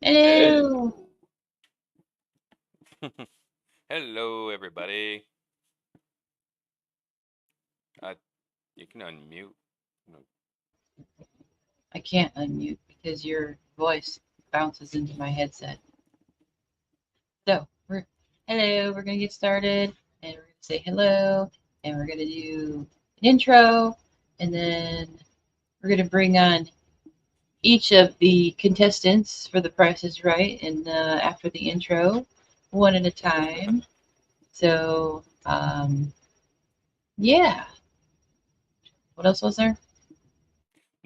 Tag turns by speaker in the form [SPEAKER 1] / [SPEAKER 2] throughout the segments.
[SPEAKER 1] Hello.
[SPEAKER 2] Hello, everybody. You can unmute.
[SPEAKER 1] I can't unmute because your voice bounces into my headset. So, hello, we're going to get started, and we're going to say hello, and we're going to do an intro, and then we're going to bring on each of the contestants for The Price is Right, and after the intro, one at a time. So, yeah. What else was there?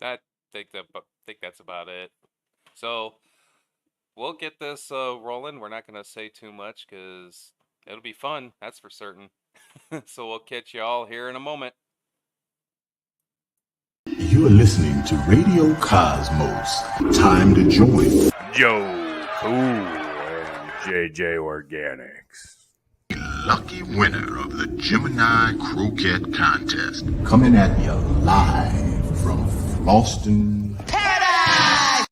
[SPEAKER 2] I think that's about it. So we'll get this rolling. We're not going to say too much because it'll be fun. That's for certain. So we'll catch you all here in a moment.
[SPEAKER 3] You're listening to Radio Cosmos. Time to join
[SPEAKER 4] Joe Cool and JJ Organics.
[SPEAKER 3] Lucky winner of the Gemini Croquette Contest. Coming at you live from Floston, Paradise!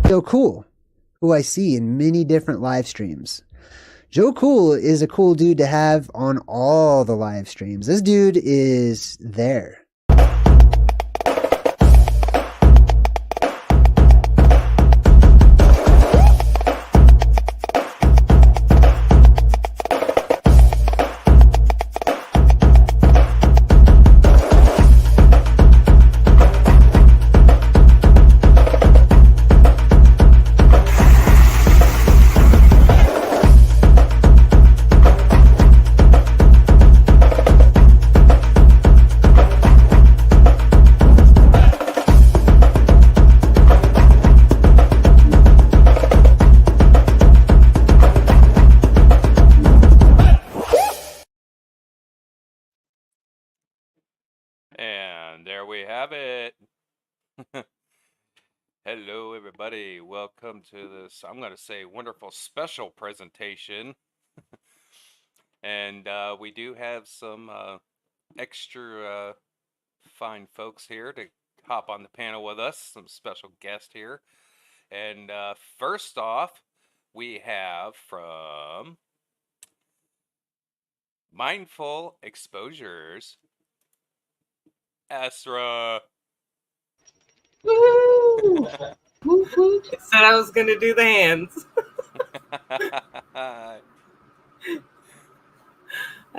[SPEAKER 5] Joe Cool, who I see in many different live streams. Joe Cool is a cool dude to have on all the live streams. This dude is there.
[SPEAKER 2] And there we have it. Hello, everybody. Welcome to this, I'm going to say, wonderful special presentation. And we do have some extra fine folks here to hop on the panel with us, some special guests here. And first off, we have from Mindful Exposures, Asra.
[SPEAKER 1] Woo! Woo, woo.
[SPEAKER 6] Said I was going to do the hands. Hi,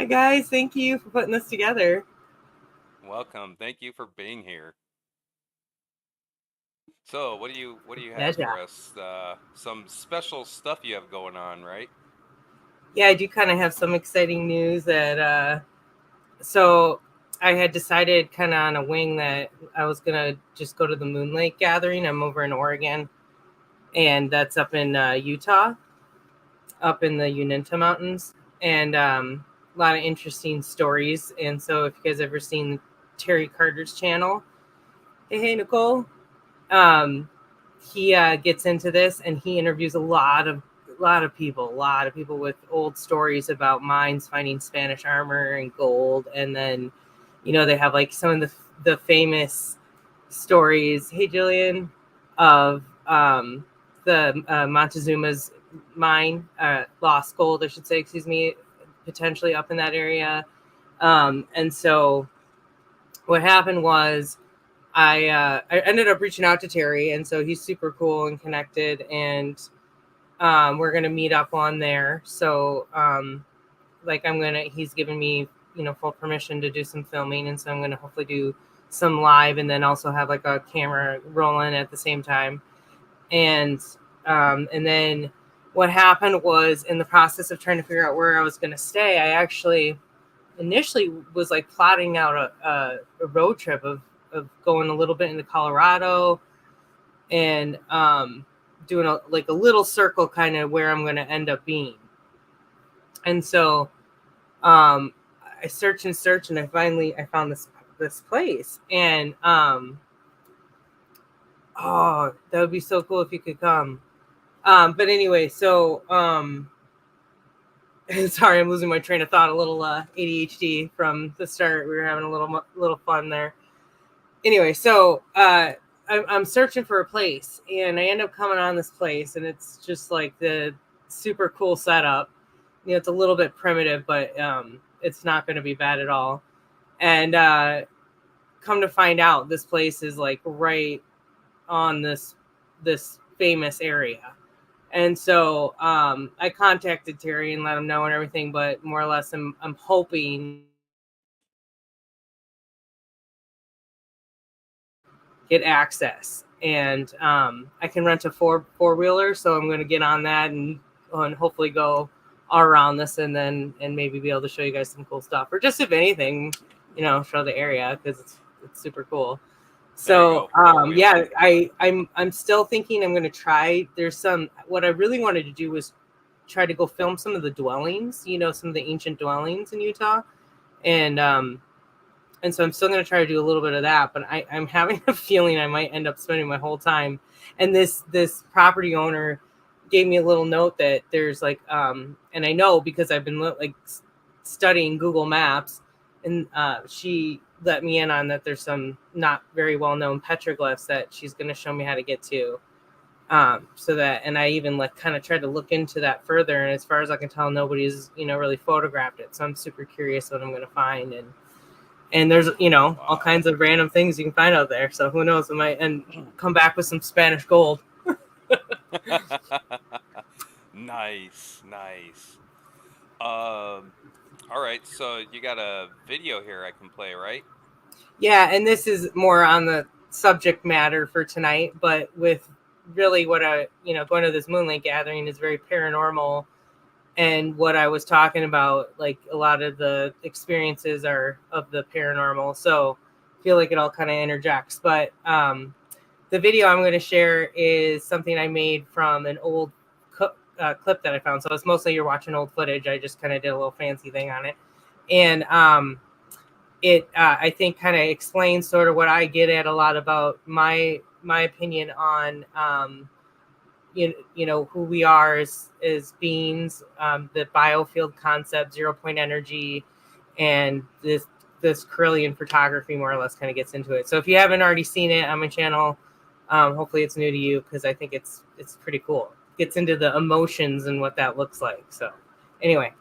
[SPEAKER 6] guys. Thank you for putting this together.
[SPEAKER 2] Welcome. Thank you for being here. So, what do you have for us? Some special stuff you have going on, right?
[SPEAKER 6] Yeah, I do kind of have some exciting news that so I had decided kind of on a wing that I was going to just go to the Moon Lake gathering. I'm over in Oregon, and that's up in Utah, up in the Uinta Mountains, and a lot of interesting stories. And so if you guys ever seen Terry Carter's channel, hey Nicole, he gets into this, and he interviews a lot of people with old stories about mines finding Spanish armor and gold. And then, you know, they have like some of the famous stories, hey Jillian, of the Montezuma's mine, lost gold, I should say, excuse me, potentially up in that area. And so what happened was I ended up reaching out to Terry, and so he's super cool and connected, and we're going to meet up on there. So he's given me, you know, full permission to do some filming. And so I'm going to hopefully do some live, and then also have like a camera rolling at the same time. And then what happened was, in the process of trying to figure out where I was going to stay, I actually initially was like plotting out a road trip of going a little bit into Colorado and doing a little circle kind of where I'm going to end up being. And so I searched and I found this place. And oh, that would be so cool if you could come. But anyway, so sorry, I'm losing my train of thought. A little ADHD from the start. We were having a little fun there. Anyway, so I'm searching for a place, and I end up coming on this place, and it's just like the super cool setup. You know, it's a little bit primitive, but it's not going to be bad at all. And come to find out, this place is like right on this famous area. And so I contacted Terry and let him know and everything, but more or less I'm hoping get access. And I can rent a four-wheeler, so I'm going to get on that and hopefully go all around this and maybe be able to show you guys some cool stuff. Or just if anything, you know, show the area because it's super cool. So yeah, I'm still thinking I'm going to try. What I really wanted to do was try to go film some of the dwellings, you know, some of the ancient dwellings in Utah. And so I'm still going to try to do a little bit of that, but I'm having a feeling I might end up spending my whole time. And this property owner gave me a little note that there's like, and I know because I've been like studying Google Maps, and she let me in on that there's some not very well-known petroglyphs that she's going to show me how to get to. So that, and I even like kind of tried to look into that further. And as far as I can tell, nobody's, you know, really photographed it. So I'm super curious what I'm going to find. And there's, you know, all kinds of random things you can find out there. So who knows, I might come back with some Spanish gold.
[SPEAKER 2] Nice. All right, so you got a video here I can play, right?
[SPEAKER 6] Yeah, and this is more on the subject matter for tonight, but with really what going to this Moonlight gathering is very paranormal, and what I was talking about, like a lot of the experiences are of the paranormal, so I feel like it all kind of interjects. But the video I'm going to share is something I made from an old clip that I found. So it's mostly you're watching old footage. I just kind of did a little fancy thing on it. And it, I think, kind of explains sort of what I get at a lot about my opinion on, you know, who we are as beings, the biofield concept, 0 point energy, and this Carillion photography more or less kind of gets into it. So if you haven't already seen it on my channel, hopefully it's new to you, because I think it's pretty cool. Gets into the emotions and what that looks like. So anyway,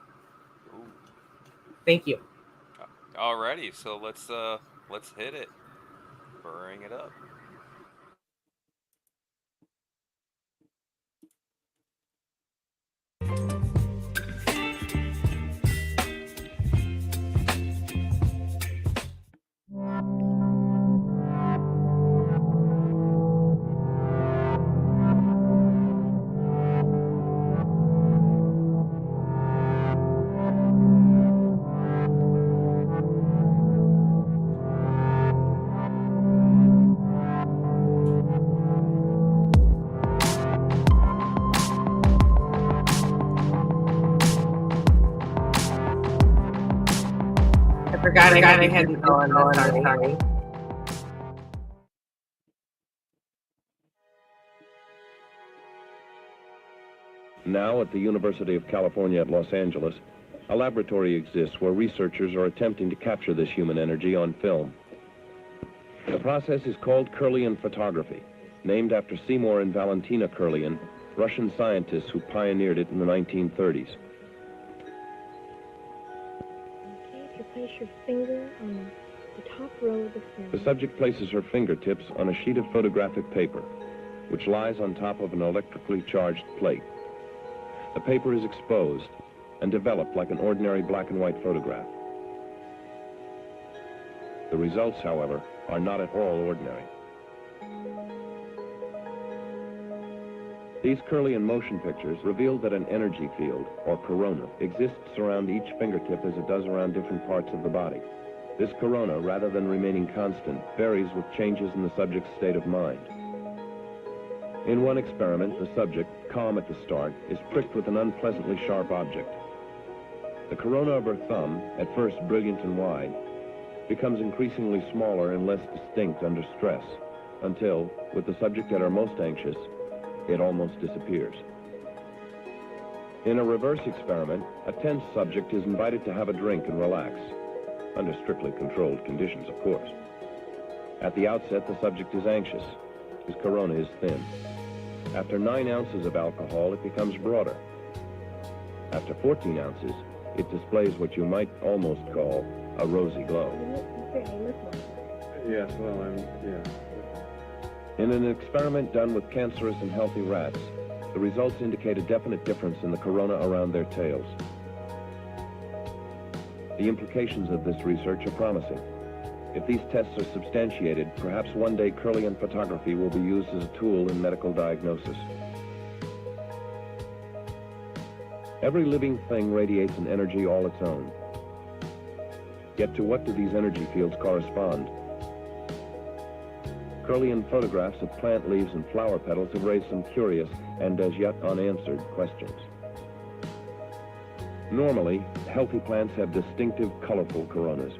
[SPEAKER 6] thank you.
[SPEAKER 2] Alrighty, so let's hit it. Bring it up.
[SPEAKER 6] I hadn't gone. Sorry.
[SPEAKER 7] Now at the University of California at Los Angeles, a laboratory exists where researchers are attempting to capture this human energy on film. The process is called Carillion photography, named after Seymour and Valentina Carillion, Russian scientists who pioneered it in the 1930s.
[SPEAKER 8] Place your finger on the top row of the film.
[SPEAKER 7] The subject places her fingertips on a sheet of photographic paper, which lies on top of an electrically charged plate. The paper is exposed and developed like an ordinary black and white photograph. The results, however, are not at all ordinary. These Kirlian motion pictures revealed that an energy field, or corona, exists around each fingertip as it does around different parts of the body. This corona, rather than remaining constant, varies with changes in the subject's state of mind. In one experiment, the subject, calm at the start, is pricked with an unpleasantly sharp object. The corona of her thumb, at first brilliant and wide, becomes increasingly smaller and less distinct under stress, until, with the subject at her most anxious, it almost disappears. In a reverse experiment, a tense subject is invited to have a drink and relax, under strictly controlled conditions, of course. At the outset, the subject is anxious. His corona is thin. After 9 ounces of alcohol, it becomes broader. After 14 ounces, it displays what you might almost call a rosy glow.
[SPEAKER 9] Yes, well, yeah.
[SPEAKER 7] In an experiment done with cancerous and healthy rats, the results indicate a definite difference in the corona around their tails. The implications of this research are promising. If these tests are substantiated, perhaps one day Kirlian photography will be used as a tool in medical diagnosis. Every living thing radiates an energy all its own. Yet to what do these energy fields correspond? Kirlian photographs of plant leaves and flower petals have raised some curious and as yet unanswered questions. Normally, healthy plants have distinctive, colorful coronas.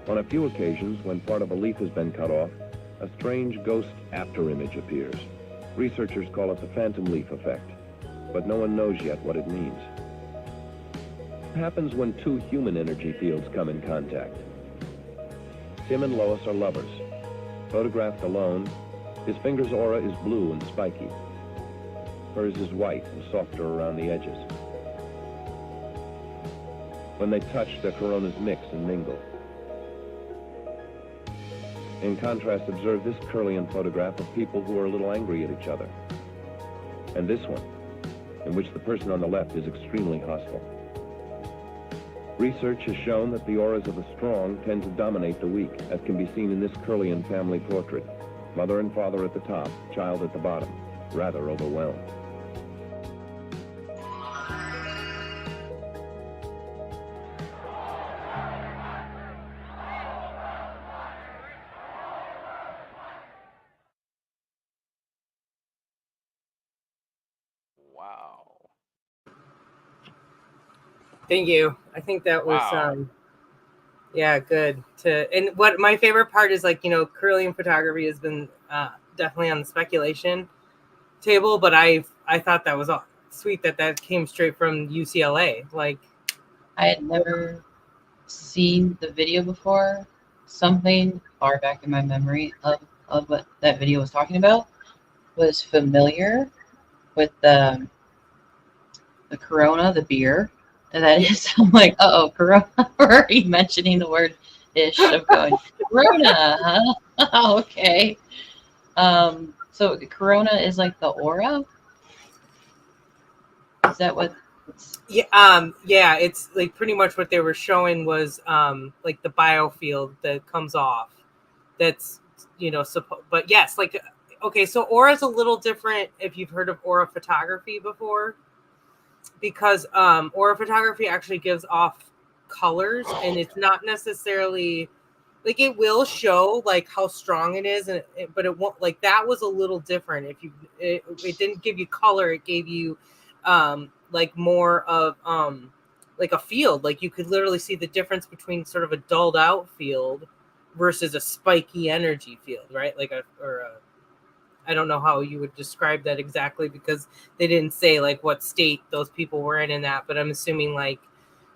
[SPEAKER 7] On a few occasions, when part of a leaf has been cut off, a strange ghost afterimage appears. Researchers call it the phantom leaf effect, but no one knows yet what it means. What happens when 2 human energy fields come in contact? Tim and Lois are lovers. Photographed alone, his finger's aura is blue and spiky. Hers is white and softer around the edges. When they touch, their coronas mix and mingle. In contrast, observe this Kirlian photograph of people who are a little angry at each other. And this one, in which the person on the left is extremely hostile. Research has shown that the auras of the strong tend to dominate the weak, as can be seen in this Kirlian family portrait. Mother and father at the top, child at the bottom, rather overwhelmed.
[SPEAKER 2] Wow.
[SPEAKER 6] Thank you. I think that was
[SPEAKER 2] Wow.
[SPEAKER 6] yeah, good. And what my favorite part is, like, Kirlian photography has been definitely on the speculation table, but I thought that was sweet that came straight from UCLA. Like,
[SPEAKER 1] I had never seen the video before. Something far back in my memory of what that video was talking about was familiar with the Corona, the beer. And that is, I'm like, uh-oh, Corona. Are you mentioning the word ish? I'm going, Corona, huh? Oh, okay. So Corona is like the aura? Is that what it's...
[SPEAKER 6] Yeah, it's like pretty much what they were showing was like the biofield that comes off. That's, but yes, like, okay, so aura is a little different if you've heard of aura photography before, because aura photography actually gives off colors, and it's not necessarily like, it will show like how strong it is, but it won't, like, that was a little different. If it didn't give you color, it gave you like more of like a field. Like, you could literally see the difference between sort of a dulled out field versus a spiky energy field, right? Like I don't know how you would describe that exactly, because they didn't say like what state those people were in that, but I'm assuming like,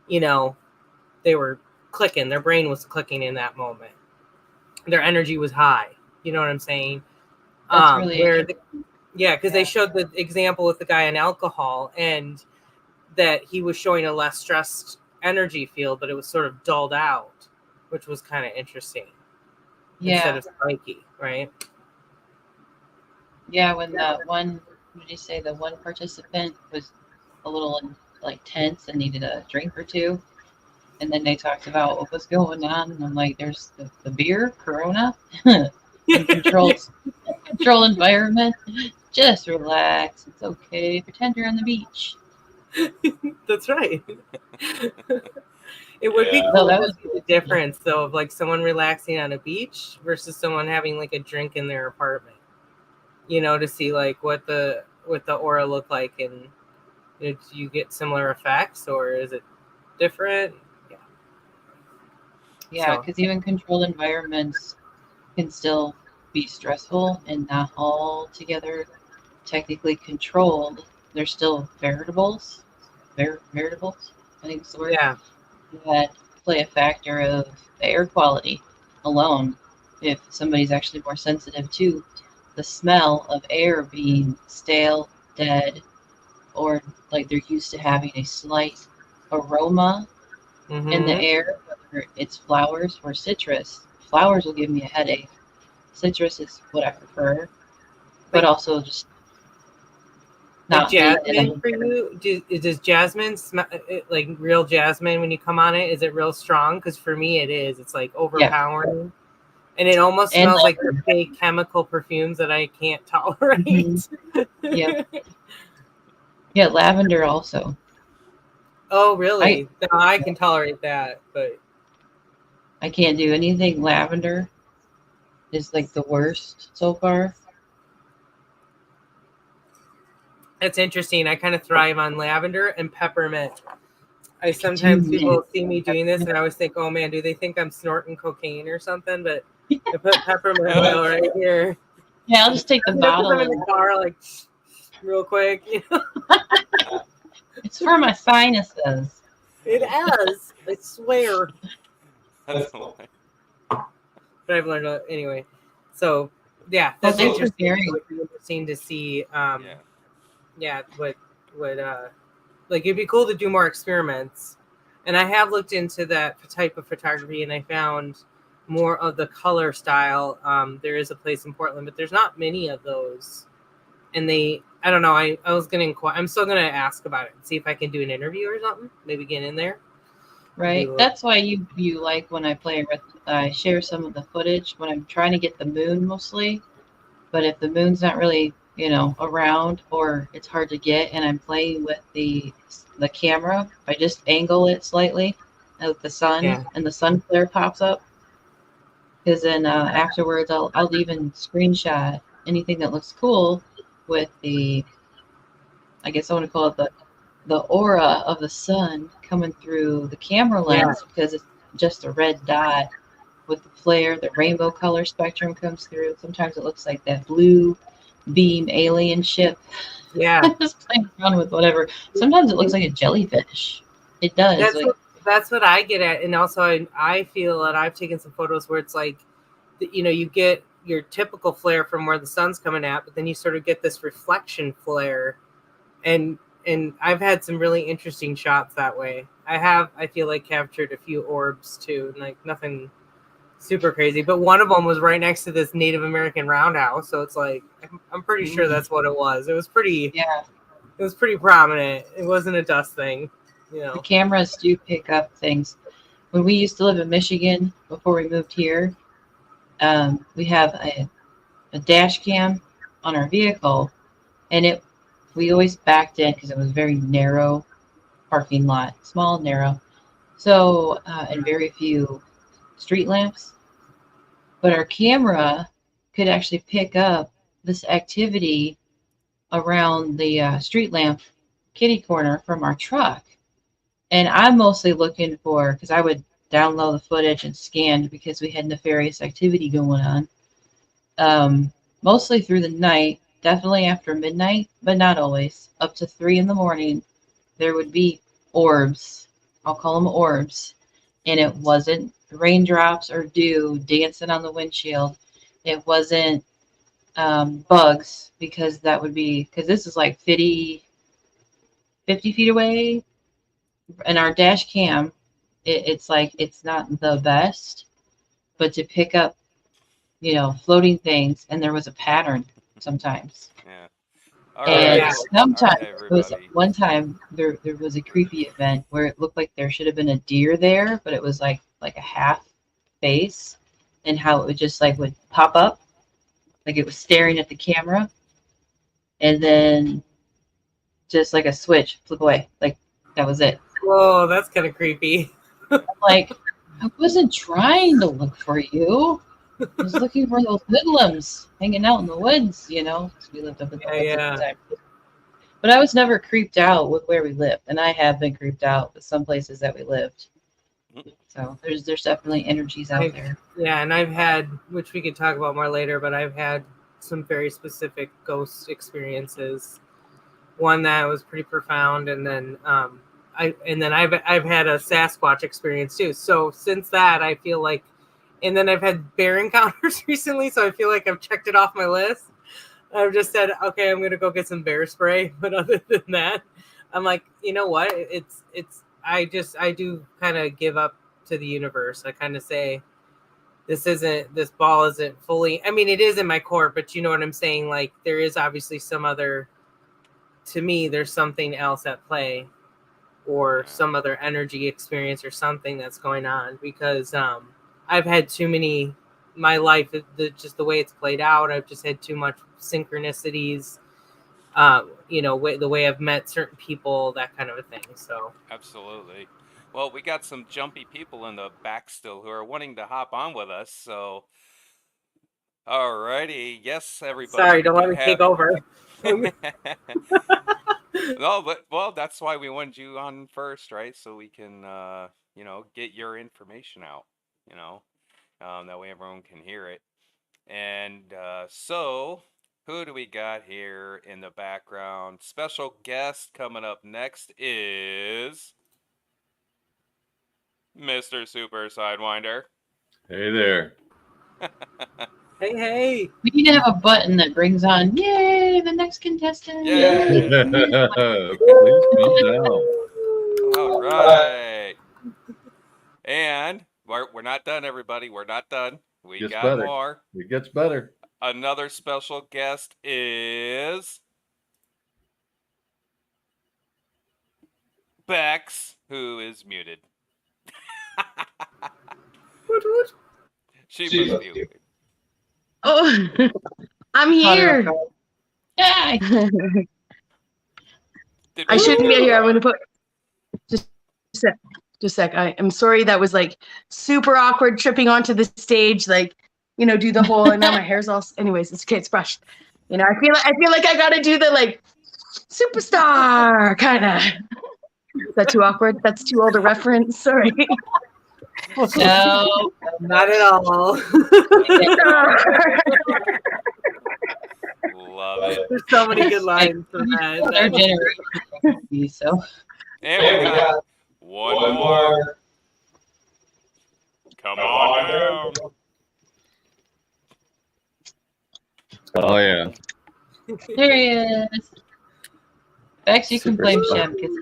[SPEAKER 6] they were clicking, their brain was clicking in that moment. Their energy was high. You know what I'm saying?
[SPEAKER 1] That's really
[SPEAKER 6] because they showed the example with the guy on alcohol, and that he was showing a less stressed energy field, but it was sort of dulled out, which was kind of interesting. Instead of spiky, right?
[SPEAKER 1] Yeah, when the one, what did you say, the one participant was a little like tense and needed a drink or two? And then they talked about what was going on, and I'm like, there's the beer, Corona, and control environment. Just relax. It's okay. Pretend you're on the beach.
[SPEAKER 6] That's right. It would be
[SPEAKER 1] No,
[SPEAKER 6] cool
[SPEAKER 1] that
[SPEAKER 6] to
[SPEAKER 1] was
[SPEAKER 6] see the difference, though, of like someone relaxing on a beach versus someone having like a drink in their apartment. You know, to see like what the aura look like, and do you get similar effects, or is it different?
[SPEAKER 1] Yeah,
[SPEAKER 6] So-
[SPEAKER 1] because even controlled environments can still be stressful and not altogether technically controlled. They're still variables. Variables, I think it's the word.
[SPEAKER 6] Yeah.
[SPEAKER 1] That play a factor of the air quality alone. If somebody's actually more sensitive to the smell of air being stale, dead, or like they're used to having a slight aroma in the air, whether it's flowers or citrus. Flowers will give me a headache. Citrus is what I prefer, but also just
[SPEAKER 6] Like
[SPEAKER 1] not being in
[SPEAKER 6] jasmine
[SPEAKER 1] a-
[SPEAKER 6] for you? Does jasmine smell like real jasmine when you come on it? Is it real strong? Because for me, it is. It's like overpowering, and it almost
[SPEAKER 1] And
[SPEAKER 6] smells like the fake chemical perfumes that I can't tolerate.
[SPEAKER 1] Yep. Yeah, lavender also.
[SPEAKER 6] Oh, really? No, I can tolerate that, but
[SPEAKER 1] I can't do anything lavender. Is like the worst so far.
[SPEAKER 6] it's interesting. I kind of thrive on lavender and peppermint. I sometimes people see me doing this, and I always think, "Oh man, do they think I'm snorting cocaine or something?" But I put peppermint oil right here.
[SPEAKER 1] Yeah, I'll just take the bottle.
[SPEAKER 6] I'm in the car, like real quick. You know?
[SPEAKER 1] It's for my sinuses.
[SPEAKER 6] It has. I swear.
[SPEAKER 2] That's the way.
[SPEAKER 6] But I've learned anyway. So yeah,
[SPEAKER 1] Well,
[SPEAKER 6] that's
[SPEAKER 1] thanks for
[SPEAKER 6] interesting.
[SPEAKER 1] sharing.
[SPEAKER 6] It's interesting to see.
[SPEAKER 2] Yeah.
[SPEAKER 6] What like it'd be cool to do more experiments. And I have looked into that type of photography, and I found more of the color style. There is a place in Portland, but there's not many of those. And I don't know. I was gonna inquire. I'm still gonna ask about it and see if I can do an interview or something. Maybe get in there.
[SPEAKER 1] Right. That's why you like when I play with. I share some of the footage when I'm trying to get the moon mostly. But if the moon's not really, around, or it's hard to get, and I'm playing with the camera, I just angle it slightly with the sun, and the sun flare pops up. Because then afterwards, I'll even screenshot anything that looks cool with the, I guess I want to call it the aura of the sun coming through the camera lens, because it's just a red dot with the flare. The rainbow color spectrum comes through. Sometimes it looks like that blue beam alien ship.
[SPEAKER 6] Yeah.
[SPEAKER 1] Just playing around with whatever. Sometimes it looks like a jellyfish. It does.
[SPEAKER 6] That's what I get at. And also I feel that I've taken some photos where it's like, you get your typical flare from where the sun's coming at, but then you sort of get this reflection flare. And I've had some really interesting shots that way. I feel like captured a few orbs too, and like nothing super crazy, but one of them was right next to this Native American roundhouse, so it's like I'm pretty sure that's what it was. It was pretty prominent. It wasn't a dust thing,
[SPEAKER 1] The cameras do pick up things. When we used to live in Michigan before we moved here, we have a dash cam on our vehicle, and we always backed in because it was very narrow parking lot, small, narrow, so and very few street lamps. But our camera could actually pick up this activity around the street lamp kitty corner from our truck. And I'm mostly looking for, because I would download the footage and scan because we had nefarious activity going on. Mostly through the night, definitely after midnight, but not always. Up to 3 a.m, there would be orbs. I'll call them orbs. And it wasn't raindrops or dew dancing on the windshield. It wasn't bugs, because this is like 50 feet away. And our dash cam, it's like, it's not the best, but to pick up, floating things, and there was a pattern sometimes.
[SPEAKER 2] Yeah. All
[SPEAKER 1] And
[SPEAKER 2] right.
[SPEAKER 1] sometimes,
[SPEAKER 2] All right,
[SPEAKER 1] it was
[SPEAKER 2] everybody.
[SPEAKER 1] one time there was a creepy event where it looked like there should have been a deer there, but it was like a half face, and how it would just like would pop up, like it was staring at the camera, and then just like a switch, flip away, like that was it.
[SPEAKER 6] Whoa, that's kind of creepy.
[SPEAKER 1] I'm like, I wasn't trying to look for you. I was looking for those hoodlums hanging out in the woods, you know. 'Cause we lived up in the woods at the time. But I was never creeped out with where we lived, and I have been creeped out with some places that we lived. So there's definitely energies out there.
[SPEAKER 6] Yeah, and I've had, which we could talk about more later, but I've had some very specific ghost experiences. One that was pretty profound, and then I've had a Sasquatch experience too. So since that, I feel like, and then I've had bear encounters recently, so I feel like I've checked it off my list. I've just said, okay, I'm gonna go get some bear spray. But other than that, I'm like, you know what? I do kind of give up to the universe. I kind of say, this ball isn't fully, I mean, it is in my court, but you know what I'm saying? Like, there is obviously some other, to me, there's something else at play, or some other energy experience or something that's going on, because I've had too many, my life, just the way it's played out, I've just had too much synchronicities, you know, the way I've met certain people, that kind of a thing. So
[SPEAKER 2] Absolutely. Well, we got some jumpy people in the back still who are wanting to hop on with us. So, alrighty, yes, everybody.
[SPEAKER 6] Sorry, don't let me take over.
[SPEAKER 2] No, but well, that's why we wanted you on first, right? So we can, you know, get your information out. You know, that way everyone can hear it. And so, who do we got here in the background? Special guest coming up next is MrSuperSideWinder.
[SPEAKER 9] Hey there.
[SPEAKER 6] Hey.
[SPEAKER 1] We need to have a button that brings on, yay, the next contestant.
[SPEAKER 2] Yay.
[SPEAKER 9] Please calm down.
[SPEAKER 2] All right. And we're not done, everybody. We're not done. We
[SPEAKER 9] Gets
[SPEAKER 2] got
[SPEAKER 9] better.
[SPEAKER 2] more.
[SPEAKER 9] It gets better.
[SPEAKER 2] Another special guest is Bexx, who is muted.
[SPEAKER 6] What?
[SPEAKER 2] She must be muted.
[SPEAKER 10] Oh, I'm here.
[SPEAKER 1] Yay.
[SPEAKER 10] I shouldn't be here. I'm going to put just a sec. I am sorry. That was like super awkward tripping onto the stage, like, you know, do the whole, and now my hair's all, anyways, it's okay. It's brushed. You know, I feel like I got to do the like superstar kind of. Is that too awkward? That's too old a reference. Sorry.
[SPEAKER 6] No, not at all.
[SPEAKER 2] Love it.
[SPEAKER 6] There's so many good lines for that.
[SPEAKER 1] Our generation. So.
[SPEAKER 2] And we got one more. Come on down.
[SPEAKER 9] Oh yeah.
[SPEAKER 1] There he is. Bexx, you can
[SPEAKER 9] Super
[SPEAKER 1] blame
[SPEAKER 9] star.
[SPEAKER 1] Shem because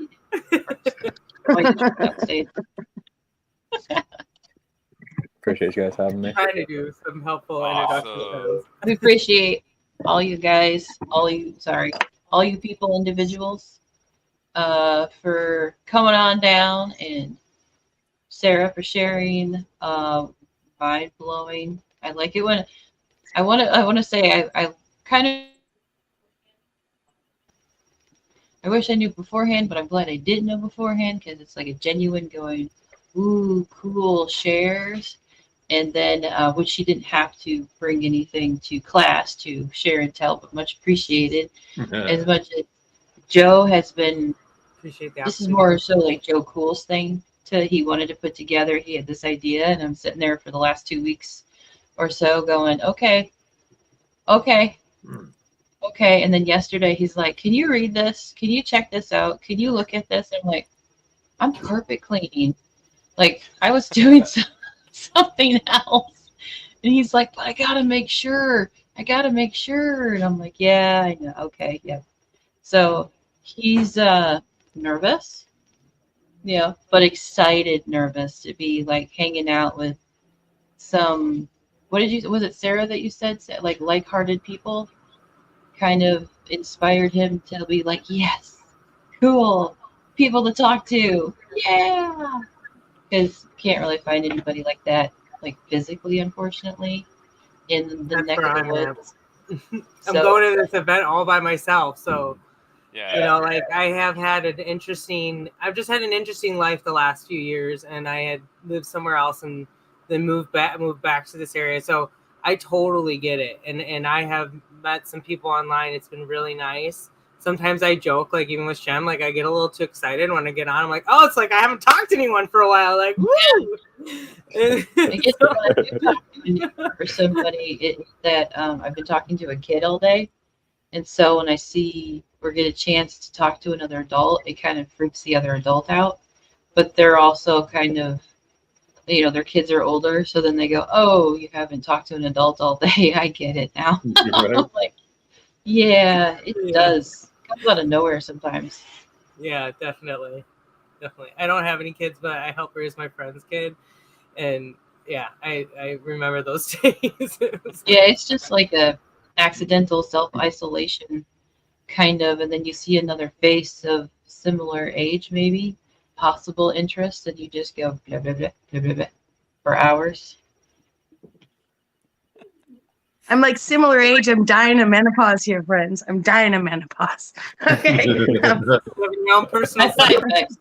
[SPEAKER 1] he
[SPEAKER 11] Appreciate you guys having me.
[SPEAKER 6] Trying to do some helpful introductions.
[SPEAKER 1] We appreciate all you guys, all you people, individuals, for coming on down, and Sarah for sharing, mind blowing. I like it when I want to say I kind of, I wish I knew beforehand, but I'm glad I didn't know beforehand, because it's like a genuine going, ooh, cool shares. And then, which she didn't have to bring anything to class to share and tell, but much appreciated. As much as Joe has been,
[SPEAKER 6] Appreciate the
[SPEAKER 1] this is more so like Joe Cool's thing he wanted to put together. He had this idea, and I'm sitting there for the last 2 weeks or so going, okay. And then yesterday he's like, can you read this? Can you check this out? Can you look at this? I'm like, I'm carpet cleaning. Like, I was doing something else. And he's like, but I gotta make sure. And I'm like, yeah, I know. Okay, yeah. So he's nervous, but excited nervous to be like hanging out with some, was it Sarah that you said, like like-hearted people? kind of inspired him to be like, yes, cool, people to talk to, yeah. Because you can't really find anybody like that, like physically, unfortunately, in the
[SPEAKER 6] That's
[SPEAKER 1] neck
[SPEAKER 6] where
[SPEAKER 1] of the
[SPEAKER 6] I'm at.
[SPEAKER 1] woods.
[SPEAKER 6] I'm going to this event all by myself, so
[SPEAKER 2] Yeah.
[SPEAKER 6] you know, like I've just had an interesting life the last few years, and I had lived somewhere else and then moved back to this area. So I totally get it, and I have met some people online. It's been really nice. Sometimes I joke, like even with Shem, like I get a little too excited when I get on. I'm like, oh, it's like I haven't talked to anyone for a while. Like, woo!
[SPEAKER 1] I get to when I do talk to for somebody that I've been talking to a kid all day, and so when I see or get a chance to talk to another adult, it kind of freaks the other adult out. But they're also kind of, you know, their kids are older, so then they go, oh, you haven't talked to an adult all day. I get it now. I'm like, yeah, it does. It comes out of nowhere sometimes.
[SPEAKER 6] Yeah, definitely. I don't have any kids, but I help raise my friend's kid, and yeah, I remember those days.
[SPEAKER 1] Yeah, it's just like a accidental self-isolation kind of, and then you see another face of similar age, maybe possible interest, and you just go blah blah blah blah blah, blah for hours.
[SPEAKER 10] I'm like similar age. I'm dying of menopause here, friends. I'm dying of menopause. Okay.
[SPEAKER 6] Living your own personal
[SPEAKER 1] That's side effects.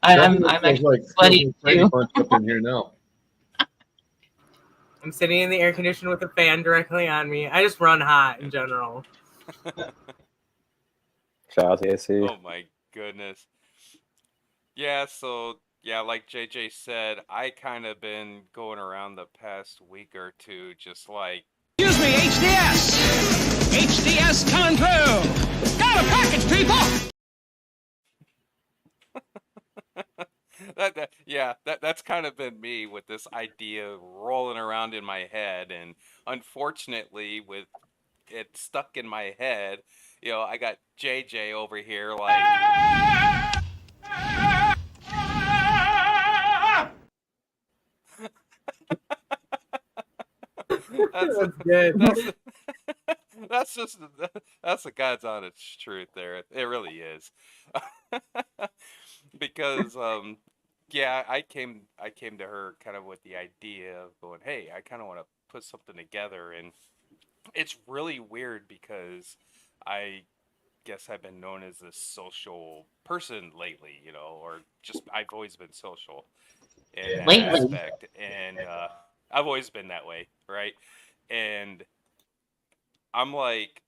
[SPEAKER 1] I'm actually sweaty too.
[SPEAKER 9] Up in here now.
[SPEAKER 6] I'm sitting in the air conditioner with a fan directly on me. I just run hot in general.
[SPEAKER 11] Shout out to AC.
[SPEAKER 2] Oh my goodness. Yeah, so yeah, like JJ said, I kind of been going around the past week or two just like,
[SPEAKER 12] Excuse me, HDS! HDS coming through! Got a package, people!
[SPEAKER 2] that's kind of been me with this idea rolling around in my head, and unfortunately with it stuck in my head, you know, I got JJ over here like
[SPEAKER 6] That's good.
[SPEAKER 2] That's the God's honest truth there. It really is. Because yeah, I came to her kind of with the idea of going, hey, I kind of want to put something together, and it's really weird because I guess I've been known as a social person lately, you know, or just I've always been social in that aspect, and I've always been that way, right? And I'm like,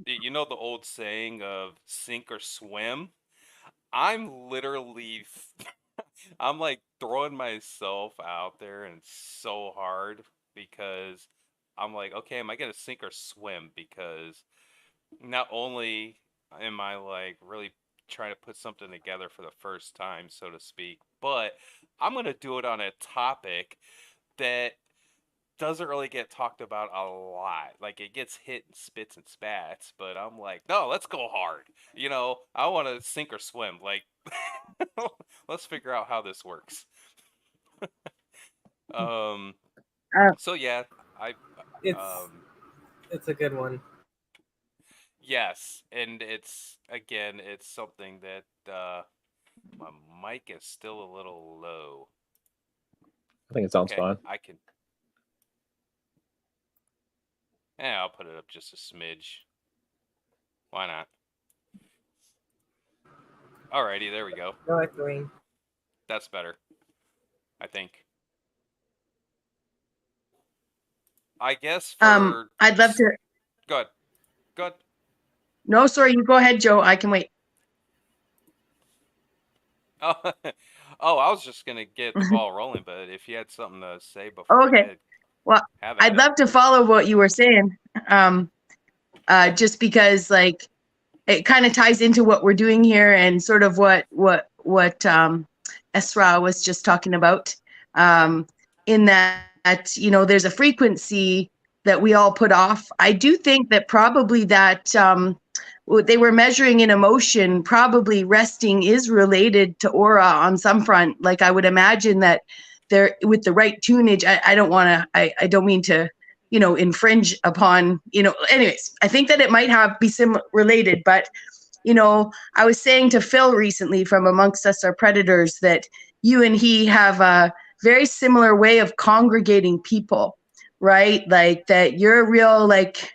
[SPEAKER 2] you know, the old saying of sink or swim. I'm literally, I'm like throwing myself out there and so hard because I'm like, okay, am I gonna sink or swim? Because not only am I like really trying to put something together for the first time, so to speak, but I'm gonna do it on a topic that doesn't really get talked about a lot. Like it gets hit and spits and spats, but I'm like, no, let's go hard. You know, I want to sink or swim. Like, let's figure out how this works. So yeah,
[SPEAKER 6] it's a good one.
[SPEAKER 2] Yes, and it's something that my mic is still a little low.
[SPEAKER 11] I think it sounds fine.
[SPEAKER 2] I can. Yeah, I'll put it up just a smidge. Why not? Alrighty, there we go.
[SPEAKER 6] No echoing.
[SPEAKER 2] That's better, I think. I guess for...
[SPEAKER 10] I'd love to...
[SPEAKER 2] Go ahead.
[SPEAKER 10] No, sorry, you go ahead, Joe. I can wait.
[SPEAKER 2] Oh, I was just going to get the ball rolling, but if you had something to say before...
[SPEAKER 10] Okay. Well, I'd love to follow what you were saying, just because, like, it kind of ties into what we're doing here and sort of what Esra was just talking about, in that, you know, there's a frequency that we all put off. I do think that probably that they were measuring in emotion, probably resting is related to aura on some front. Like I would imagine that there, with the right tunage, I don't mean to infringe upon, anyways, I think that it might be related, but, I was saying to Phil recently from Amongst Us Are Predators that you and he have a very similar way of congregating people, right? Like that you're a real, like,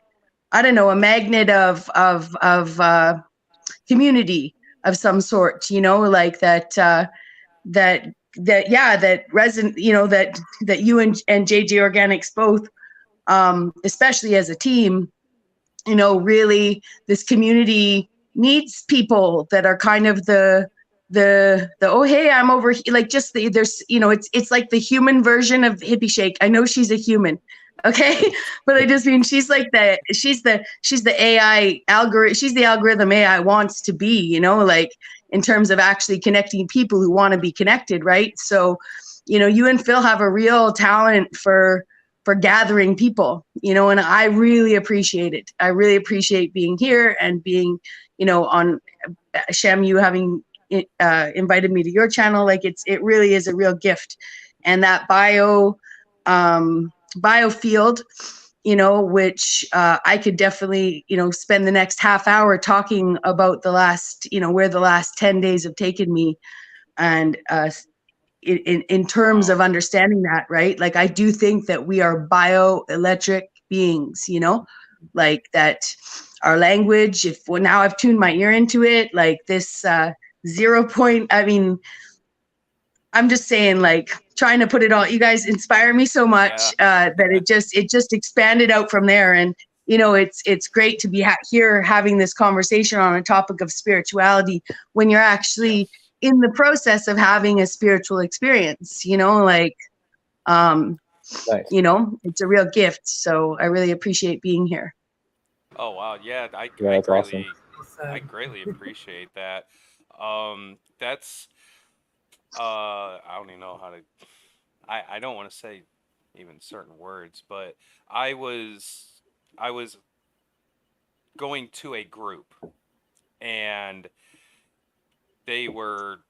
[SPEAKER 10] I don't know, a magnet of community of some sort, like that resonate, that you and JJ Organics both, especially as a team, really this community needs people that are kind of the oh, hey, I'm over here, like just there's it's like the human version of Hippie Shake. I know she's a human, okay, but I just mean she's the AI algorithm. She's the algorithm AI wants to be, like in terms of actually connecting people who want to be connected, right? So, you and Phil have a real talent for gathering people, and I really appreciate it. I really appreciate being here and being, on Shem, you having invited me to your channel. Like it really is a real gift. And that bio field, which I could definitely, spend the next half hour talking about the last, where the last 10 days have taken me. And in terms of understanding that, right? Like I do think that we are bioelectric beings, like that our language, now I've tuned my ear into it, like this 0 point, I mean, I'm just saying, like trying to put it all, you guys inspire me so much that it just expanded out from there. And, it's great to be here having this conversation on a topic of spirituality when you're actually in the process of having a spiritual experience, like,
[SPEAKER 11] Nice.
[SPEAKER 10] it's a real gift. So I really appreciate being here.
[SPEAKER 2] Oh wow, yeah, I
[SPEAKER 11] that's
[SPEAKER 2] greatly,
[SPEAKER 11] awesome.
[SPEAKER 2] I greatly appreciate that. That's I don't even know how to. I don't want to say even certain words, but I was going to a group, and they were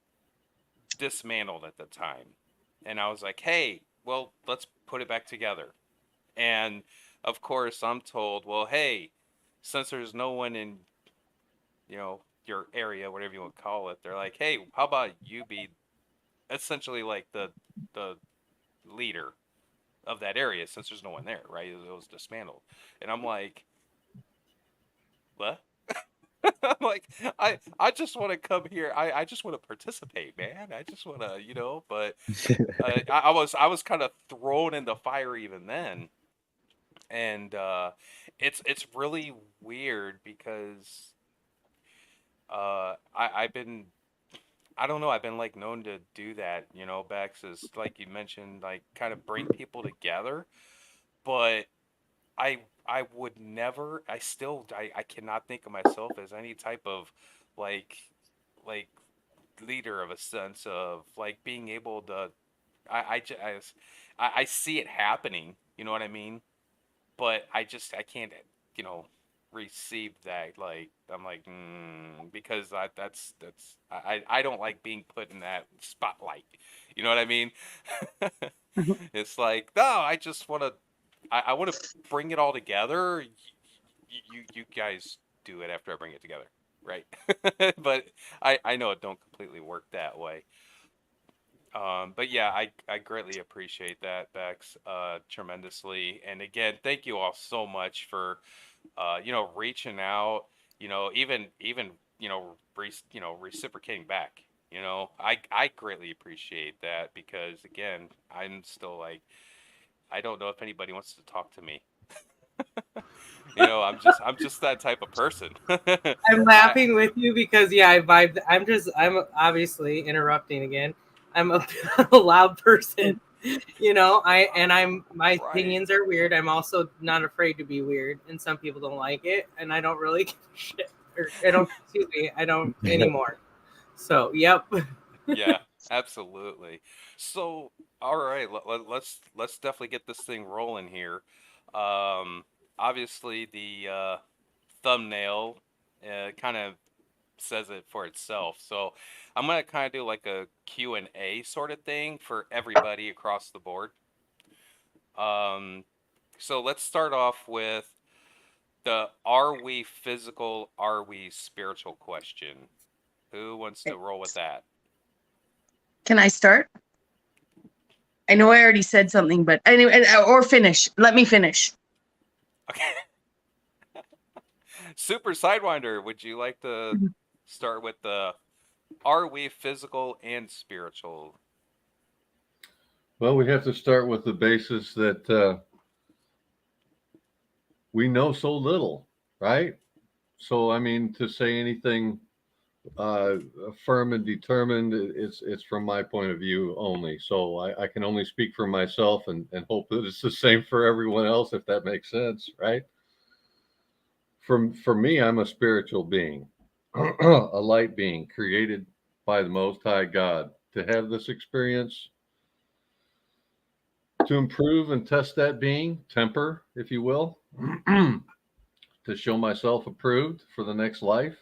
[SPEAKER 2] dismantled at the time, and I was like, hey, well, let's put it back together. And of course I'm told, well, hey, since there's no one in your area, whatever you want to call it, they're like, hey, how about you be essentially like the leader of that area, since there's no one there, right? It was dismantled. And I'm like, what? I'm like, I just want to come here. I just want to participate, man. I just want to, but I was kind of thrown in the fire even then. And it's really weird because I've been, I don't know, I've been like known to do that, Bexx, is like you mentioned, like kind of bring people together, but I would never, I cannot think of myself as any type of like leader, of a sense of like being able to, I see it happening, you know what I mean? But I can't, receive that. Like, I'm like, because I don't like being put in that spotlight. You know what I mean? It's like, no, I just want to, I want to bring it all together. You guys do it after I bring it together, right? But I know it don't completely work that way. But yeah, I greatly appreciate that, Bexx, tremendously. And again, thank you all so much for, reaching out, even, reciprocating back. I greatly appreciate that because again, I'm still like, I don't know if anybody wants to talk to me. I'm just that type of person.
[SPEAKER 6] I'm laughing with you because I vibed. I'm obviously interrupting again. I'm a loud person, my opinions are weird. I'm also not afraid to be weird, and some people don't like it, and I don't really give a shit. Or I don't anymore. So, yep.
[SPEAKER 2] Yeah, absolutely. So, all right, let's definitely get this thing rolling here. Obviously the thumbnail kind of says it for itself. So I'm going to kind of do like a Q&A sort of thing for everybody across the board. So let's start off with the are we physical, are we spiritual question. Who wants to roll with that?
[SPEAKER 10] Can I start? I know I already said something, but anyway, or finish. Let me finish.
[SPEAKER 2] Okay. Super Sidewinder, would you like to start with the are we physical and spiritual?
[SPEAKER 9] Well, we have to start with the basis that we know so little, right? So, I mean, to say anything firm and determined, it's from my point of view only. So I can only speak for myself and hope that it's the same for everyone else, if that makes sense, right? For me, I'm a spiritual being, a light being created by the Most High God. To have this experience, to improve and test that being, temper, if you will, to show myself approved for the next life.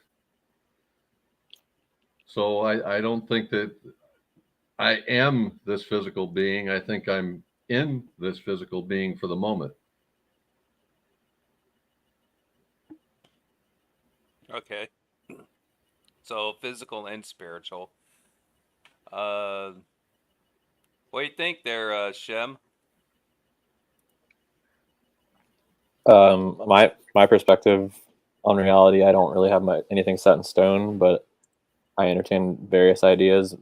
[SPEAKER 9] So I don't think that I am this physical being. I think I'm in this physical being for the moment.
[SPEAKER 2] Okay. So physical and spiritual. What do you think there, Shem?
[SPEAKER 13] My perspective on reality, I don't really have anything set in stone, but I entertain various ideas.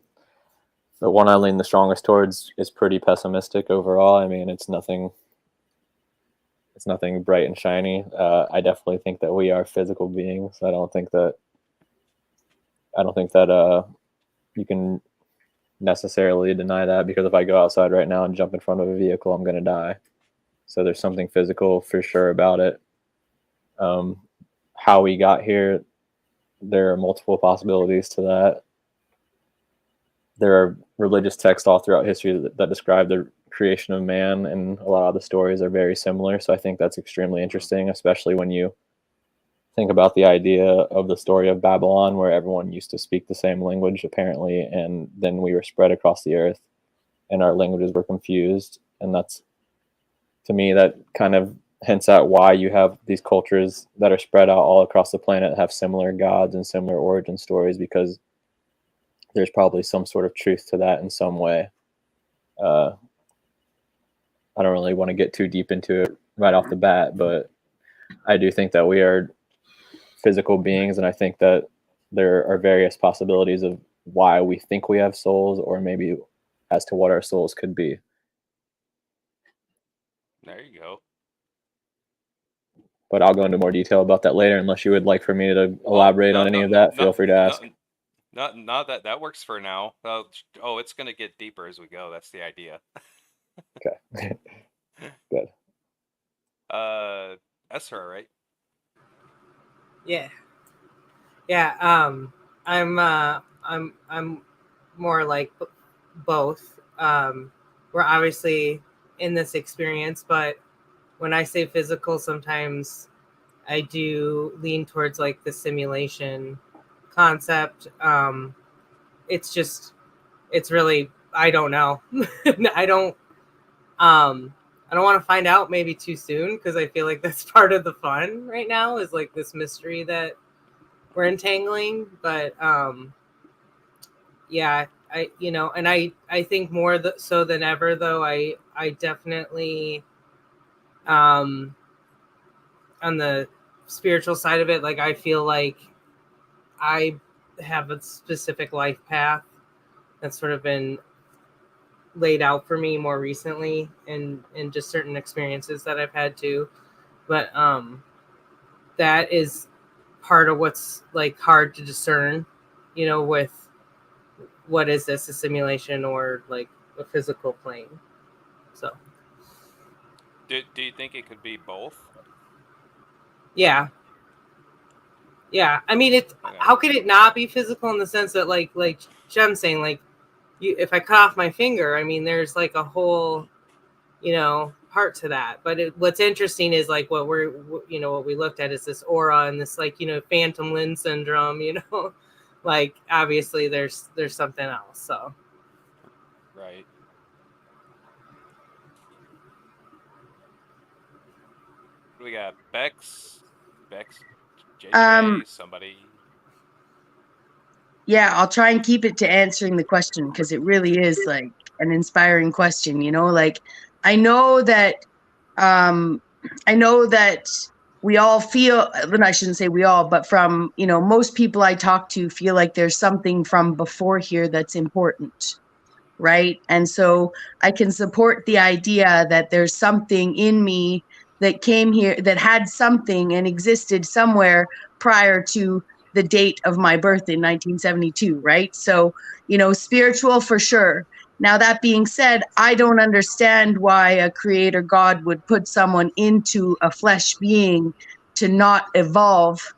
[SPEAKER 13] The one I lean the strongest towards is pretty pessimistic overall. I mean, it's nothing bright and shiny. I definitely think that we are physical beings. I don't think that you can necessarily deny that, because if I go outside right now and jump in front of a vehicle, I'm going to die. So there's something physical for sure about it. How we got here, there are multiple possibilities to that. There are religious texts all throughout history that describe the creation of man, and a lot of the stories are very similar. So I think that's extremely interesting, especially when you think about the idea of the story of Babylon, where everyone used to speak the same language, apparently, and then we were spread across the earth and our languages were confused. And that's, to me, that kind of hints at why you have these cultures that are spread out all across the planet, have similar gods and similar origin stories, because there's probably some sort of truth to that in some way. I don't really want to get too deep into it right off the bat, but I do think that we are physical beings, and I think that there are various possibilities of why we think we have souls, or maybe as to what our souls could be.
[SPEAKER 2] There you go.
[SPEAKER 13] But I'll go into more detail about that later, unless you would like for me to elaborate on any of that. Feel free to ask.
[SPEAKER 2] Not that works for now. Oh, it's going to get deeper as we go. That's the idea.
[SPEAKER 13] Okay. Good.
[SPEAKER 2] Ezra, right?
[SPEAKER 6] Yeah. I'm more like both. We're obviously in this experience, but when I say physical, sometimes I do lean towards like the simulation concept. It's really, I don't know. I don't want to find out maybe too soon, because I feel like that's part of the fun right now, is like this mystery that we're entangling. But yeah, I think more so than ever, though, I definitely on the spiritual side of it, like I feel like I have a specific life path that's sort of been laid out for me more recently, and just certain experiences that I've had too. But that is part of what's like hard to discern, with what is this, a simulation or like a physical plane. So
[SPEAKER 2] do you think it could be both?
[SPEAKER 6] Yeah. I mean, how could it not be physical, in the sense that like Shem's saying, like, if I cut off my finger, I mean, there's like a whole, part to that. But what's interesting is like what we looked at is this aura and this like, phantom limb syndrome, like obviously there's something else. So.
[SPEAKER 2] Right. We got Bexx, JJ, somebody.
[SPEAKER 10] Yeah, I'll try and keep it to answering the question because it really is like an inspiring question, you know, like I know that we all feel, and I shouldn't say we all, but from, you know, most people I talk to feel like there's something from before here that's important, right? And so I can support the idea that there's something in me that came here, that had something and existed somewhere prior to the date of my birth in 1972, right? So, you know, spiritual for sure. Now, that being said, I don't understand why a creator God would put someone into a flesh being to not evolve.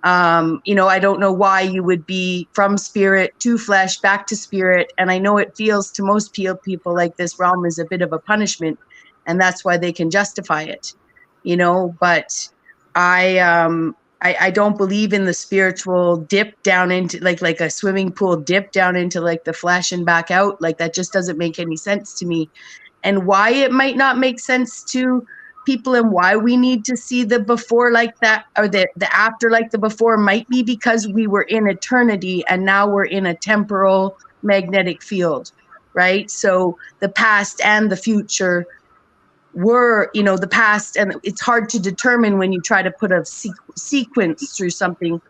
[SPEAKER 10] You know, I don't know why you would be from spirit to flesh, back to spirit. And I know it feels to most people like this realm is a bit of a punishment, and that's why they can justify it, you know, but I don't believe in the spiritual dip down into like a swimming pool dip down into like the flesh and back out. Like that just doesn't make any sense to me. And why it might not make sense to people and why we need to see the before like that or the after like the before might be because we were in eternity and now we're in a temporal magnetic field, right? So the past and the future were, you know, the past, and it's hard to determine when you try to put a sequence through something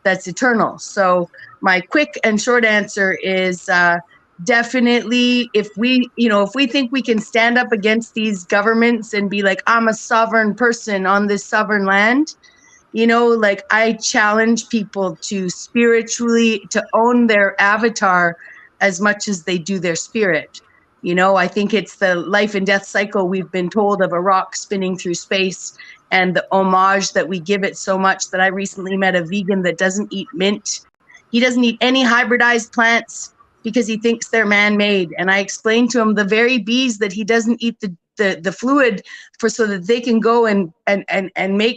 [SPEAKER 10] that's eternal. So my quick and short answer is definitely if we think we can stand up against these governments and be like, I'm a sovereign person on this sovereign land, you know, like I challenge people to spiritually to own their avatar as much as they do their spirit. You know, I think it's the life and death cycle we've been told of a rock spinning through space and the homage that we give it so much that I recently met a vegan that doesn't eat mint. He doesn't eat any hybridized plants because he thinks they're man-made. And I explained to him the very bees that he doesn't eat the fluid for so that they can go and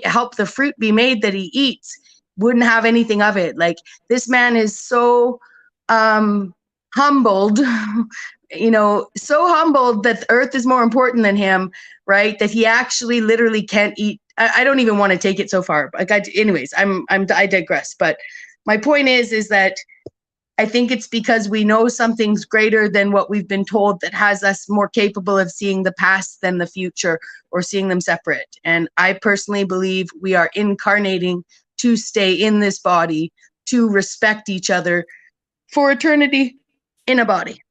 [SPEAKER 10] help the fruit be made that he eats, wouldn't have anything of it. Like this man is so humbled, you know, so humbled that the earth is more important than him, right? That he actually literally can't eat. I don't even want to take it so far. Like anyways, I digress. But my point is that I think it's because we know something's greater than what we've been told that has us more capable of seeing the past than the future or seeing them separate. And I personally believe we are incarnating to stay in this body, to respect each other for eternity in a body.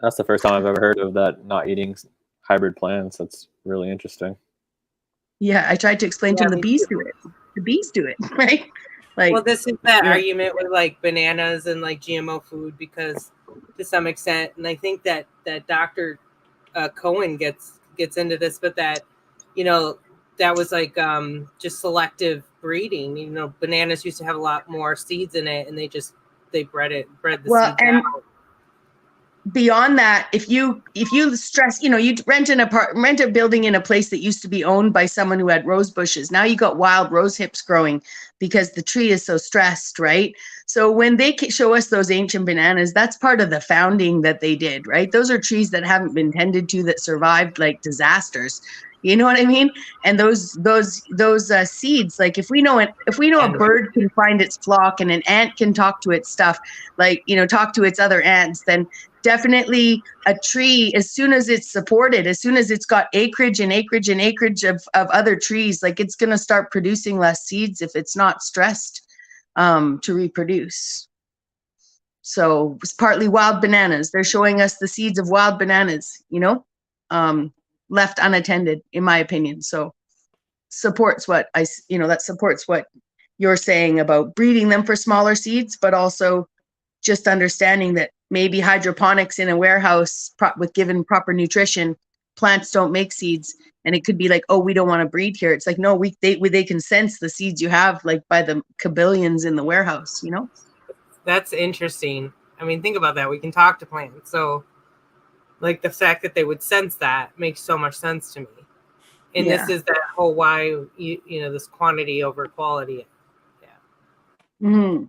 [SPEAKER 13] That's the first time I've ever heard of that, not eating hybrid plants. That's really interesting.
[SPEAKER 10] Yeah, I tried to explain to him the bees do it. The bees do it, right? Like,
[SPEAKER 6] well, this is that argument with like bananas and like GMO food because to some extent, and I think that Dr. Cohen gets into this, but that, you know, that was like just selective breeding. You know, bananas used to have a lot more seeds in it, and they bred the seeds out.
[SPEAKER 10] Beyond that, if you stress, you know, you rent a building in a place that used to be owned by someone who had rose bushes. Now you got wild rose hips growing because the tree is so stressed, right? So when they show us those ancient bananas, that's part of the founding that they did, right? Those are trees that haven't been tended to, that survived like disasters. You know what I mean? And those seeds, like if we know a bird can find its flock and an ant can talk to its stuff, like, you know, talk to its other ants, then definitely a tree, as soon as it's supported, as soon as it's got acreage of other trees, like it's going to start producing less seeds if it's not stressed to reproduce. So it's partly wild bananas. They're showing us the seeds of wild bananas, you know, left unattended, in my opinion. So supports what that supports what you're saying about breeding them for smaller seeds, but also just understanding that maybe hydroponics in a warehouse with given proper nutrition, plants don't make seeds. And it could be like, oh, we don't want to breed here. It's like, no, they can sense the seeds you have, like by the kabillions in the warehouse, you know?
[SPEAKER 6] That's interesting. I mean, think about that. We can talk to plants. So like the fact that they would sense that makes so much sense to me. And this is that whole why, you know, this quantity over quality. Yeah.
[SPEAKER 10] Mm-hmm.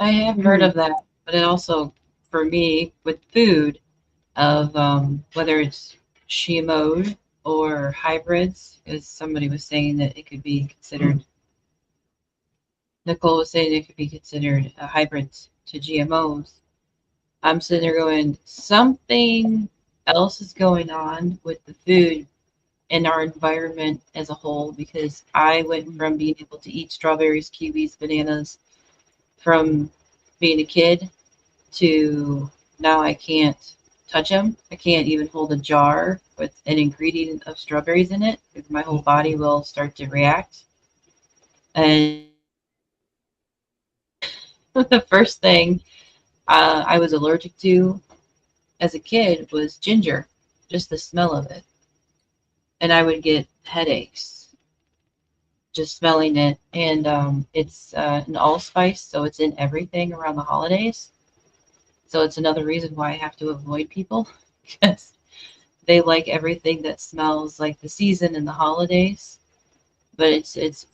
[SPEAKER 1] I have heard of that, but it also, for me, with food, of whether it's GMO'd or hybrids, as somebody was saying that it could be considered. Nicole was saying it could be considered a hybrid to GMOs. I'm sitting there going, something else is going on with the food and our environment as a whole, because I went from being able to eat strawberries, kiwis, bananas from being a kid to now I can't touch them. I can't even hold a jar with an ingredient of strawberries in it because my whole body will start to react. And the first thing I was allergic to as a kid was ginger, just the smell of it. And I would get headaches just smelling it. And it's an allspice, so it's in everything around the holidays. So it's another reason why I have to avoid people, because they like everything that smells like the season and the holidays. But it's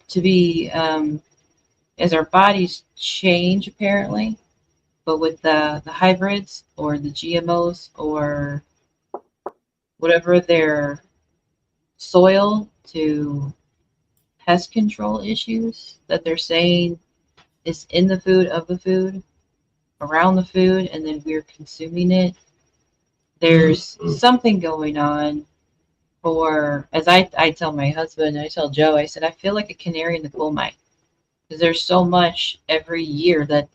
[SPEAKER 1] to be, as our bodies change apparently, but with the hybrids or the GMOs or whatever their soil to pest control issues that they're saying is in the food, of the food, around the food, and then we're consuming it. There's something going on. For, as I tell my husband, I tell Joe, I said, I feel like a canary in the coal mine, because there's so much every year that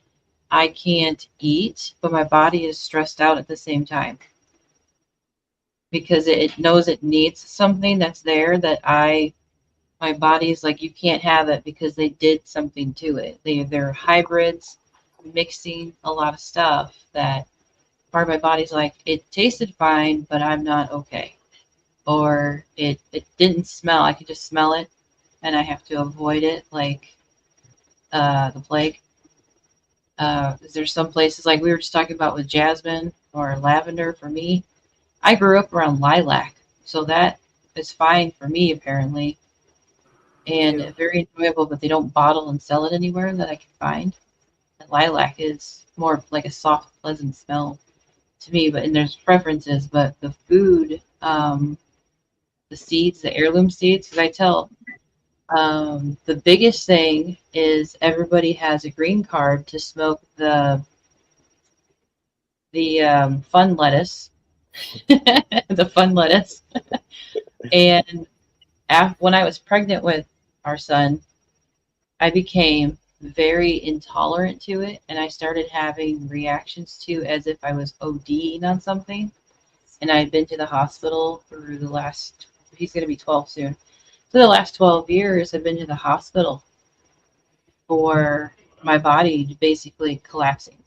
[SPEAKER 1] I can't eat, but my body is stressed out at the same time because it knows it needs something that's there that my body's like, you can't have it because they did something to it. They're hybrids mixing a lot of stuff that part of my body's like, it tasted fine, but I'm not okay. Or it didn't smell. I could just smell it and I have to avoid it like the plague. There's some places like we were just talking about with jasmine or lavender. For me, I grew up around lilac, so that is fine for me apparently, and very enjoyable. But they don't bottle and sell it anywhere that I can find. And lilac is more like a soft, pleasant smell to me. But and there's preferences. But the food, the seeds, the heirloom seeds, because I tell. The biggest thing is everybody has a green card to smoke the fun lettuce, the fun lettuce. And when I was pregnant with our son, I became very intolerant to it, and I started having reactions to as if I was ODing on something. And I had been to the hospital for the last, he's going to be 12 soon. For the last 12 years, I've been to the hospital for my body basically collapsing.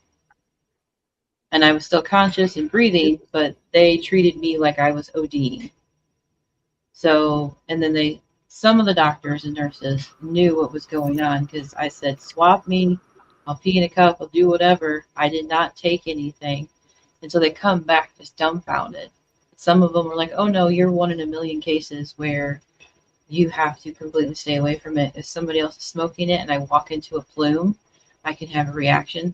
[SPEAKER 1] And I was still conscious and breathing, but they treated me like I was ODing. So, and then some of the doctors and nurses knew what was going on because I said, swap me, I'll pee in a cup, I'll do whatever. I did not take anything. And so they come back just dumbfounded. Some of them were like, oh no, you're 1 in a million cases where you have to completely stay away from it. If somebody else is smoking it and I walk into a plume, I can have a reaction.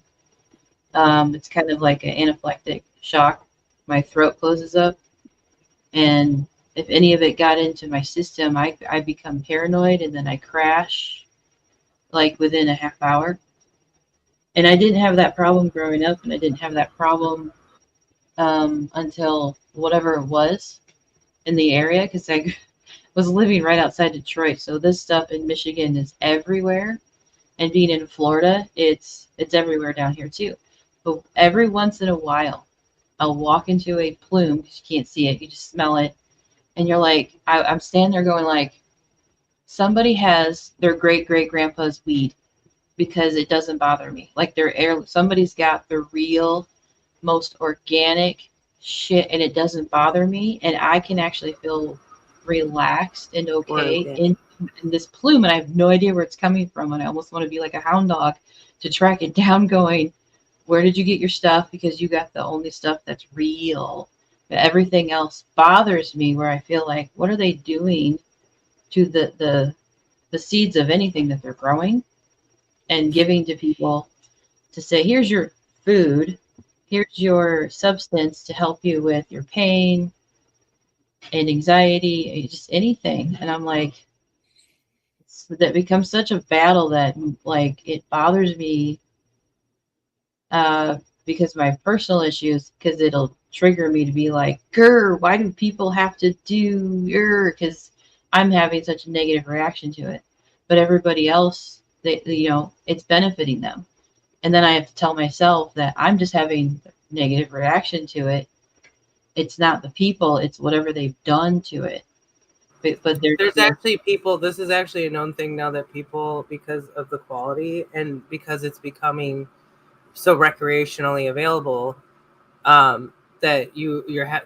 [SPEAKER 1] It's kind of like an anaphylactic shock. My throat closes up. And if any of it got into my system, I become paranoid and then I crash like within a half hour. And I didn't have that problem growing up, and I didn't have that problem until whatever it was in the area, because I was living right outside Detroit. So this stuff in Michigan is everywhere. And being in Florida, it's everywhere down here too. But every once in a while, I'll walk into a plume because you can't see it. You just smell it. And you're like, I'm standing there going like, somebody has their great-great-grandpa's weed because it doesn't bother me. Like somebody's got the real, most organic shit and it doesn't bother me. And I can actually feel relaxed and okay in this plume, and I have no idea where it's coming from, and I almost want to be like a hound dog to track it down going, where did you get your stuff? Because you got the only stuff that's real. But everything else bothers me, where I feel like, what are they doing to the seeds of anything that they're growing and giving to people to say, here's your food, here's your substance to help you with your pain, and anxiety, just anything. And I'm like, that becomes such a battle that like it bothers me because my personal issues, because it'll trigger me to be like, grr, why do people have to do because I'm having such a negative reaction to it, but everybody else, they it's benefiting them. And then I have to tell myself that I'm just having a negative reaction to it. It's not the people, it's whatever they've done to it. But
[SPEAKER 6] there's actually people, this is actually a known thing now, that people, because of the quality and because it's becoming so recreationally available, that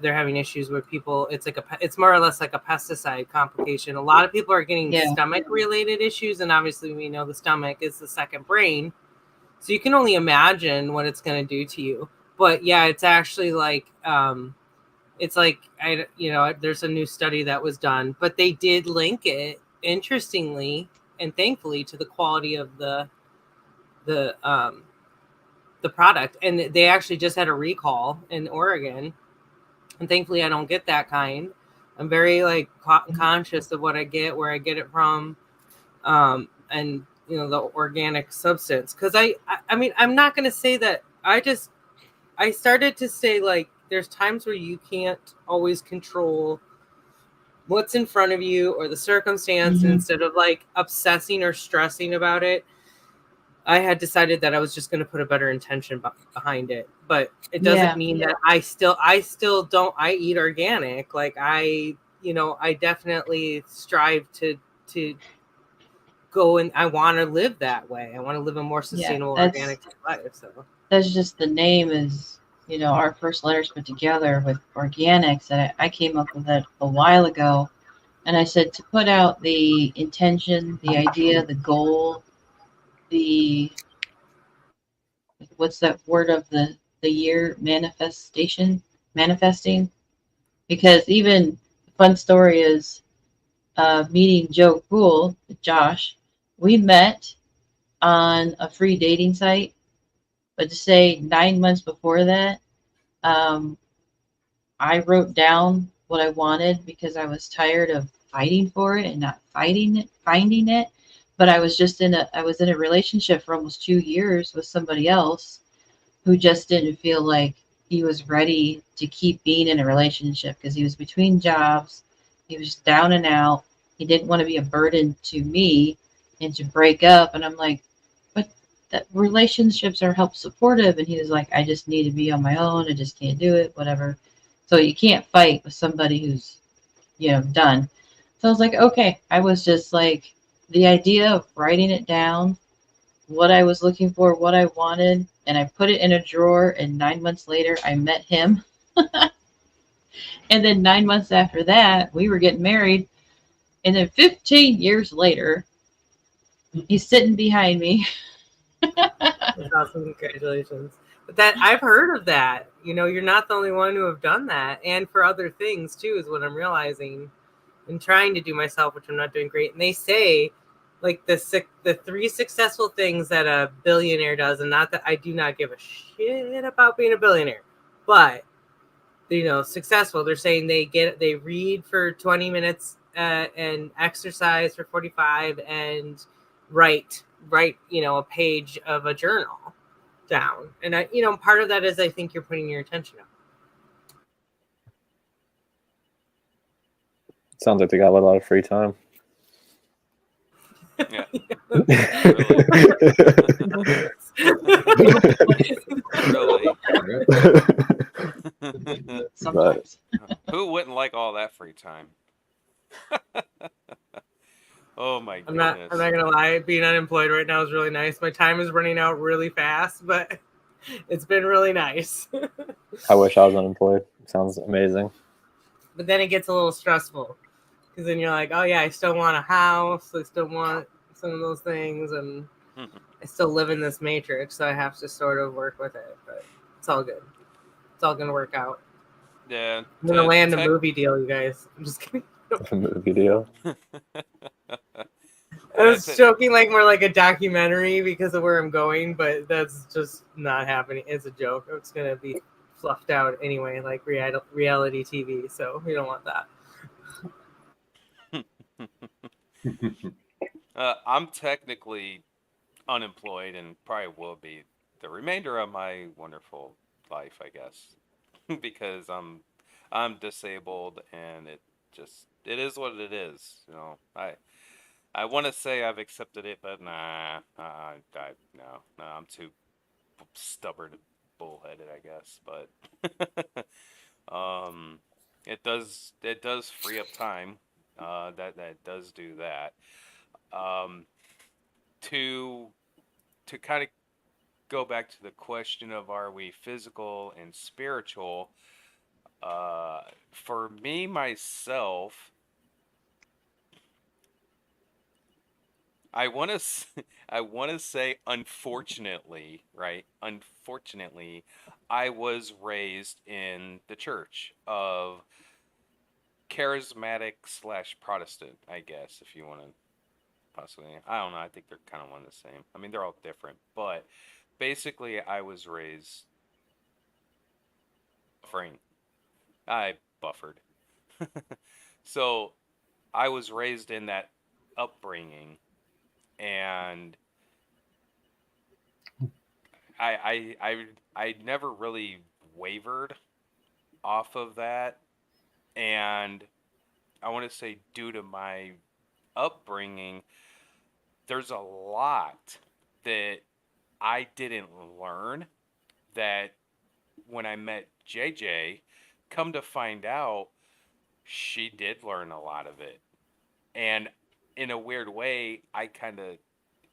[SPEAKER 6] they're having issues where people, it's more or less like a pesticide complication. A lot of people are getting stomach related issues, and obviously we know the stomach is the second brain, so you can only imagine what it's going to do to you. But yeah, it's actually like it's like there's a new study that was done, but they did link it, interestingly and thankfully, to the quality of the product. And they actually just had a recall in Oregon, and thankfully I don't get that kind. I'm very like conscious of what I get, where I get it from, and the organic substance. Because I mean, I'm not going to say that. I started to say, like, there's times where you can't always control what's in front of you or the circumstance. And instead of like obsessing or stressing about it, I had decided that I was just going to put a better intention behind it. But it doesn't mean that I still don't. I eat organic. Like I definitely strive to go, and I want to live that way. I want to live a more sustainable organic life. So
[SPEAKER 1] that's just the name is, our first letters put together with organics. And I came up with that a while ago. And I said to put out the intention, the idea, the goal, what's that word of the year? Manifesting. Because even the fun story is meeting Joe Cool, Josh. We met on a free dating site, but to say 9 months before that, I wrote down what I wanted because I was tired of fighting for it and not finding it. But I was in a relationship for almost 2 years with somebody else who just didn't feel like he was ready to keep being in a relationship because he was between jobs. He was down and out. He didn't want to be a burden to me and to break up. And I'm like, but that relationships are help supportive. And he was like, I just need to be on my own. I just can't do it, whatever. So you can't fight with somebody who's, done. So I was like, okay. I was just like, the idea of writing it down, what I was looking for, what I wanted, and I put it in a drawer, and 9 months later, I met him. And then 9 months after that, we were getting married. And then 15 years later, he's sitting behind me.
[SPEAKER 6] That's awesome. Congratulations. But that I've heard of that. You're not the only one who have done that. And for other things, too, is what I'm realizing. And trying to do myself, which I'm not doing great. And they say, like, the 3 successful things that a billionaire does, and not that I do not give a shit about being a billionaire, but successful. They're saying they read for 20 minutes and exercise for 45 and write a page of a journal down. And I part of that is I think you're putting your attention up.
[SPEAKER 13] Sounds like they got a lot of free time.
[SPEAKER 2] Yeah.
[SPEAKER 1] Sometimes.
[SPEAKER 2] Who wouldn't like all that free time? Oh my
[SPEAKER 6] I'm
[SPEAKER 2] goodness.
[SPEAKER 6] not gonna lie, being unemployed right now is really nice. My time is running out really fast, but it's been really nice.
[SPEAKER 13] I wish I was unemployed. Sounds amazing.
[SPEAKER 6] But then it gets a little stressful because then you're like, oh yeah, I still want a house. I still want some of those things, and I still live in this matrix, so I have to sort of work with it. But it's all good. It's all gonna work out.
[SPEAKER 2] Yeah.
[SPEAKER 6] I'm gonna land a movie deal, you guys. I'm just kidding.
[SPEAKER 13] A movie deal.
[SPEAKER 6] I was joking, like more like a documentary because of where I'm going, but that's just not happening. It's a joke. It's gonna be fluffed out anyway, like reality TV. So we don't want that.
[SPEAKER 2] I'm technically unemployed and probably will be the remainder of my wonderful life, I guess, because I'm disabled and it is what it is. You know, I want to say I've accepted it, but nah, no, I'm too stubborn and bullheaded, I guess. But it does free up time. That does do that. Um, to kind of go back to the question of are we physical and spiritual? For me myself, I want to I want to say unfortunately, right? Unfortunately, I was raised in the church of charismatic slash Protestant, I guess, if you want to possibly. I don't know. I think they're kind of one and the same. I mean, they're all different, but basically, I was raised buffering. I buffered. So I was raised in that upbringing, and I never really wavered off of that, and I want to say due to my upbringing, there's a lot that I didn't learn that when I met JJ, come to find out, she did learn a lot of it. And in a weird way, I kind of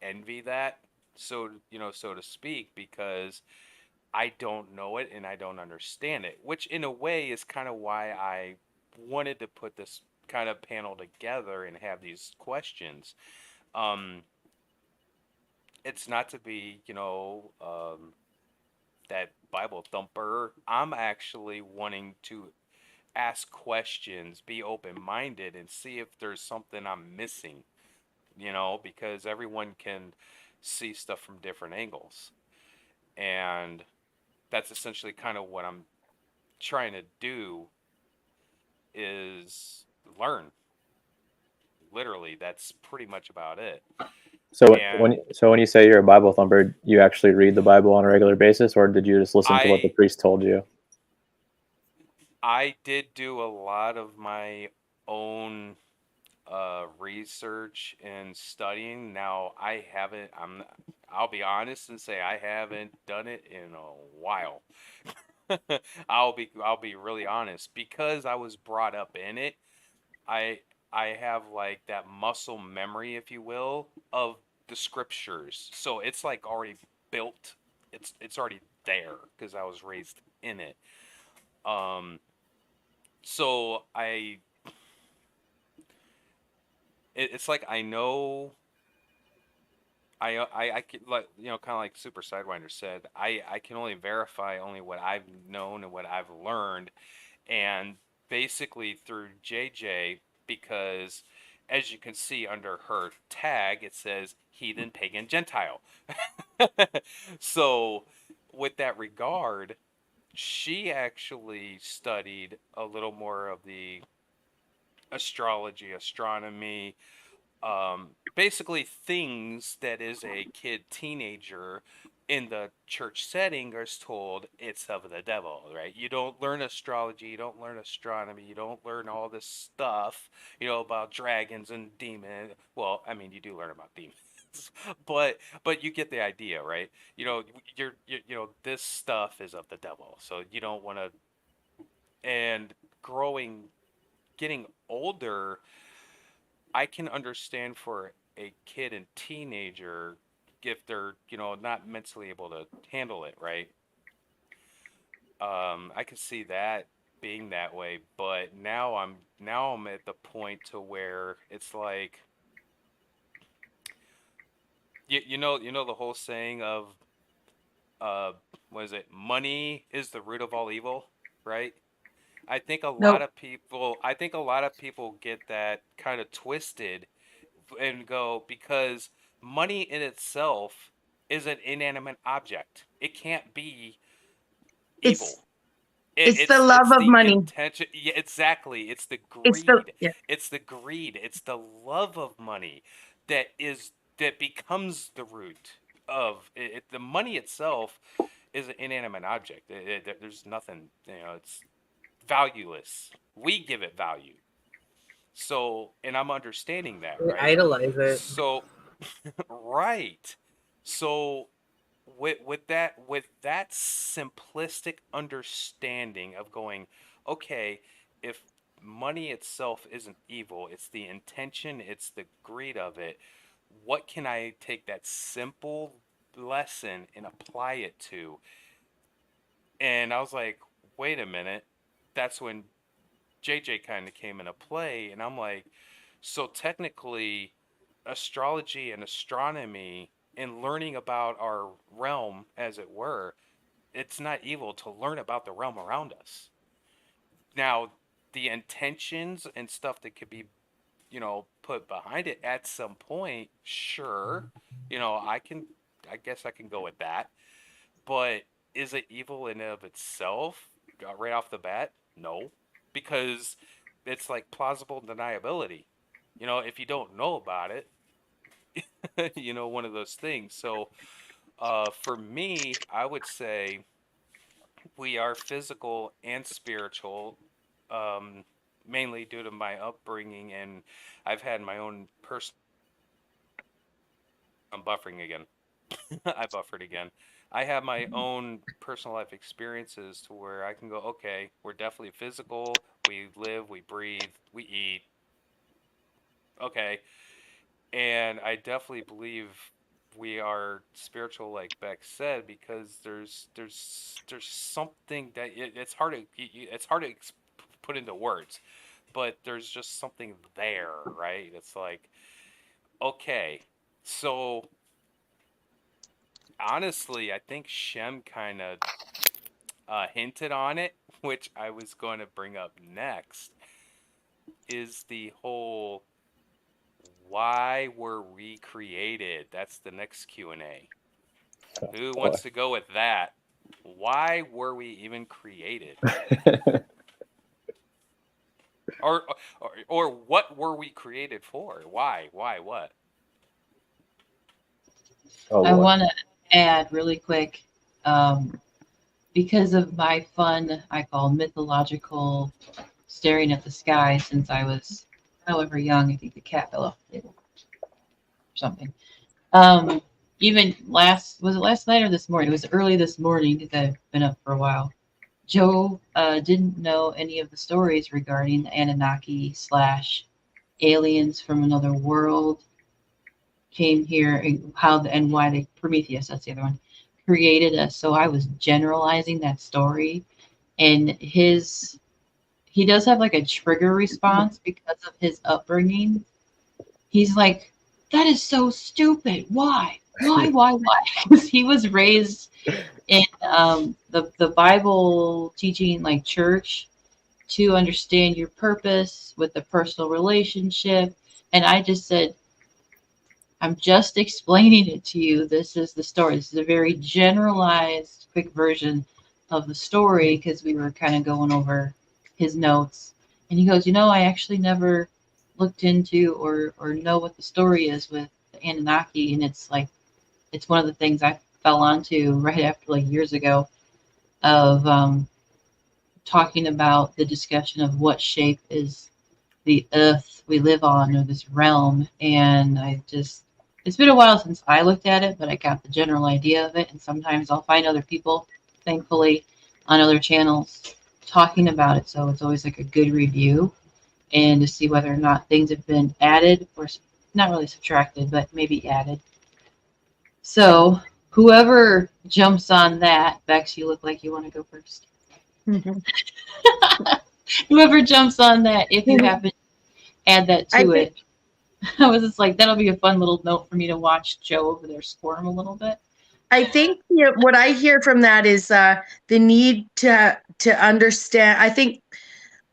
[SPEAKER 2] envy that, so, so to speak, because I don't know it and I don't understand it, which in a way is kind of why I wanted to put this kind of panel together and have these questions. It's not to be, that Bible thumper. I'm actually wanting to ask questions, be open minded, and see if there's something I'm missing, because everyone can see stuff from different angles. And that's essentially kind of what I'm trying to do is learn. Literally, that's pretty much about it.
[SPEAKER 13] So when you say you're a Bible thumper, you actually read the Bible on a regular basis, or did you just listen to what the priest told you?
[SPEAKER 2] I did do a lot of my own research and studying. Now I haven't. I'll be honest and say I haven't done it in a while. I'll be really honest, because I was brought up in it. I have like that muscle memory, if you will, of the scriptures. So it's like already built. It's already there because I was raised in it. So it's like I know. I can, like, kind of like Super Sidewinder said, I can only verify only what I've known and what I've learned, and basically through JJ, because as you can see under her tag, it says heathen, pagan, Gentile. So with that regard, she actually studied a little more of the astrology, astronomy, basically things that is a kid teenager in the church setting is told it's of the devil, right? You don't learn astrology, you don't learn astronomy, you don't learn all this stuff, about dragons and demons. Well, I mean, you do learn about demons. But you get the idea, right? This stuff is of the devil, so you don't want to. And getting older, I can understand for a kid and teenager if they're, not mentally able to handle it, right? I can see that being that way, but now I'm at the point to where it's like, the whole saying of what is it? Money is the root of all evil, right? I think a lot of people get that kind of twisted and go, because money in itself is an inanimate object. It can't be evil.
[SPEAKER 10] It's the love of
[SPEAKER 2] the
[SPEAKER 10] money.
[SPEAKER 2] intention. Yeah, exactly. It's the
[SPEAKER 10] It's
[SPEAKER 2] greed.
[SPEAKER 10] the, yeah.
[SPEAKER 2] It's the greed. It's the love of money that becomes the root of it. The money itself is an inanimate object. There's nothing. It's valueless. We give it value. So, and I'm understanding that,
[SPEAKER 6] We
[SPEAKER 2] right?
[SPEAKER 6] idolize it.
[SPEAKER 2] So, right. So, with that simplistic understanding of going, okay, if money itself isn't evil, it's the intention, it's the greed of it. What can I take that simple lesson and apply it to? And I was like, wait a minute. That's when JJ kind of came into play, and I'm like, so technically, astrology and astronomy and learning about our realm, as it were, it's not evil to learn about the realm around us. Now, the intentions and stuff that could be, put behind it at some point, sure, I guess I can go with that. But is it evil in and of itself, right off the bat? No, because it's like plausible deniability. If you don't know about it, one of those things. So, for me, I would say we are physical and spiritual, mainly due to my upbringing, and I've had my own personal. I'm buffering again. I buffered again. I have my own personal life experiences to where I can go, okay, we're definitely physical. We live, we breathe, we eat. Okay. And I definitely believe we are spiritual, like Bexx said, because there's something that it's hard to put into words, but there's just something there, right? It's like, okay, so honestly, I think Shem kind of hinted on it, which I was going to bring up next, is the whole why were we created? That's the next Q&A. Who wants to go with that? Why were we even created? or what were we created for? Why? What?
[SPEAKER 1] I want to add really quick, because of my fun, I call mythological staring at the sky since I was however young. I think the cat fell off the table or something. Even was it last night or this morning? It was early this morning because I've been up for a while. Joe didn't know any of the stories regarding the Anunnaki / aliens from another world came here, and why they, Prometheus, that's the other one, created us. So I was generalizing that story, and he does have like a trigger response because of his upbringing. He's like, that is so stupid. Why? Because he was raised in the Bible teaching, like church, to understand your purpose with the personal relationship. And I just said, I'm just explaining it to you. This is the story. This is a very generalized, quick version of the story because we were kind of going over his notes. And he goes, I actually never looked into or know what the story is with the Anunnaki. And it's like, it's one of the things I fell onto right after, like, years ago, of talking about the discussion of what shape is the earth we live on, or this realm. And it's been a while since I looked at it, but I got the general idea of it. And sometimes I'll find other people, thankfully, on other channels talking about it. So it's always like a good review, and to see whether or not things have been added, or not really subtracted, but maybe added. So whoever jumps on that, Bexx, you look like you want to go first. Whoever jumps on that, if you happen to add that to it. I was just like, that'll be a fun little note for me to watch Joe over there squirm a little bit.
[SPEAKER 10] I think what I hear from that is the need to understand. I think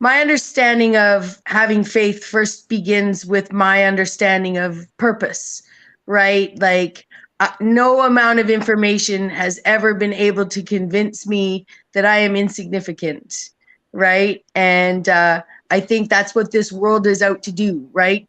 [SPEAKER 10] my understanding of having faith first begins with my understanding of purpose, right? Like no amount of information has ever been able to convince me that I am insignificant, right? And I think that's what this world is out to do, right?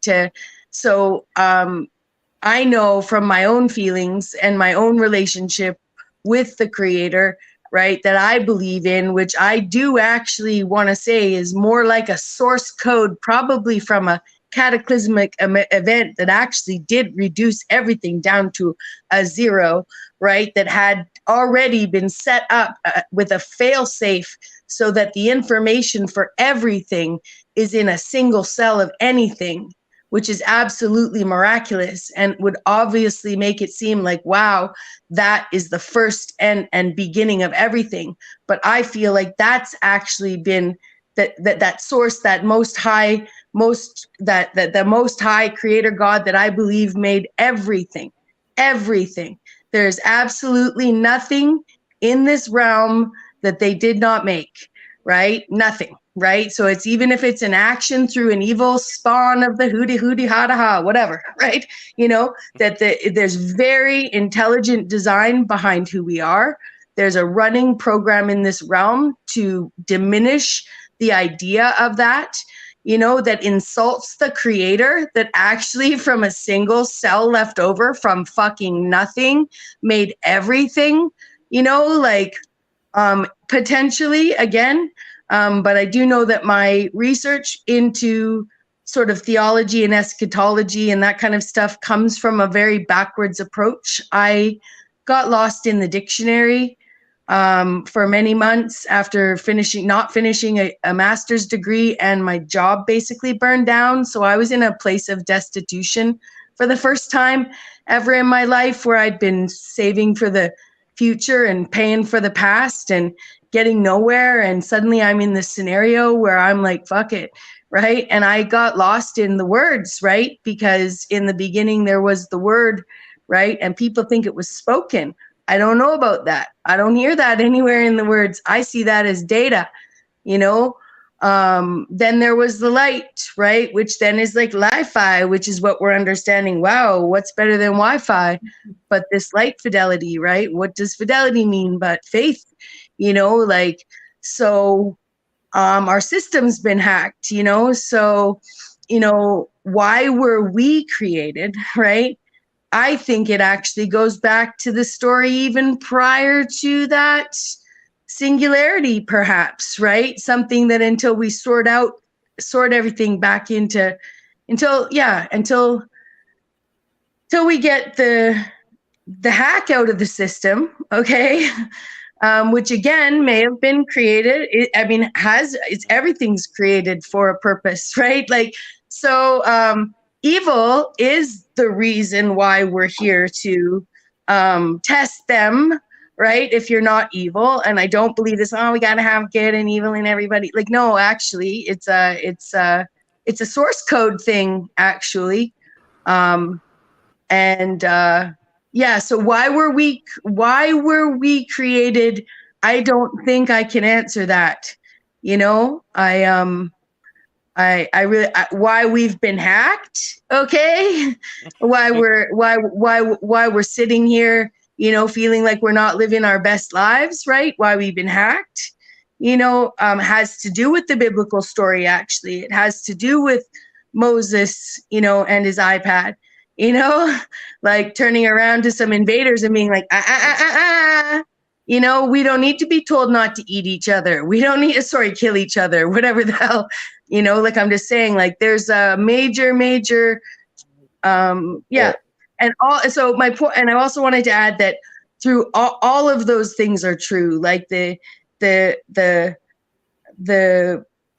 [SPEAKER 10] I know from my own feelings and my own relationship with the Creator, right, that I believe in, which I do actually want to say is more like a source code, probably from a cataclysmic event that actually did reduce everything down to a zero, right, that had already been set up with a fail-safe so that the information for everything is in a single cell of anything, which is absolutely miraculous and would obviously make it seem like, wow, that is the first and beginning of everything. But I feel like that's actually been that source, that most high, the most high creator God that I believe made everything. There's absolutely nothing in this realm that they did not make, right? Nothing. Right? So it's even if it's an action through an evil spawn of the hooty ha da ha, whatever, right? You know, that there's very intelligent design behind who we are. There's a running program in this realm to diminish the idea of that, you know, that insults the Creator, that actually from a single cell left over from fucking nothing made everything, you know, like potentially again. But I do know that my research into sort of theology and eschatology and that kind of stuff comes from a very backwards approach. I got lost in the dictionary for many months after not finishing a master's degree, and my job basically burned down. So I was in a place of destitution for the first time ever in my life, where I'd been saving for the future and paying for the past and getting nowhere, and suddenly I'm in this scenario where I'm like, fuck it, right? And I got lost in the words, right? Because in the beginning there was the word, right? And people think it was spoken. I don't know about that. I don't hear that anywhere in the words. I see that as data, you know? Then there was the light, right? Which then is like Li-Fi, which is what we're understanding. Wow, what's better than Wi-Fi? But this light fidelity, right? What does fidelity mean but faith? You know, like, so our system's been hacked, you know? So, you know, why were we created, right? I think it actually goes back to the story even prior to that singularity, perhaps, right? Something that until we sort everything back into, until we get the hack out of the system, okay? Which again may have been created. Everything's created for a purpose, right? Like, so evil is the reason why we're here to test them, right? If you're not evil, and I don't believe this. Oh, we gotta have good and evil in everybody. Like, no, actually, it's a source code thing, actually, yeah. So why were we created? I don't think I can answer that. You know, why we've been hacked. Okay. why we're sitting here, you know, feeling like we're not living our best lives, right? Why we've been hacked, you know, has to do with the biblical story. Actually, it has to do with Moses, you know, and his iPad. You know, like turning around to some invaders and being like, you know, we don't need to be told not to eat each other. We don't need to, kill each other, whatever the hell, you know, like I'm just saying, like there's a major, yeah. So my point, and I also wanted to add that through all of those things are true, like the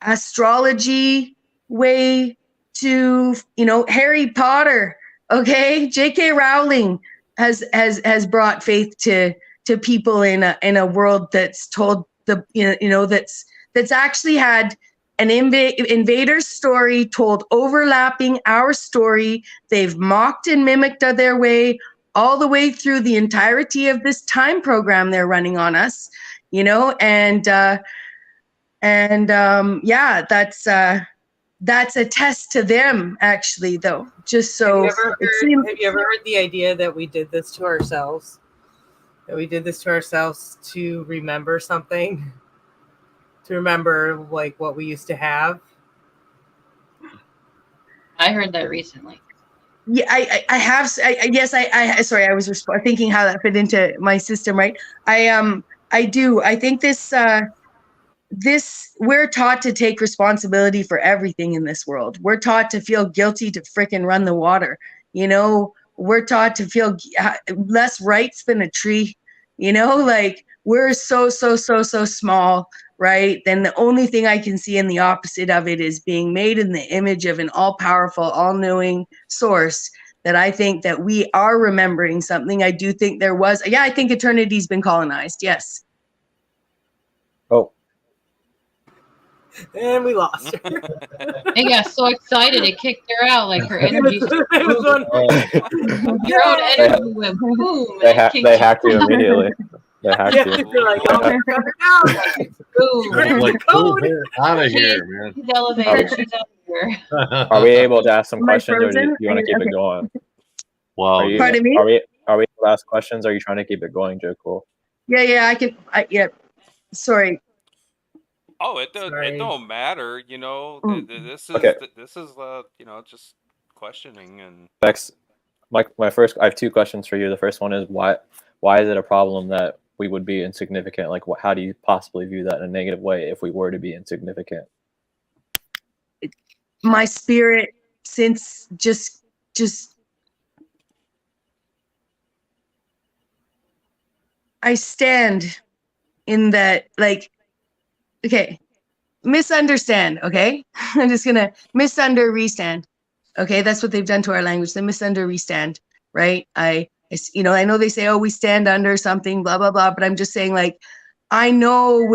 [SPEAKER 10] astrology way to, you know, Harry Potter. Okay, J.K. Rowling has brought faith to people in a world that's told that's actually had an invader's story told overlapping our story. They've mocked and mimicked their way all the way through the entirety of this time program they're running on us, you know, and yeah, that's a test to them, actually, though. Just so
[SPEAKER 6] have you ever heard the idea that we did this to ourselves? That we did this to ourselves to remember something? to remember like what we used to have.
[SPEAKER 1] I heard that recently.
[SPEAKER 10] Yeah, I have. Yes, I sorry, I was thinking how that fit into my system, right? I do. I think this we're taught to take responsibility for everything in this world. We're taught to feel guilty to frickin' run the water. You know, we're taught to feel less rights than a tree. You know, like we're so small, right? Then the only thing I can see in the opposite of it is being made in the image of an all-powerful, all-knowing source. That I think that we are remembering something. I do think there was. Yeah, I think eternity's been colonized. Yes.
[SPEAKER 13] Oh.
[SPEAKER 6] And we lost her.
[SPEAKER 1] It got so excited it kicked her out. Like her energy.
[SPEAKER 6] It was one-
[SPEAKER 1] Your own energy went boom.
[SPEAKER 13] They hacked you immediately. They hacked you.
[SPEAKER 6] They're like, oh,
[SPEAKER 1] boom.
[SPEAKER 9] Like, out of here, man.
[SPEAKER 1] She's elevated. She's out here.
[SPEAKER 13] Are we able to ask some
[SPEAKER 10] Am I
[SPEAKER 13] questions, or do
[SPEAKER 10] frozen?
[SPEAKER 13] you want to keep
[SPEAKER 10] Okay.
[SPEAKER 13] it going?
[SPEAKER 9] Wow.
[SPEAKER 10] Pardon me?
[SPEAKER 13] Are we able to ask questions? Or are you trying to keep it going, Joe? Cool.
[SPEAKER 10] Yeah, I can. Yeah. Sorry.
[SPEAKER 2] Oh, it
[SPEAKER 6] Sorry.
[SPEAKER 2] don't matter. You know, this is
[SPEAKER 13] Okay.
[SPEAKER 2] this is you know, just questioning and.
[SPEAKER 13] Bexx, my first. I have two questions for you. The first one is why is it a problem that we would be insignificant? Like, how do you possibly view that in a negative way if we were to be insignificant?
[SPEAKER 10] My spirit, since just I stand in that, like, okay, misunderstand, okay? I'm just gonna restand. Okay, that's what they've done to our language. They restand, right? I know they say, oh, we stand under something, blah, blah, blah, but I'm just saying, like, I know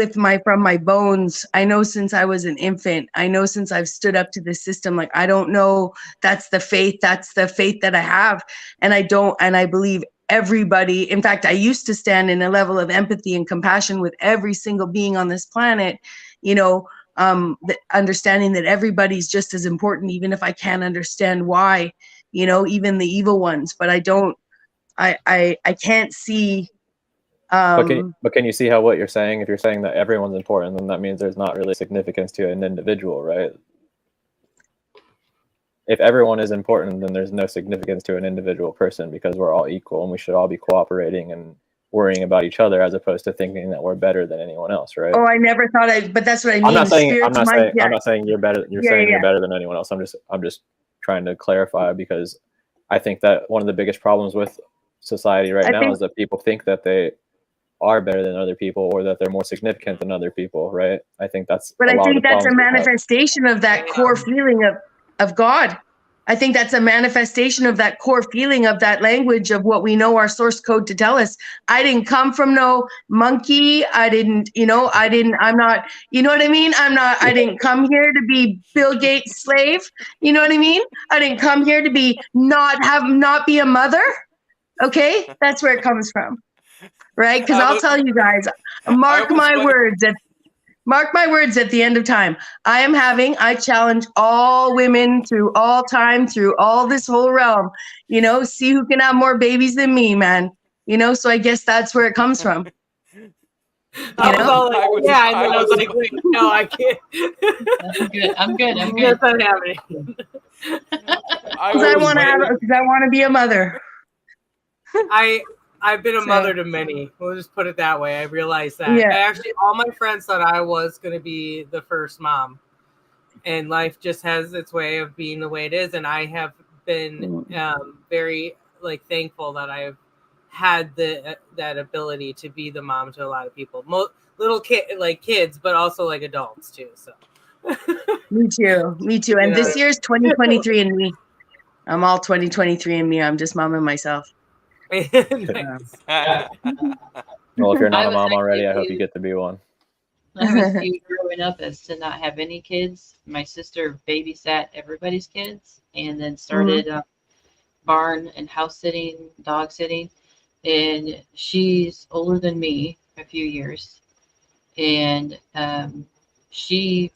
[SPEAKER 10] from my bones, I know since I was an infant, I know since I've stood up to this system, like, I don't know, that's the faith that I have. And I believe everybody, in fact, I used to stand in a level of empathy and compassion with every single being on this planet, understanding that everybody's just as important, even if I can't understand why, even the evil ones, but I can't see.
[SPEAKER 13] But can you see how what you're saying, if you're saying that everyone's important, then that means there's not really significance to an individual, right? If everyone is important, then there's no significance to an individual person because we're all equal and we should all be cooperating and worrying about each other as opposed to thinking that we're better than anyone else, right?
[SPEAKER 10] Oh, I never thought but that's what I mean.
[SPEAKER 13] I'm not saying you're better. You're saying you're better than anyone else. I'm just trying to clarify because I think that one of the biggest problems with society right now is that people think that they are better than other people or that they're more significant than other people, right? I think that's.
[SPEAKER 10] But I think that's a manifestation of that core feeling of God. I think that's a manifestation of that core feeling of that language of what we know our source code to tell us. I didn't come from no monkey. I not, you know what I mean? I didn't come here to be Bill Gates' slave. You know what I mean? I didn't come here to be not be a mother. Okay. That's where it comes from. Right. Cause I'll tell you guys, mark my words at the end of time. I challenge all women through all time, through all this whole realm, see who can have more babies than me, man. So I guess that's where it comes from.
[SPEAKER 6] I was like, wait, no, I can't.
[SPEAKER 1] I'm good.
[SPEAKER 6] That's not happening.
[SPEAKER 10] Because I want to be a mother.
[SPEAKER 6] I've been a mother to many. We'll just put it that way. I realized that. All my friends thought I was going to be the first mom. And life just has its way of being the way it is. And I have been very thankful that I've had that ability to be the mom to a lot of people. Little kids, but also adults too. So.
[SPEAKER 10] Me too. And this year's 2023 and me. I'm all 2023 and me. I'm just momming myself.
[SPEAKER 13] Well, if you're not a mom already, I hope you get to be one.
[SPEAKER 1] I was viewed growing up as to not have any kids. My sister babysat everybody's kids and then started barn and house sitting, dog sitting. And she's older than me a few years. And we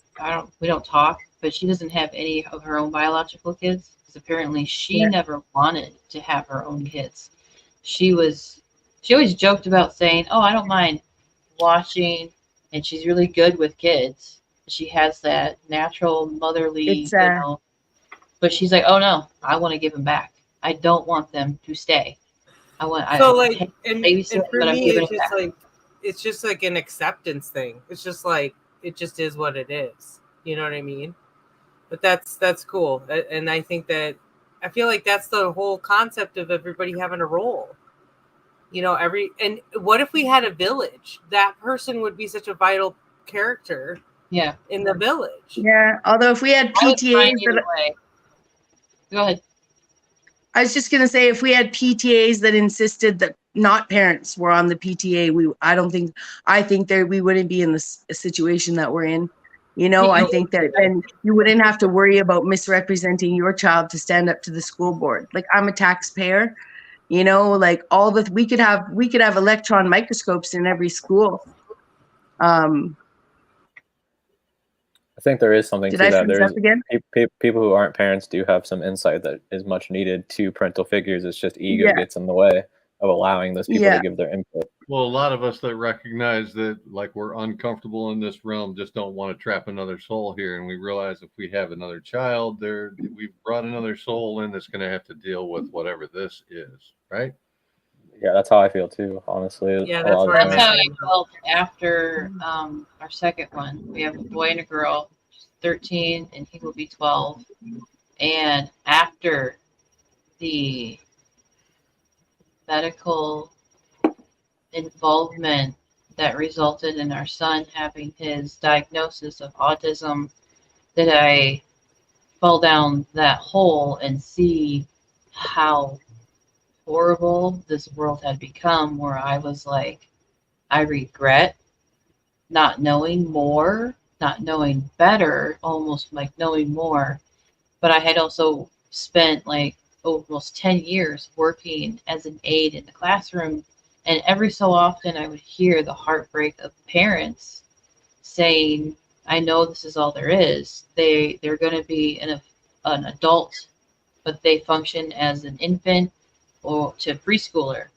[SPEAKER 1] don't talk, but she doesn't have any of her own biological kids because apparently she never wanted to have her own kids. She always joked about saying, oh, I don't mind watching and she's really good with kids. She has that natural motherly,
[SPEAKER 10] It's,
[SPEAKER 1] you know, but she's like, oh no, I want to give them back. I don't want them to stay. I want,
[SPEAKER 6] So
[SPEAKER 1] I
[SPEAKER 6] like,
[SPEAKER 1] hate
[SPEAKER 6] and
[SPEAKER 1] babysitting,
[SPEAKER 6] for
[SPEAKER 1] but I'm
[SPEAKER 6] me,
[SPEAKER 1] giving
[SPEAKER 6] it's
[SPEAKER 1] them
[SPEAKER 6] just
[SPEAKER 1] back.
[SPEAKER 6] like, it's just like an acceptance thing. It's just like, it just is what it is. You know what I mean? But that's cool. And I think that, I feel like that's the whole concept of everybody having a role. You know, and what if we had a village? That person would be such a vital character.
[SPEAKER 1] Yeah.
[SPEAKER 6] In the village.
[SPEAKER 10] Yeah. Although if we had
[SPEAKER 1] I would find
[SPEAKER 10] PTAs
[SPEAKER 1] either
[SPEAKER 10] that,
[SPEAKER 1] way. Go ahead.
[SPEAKER 10] I was just gonna say, if we had PTAs that insisted that not parents were on the PTA, I think that we wouldn't be in this situation that we're in. You know, I think that then you wouldn't have to worry about misrepresenting your child to stand up to the school board. Like, I'm a taxpayer, you know, like we could have electron microscopes in every school.
[SPEAKER 13] I think there is something
[SPEAKER 10] Did
[SPEAKER 13] to
[SPEAKER 10] I
[SPEAKER 13] that.
[SPEAKER 10] freeze
[SPEAKER 13] There's
[SPEAKER 10] up again?
[SPEAKER 13] people who aren't parents do have some insight that is much needed to parental figures. It's just ego
[SPEAKER 10] Yeah.
[SPEAKER 13] gets in the way of allowing those people
[SPEAKER 10] Yeah.
[SPEAKER 13] to give their input.
[SPEAKER 9] Well, a lot of us that recognize that, like, we're uncomfortable in this realm, just don't want to trap another soul here. And we realize if we have another child there, we've brought another soul in that's going to have to deal with whatever this is, right?
[SPEAKER 13] Yeah, that's how I feel too, honestly.
[SPEAKER 6] Yeah,
[SPEAKER 13] A
[SPEAKER 6] that's
[SPEAKER 13] lot of
[SPEAKER 6] where I'm
[SPEAKER 1] That's
[SPEAKER 13] times.
[SPEAKER 1] how I felt after our second one. We have a boy and a girl, 13, and he will be 12. And after the medical involvement that resulted in our son having his diagnosis of autism, that I fall down that hole and see how horrible this world had become, where I was like, I regret not knowing more, not knowing better, almost like knowing more. But I had also spent like almost 10 years working as an aide in the classroom. And every so often I would hear the heartbreak of parents saying, I know this is all there is. They're going to be an adult, but they function as an infant or to preschooler,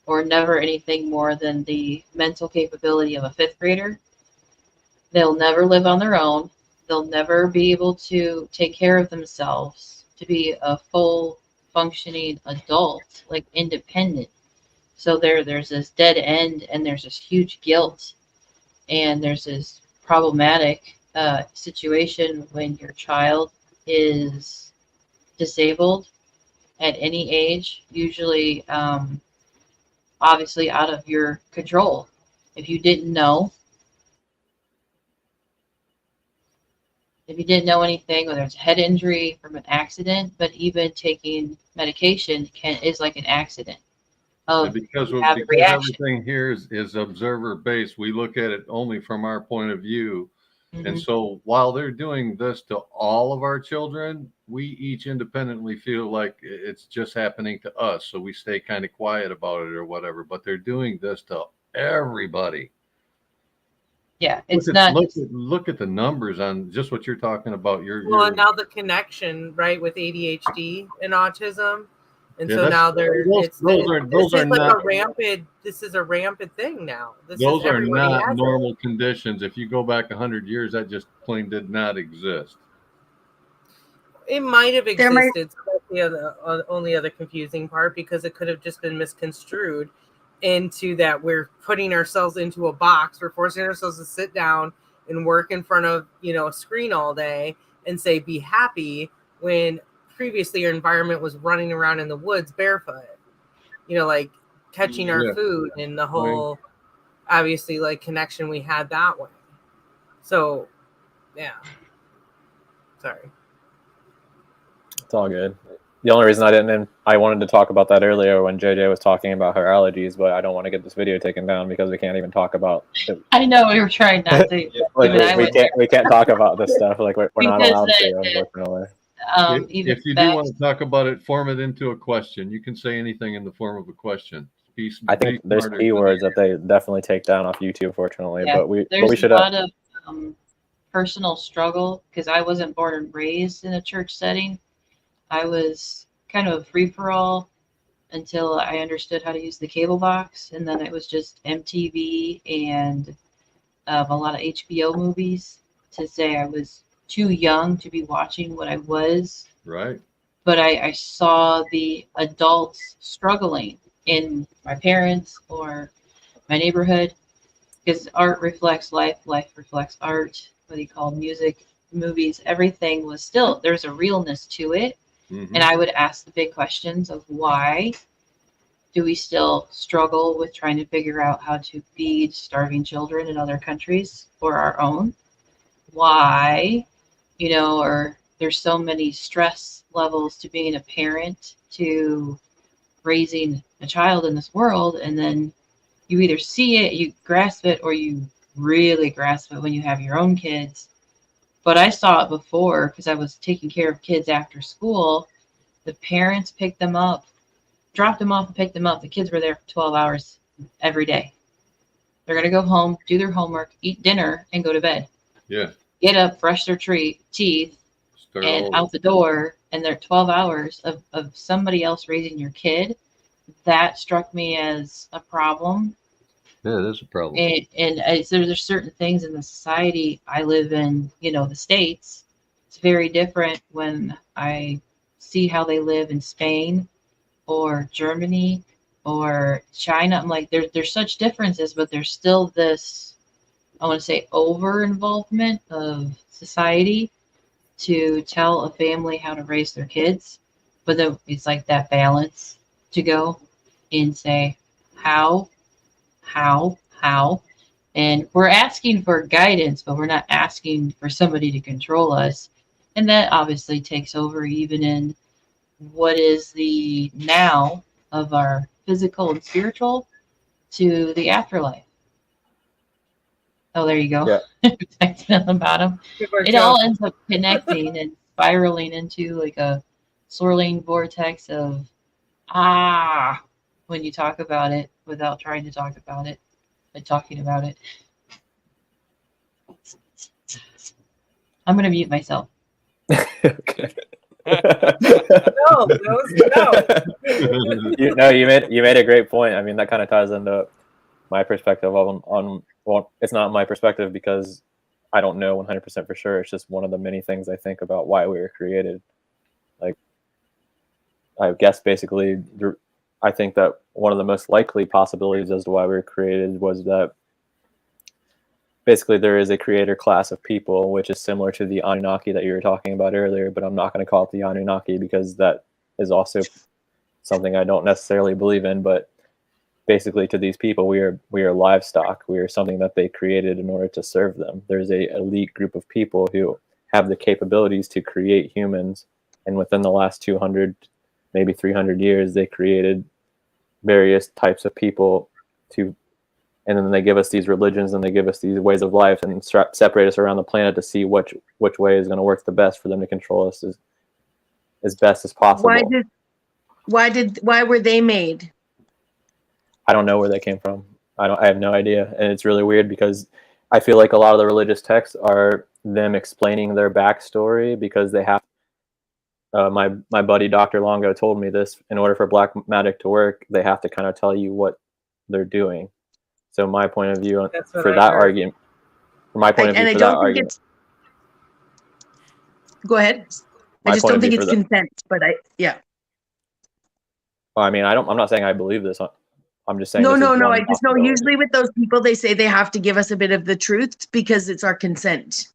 [SPEAKER 1] or never anything more than the mental capability of a 5th grader. They'll never live on their own. They'll never be able to take care of themselves, to be a full functioning adult, like independent. So there's this dead end, and there's this huge guilt, and there's this problematic situation when your child is disabled at any age, usually obviously out of your control. If you didn't know anything, whether it's a head injury from an accident, but even taking medication is like an accident.
[SPEAKER 9] Because everything here is observer based, we look at it only from our point of view.
[SPEAKER 1] Mm-hmm.
[SPEAKER 9] And so while they're doing this to all of our children, we each independently feel like it's just happening to us. So we stay kind of quiet about it or whatever, but they're doing this to everybody.
[SPEAKER 1] Yeah, it's not.
[SPEAKER 9] Look at the numbers on just what you're talking about.
[SPEAKER 6] And now the connection, right, with ADHD and autism. And
[SPEAKER 9] Yeah,
[SPEAKER 6] so now this is a rampant thing now.
[SPEAKER 9] Those are not normal conditions. If you go back 100 years, that just plain did not exist.
[SPEAKER 6] It might have existed. So that's the only other confusing part, because it could have just been misconstrued into that we're putting ourselves into a box. We're forcing ourselves to sit down and work in front of, a screen all day and say, be happy, when previously our environment was running around in the woods barefoot, like catching our food, and the whole, obviously, like, connection we had that way. So, yeah. Sorry.
[SPEAKER 13] It's all good. The only reason I wanted to talk about that earlier when JJ was talking about her allergies, but I don't want to get this video taken down because we can't even talk about it.
[SPEAKER 1] I know we were trying not to.
[SPEAKER 13] we can't talk about this stuff. Like, we're not allowed to, unfortunately.
[SPEAKER 9] If you do want to talk about it, form it into a question. You can say anything in the form of a question.
[SPEAKER 13] I think there's keywords that they definitely take down off YouTube, unfortunately.
[SPEAKER 1] Yeah,
[SPEAKER 13] but we
[SPEAKER 1] a
[SPEAKER 13] should
[SPEAKER 1] lot of personal struggle, because I wasn't born and raised in a church setting. I was kind of a free-for-all until I understood how to use the cable box, and then it was just MTV and of a lot of HBO movies to say I was too young to be watching what I was.
[SPEAKER 9] Right.
[SPEAKER 1] But I saw the adults struggling in my parents or my neighborhood, because art reflects life, life reflects art, what do you call music, movies, everything was still, there's a realness to it.
[SPEAKER 9] Mm-hmm.
[SPEAKER 1] And I would ask the big questions of why do we still struggle with trying to figure out how to feed starving children in other countries or our own? Why, or there's so many stress levels to being a parent, to raising a child in this world, and then you either see it, you grasp it, or you really grasp it when you have your own kids. But I saw it before because I was taking care of kids after school. The parents picked them up, dropped them off and picked them up. The kids were there for 12 hours every day. They're going to go home, do their homework, eat dinner, and go to bed.
[SPEAKER 9] Yeah.
[SPEAKER 1] Get up, brush their teeth,
[SPEAKER 9] Start
[SPEAKER 1] and
[SPEAKER 9] over.
[SPEAKER 1] out the door. And they're 12 hours of somebody else raising your kid. That struck me as a problem.
[SPEAKER 9] Yeah, it is a problem.
[SPEAKER 1] And there's certain things in the society I live in, the States. It's very different when I see how they live in Spain or Germany or China. I'm like, there's such differences, but there's still this, I want to say, over involvement of society to tell a family how to raise their kids. But then it's like that balance to go and say, how, and we're asking for guidance, but we're not asking for somebody to control us. And that obviously takes over even in what is the now of our physical and spiritual to the afterlife. Oh, there you go.
[SPEAKER 13] Yeah.
[SPEAKER 1] Text on the bottom. It all ends up connecting and spiraling into like a swirling vortex of when you talk about it without trying to talk about it, but talking about it. I'm going to mute myself.
[SPEAKER 13] Okay.
[SPEAKER 6] No.
[SPEAKER 13] You made a great point. I mean, that kind of ties into my perspective on well, it's not my perspective because I don't know 100% for sure. It's just one of the many things I think about why we were created. Like, I guess basically, I think that one of the most likely possibilities as to why we were created was that basically there is a creator class of people, which is similar to the Anunnaki that you were talking about earlier, but I'm not going to call it the Anunnaki because that is also something I don't necessarily believe in. But basically, to these people, we are livestock. We are something that they created in order to serve them. There's a elite group of people who have the capabilities to create humans, and within the last 200, maybe 300 years, they created various types of people and then they give us these religions and they give us these ways of life and separate us around the planet to see which way is going to work the best for them to control us as best as possible.
[SPEAKER 10] Why were they made?
[SPEAKER 13] I don't know where they came from. I have no idea. And it's really weird because I feel like a lot of the religious texts are them explaining their backstory because they have my buddy Dr. Longo told me this. In order for black magic to work, they have to kind of tell you what they're doing. So my point of view for that argument, Go
[SPEAKER 10] ahead. I just don't think it's consent, but yeah.
[SPEAKER 13] Well, I mean, I'm not saying I believe this. I'm just saying.
[SPEAKER 10] No. I just know usually with those people, they say they have to give us a bit of the truth because it's our consent.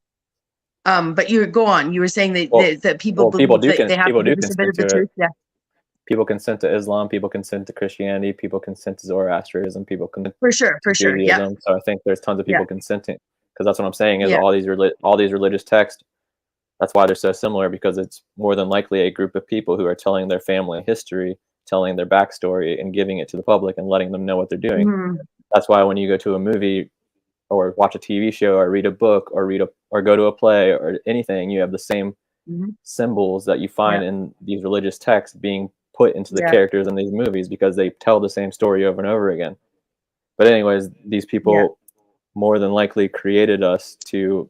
[SPEAKER 10] But you go on. You were saying that people believe that they have to give us a bit of the truth. Yeah.
[SPEAKER 13] People consent to Islam. People consent to Christianity. People consent to Zoroastrianism. People consent
[SPEAKER 10] for sure. Yeah.
[SPEAKER 13] So I think there's tons of people consenting because that's what I'm saying is all these religious texts. That's why they're so similar because it's more than likely a group of people who are telling their family history, telling their backstory, and giving it to the public and letting them know what they're doing.
[SPEAKER 10] Mm-hmm.
[SPEAKER 13] That's why when you go to a movie or watch a TV show or read a book or go to a play or anything, you have the same symbols that you find in these religious texts being put into the characters in these movies because they tell the same story over and over again. But anyways, these people more than likely created us to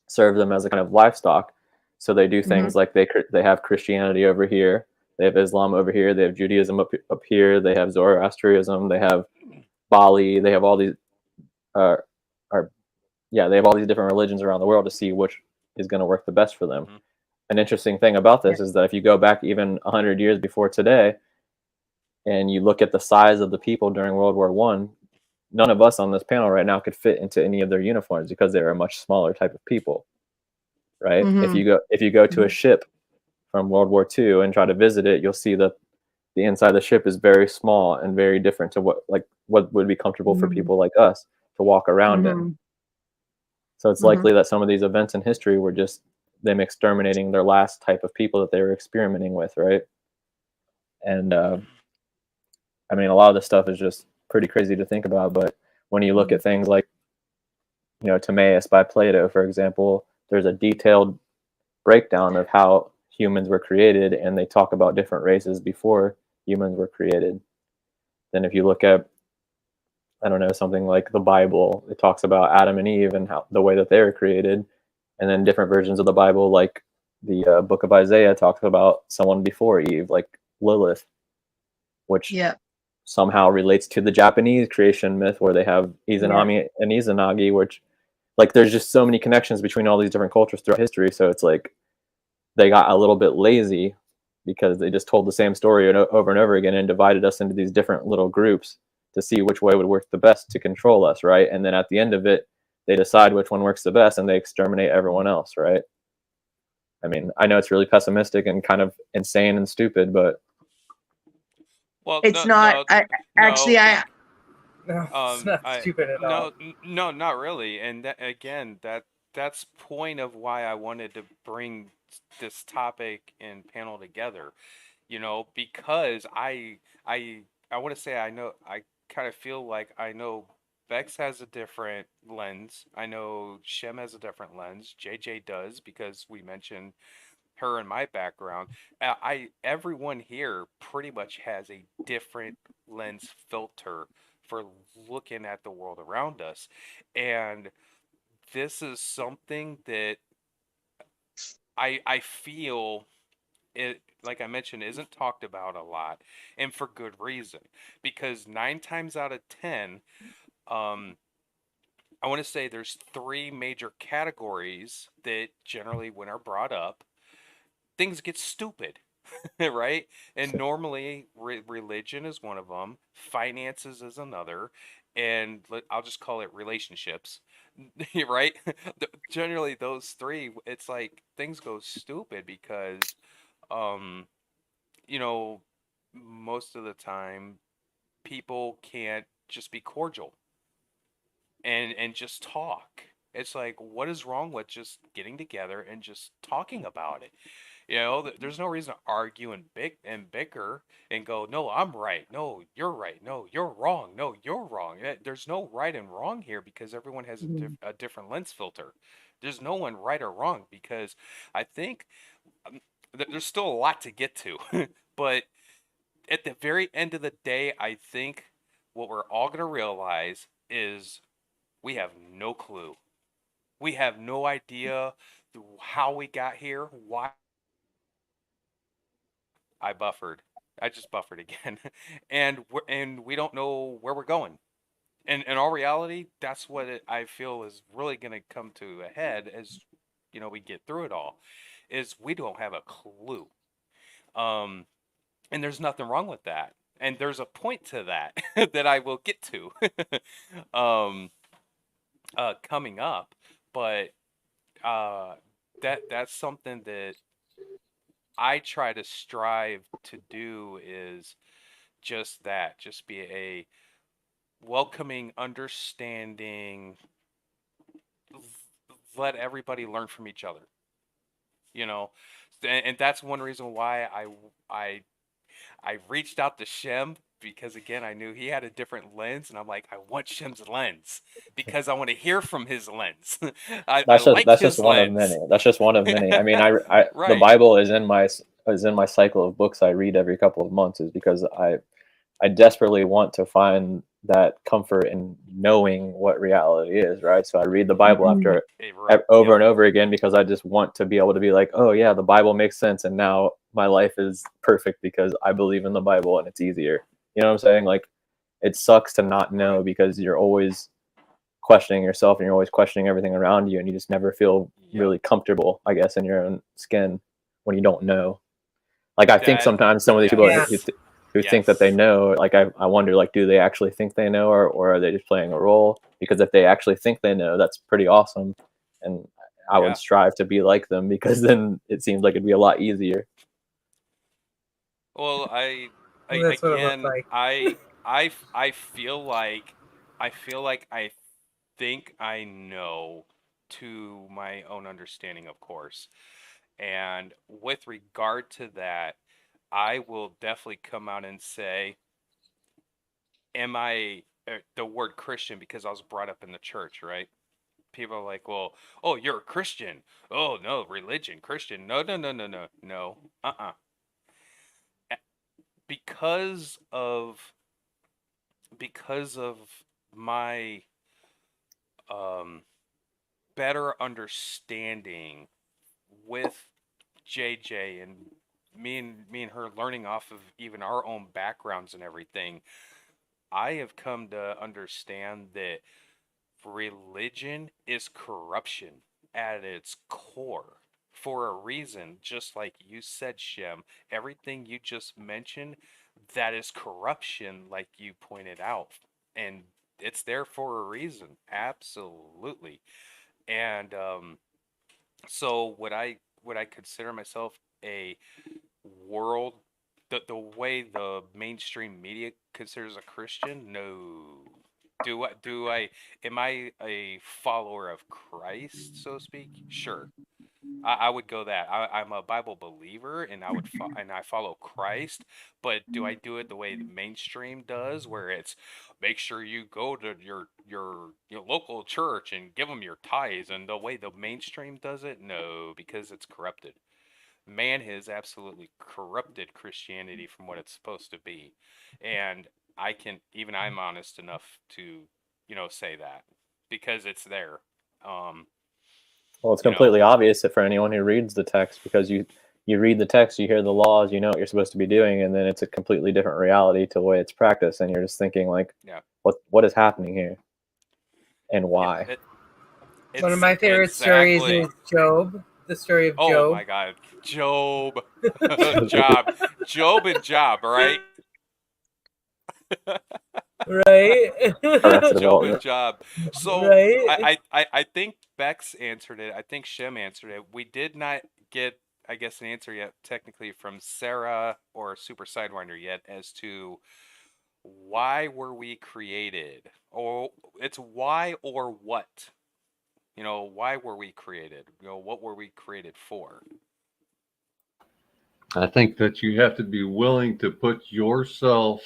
[SPEAKER 13] serve them as a kind of livestock. So they do things like they have Christianity over here, they have Islam over here, they have Judaism up here, they have Zoroastrianism, they have Bali, they have all these are, yeah, they have all these different religions around the world to see which is going to work the best for them. An interesting thing about this is that if you go back even 100 years before today, and you look at the size of the people during World War I, none of us on this panel right now could fit into any of their uniforms because they're a much smaller type of people, right? If you go to a ship from World War II and try to visit it, you'll see that the inside of the ship is very small and very different to what would be comfortable for people like us to walk around in. So it's likely that some of these events in history were just them exterminating their last type of people that they were experimenting with, right? And I mean, a lot of this stuff is just pretty crazy to think about, but when you look at things like, you know, Timaeus by Plato, for example, there's a detailed breakdown of how humans were created, and they talk about different races before humans were created. Then if you look at, I don't know, something like the Bible, it talks about Adam and Eve and how the way that they were created, and then different versions of the Bible, like the book of Isaiah, talks about someone before Eve, like Lilith, which somehow relates to the Japanese creation myth where they have Izanami and Izanagi, which, like, there's just so many connections between all these different cultures throughout history. So it's like they got a little bit lazy because they just told the same story over and over again and divided us into these different little groups to see which way would work the best to control us, right? And then at the end of it, they decide which one works the best and they exterminate everyone else, right? I mean, I know it's really pessimistic and kind of insane and stupid, but
[SPEAKER 2] well,
[SPEAKER 10] it's not.
[SPEAKER 2] it's
[SPEAKER 6] not stupid at all.
[SPEAKER 2] No, not really. And again, that's point of why I wanted to bring this topic and panel together. You know, because I want to say I kind of feel like I know Bexx has a different lens. I know Shem has a different lens. JJ does, because we mentioned her and my background. Everyone here pretty much has a different lens filter for looking at the world around us. And this is something that I feel it, like I mentioned, isn't talked about a lot, and for good reason, because 9 times out of 10, I want to say there's 3 major categories that generally, when are brought up, things get stupid, right? And normally religion is one of them, finances is another, and I'll just call it relationships, right? Generally those 3, it's like things go stupid because you know, most of the time people can't just be cordial and just talk. It's like, what is wrong with just getting together and just talking about it? You know, there's no reason to argue and bicker and go, no, I'm right. No, you're right. No, you're wrong. No, you're wrong. There's no right and wrong here because everyone has a different lens filter. There's no one right or wrong, because I think there's still a lot to get to. But at the very end of the day, I think what we're all going to realize is we have no clue. We have no idea how we got here, why. I just buffered again. and we don't know where we're going. And in all reality, that's what I feel is really going to come to a head as, you know, we get through it all, is we don't have a clue. And there's nothing wrong with that. And there's a point to that that I will get to coming up. But that's something that I try to strive to do, is just that, just be a welcoming, understanding, let everybody learn from each other, you know. And that's one reason why I reached out to Shem, because again, I knew he had a different lens, and I'm like, I want Shem's lens because I want to hear from his lens.
[SPEAKER 13] That's just one of many. That's just one of many. I mean, right. The Bible is in my cycle of books I read every couple of months, is because I desperately want to find that comfort in knowing what reality is, right? So I read the Bible over and over again, because I just want to be able to be like, oh yeah, the Bible makes sense, and now my life is perfect because I believe in the Bible and it's easier. You know what I'm saying? Like, it sucks to not know, because you're always questioning yourself, and you're always questioning everything around you, and you just never feel really comfortable, I guess, in your own skin when you don't know. Like, I think sometimes some of these people who think that they know, like, I wonder, like, do they actually think they know, or are they just playing a role? Because if they actually think they know, that's pretty awesome. And I would strive to be like them, because then it seems like it'd be a lot easier.
[SPEAKER 2] Well, I
[SPEAKER 6] That's what it looks like.
[SPEAKER 2] I feel like I think I know, to my own understanding, of course. And with regard to that, I will definitely come out and say, am I the word Christian, because I was brought up in the church, right? People are like, well, oh, you're a Christian. Oh, no, religion, Christian. No. Because of my better understanding with JJ, and me and her learning off of even our own backgrounds and everything, I have come to understand that religion is corruption at its core, for a reason. Just like you said, Shem, everything you just mentioned, that is corruption, like you pointed out, and it's there for a reason. Absolutely. And so would I consider myself a world, the way the mainstream media considers a Christian? No. Am I a follower of Christ, so to speak? Sure. I would go that. I'm a Bible believer, and I follow Christ. But do I do it the way the mainstream does, where it's make sure you go to your local church and give them your tithes, and the way the mainstream does it? No, because it's corrupted. Man has absolutely corrupted Christianity from what it's supposed to be, and I'm honest enough to say that, because it's there.
[SPEAKER 13] Well, it's completely obvious for anyone who reads the text, because you read the text, you hear the laws, you know what you're supposed to be doing, and then it's a completely different reality to the way it's practiced, and you're just thinking, like, what is happening here, and why?
[SPEAKER 6] One of my favorite stories is Job. The story of Job.
[SPEAKER 2] Oh my God, Job, Job and Job, right?
[SPEAKER 6] Right.
[SPEAKER 2] Job and Job. So
[SPEAKER 6] right?
[SPEAKER 2] I think Bexx answered it. I think Shem answered it. We did not get, I guess, an answer yet, technically, from Sarah or MrSuperSideWinder yet, as to why were we created, or it's why or what. Why were we created? What were we created for?
[SPEAKER 9] I think that you have to be willing to put yourself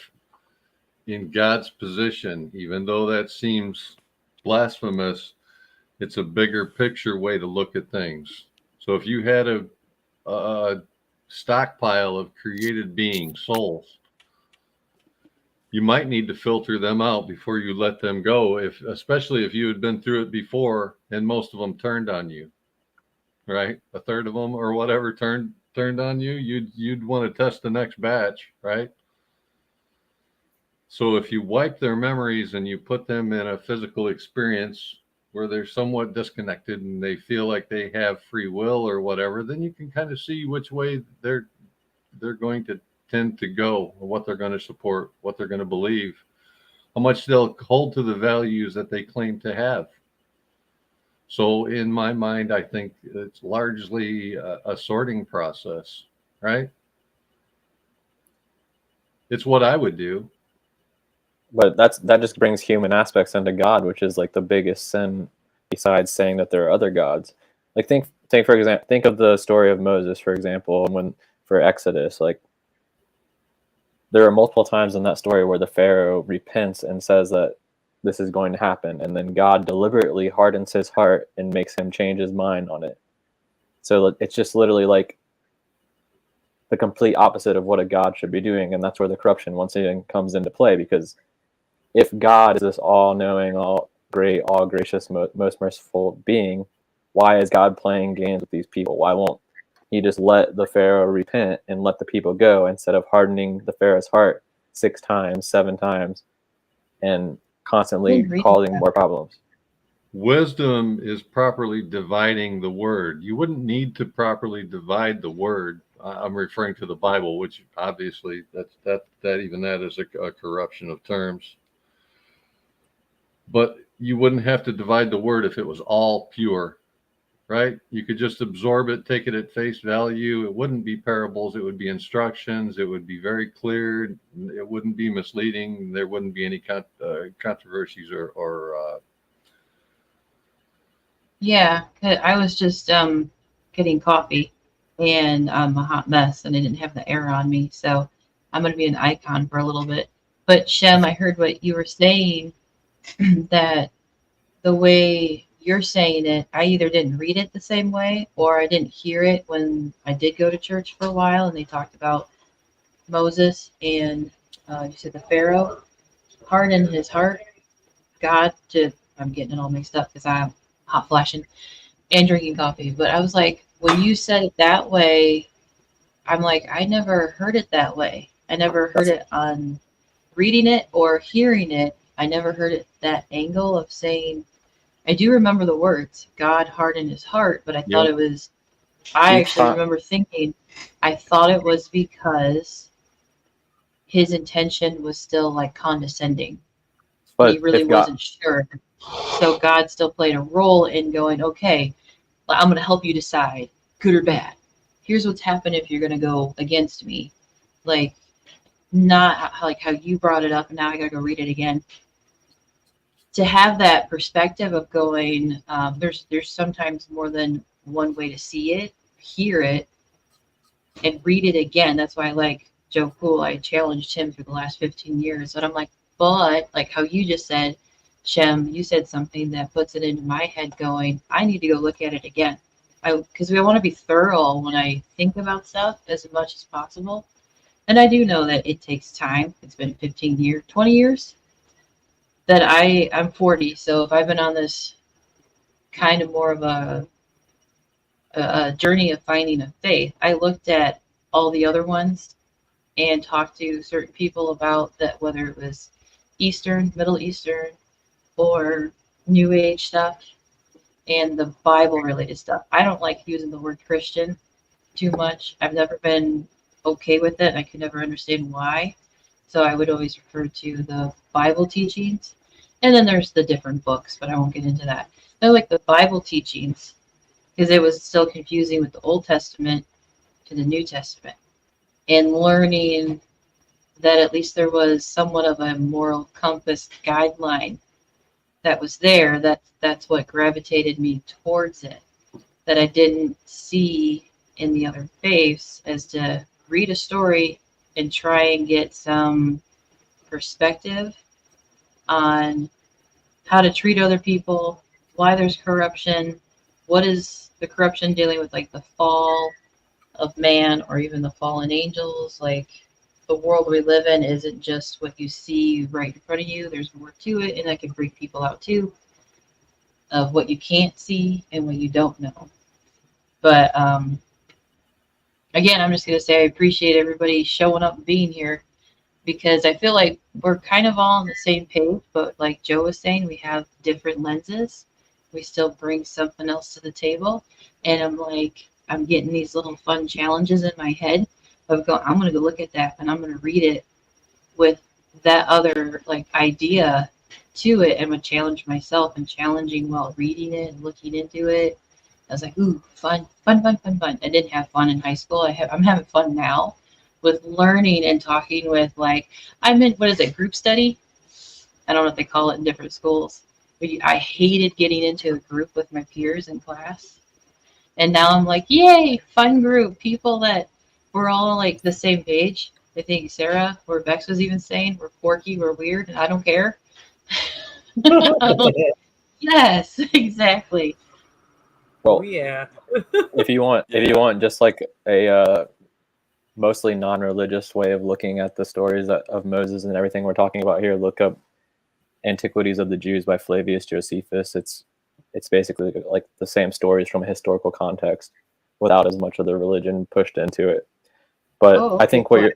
[SPEAKER 9] in God's position, even though that seems blasphemous. It's a bigger picture way to look at things. So if you had a stockpile of created beings, souls, you might need to filter them out before you let them go, especially if you had been through it before and most of them turned on you, right? A third of them or whatever turned on you, you'd want to test the next batch, right? So if you wipe their memories and you put them in a physical experience where they're somewhat disconnected and they feel like they have free will or whatever, then you can kind of see which way they're going to tend to go, or what they're going to support, what they're going to believe, how much they'll hold to the values that they claim to have. So in my mind, I think it's largely a sorting process, right? It's what I would do.
[SPEAKER 13] But that just brings human aspects into God, which is like the biggest sin, besides saying that there are other gods. Like think for example, think of the story of Moses, for example, for Exodus, like there are multiple times in that story where the Pharaoh repents and says that this is going to happen, and then God deliberately hardens his heart and makes him change his mind on it. So it's just literally like the complete opposite of what a God should be doing, and that's where the corruption once again comes into play. Because if God is this all-knowing, all-great, all-gracious, most merciful being, why is God playing games with these people? Why won't he just let the Pharaoh repent and let the people go, instead of hardening the Pharaoh's heart 6 times, 7 times, and constantly causing more problems?
[SPEAKER 9] Wisdom is properly dividing the word. You wouldn't need to properly divide the word. I'm referring to the Bible, which obviously that is a corruption of terms. But you wouldn't have to divide the word if it was all pure, right? You could just absorb it, take it at face value. It wouldn't be parables. It would be instructions. It would be very clear. It wouldn't be misleading. There wouldn't be any controversies or
[SPEAKER 1] Yeah, 'cause I was just getting coffee, and I'm a hot mess, and I didn't have the air on me, so I'm going to be an icon for a little bit. But Shem, I heard what you were saying, that the way you're saying it, I either didn't read it the same way, or I didn't hear it when I did go to church for a while, and they talked about Moses and you said the Pharaoh hardened his heart. God to, I'm getting it all mixed up because I'm hot flashing and drinking coffee. But I was like, when you said it that way, I'm like, I never heard it that way. I never heard it on reading it or hearing it. I never heard it that angle of saying, I do remember the words, God hardened his heart, but I thought it was, I actually remember thinking, I thought it was because his intention was still like condescending. But he really wasn't sure. So God still played a role in going, okay, I'm going to help you decide, good or bad. Here's what's happened if you're going to go against me. Like, not like how you brought it up, and now I got to go read it again. To have that perspective of going, there's sometimes more than one way to see it, hear it, and read it again. That's why I like Joe Cool. I challenged him for the last 15 years. But I'm like, but like how you just said, Shem, you said something that puts it into my head going, I need to go look at it again. Because we want to be thorough when I think about stuff as much as possible. And I do know that it takes time. It's been 15 years, 20 years that I'm 40. So if I've been on this kind of more of a journey of finding a faith, I looked at all the other ones and talked to certain people about that, whether it was Eastern, Middle Eastern, or New Age stuff, and the Bible related stuff. I don't like using the word Christian too much. I've never been okay with it. I could never understand why. So I would always refer to the Bible teachings. And then there's the different books, but I won't get into that. I like the Bible teachings because it was still confusing with the Old Testament to the New Testament. And learning that at least there was somewhat of a moral compass guideline that was there. That's what gravitated me towards it, that I didn't see in the other faiths, as to read a story and try and get some perspective on how to treat other people, why there's corruption, what is the corruption dealing with, like the fall of man or even the fallen angels. Like, the world we live in isn't just what you see right in front of you. There's more to it, and that can freak people out too, of what you can't see and what you don't know. But again, I'm just going to say I appreciate everybody showing up and being here, because I feel like we're kind of all on the same page, but like Joe was saying, we have different lenses. We still bring something else to the table. And I'm getting these little fun challenges in my head of going, I'm going to go look at that and I'm going to read it with that other like idea to it. I'm going to challenge myself and challenging while reading it and looking into it. I was like, ooh, fun. I didn't have fun in high school. I'm having fun now with learning and talking with, like, I'm in, what is it, group study? I don't know if they call it in different schools. But I hated getting into a group with my peers in class. And now I'm like, yay, fun group. People that we're all like the same page. I think Sarah or Bexx was even saying we're quirky, we're weird, and I don't care. Like, yes, exactly.
[SPEAKER 13] Well,
[SPEAKER 6] yeah.
[SPEAKER 13] if you want just like a mostly non-religious way of looking at the stories of Moses and everything we're talking about here, look up Antiquities of the Jews by Flavius Josephus. It's basically like the same stories from a historical context without as much of the religion pushed into it. But I think what you're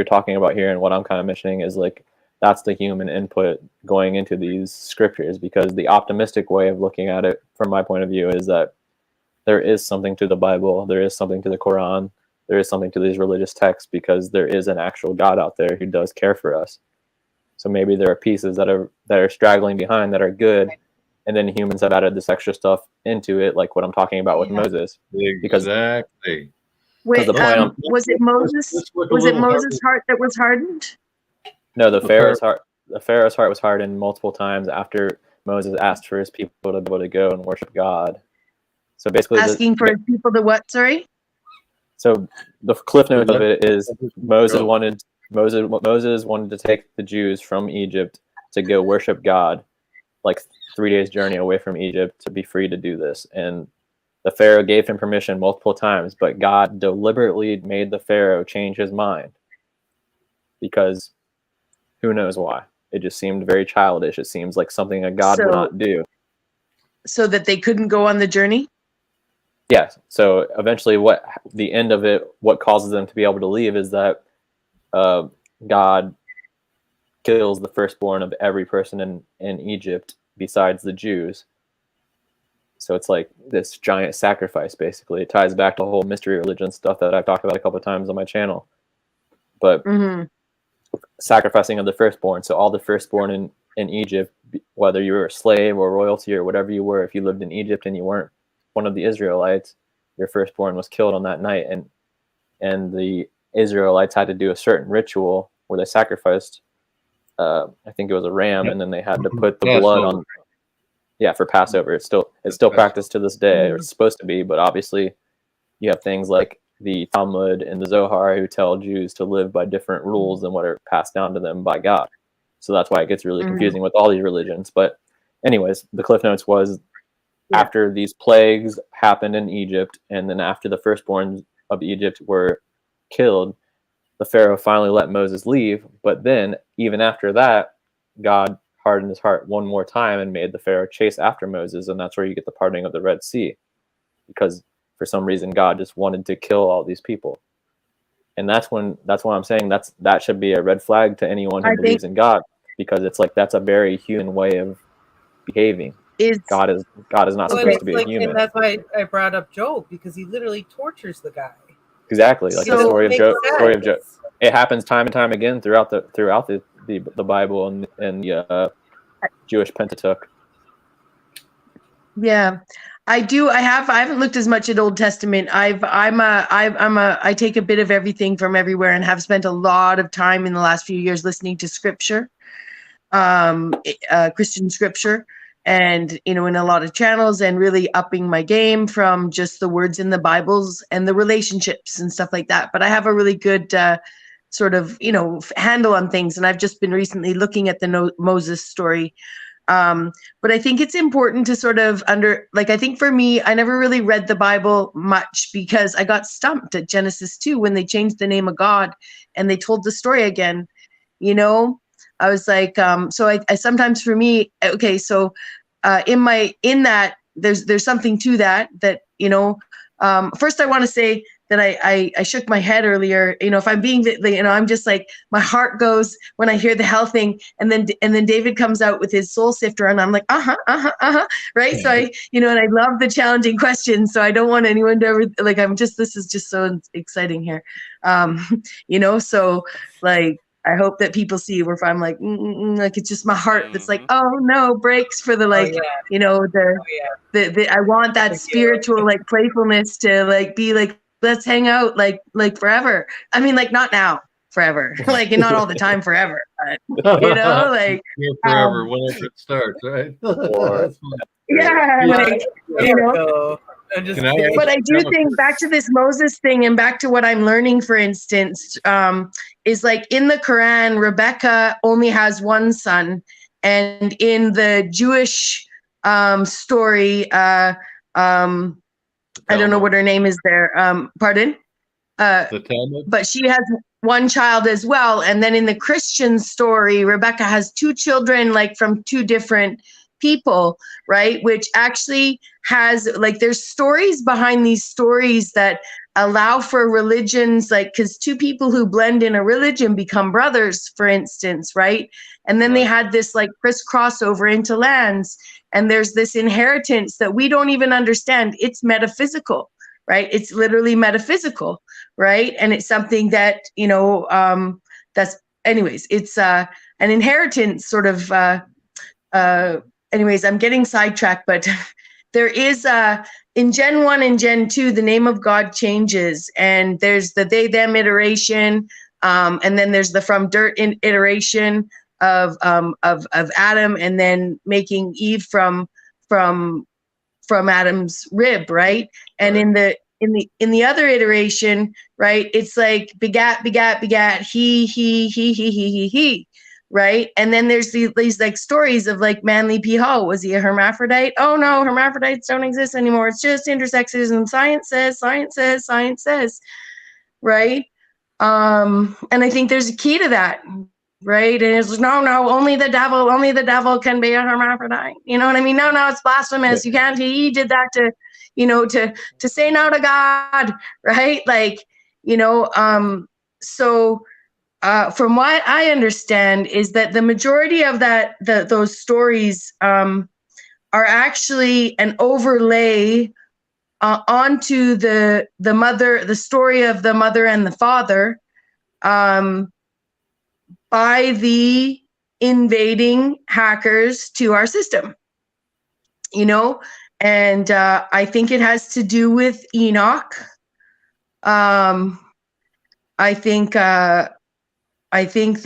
[SPEAKER 13] talking about here and what I'm kind of mentioning is like that's the human input going into these scriptures, because the optimistic way of looking at it from my point of view is that there is something to the Bible, there is something to the Quran, there is something to these religious texts, because there is an actual God out there who does care for us. So maybe there are pieces that are straggling behind that are good, and then humans have added this extra stuff into it, like what I'm talking about with Moses.
[SPEAKER 9] Exactly.
[SPEAKER 10] Wait,
[SPEAKER 13] the point
[SPEAKER 10] was it Moses? Was it Moses' heart that was hardened?
[SPEAKER 13] No, the Pharaoh's heart. The Pharaoh's heart was hardened multiple times after Moses asked for his people to be able to go and worship God. So basically,
[SPEAKER 10] Asking for his people to what? Sorry.
[SPEAKER 13] So the cliff note of it is Moses wanted to take the Jews from Egypt to go worship God, like 3 days journey away from Egypt, to be free to do this. And the Pharaoh gave him permission multiple times, but God deliberately made the Pharaoh change his mind, because who knows why? It just seemed very childish. It seems like something a God would not do.
[SPEAKER 10] So that they couldn't go on the journey?
[SPEAKER 13] Yeah. So eventually what causes them to be able to leave is that God kills the firstborn of every person in Egypt besides the Jews. So it's like this giant sacrifice, basically. It ties back to the whole mystery religion stuff that I've talked about a couple of times on my channel. But sacrificing of the firstborn. So all the firstborn in Egypt, whether you were a slave or royalty or whatever you were, if you lived in Egypt and you weren't one of the Israelites, your firstborn was killed on that night. And the Israelites had to do a certain ritual where they sacrificed, I think it was a ram, and then they had to put the blood on. Yeah, for Passover. It's still practiced to this day, or it's supposed to be, but obviously you have things like the Talmud and the Zohar who tell Jews to live by different rules than what are passed down to them by God. So that's why it gets really confusing with all these religions. But anyways, the Cliff Notes was after these plagues happened in Egypt, and then after the firstborns of Egypt were killed, the Pharaoh finally let Moses leave. But then even after that, God hardened his heart one more time and made the Pharaoh chase after Moses, and that's where you get the parting of the Red Sea, because for some reason God just wanted to kill all these people. And that's why I'm saying that should be a red flag to anyone who believes in God, because it's like that's a very human way of behaving. God is not supposed to be a human.
[SPEAKER 6] And that's why I brought up Job, because he literally tortures the guy.
[SPEAKER 13] Exactly, like the story of Job. It happens time and time again throughout the Bible and the Jewish Pentateuch.
[SPEAKER 10] Yeah, I do. I haven't looked as much at Old Testament. I take a bit of everything from everywhere, and have spent a lot of time in the last few years listening to scripture, Christian scripture, and in a lot of channels, and really upping my game from just the words in the Bibles and the relationships and stuff like that. But I have a really good sort of handle on things, and I've just been recently looking at the Moses story. But I think it's important to sort of I think for me, I never really read the Bible much because I got stumped at Genesis 2 when they changed the name of God and they told the story again. I was like, so I sometimes for me, okay, so in that there's something to that first I want to say that I shook my head earlier. If I'm being, I'm just like, my heart goes when I hear the hell thing, and then David comes out with his soul sifter, and I'm like, right? So and I love the challenging questions. So I don't want anyone to ever this is just so exciting here, So I hope that people see where if I'm like, it's just my heart that's like, oh no, breaks for the I want that spiritual playfulness to be like, let's hang out like forever. I mean, not now, forever, and not all the time forever, but
[SPEAKER 9] forever whenever it starts, right?
[SPEAKER 10] Yeah, but I do think back to this Moses thing and back to what I'm learning, for instance, is in the Quran, Rebecca only has one son, and in the Jewish story, I don't know what her name is there. Pardon?
[SPEAKER 9] The Talmud?
[SPEAKER 10] But she has one child as well. And then in the Christian story, Rebecca has two children, from two different people, right? Which actually has, there's stories behind these stories that allow for religions, like, because two people who blend in a religion become brothers, for instance, right? And then they had this like crisscrossover into lands, and there's this inheritance that we don't even understand. It's metaphysical, right? It's literally metaphysical, right? And it's something that, you know, that's, anyways, it's an inheritance sort of, anyways, I'm getting sidetracked, but there is in Gen 1 and Gen 2, the name of God changes, and there's the they them iteration, and then there's the from dirt iteration of Adam, and then making Eve from Adam's rib, right? And in the other iteration, right, it's like begat, he, right? And then there's these like stories of like Manly P. Hall. Was he a hermaphrodite? Oh no, hermaphrodites don't exist anymore. It's just intersexism. Science says, right? And I think there's a key to that, right? And it's no, only the devil can be a hermaphrodite. You know what I mean? No, it's blasphemous. You can't. He did that to, you know, to say no to God, right? Like, you know, so. From what I understand is that the majority of those stories are actually an overlay onto the story of the mother and the father by the invading hackers to our system, you know, and I think it has to do with Enoch. I think that I think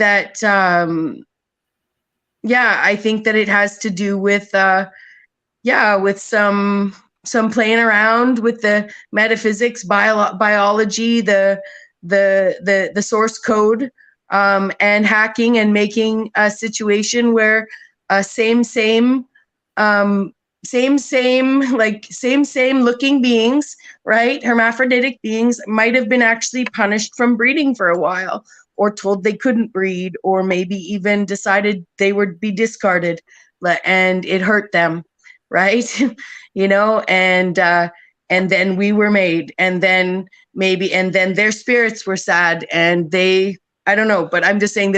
[SPEAKER 10] that it has to do with with some playing around with the metaphysics, biology, the source code, and hacking and making a situation where same looking beings, right, hermaphroditic beings, might have been actually punished from breeding for a while, or told they couldn't breed, or maybe even decided they would be discarded, and it hurt them, right? You know, and then we were made, and then their spirits were sad, and I don't know, but I'm just saying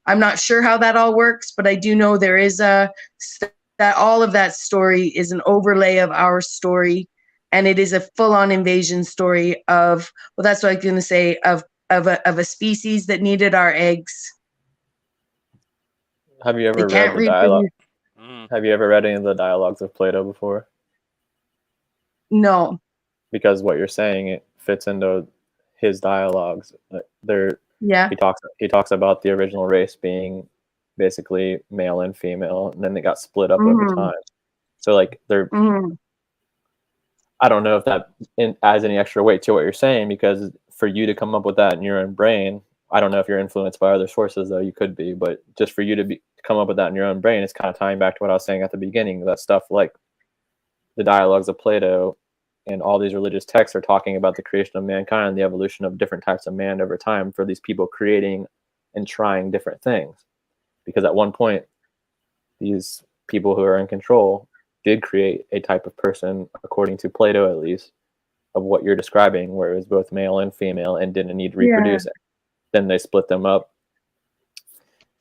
[SPEAKER 10] I'm not sure how that all works, but I do know there is that all of that story is an overlay of our story, and it is a full-on invasion story of, well, that's what I was going to say, of a species that needed our eggs.
[SPEAKER 13] Have you ever read the dialogue? Have you ever read any of the dialogues of Plato before?
[SPEAKER 10] No.
[SPEAKER 13] Because what you're saying, it fits into his dialogues. He talks about the original race being basically male and female, and then they got split up over time. So like they're I don't know if that adds any extra weight to what you're saying, because for you to come up with that in your own brain, I don't know if you're influenced by other sources, though you could be, but just for you to come up with that in your own brain, it's kind of tying back to what I was saying at the beginning. That stuff like the dialogues of Plato and all these religious texts are talking about the creation of mankind and the evolution of different types of man over time for these people creating and trying different things. Because at one point, these people who are in control did create a type of person, according to Plato at least, of what you're describing, where it was both male and female and didn't need to reproduce it. Then they split them up,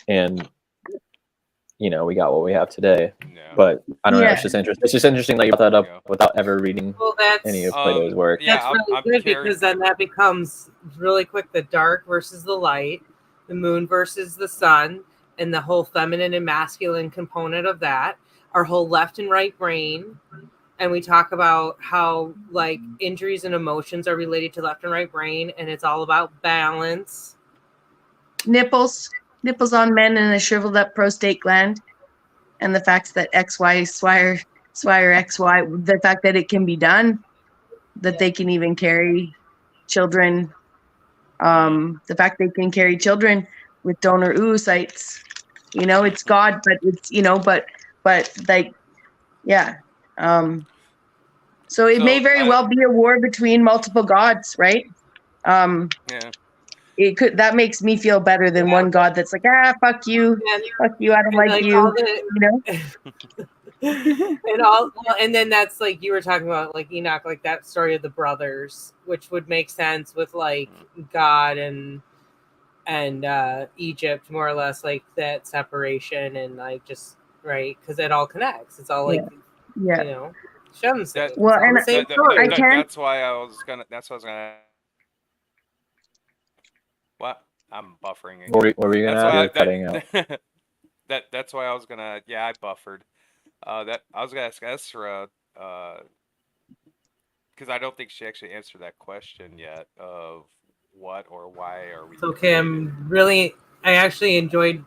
[SPEAKER 13] and you know, we got what we have today. But I don't know, it's just interesting. It's just interesting that you brought that up without ever reading any of Plato's work.
[SPEAKER 6] That's really good, because then that becomes really quick the dark versus the light, the moon versus the sun, and the whole feminine and masculine component of that, our whole left and right brain. And we talk about how like injuries and emotions are related to left and right brain, and it's all about balance.
[SPEAKER 10] Nipples on men and a shriveled up prostate gland, and the fact that XY swire XY, the fact that it can be done, that they can even carry children, the fact they can carry children with donor oocytes. You know, it's God, but it's, you know, but like, yeah. So it may very well be a war between multiple gods, right? It could. That makes me feel better than one god that's like, fuck you, I don't like you. You know.
[SPEAKER 6] And all, well, and then that's like you were talking about, like Enoch, like that story of the brothers, which would make sense with like God and Egypt, more or less, like that separation and like just right, because it all connects. It's all like you know, Shem said.
[SPEAKER 10] Well, and I can't.
[SPEAKER 2] That's why I was gonna. That's what I was gonna. What? I'm buffering again.
[SPEAKER 13] What were you gonna add? Cutting out.
[SPEAKER 2] That's why I was gonna. Yeah, I buffered. That I was gonna ask Ezra, because I don't think she actually answered that question yet of what or why are we.
[SPEAKER 6] It's okay. I actually enjoyed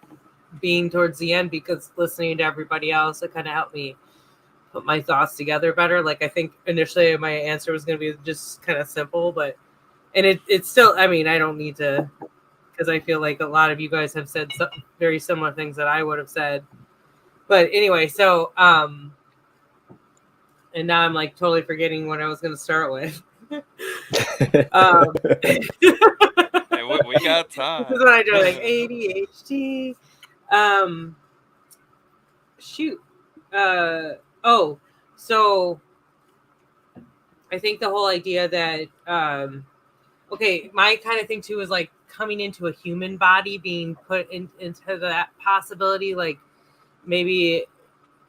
[SPEAKER 6] being towards the end because listening to everybody else, it kind of helped me put my thoughts together better. Like I think initially my answer was going to be just kind of simple, but it's still. I mean, I don't need to, because I feel like a lot of you guys have said very similar things that I would have said. But anyway, so and now I'm like totally forgetting what I was going to start with.
[SPEAKER 2] Hey, we got time.
[SPEAKER 6] This is what I do, like ADHD. Shoot. So I think the whole idea that okay, my kind of thing too is like coming into a human body, being put into that possibility, like maybe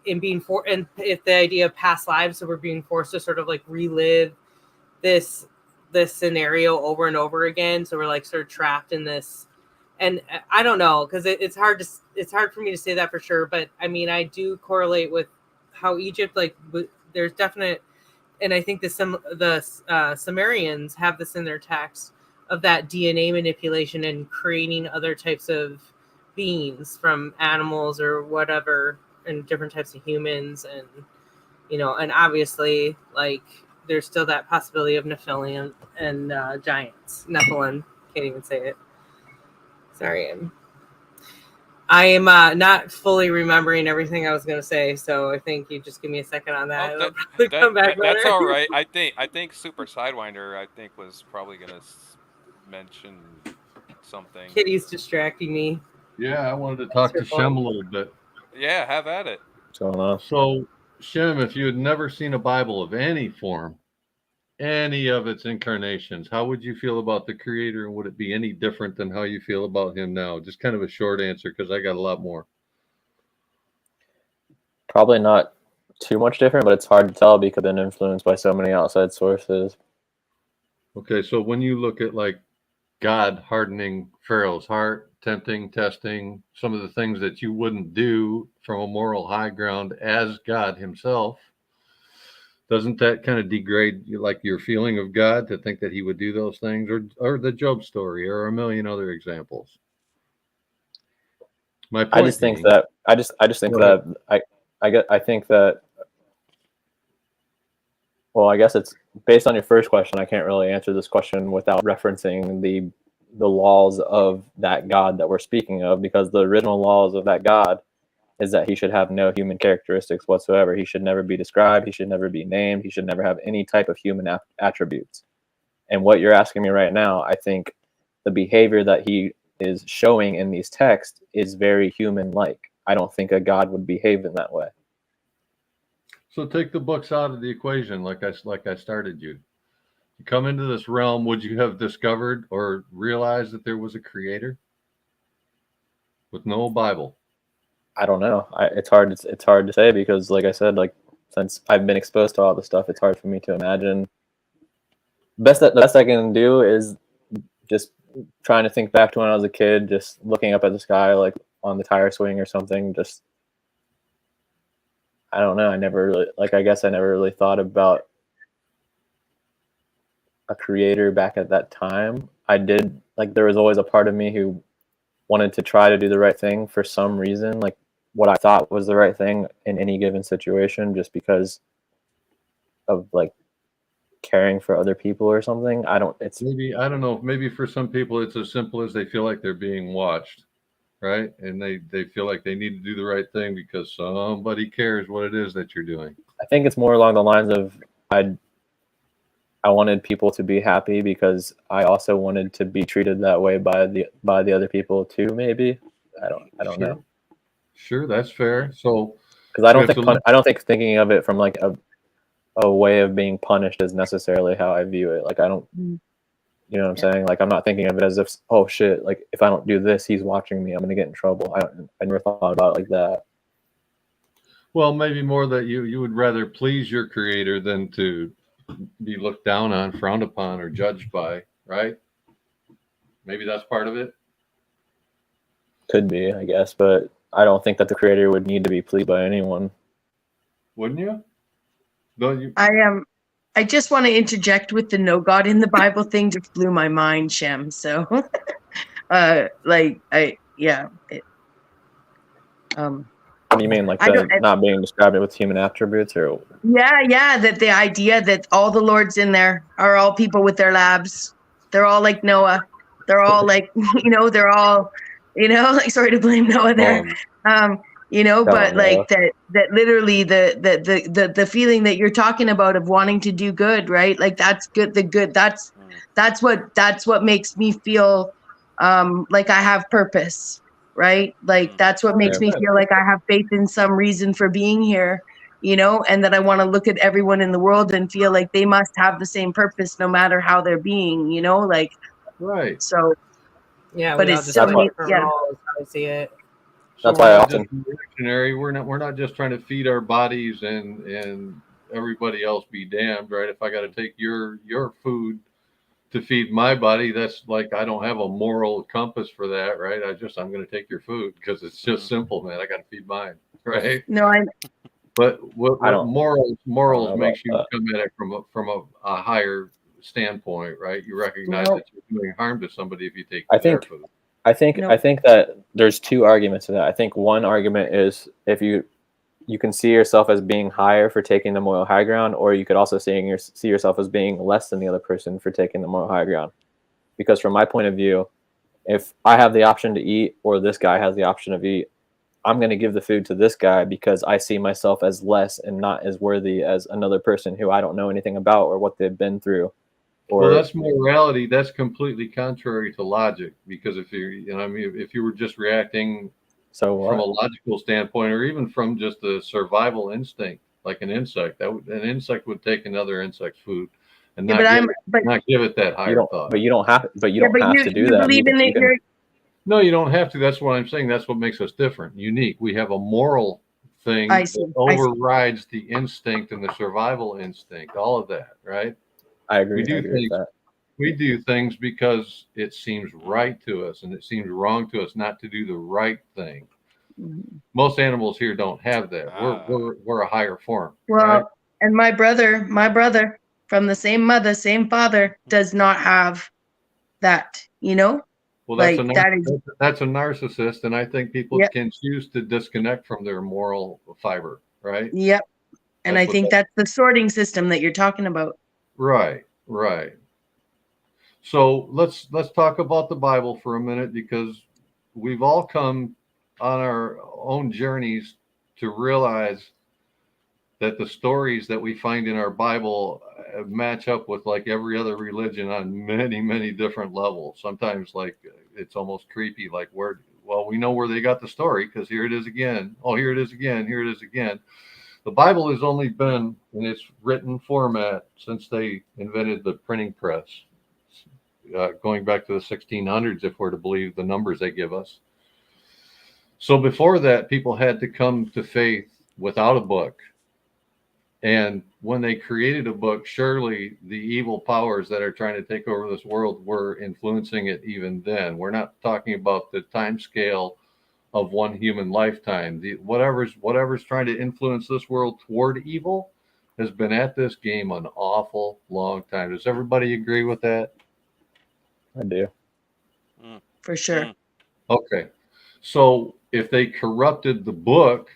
[SPEAKER 6] in being and if the idea of past lives, so we're being forced to sort of like relive this scenario over and over again, so we're like sort of trapped in this. And I don't know, because it's hard for me to say that for sure, but I mean I do correlate with how Egypt, like there's definite, and I think the Sumerians have this in their text of that DNA manipulation and creating other types of beings from animals or whatever, and different types of humans, and you know, and obviously like there's still that possibility of Nephilim and giants. Nephilim, can't even say it. Sorry, I am not fully remembering everything I was going to say, so I think you just give me a second on that.
[SPEAKER 2] That's all right. I think Super Sidewinder, I think, was probably going to mention something.
[SPEAKER 6] Kitty's distracting me.
[SPEAKER 9] Yeah, I wanted to talk to Shem a little bit.
[SPEAKER 2] Yeah, have at it.
[SPEAKER 13] What's going on?
[SPEAKER 9] So, Shem, if you had never seen a Bible of any form, any of its incarnations, how would you feel about the Creator, and would it be any different than how you feel about him now? Just kind of a short answer, because I got a lot more.
[SPEAKER 13] Probably not too much different, but it's hard to tell because it's been influenced by so many outside sources.
[SPEAKER 9] Okay, so when you look at like God hardening Pharaoh's heart, testing some of the things that you wouldn't do from a moral high ground as God himself, doesn't that kind of degrade like your feeling of God to think that he would do those things, or the Job story, or a million other examples? My point
[SPEAKER 13] I just think that I think that, well, I guess it's based on your first question. I can't really answer this question without referencing the laws of that God that we're speaking of, because the original laws of that God is that he should have no human characteristics whatsoever. He should never be described. He should never be named. He should never have any type of human attributes. And what you're asking me right now, I think the behavior that he is showing in these texts is very human-like. I don't think a God would behave in that way.
[SPEAKER 9] So take the books out of the equation, like I started you. You come into this realm, would you have discovered or realized that there was a creator with no Bible?
[SPEAKER 13] I don't know. It's hard to say, because like I said, like since I've been exposed to all this stuff, it's hard for me to imagine. The best I can do is just trying to think back to when I was a kid, just looking up at the sky, like on the tire swing or something. Just, I don't know. I never really thought about a creator back at that time. I did, like, there was always a part of me who wanted to try to do the right thing for some reason, like what I thought was the right thing in any given situation, just because of like caring for other people or something.
[SPEAKER 9] Maybe for some people it's as simple as they feel like they're being watched, right? And they feel like they need to do the right thing because somebody cares what it is that you're doing.
[SPEAKER 13] I think it's more along the lines of I wanted people to be happy because I also wanted to be treated that way by the other people too. Maybe I don't know.
[SPEAKER 9] Sure, that's fair. So
[SPEAKER 13] Because I don't think thinking of it from like a way of being punished is necessarily how I view it. Like I don't, you know what I'm saying? Like I'm not thinking of it as if, oh shit, like if I don't do this, he's watching me, I'm gonna get in trouble. I never thought about it like that.
[SPEAKER 9] Well, maybe more that you would rather please your creator than to be looked down on, frowned upon, or judged by, right? Maybe that's part of it.
[SPEAKER 13] Could be, I guess, but I don't think that the creator would need to be pleased by anyone.
[SPEAKER 9] Wouldn't you? Don't you?
[SPEAKER 10] I just want to interject with the no God in the Bible thing. Just blew my mind, Shem. So,
[SPEAKER 13] What do you mean, like not being described with human attributes, or?
[SPEAKER 10] Yeah, that the idea that all the lords in there are all people with their labs. They're all like Noah. They're all like, they're all, like, sorry to blame Noah there. But like that literally the feeling that you're talking about of wanting to do good, right? Like that's good. That's what makes me feel like I have purpose, right? Like that's what makes me feel like I have faith in some reason for being here, and that I want to look at everyone in the world and feel like they must have the same purpose no matter how they're being, like.
[SPEAKER 9] Right.
[SPEAKER 10] So.
[SPEAKER 6] Yeah,
[SPEAKER 10] but it's still roles,
[SPEAKER 6] I see it.
[SPEAKER 13] That's why I often
[SPEAKER 9] reactionary. We're not just trying to feed our bodies and everybody else be damned, right? If I got to take your food to feed my body, that's like I don't have a moral compass for that, right? I'm going to take your food because it's just simple, man. I got to feed mine, right?
[SPEAKER 10] No,
[SPEAKER 9] But what morals makes you come at it from a higher standpoint, right? You recognize that you're doing harm to somebody if you take their food.
[SPEAKER 13] I think that there's two arguments to that. I think one argument is if you can see yourself as being higher for taking the moral high ground, or you could also see yourself as being less than the other person for taking the moral high ground. Because from my point of view, if I have the option to eat or this guy has the option of eat, I'm going to give the food to this guy because I see myself as less and not as worthy as another person who I don't know anything about or what they've been through.
[SPEAKER 9] Well, that's morality. That's completely contrary to logic. Because if you were just reacting from a logical standpoint, or even from just a survival instinct, like an insect, an insect would take another insect's food and not give it that higher thought.
[SPEAKER 13] But you don't have. But you don't have to do that.
[SPEAKER 9] No, you don't have to. That's what I'm saying. That's what makes us different, unique. We have a moral thing that overrides the instinct and the survival instinct. All of that, right?
[SPEAKER 13] I agree.
[SPEAKER 9] We do things because it seems right to us, and it seems wrong to us not to do the right thing. Mm-hmm. Most animals here don't have that. We're a higher form.
[SPEAKER 10] Well,
[SPEAKER 9] right?
[SPEAKER 10] And my brother from the same mother, same father, does not have that.
[SPEAKER 9] Well, that's a narcissist, and I think people can choose to disconnect from their moral fiber, right?
[SPEAKER 10] Yep. And I think that's the sorting system that you're talking about.
[SPEAKER 9] Right. So let's talk about the Bible for a minute, because we've all come on our own journeys to realize that the stories that we find in our Bible match up with like every other religion on many, many different levels. Sometimes like it's almost creepy, like we know where they got the story because here it is again. Oh, here it is again. Here it is again. The Bible has only been in its written format since they invented the printing press, going back to the 1600s, if we're to believe the numbers they give us. So before that, people had to come to faith without a book. And when they created a book, surely the evil powers that are trying to take over this world were influencing it even then. We're not talking about the time scale of one human lifetime. Whatever's trying to influence this world toward evil has been at this game an awful long time. Does everybody agree with that?
[SPEAKER 13] I do.
[SPEAKER 10] For sure.
[SPEAKER 9] Okay. So if they corrupted the book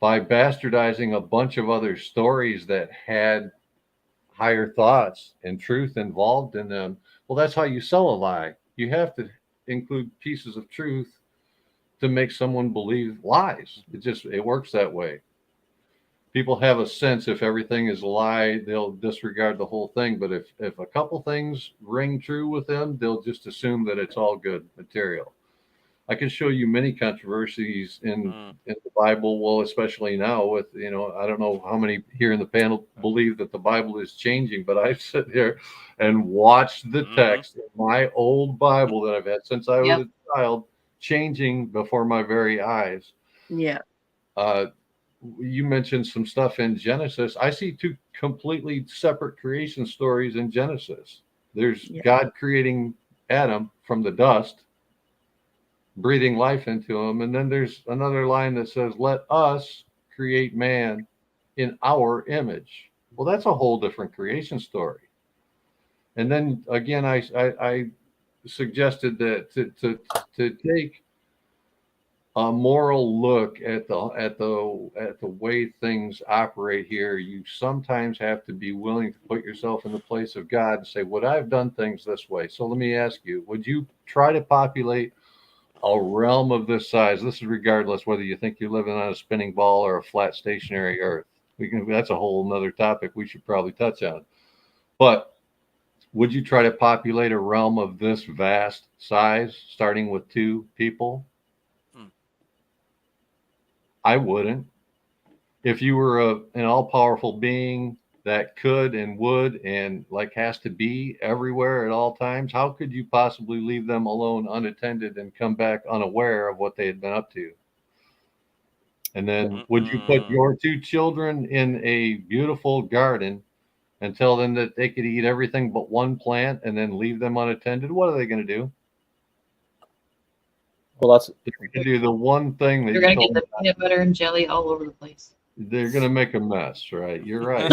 [SPEAKER 9] by bastardizing a bunch of other stories that had higher thoughts and truth involved in them, well, that's how you sell a lie. You have to include pieces of truth to make someone believe lies. It works that way. People have a sense if everything is a lie, they'll disregard the whole thing. But if a couple things ring true with them, they'll just assume that it's all good material. I can show you many controversies in the Bible. Well, especially now with, I don't know how many here in the panel believe that the Bible is changing, but I sit here and watch the text in my old Bible that I've had since I was a child changing before my very eyes.
[SPEAKER 10] Yeah.
[SPEAKER 9] You mentioned some stuff in Genesis. I see two completely separate creation stories in Genesis. There's God creating Adam from the dust, breathing life into him. And then there's another line that says, let us create man in our image. Well, that's a whole different creation story. And then again, I suggested that to take a moral look at the way things operate here, you sometimes have to be willing to put yourself in the place of God and say, would I have done things this way? So let me ask you, would you try to populate a realm of this size? This is regardless whether you think you're living on a spinning ball or a flat stationary earth. That's a whole nother topic we should probably touch on. But would you try to populate a realm of this vast size, starting with 2 people? I wouldn't. If you were an all-powerful being that could and would and has to be everywhere at all times, how could you possibly leave them alone unattended and come back unaware of what they had been up to? And then would you put your 2 children in a beautiful garden and tell them that they could eat everything but one plant and then leave them unattended? What are they going to do?
[SPEAKER 13] Well, that's
[SPEAKER 9] to do the one thing that
[SPEAKER 1] you're going to get the peanut butter and jelly all over the place.
[SPEAKER 9] They're going to make a mess, right? You're right.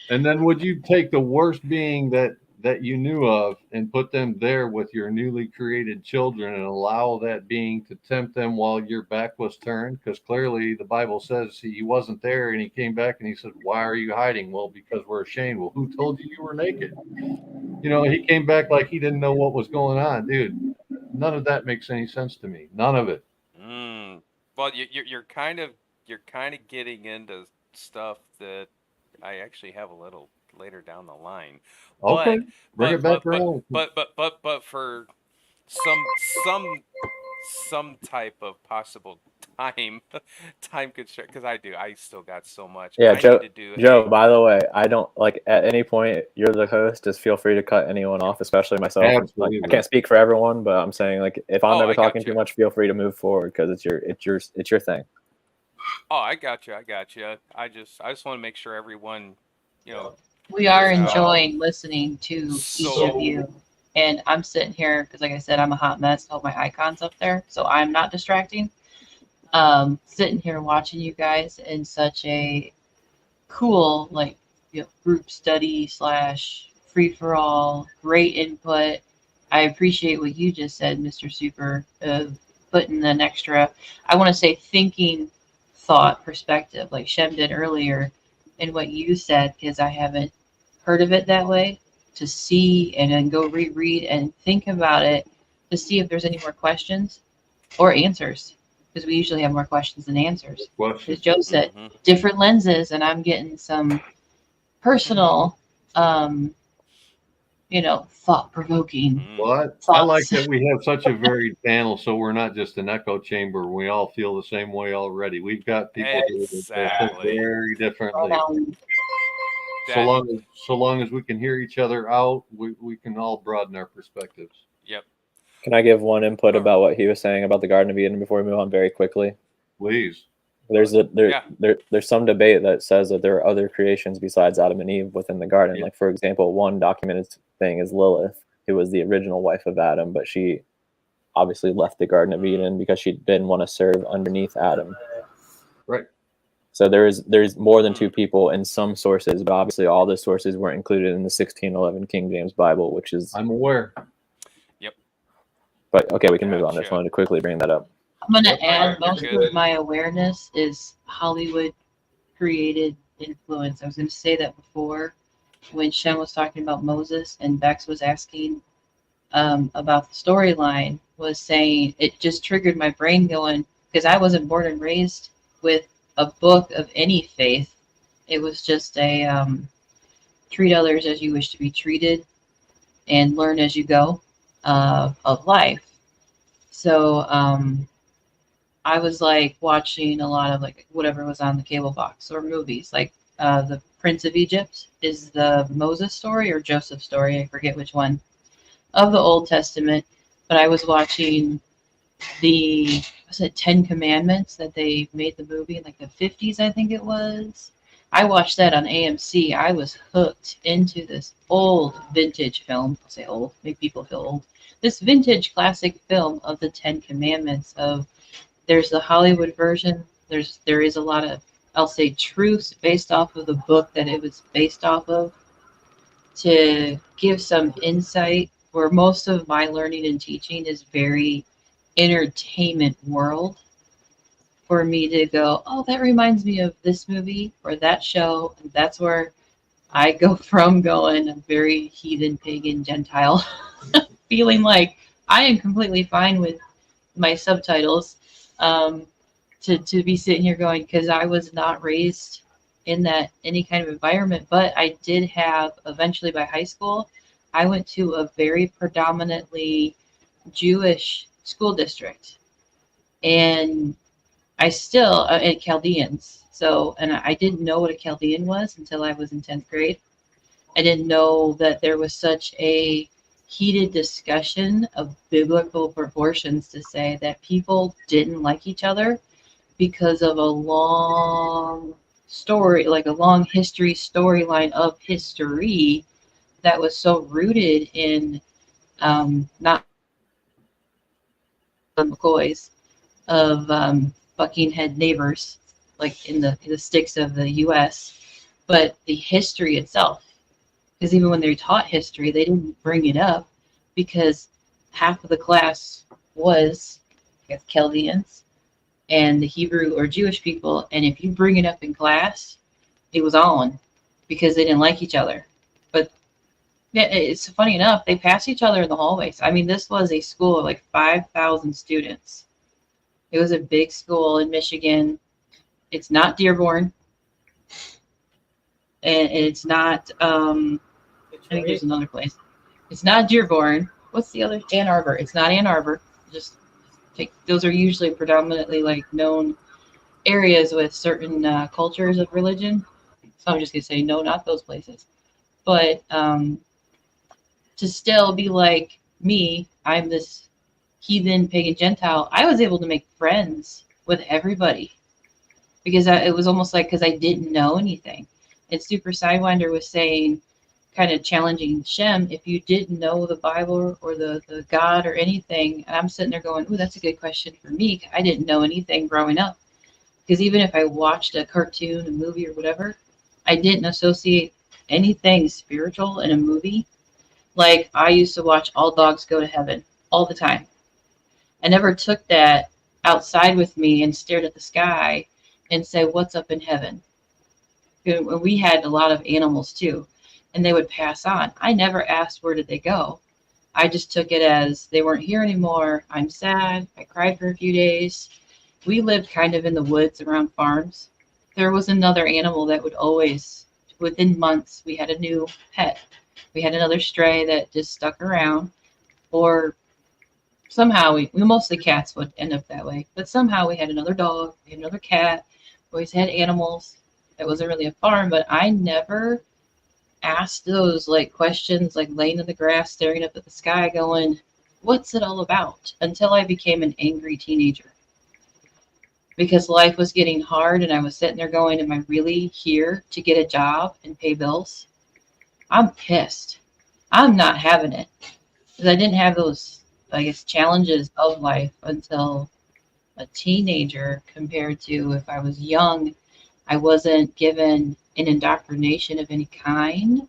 [SPEAKER 9] And then would you take the worst being that you knew of and put them there with your newly created children and allow that being to tempt them while your back was turned? Because clearly the Bible says he wasn't there and he came back and he said, why are you hiding? Well, because we're ashamed. Well, who told you were naked? He came back like he didn't know what was going on. Dude, none of that makes any sense to me. None of it.
[SPEAKER 2] Well, you're kind of getting into stuff that I actually have a little later down the line.
[SPEAKER 9] Okay, bring it back around.
[SPEAKER 2] But for some type of possible time constraint, because I still got so much.
[SPEAKER 13] Yeah,
[SPEAKER 2] I need to do
[SPEAKER 13] Joe, by the way, I don't at any point you're the host, just feel free to cut anyone off, especially myself.
[SPEAKER 9] Absolutely.
[SPEAKER 13] I can't speak for everyone, but I'm saying if I'm ever talking too much, feel free to move forward because it's your thing.
[SPEAKER 2] Oh, I got you. I just want to make sure everyone,
[SPEAKER 1] we are enjoying listening to each of you. And I'm sitting here because, like I said, I'm a hot mess. All my icons up there, so I'm not distracting. Sitting here watching you guys in such a cool, group study / free for all, great input. I appreciate what you just said, Mr. Super, putting an extra, I want to say, thinking thought perspective, like Shem did earlier, and what you said, because I haven't heard of it that way. To see and then go reread and think about it to see if there's any more questions or answers, because we usually have more questions than answers. As Joe said, different lenses, and I'm getting some personal, thought-provoking.
[SPEAKER 9] What? I like that we have such a varied panel, so we're not just an echo chamber. We all feel the same way already. We've got people who think very differently. So long as we can hear each other out, we can all broaden our perspectives.
[SPEAKER 2] Yep.
[SPEAKER 13] Can I give one input about what he was saying about the Garden of Eden before we move on very quickly?
[SPEAKER 9] Please.
[SPEAKER 13] There's some debate that says that there are other creations besides Adam and Eve within the garden. Like, for example, one documented thing is Lilith, who was the original wife of Adam, but she obviously left the Garden of Eden because she didn't want to serve underneath Adam.
[SPEAKER 9] Right.
[SPEAKER 13] So there's more than 2 people in some sources, but obviously all the sources weren't included in the 1611 King James Bible, which is...
[SPEAKER 9] I'm aware.
[SPEAKER 2] Yep.
[SPEAKER 13] But, okay, we can move on. I just wanted to quickly bring that up.
[SPEAKER 1] I'm going to add most of my awareness is Hollywood created influence. I was going to say that before when Shem was talking about Moses and Bexx was asking about the storyline, was saying it just triggered my brain going, because I wasn't born and raised with a book of any faith. It was just a treat others as you wish to be treated and learn as you go of life. So I was like watching a lot of like whatever was on the cable box or movies. Like the Prince of Egypt is the Moses story or Joseph story. I forget which one of the Old Testament. But I was watching the was it 10 Commandments that they made the movie in like the 50s, I think it was. I watched that on AMC. I was hooked into this old vintage film. I'll say old, make people feel old. This vintage classic film of the 10 Commandments. There's the Hollywood version. There is a lot of, I'll say, truths based off of the book that it was based off of to give some insight, where most of my learning and teaching is very entertainment world, for me to go, oh, that reminds me of this movie or that show. And that's where I go from going a very heathen, pagan, Gentile, feeling like I am completely fine with my subtitles, to be sitting here going, because I was not raised in that any kind of environment. But I did have, eventually by high school, I went to a very predominantly Jewish school district, and I still at Chaldeans. So, and I didn't know what a Chaldean was until I was in 10th grade. I didn't know that there was such a heated discussion of biblical proportions to say that people didn't like each other because of a long story, like a long history storyline of history that was so rooted in not the McCoys of bucking head neighbors, like in the sticks of the U.S., but the history itself. Because even when they taught history, they didn't bring it up because half of the class was, I guess, Chaldeans and the Hebrew or Jewish people. And if you bring it up in class, it was on because they didn't like each other. But yeah, it's funny enough, they passed each other in the hallways. I mean, this was a school of like 5,000 students. It was a big school in Michigan. It's not Dearborn. And it's not, I think there's another place. It's not Dearborn. What's the other? Ann Arbor. It's not Ann Arbor. Just take, those are usually predominantly like known areas with certain cultures of religion. So I'm just going to say, no, not those places. But to still be like me, I'm this heathen, pagan, Gentile, I was able to make friends with everybody because it was almost like, because I didn't know anything. And SuperSideWinder was saying, kind of challenging Shem, if you didn't know the Bible or the God or anything. And I'm sitting there going, ooh, that's a good question for me. I didn't know anything growing up. Because even if I watched a cartoon, a movie or whatever, I didn't associate anything spiritual in a movie. Like I used to watch All Dogs Go to Heaven all the time. I never took that outside with me and stared at the sky and said, what's up in heaven? We had a lot of animals too, and they would pass on. I never asked where did they go. I just took it as they weren't here anymore. I'm sad. I cried for a few days. We lived kind of in the woods around farms. There was another animal that would always, within months, we had a new pet. We had another stray that just stuck around, or somehow we mostly cats would end up that way, but somehow we had another dog, we had another cat, we always had animals. It wasn't really a farm, but I never asked those like questions, like laying in the grass, staring up at the sky going, what's it all about? Until I became an angry teenager. Because life was getting hard and I was sitting there going, am I really here to get a job and pay bills? I'm pissed. I'm not having it. Because I didn't have those, I guess, challenges of life until a teenager, compared to if I was young. I wasn't given an indoctrination of any kind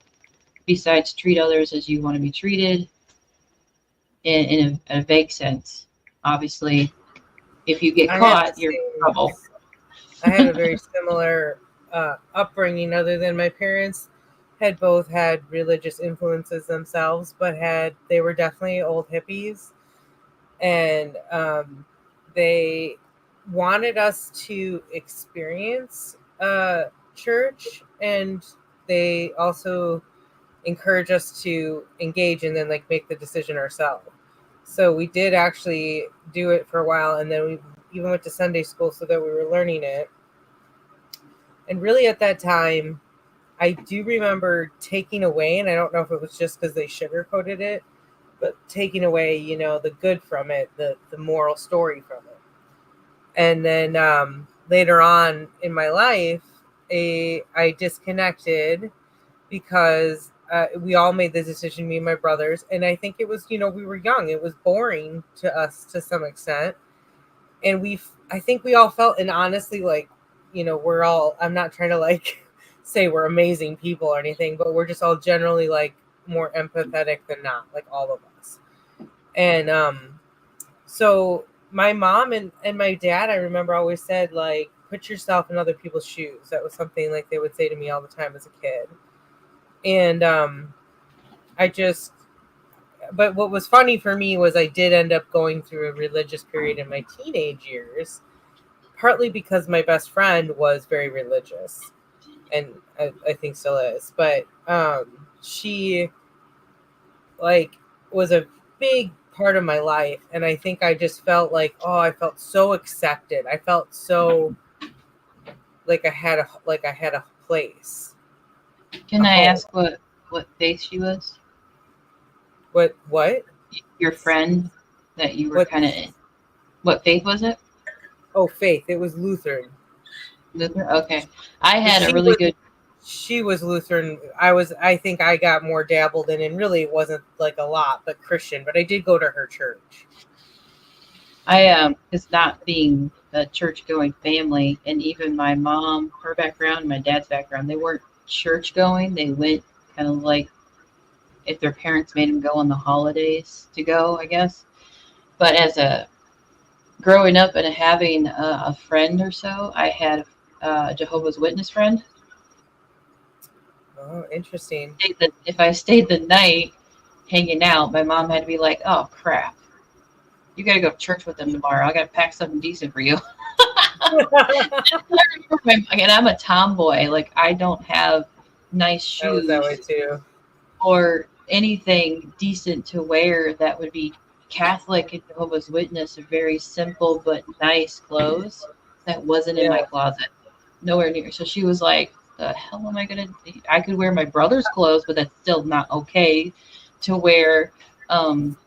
[SPEAKER 1] besides treat others as you want to be treated in a vague sense. Obviously, if you get caught, you're in trouble.
[SPEAKER 6] I had a very similar upbringing, other than my parents had both had religious influences themselves, but they were definitely old hippies. And they wanted us to experience church, and they also encourage us to engage and then like make the decision ourselves. So we did actually do it for a while, and then we even went to Sunday school so that we were learning it. And really at that time, I do remember taking away, and I don't know if it was just because they sugarcoated it, but taking away, you know, the good from it, the moral story from it. And then later on in my life, I disconnected because we all made the decision, me and my brothers. And I think it was, you know, we were young. It was boring to us to some extent. And I think we all felt, and honestly, like, you know, I'm not trying to like say we're amazing people or anything, but we're just all generally like more empathetic than not, like all of us. And so my mom and my dad, I remember, always said, like, put yourself in other people's shoes. That was something like they would say to me all the time as a kid. And but what was funny for me was I did end up going through a religious period in my teenage years, partly because my best friend was very religious, and I think still is. But she like was a big part of my life, and I think I just felt like, I felt so accepted. I felt so like I had a place.
[SPEAKER 1] Can I ask what faith she was?
[SPEAKER 6] What?
[SPEAKER 1] Your friend that you were kind of in. What faith was it?
[SPEAKER 6] Oh, faith. It was Lutheran.
[SPEAKER 1] Lutheran? Okay. I had a really good...
[SPEAKER 6] She was Lutheran. I think I got more dabbled in, and really it wasn't like a lot, but Christian. But I did go to her church.
[SPEAKER 1] It's not being a church-going family, and even my mom, her background, my dad's background, they weren't church-going. They went kind of like if their parents made them go on the holidays to go, I guess. But as growing up and having a friend or so, I had a Jehovah's Witness friend.
[SPEAKER 6] Oh, interesting.
[SPEAKER 1] If I stayed the night hanging out, my mom had to be like, oh, crap. You got to go to church with them tomorrow. I got to pack something decent for you. And I'm a tomboy. Like, I don't have nice shoes.
[SPEAKER 6] That way too.
[SPEAKER 1] Or anything decent to wear that would be Catholic and Jehovah's Witness, are very simple but nice clothes that wasn't in my closet. Nowhere near. So she was like, the hell am I going to do? I could wear my brother's clothes, but that's still not okay to wear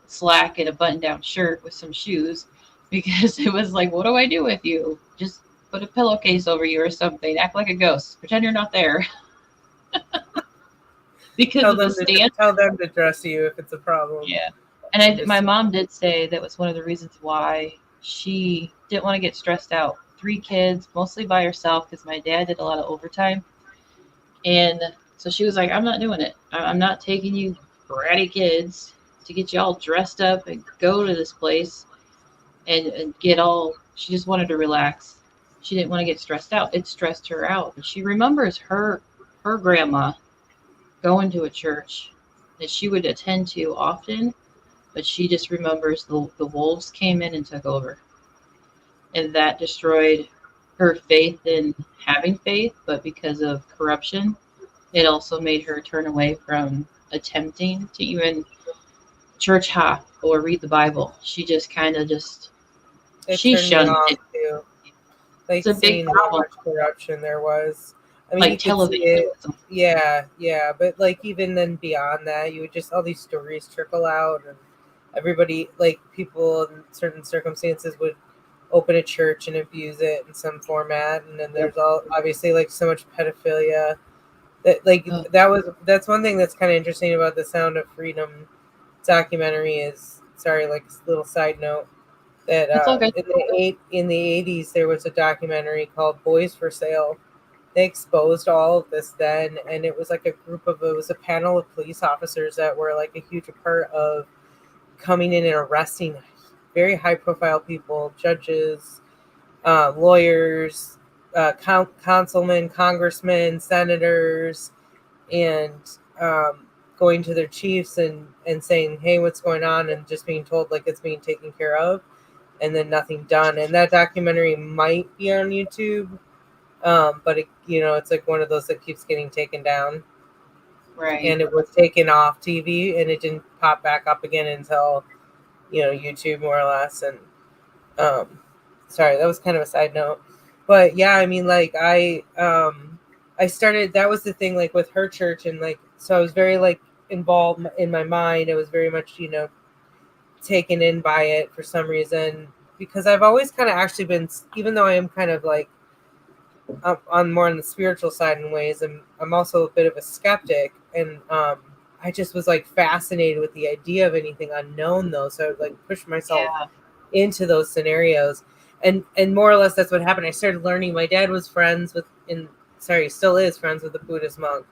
[SPEAKER 1] slack and a button-down shirt with some shoes, because it was like, what do I do with you? Just put a pillowcase over you or something. Act like a ghost. Pretend you're not there. Because
[SPEAKER 6] tell them to dress you if it's a problem.
[SPEAKER 1] Yeah. And my mom did say that was one of the reasons why she didn't want to get stressed out. 3 kids, mostly by herself, because my dad did a lot of overtime. And so she was like, I'm not doing it. I'm not taking you bratty kids to get you all dressed up and go to this place and get all... She just wanted to relax. She didn't want to get stressed out. It stressed her out. And she remembers her grandma going to a church that she would attend to often, but she just remembers the wolves came in and took over. And that destroyed her faith in having faith, but because of corruption, it also made her turn away from attempting to even church hop or read the Bible. She just kind of she shunned it.
[SPEAKER 6] Too. Like,
[SPEAKER 1] it's a big problem.
[SPEAKER 6] How much corruption there was. I mean,
[SPEAKER 1] like television.
[SPEAKER 6] Yeah. But like even then beyond that, you would just all these stories trickle out, and everybody, like people in certain circumstances, would open a church and abuse it in some format, and then there's obviously like so much pedophilia that like that's one thing that's kind of interesting about the Sound of Freedom documentary is, sorry, like little side note, that in the 80s there was a documentary called Boys for Sale. They exposed all of this then, and it was like it was a panel of police officers that were like a huge part of coming in and arresting very high profile people, judges, lawyers, councilmen, congressmen, senators, and going to their chiefs and saying, hey, what's going on? And just being told like it's being taken care of, and then nothing done. And that documentary might be on YouTube. But it's like one of those that keeps getting taken down.
[SPEAKER 1] Right.
[SPEAKER 6] And it was taken off TV, and it didn't pop back up again until YouTube more or less. And sorry, that was kind of a side note, but yeah, I mean, like I started, that was the thing, like with her church, and like, so I was very like involved in my mind. I was very much, taken in by it for some reason, because I've always kind of actually been, even though I am kind of like on more on the spiritual side in ways, I'm also a bit of a skeptic, and I just was like fascinated with the idea of anything unknown though, so I would like push myself into those scenarios, and more or less that's what happened. I started learning. My dad was friends with, still is friends with a Buddhist monk,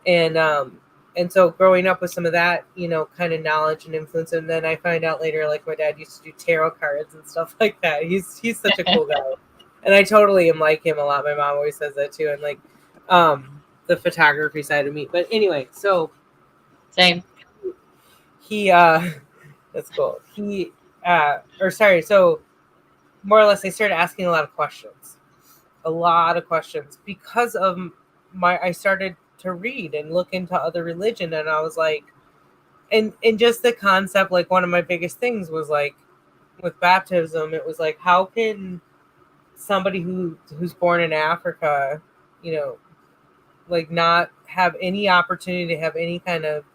[SPEAKER 6] and so growing up with some of that, kind of knowledge and influence, and then I find out later, like my dad used to do tarot cards and stuff like that. He's such a cool guy, and I totally am like him a lot. My mom always says that too, and like the photography side of me. But anyway, so
[SPEAKER 1] same.
[SPEAKER 6] He that's cool. So more or less, I started asking a lot of questions because of I started to read and look into other religion, and I was like, and just the concept, like one of my biggest things was like with baptism, it was like, how can somebody who's born in Africa, like not have any opportunity to have any kind of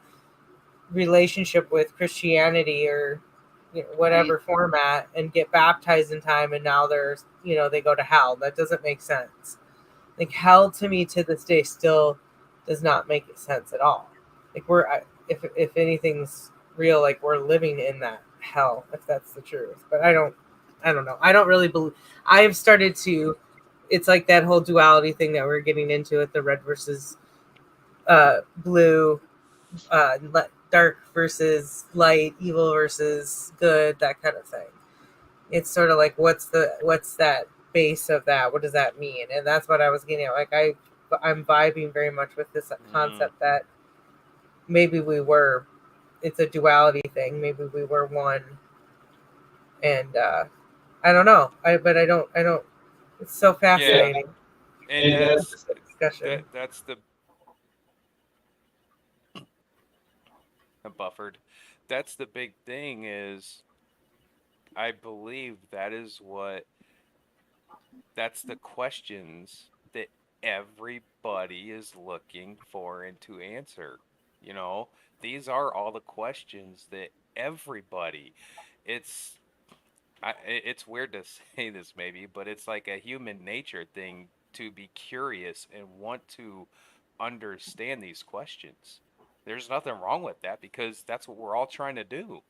[SPEAKER 6] relationship with Christianity or whatever format, and get baptized in time, and now there's they go to hell. That doesn't make sense. Like hell to me to this day still does not make sense at all. Like if anything's real, like we're living in that hell, if that's the truth. But I don't know. I don't really believe. I have started to. It's like that whole duality thing that we're getting into with the red versus blue, dark versus light, evil versus good, that kind of thing. It's sort of like, what's that base of that? What does that mean? And that's what I was getting at. Like I'm vibing very much with this concept that maybe it's a duality thing. Maybe we were one. And I don't know. But I don't. It's so fascinating.
[SPEAKER 2] Yeah. And
[SPEAKER 6] that's discussion.
[SPEAKER 2] That's the buffered. That's the big thing is, I believe that's the questions that everybody is looking for and to answer. These are all the questions that everybody, it's weird to say this maybe, but it's like a human nature thing to be curious and want to understand these questions. There's nothing wrong with that, because that's what we're all trying to do.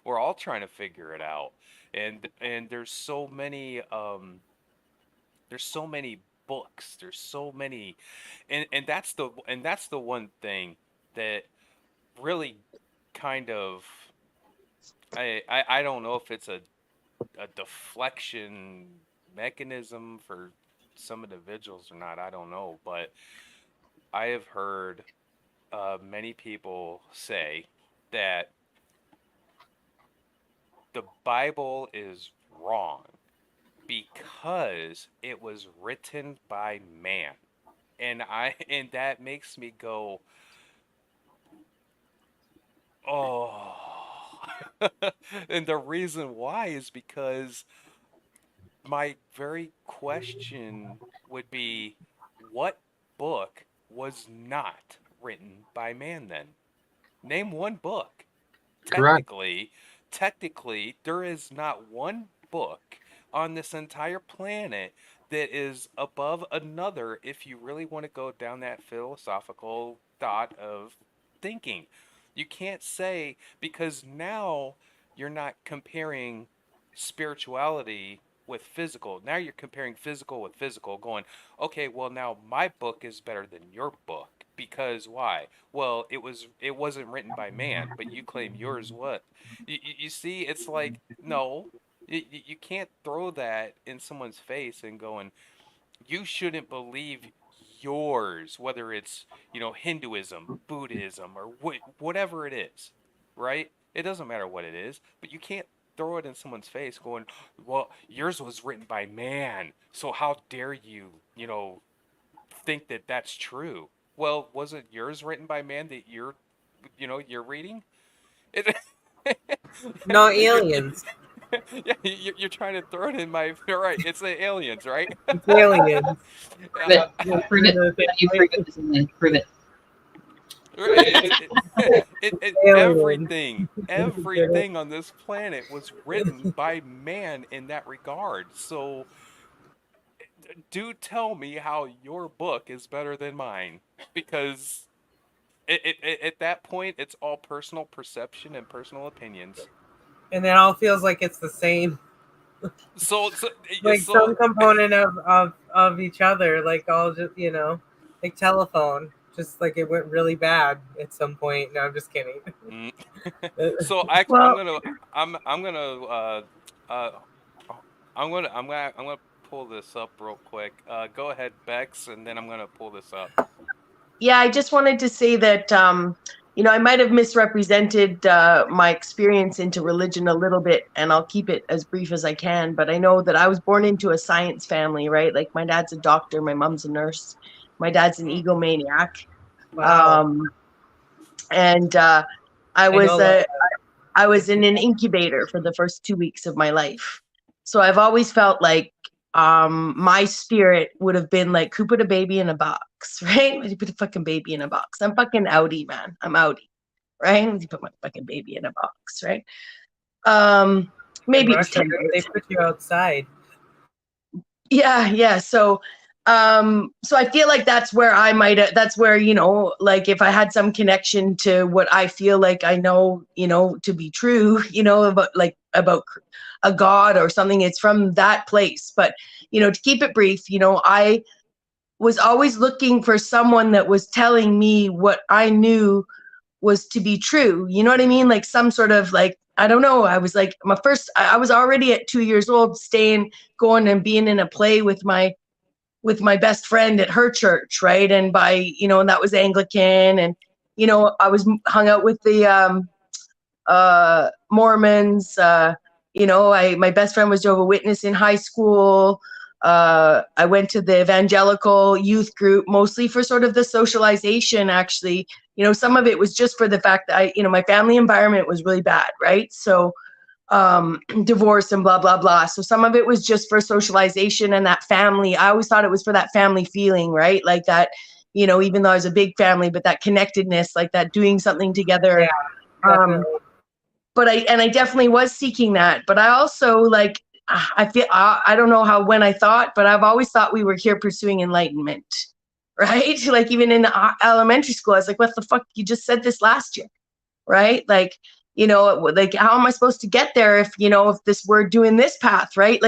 [SPEAKER 2] We're all trying to figure it out. And there's so many books, there's so many, and that's the one thing that really kind of, I don't know if it's a deflection mechanism for some individuals or not, I don't know, but I have heard many people say that the Bible is wrong because it was written by man. And that makes me go, oh. And the reason why is because my very question would be, what book was not written by man then? Name one book.
[SPEAKER 9] Correct.
[SPEAKER 2] Technically, there is not one book on this entire planet that is above another if you really want to go down that philosophical thought of thinking. You can't say, because now you're not comparing spirituality with physical. Now you're comparing physical with physical, going, okay, well now my book is better than your book. Because why? Well, it wasn't written by man, but you claim yours what? You see, it's like, no, you can't throw that in someone's face and going, you shouldn't believe yours, whether it's, Hinduism, Buddhism, or whatever it is, right? It doesn't matter what it is, but you can't throw it in someone's face going, well, yours was written by man, so how dare you, think that that's true? Well, wasn't yours written by man that you're reading?
[SPEAKER 6] No aliens.
[SPEAKER 2] Yeah, you're trying to throw it in my. You're right. It's the aliens, right?
[SPEAKER 6] It's aliens.
[SPEAKER 1] Prove it. Prove it. You prove it. Prove it.
[SPEAKER 2] Everything on this planet was written by man in that regard. So, do tell me how your book is better than mine, because at that point, it's all personal perception and personal opinions.
[SPEAKER 6] And it all feels like it's the same.
[SPEAKER 2] So
[SPEAKER 6] like some component of each other, like all just like telephone. Just like it went really bad at some point. No, I'm just kidding.
[SPEAKER 2] So I'm gonna pull this up real quick. Go ahead, Bexx, and then I'm gonna pull this up.
[SPEAKER 10] Yeah, I just wanted to say that I might have misrepresented my experience into religion a little bit, and I'll keep it as brief as I can. But I know that I was born into a science family, right? Like my dad's a doctor, my mom's a nurse, my dad's an egomaniac.
[SPEAKER 6] Wow.
[SPEAKER 10] I was in an incubator for the first 2 weeks of my life. So I've always felt like my spirit would have been like, who put a baby in a box, right? You put a fucking baby in a box. I'm fucking outie, man. I'm outie, right? You put my fucking baby in a box, right? Maybe it was 10
[SPEAKER 6] they put you outside.
[SPEAKER 10] Yeah. So I feel like that's where that's where, like if I had some connection to what I feel like I know, to be true, about a God or something, it's from that place. But, to keep it brief, I was always looking for someone that was telling me what I knew was to be true. You know what I mean? Like some sort of like, I don't know. I was like I was already at 2 years old, going and being in a play with my best friend at her church, right? And and that was Anglican, and I was hung out with the Mormons. My best friend was Jehovah's Witness in high school. I went to the evangelical youth group mostly for sort of the socialization. Actually, some of it was just for the fact that my family environment was really bad, right? So divorce and blah blah blah. So some of it was just for socialization and that family. I always thought it was for that family feeling, right? Like that, even though I was a big family, but that connectedness, like that doing something together.
[SPEAKER 6] Yeah,
[SPEAKER 10] but I definitely was seeking that. But I also I feel I don't know when I thought, but I've always thought we were here pursuing enlightenment, right? Like even in elementary school, I was like, what the fuck? You just said this last year, right? Like how am I supposed to get there if we're doing this path, right?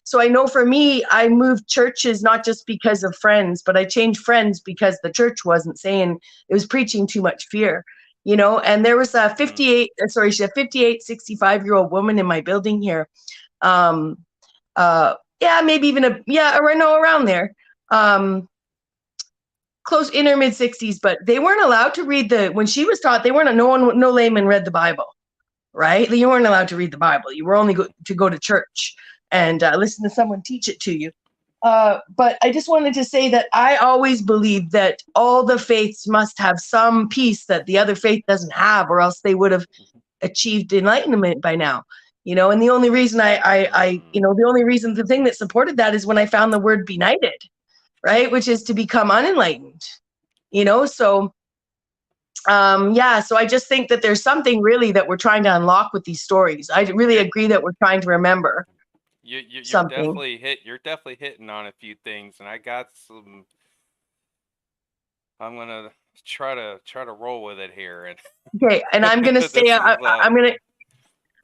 [SPEAKER 10] So I know for me, I moved churches not just because of friends, but I changed friends because the church wasn't saying, it was preaching too much fear, and there was a 58, 65-year-old woman in my building here. Maybe even around there. Close in her mid 60s, but they weren't allowed to read when she was taught, no layman read the Bible, right? You weren't allowed to read the Bible. You were only to go to church and listen to someone teach it to you. But I just wanted to say that I always believed that all the faiths must have some piece that the other faith doesn't have, or else they would have achieved enlightenment by now. And the only reason the thing that supported that is when I found the word benighted, right? Which is to become unenlightened, so so I just think that there's something really that we're trying to unlock with these stories. I really agree that we're trying to remember something.
[SPEAKER 2] You're definitely hitting on a few things, and I got some. I'm gonna try to roll with it here, and
[SPEAKER 10] okay. And I'm gonna say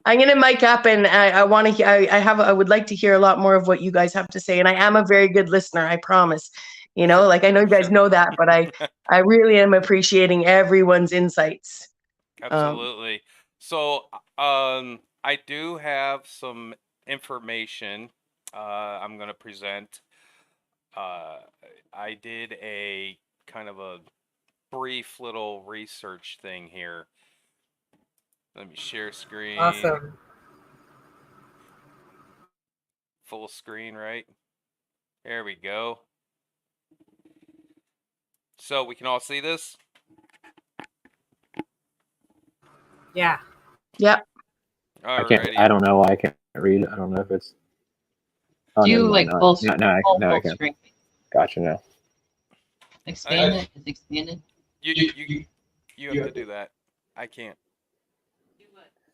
[SPEAKER 10] I'm gonna mic up, and I want to. I would like to hear a lot more of what you guys have to say, and I am a very good listener. I promise. I know you guys know that, but I really am appreciating everyone's insights.
[SPEAKER 2] Absolutely. So I do have some information I'm going to present. I did a kind of a brief little research thing here. Let me share screen.
[SPEAKER 6] Awesome.
[SPEAKER 2] Full screen, right? There we go. So we can all see this?
[SPEAKER 6] Yeah.
[SPEAKER 10] Yep.
[SPEAKER 13] I
[SPEAKER 2] Alrighty.
[SPEAKER 13] don't know why I can't read. I don't know if it's. Oh,
[SPEAKER 1] Do
[SPEAKER 13] never
[SPEAKER 1] you
[SPEAKER 13] mind.
[SPEAKER 1] like full
[SPEAKER 13] Now I
[SPEAKER 1] full
[SPEAKER 13] can.
[SPEAKER 1] screen?
[SPEAKER 13] Gotcha now.
[SPEAKER 1] Expand it? Is it expanded?
[SPEAKER 2] You have to do that. I can't.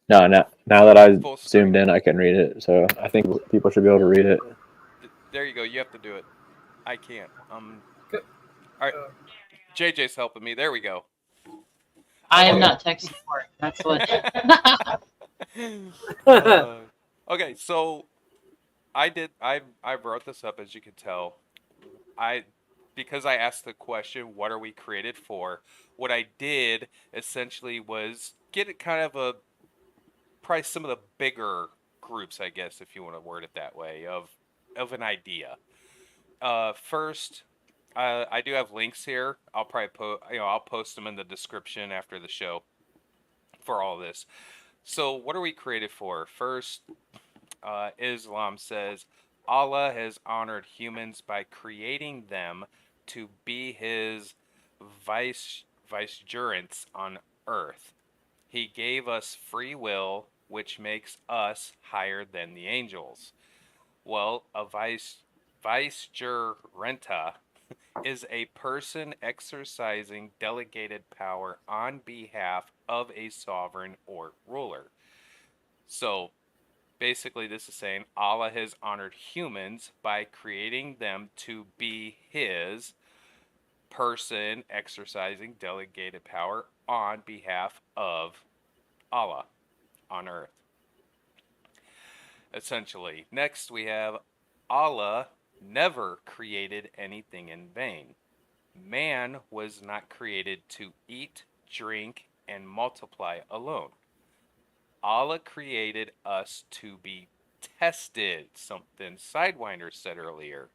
[SPEAKER 13] No, now that I
[SPEAKER 2] Full
[SPEAKER 13] zoomed in, I can read it. So I think people should be able to read it.
[SPEAKER 2] There you go. You have to do it. I can't. All right. JJ's helping me. There we go.
[SPEAKER 1] I am not tech support. That's what.
[SPEAKER 2] Okay, so I wrote this up, as you can tell. Because I asked the question, what are we created for? What I did essentially was get it kind of probably some of the bigger groups, I guess, if you want to word it that way, of an idea. First, I do have links here. I'll probably I'll post them in the description after the show for all this. So what are we created for? First, Islam says Allah has honored humans by creating them to be his vicegerents on earth. He gave us free will, which makes us higher than the angels. Well, a vicegerenta is a person exercising delegated power on behalf of a sovereign or ruler. So basically this is saying Allah has honored humans by creating them to be his person exercising delegated power on behalf of Allah on earth. Essentially. Next we have Allah never created anything in vain. Man was not created to eat, drink, and multiply alone. Allah created us to be tested, something Sidewinder said earlier.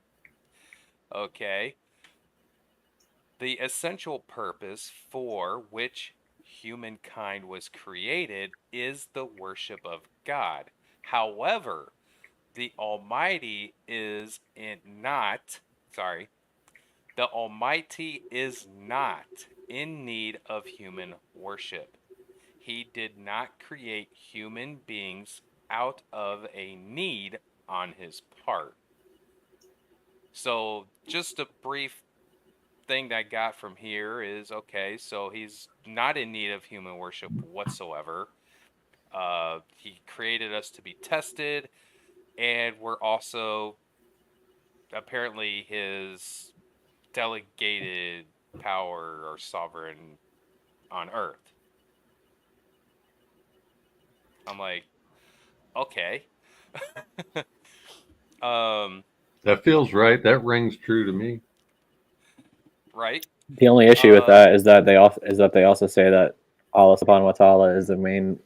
[SPEAKER 2] Okay. The essential purpose for which humankind was created is the worship of God. However, the Almighty is not in need of human worship. He did not create human beings out of a need on his part. So just a brief thing that I got from here is, okay, so he's not in need of human worship whatsoever. He created us to be tested, and we're also apparently his delegated power or sovereign on earth. I'm like, okay.
[SPEAKER 9] That feels right. That rings true to me.
[SPEAKER 2] Right.
[SPEAKER 13] The only issue with that is that they also say that Allah subhanahu wa ta'ala is the main,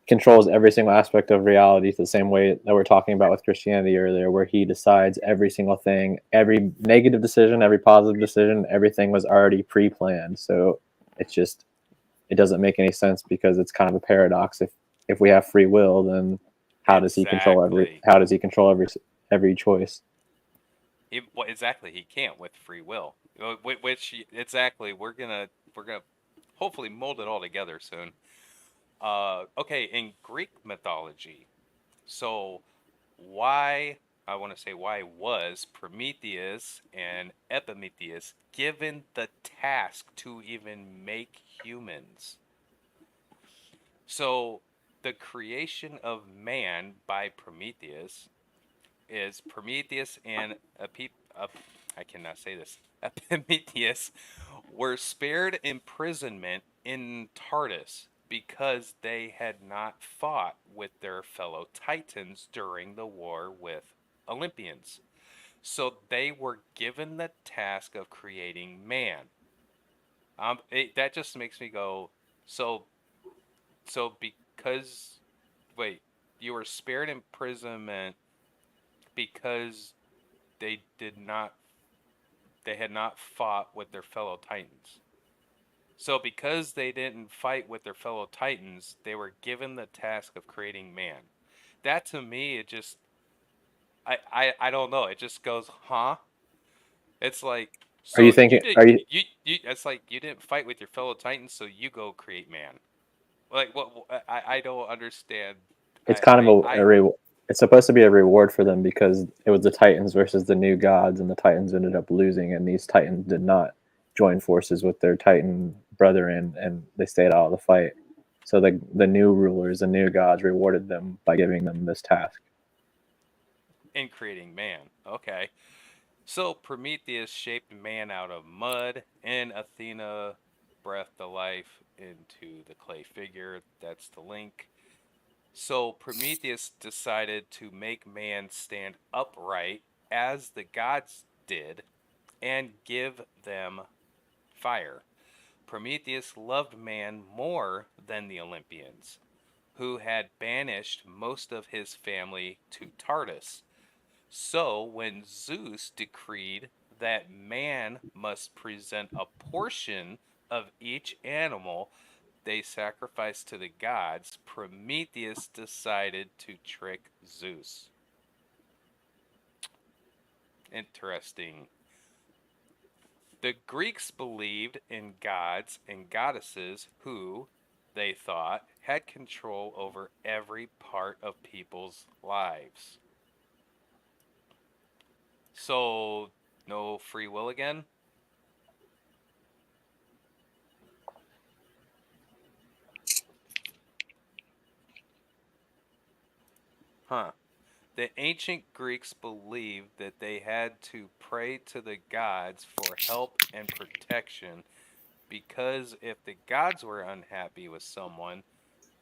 [SPEAKER 13] controls every single aspect of reality, the same way that we're talking about with Christianity earlier, where he decides every single thing, every negative decision, every positive decision, everything was already pre-planned. So it doesn't make any sense, because it's kind of a paradox. If we have free will, then how does he control every choice?
[SPEAKER 2] Exactly, he can't with free will. Which exactly we're gonna hopefully mold it all together soon. Okay, in Greek mythology, so why was Prometheus and Epimetheus given the task to even make humans? So the creation of man by Prometheus is Prometheus and Epimetheus were spared imprisonment in Tartarus because they had not fought with their fellow Titans during the war with Olympians. So they were given the task of creating man. That just makes me go, so because, wait, you were spared imprisonment because they had not fought with their fellow Titans. So because they didn't fight with their fellow Titans, they were given the task of creating man. That to me, it just, I don't know. It just goes, huh? It's like, so it's like you didn't fight with your fellow Titans, so you go create man. Like what? I don't understand.
[SPEAKER 13] It's kind of
[SPEAKER 2] I
[SPEAKER 13] it's supposed to be a reward for them because it was the Titans versus the new gods, and the Titans ended up losing, and these Titans did not join forces with their Titan brethren, and they stayed out of the fight. So the new rulers, the new gods, rewarded them by giving them this task.
[SPEAKER 2] in creating man. Okay. So Prometheus shaped man out of mud, and Athena breathed the life into the clay figure. That's the link. So Prometheus decided to make man stand upright as the gods did and give them fire. Prometheus loved man more than the Olympians, who had banished most of his family to Tartarus. So when Zeus decreed that man must present a portion of each animal they sacrificed to the gods, Prometheus decided to trick Zeus. Interesting. The Greeks believed in gods and goddesses who, they thought, had control over every part of people's lives. So, no free will again? Huh. The ancient Greeks believed that they had to pray to the gods for help and protection because if the gods were unhappy with someone,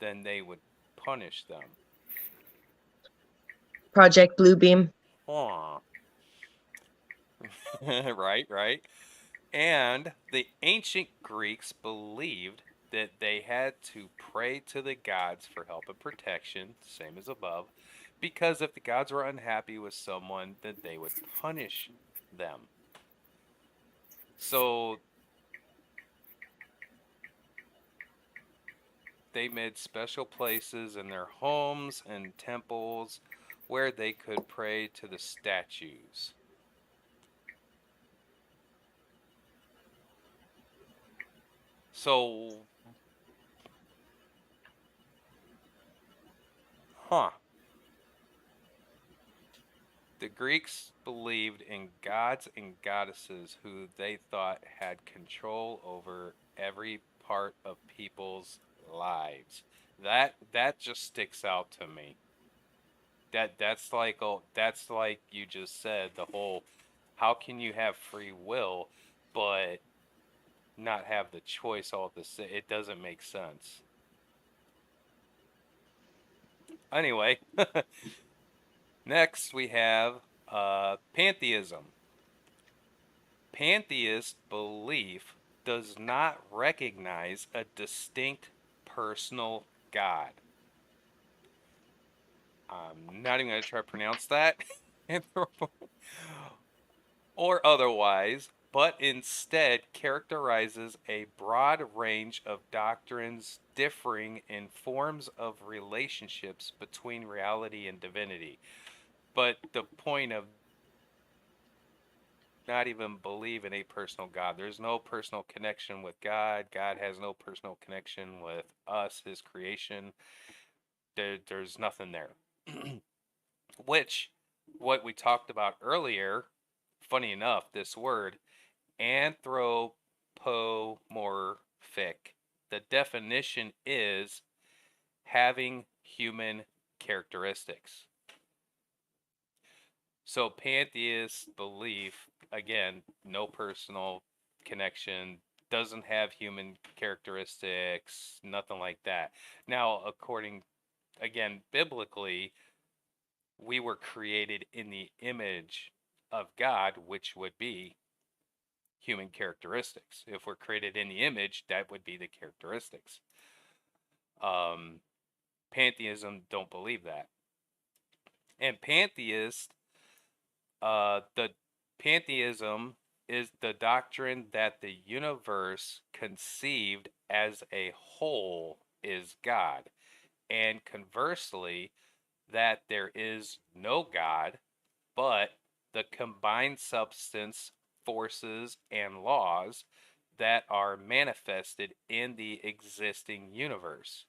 [SPEAKER 2] then they would punish them.
[SPEAKER 10] Project Bluebeam.
[SPEAKER 2] Huh. Right. And the ancient Greeks believed that they had to pray to the gods for help and protection, same as above, because if the gods were unhappy with someone, then they would punish them. So they made special places in their homes and temples where they could pray to the statues. So, the Greeks believed in gods and goddesses who they thought had control over every part of people's lives. That just sticks out to me. That's like you just said, the whole how can you have free will but not have the choice all at the same? It doesn't make sense. Anyway, next we have pantheism. Pantheist belief does not recognize a distinct personal God. I'm not even going to try to pronounce that or otherwise, but instead characterizes a broad range of doctrines differing in forms of relationships between reality and divinity. But the point of not even believe in a personal God. There's no personal connection with God. God has no personal connection with us, his creation. There's nothing there. Which, what we talked about earlier, funny enough, this word, anthropomorphic, the definition is having human characteristics. So pantheist belief, again, no personal connection, doesn't have human characteristics, nothing like that. Now, according, again, biblically, we were created in the image of God, which would be human characteristics. If we're created in the image, that would be the characteristics. Pantheism don't believe that. And the pantheism is the doctrine that the universe conceived as a whole is God, and conversely, that there is no God, but the combined substance, forces, and laws that are manifested in the existing universe.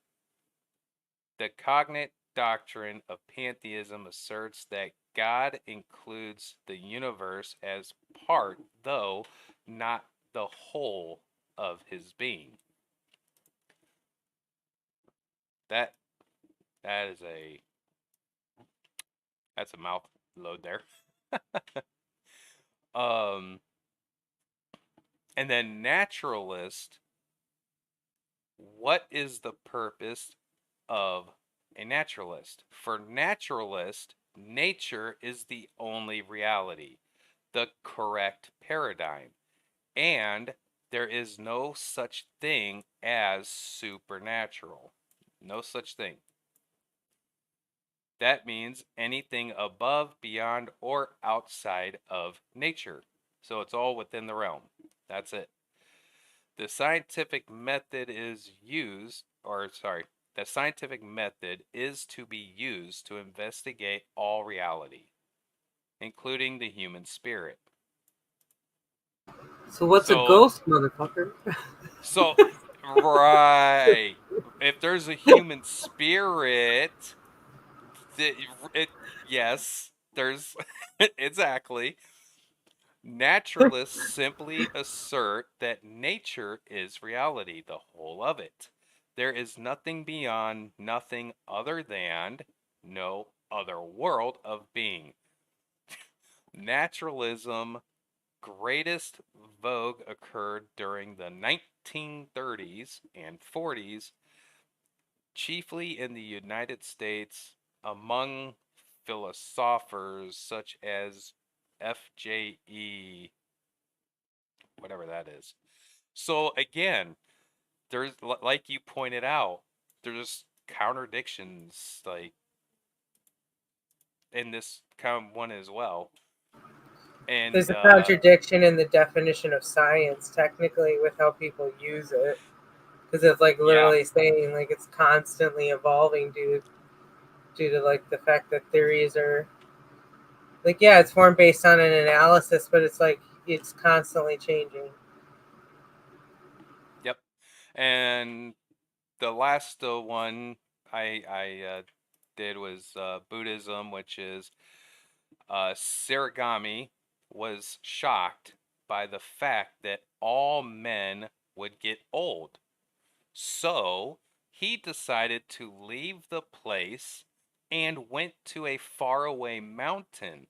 [SPEAKER 2] The cognate doctrine of pantheism asserts that God includes the universe as part, though not the whole, of his being. That's a mouth load there. And then naturalist, what is the purpose of a naturalist? For naturalist, nature is the only reality, the correct paradigm, and there is no such thing as supernatural. No such thing. That means anything above, beyond, or outside of nature. So it's all within the realm. That's it. The scientific method is to be used to investigate all reality, including the human spirit.
[SPEAKER 6] So what's a ghost, motherfucker?
[SPEAKER 2] So, right. If there's a human spirit, yes, there's exactly. Naturalists simply assert that nature is reality, the whole of it. There is nothing beyond, nothing other than, no other world of being. Naturalism greatest vogue occurred during the 1930s and 40s, chiefly in the United States, among philosophers such as FJE, whatever that is. So again, there's, like you pointed out, there's contradictions like in this kind of one as well. And
[SPEAKER 6] there's a contradiction in the definition of science, technically, with how people use it, because it's like literally saying like it's constantly evolving due to like the fact that theories are like, yeah, it's formed based on an analysis, but it's like it's constantly changing.
[SPEAKER 2] Yep. And the last one I did was Buddhism, which is Sarigami was shocked by the fact that all men would get old. So he decided to leave the place and went to a faraway mountain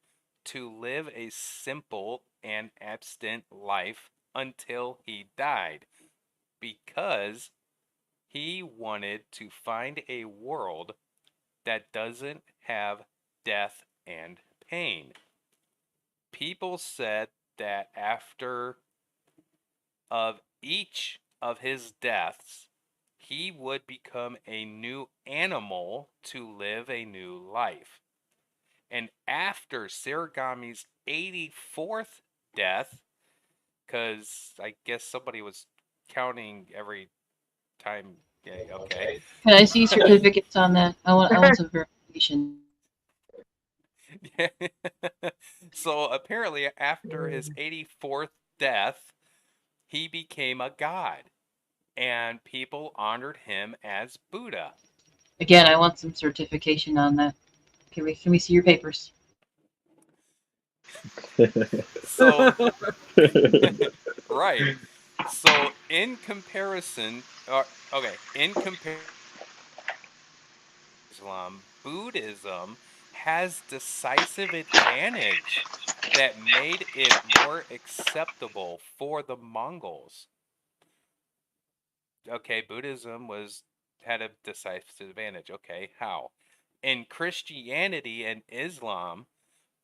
[SPEAKER 2] to live a simple and abstinent life until he died, because he wanted to find a world that doesn't have death and pain. People said that after of each of his deaths, he would become a new animal to live a new life. And after Sarigami's 84th death, because I guess somebody was counting every time. Yeah, okay.
[SPEAKER 1] Can I see certificates on that? I want some verification.
[SPEAKER 2] So apparently after his 84th death, he became a god, and people honored him as Buddha.
[SPEAKER 1] Again, I want some certification on that. Can we see your papers?
[SPEAKER 2] So, right. So in comparison, in comparison to Islam, Buddhism has decisive advantage that made it more acceptable for the Mongols. Okay, Buddhism had a decisive advantage. Okay, how? In Christianity and Islam,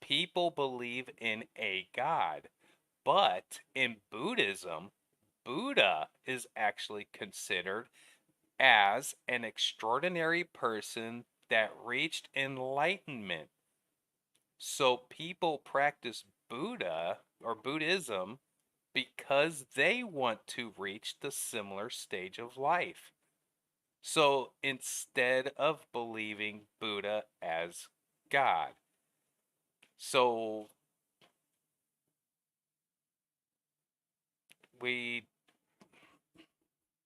[SPEAKER 2] people believe in a god, but in Buddhism, Buddha is actually considered as an extraordinary person that reached enlightenment. So people practice Buddha or Buddhism because they want to reach the similar stage of life. So instead of believing Buddha as God. So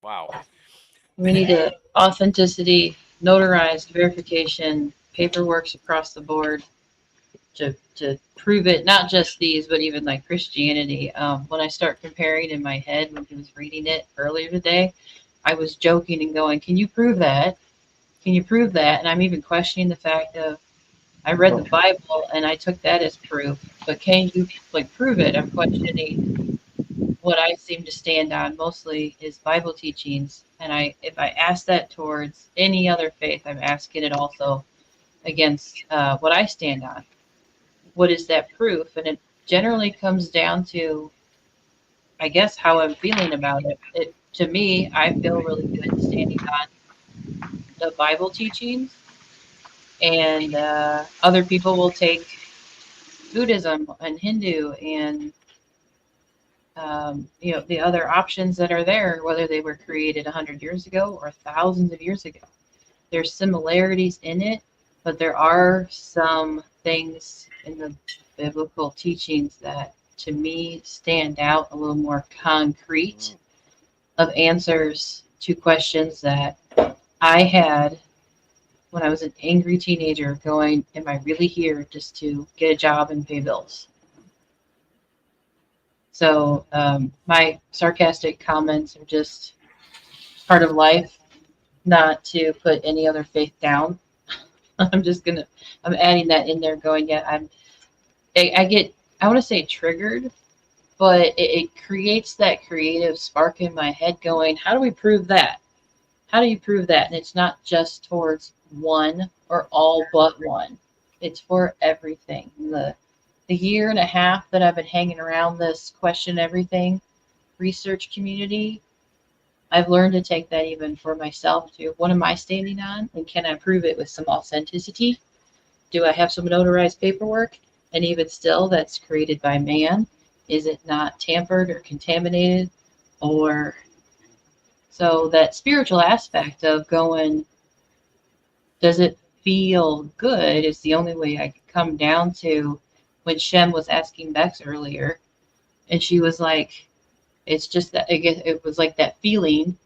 [SPEAKER 2] wow.
[SPEAKER 1] We need a authenticity notarized verification paperworks across the board to prove it, not just these, but even like Christianity. When I start comparing in my head, when he was reading it earlier today, I was joking and going, can you prove that? Can you prove that? And I'm even questioning the fact of, I read the Bible and I took that as proof, but can you like prove it? I'm questioning what I seem to stand on mostly is Bible teachings. And if I ask that towards any other faith, I'm asking it also against what I stand on. What is that proof? And it generally comes down to, I guess, how I'm feeling about it. To me, I feel really good standing on the Bible teachings, and other people will take Buddhism and Hindu and the other options that are there, whether they were created 100 years ago or thousands of years ago. There's similarities in it, but there are some things in the biblical teachings that to me stand out a little more concrete of answers to questions that I had when I was an angry teenager going, am I really here just to get a job and pay bills? So my sarcastic comments are just part of life, not to put any other faith down. I'm adding that in there going, yeah, I want to say triggered, but it creates that creative spark in my head going, how do we prove that? How do you prove that? And it's not just towards one or all but one. It's for everything. The year and a half that I've been hanging around this question everything research community, I've learned to take that even for myself too. What am I standing on? And can I prove it with some authenticity? Do I have some notarized paperwork? And even still, that's created by man. Is it not tampered or contaminated? Or so that spiritual aspect of going, does it feel good is the only way I could come down to when Shem was asking Bexx earlier. And she was like, it's just that, I guess it was like that feeling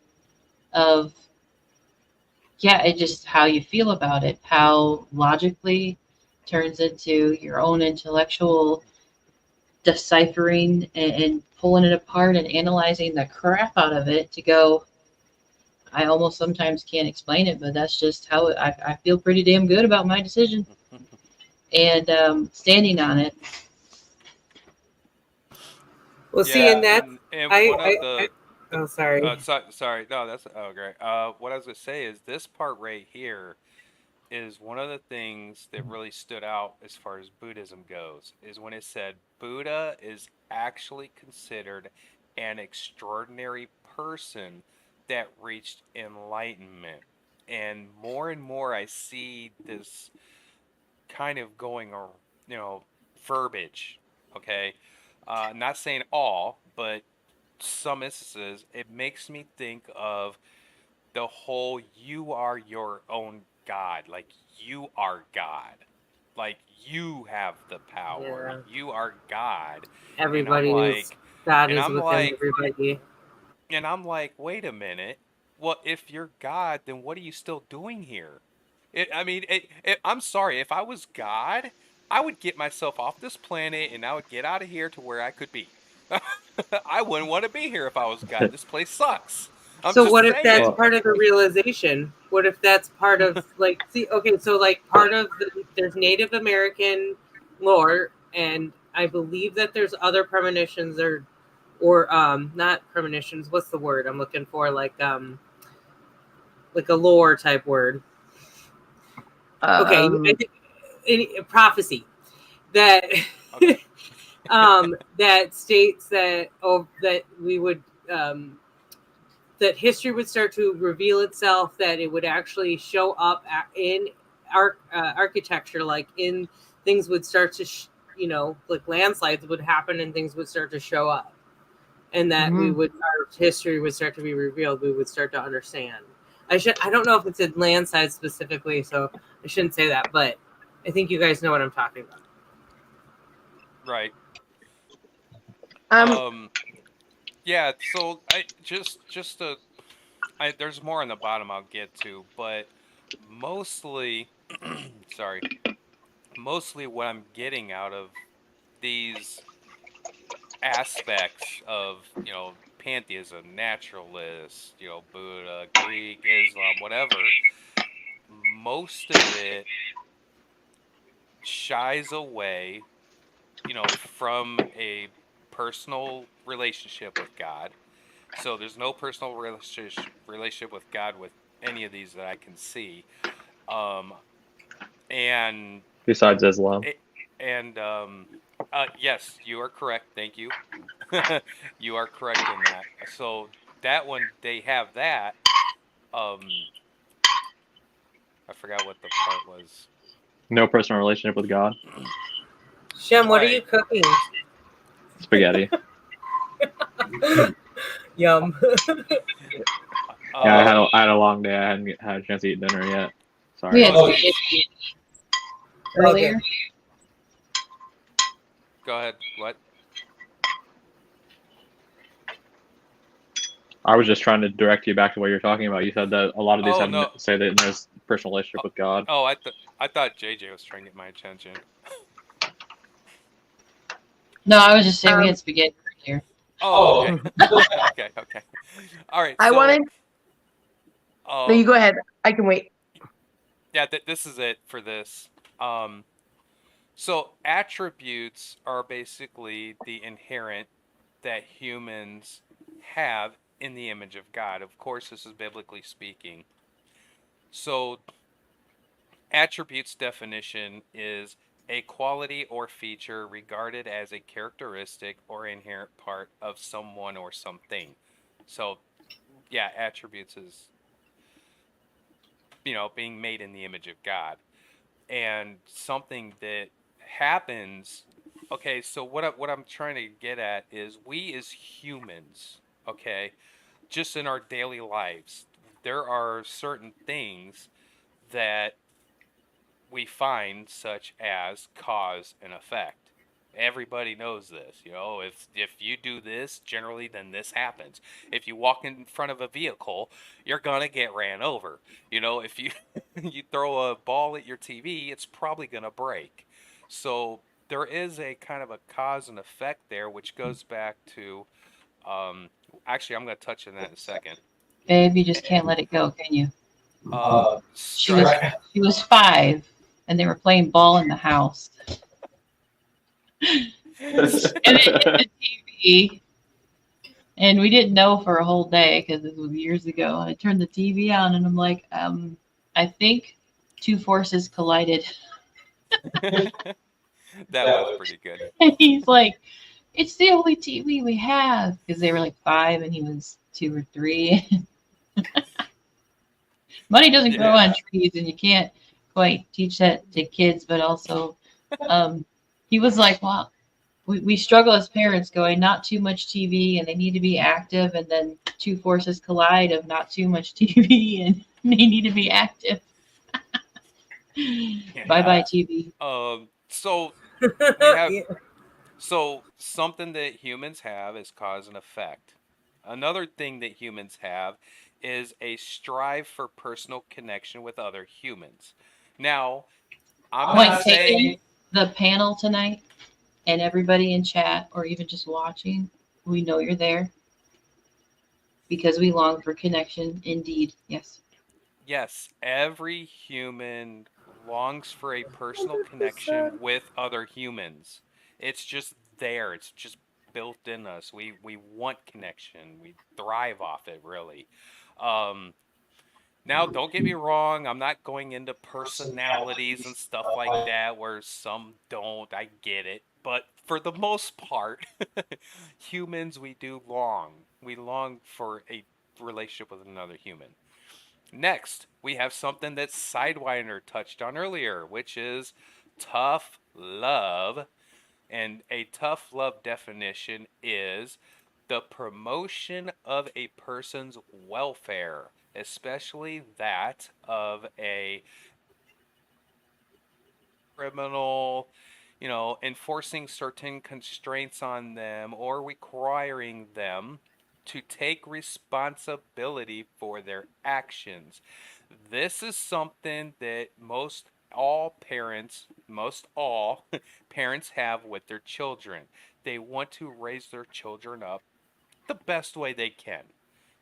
[SPEAKER 1] of, yeah, it just how you feel about it, how logically turns into your own intellectual deciphering and pulling it apart and analyzing the crap out of it to go, I almost sometimes can't explain it, but that's just how I feel pretty damn good about my decision and standing on it.
[SPEAKER 6] Well, see, and that oh, sorry.
[SPEAKER 2] Sorry. No, that's great. What I was gonna say is this part right here is one of the things that really stood out as far as Buddhism goes, is when it said Buddha is actually considered an extraordinary person that reached enlightenment. And more I see this kind of going, verbiage, okay? Not saying all, but some instances, it makes me think of the whole you are your own God. Like, you are God. Like, you have the power.
[SPEAKER 6] Yeah.
[SPEAKER 2] You are God.
[SPEAKER 6] Everybody's God is within everybody.
[SPEAKER 2] And I'm like, wait a minute. Well, if you're God, then what are you still doing here? I'm sorry. If I was God, I would get myself off this planet and I would get out of here to where I could be. I wouldn't want to be here if I was God. This place sucks.
[SPEAKER 6] So what if that's part of the realization? What if that's part of part of there's Native American lore, and I believe that there's other premonitions or not premonitions. What's the word I'm looking for? Like a lore type word. Okay, I think prophecy that that states that that we would that history would start to reveal itself, that it would actually show up in architecture, like in things would start to like landslides would happen and things would start to show up, and that our history would start to be revealed. We would start to understand. I don't know if it's in landslides specifically, so I shouldn't say that, but I think you guys know what I'm talking about.
[SPEAKER 2] Right. Yeah, so there's more on the bottom I'll get to, but mostly, sorry, mostly what I'm getting out of these aspects of, pantheism, naturalists, Buddha, Greek, Islam, whatever, most of it shies away, from a personal relationship with God. So there's no personal relationship with God with any of these that I can see. Um, and
[SPEAKER 13] Besides Islam.
[SPEAKER 2] Yes, you are correct. Thank you. You are correct in that. So that one, they have that. I forgot what the part was.
[SPEAKER 13] No personal relationship with God.
[SPEAKER 6] Shem, what are you cooking?
[SPEAKER 13] Spaghetti.
[SPEAKER 6] Yum.
[SPEAKER 13] Yeah, I had a long day. I hadn't had a chance to eat dinner yet. Sorry.
[SPEAKER 1] We had spaghetti earlier.
[SPEAKER 2] Go ahead. What?
[SPEAKER 13] I was just trying to direct you back to what you're talking about. You said that a lot of these say that there's personal relationship with God.
[SPEAKER 2] Oh, I thought JJ was trying to get my attention.
[SPEAKER 1] No, I was just saying we had spaghetti earlier.
[SPEAKER 2] Oh, okay. Okay. All right.
[SPEAKER 10] I wanted. No, you go ahead. I can wait.
[SPEAKER 2] Yeah, this is it for this. So attributes are basically the inherent that humans have in the image of God. Of course, this is biblically speaking. So attributes definition is a quality or feature regarded as a characteristic or inherent part of someone or something. So yeah, attributes is, being made in the image of God. And something that happens, okay, so what I'm trying to get at is we as humans, okay, just in our daily lives, there are certain things that we find, such as cause and effect. Everybody knows this, if you do this, generally then this happens. If you walk in front of a vehicle, you're gonna get ran over. If you you throw a ball at your TV, it's probably gonna break. So there is a kind of a cause and effect there, which goes back to actually I'm gonna touch on that in a second.
[SPEAKER 1] Babe, you just can't let it go, can you? She
[SPEAKER 2] She
[SPEAKER 1] was 5 and they were playing ball in the house. And it hit the TV. And we didn't know for a whole day because this was years ago. I turned the TV on and I'm like, I think 2 forces collided.
[SPEAKER 2] That was pretty good.
[SPEAKER 1] And he's like, it's the only TV we have. Because they were like 5 and he was 2 or 3. Money doesn't grow on trees, and you can't quite teach that to kids. But also, he was like, "Well, we struggle as parents, going not too much TV, and they need to be active, and then 2 forces collide of not too much TV, and they need to be active." Bye bye TV.
[SPEAKER 2] So we have so something that humans have is cause and effect. Another thing that humans have is a strive for personal connection with other humans. Now, I'm not saying
[SPEAKER 1] the panel tonight and everybody in chat or even just watching, we know you're there because we long for connection. Indeed. Yes.
[SPEAKER 2] Yes, every human longs for a personal connection with other humans. It's just there. It's just built in us. We want connection. We thrive off it, really. Now, don't get me wrong. I'm not going into personalities and stuff like that where some don't. I get it. But for the most part, humans, we do long. We long for a relationship with another human. Next, we have something that Sidewinder touched on earlier, which is tough love. And a tough love definition is the promotion of a person's welfare, especially that of a criminal, enforcing certain constraints on them or requiring them to take responsibility for their actions. This is something that most all parents have with their children. They want to raise their children up the best way they can.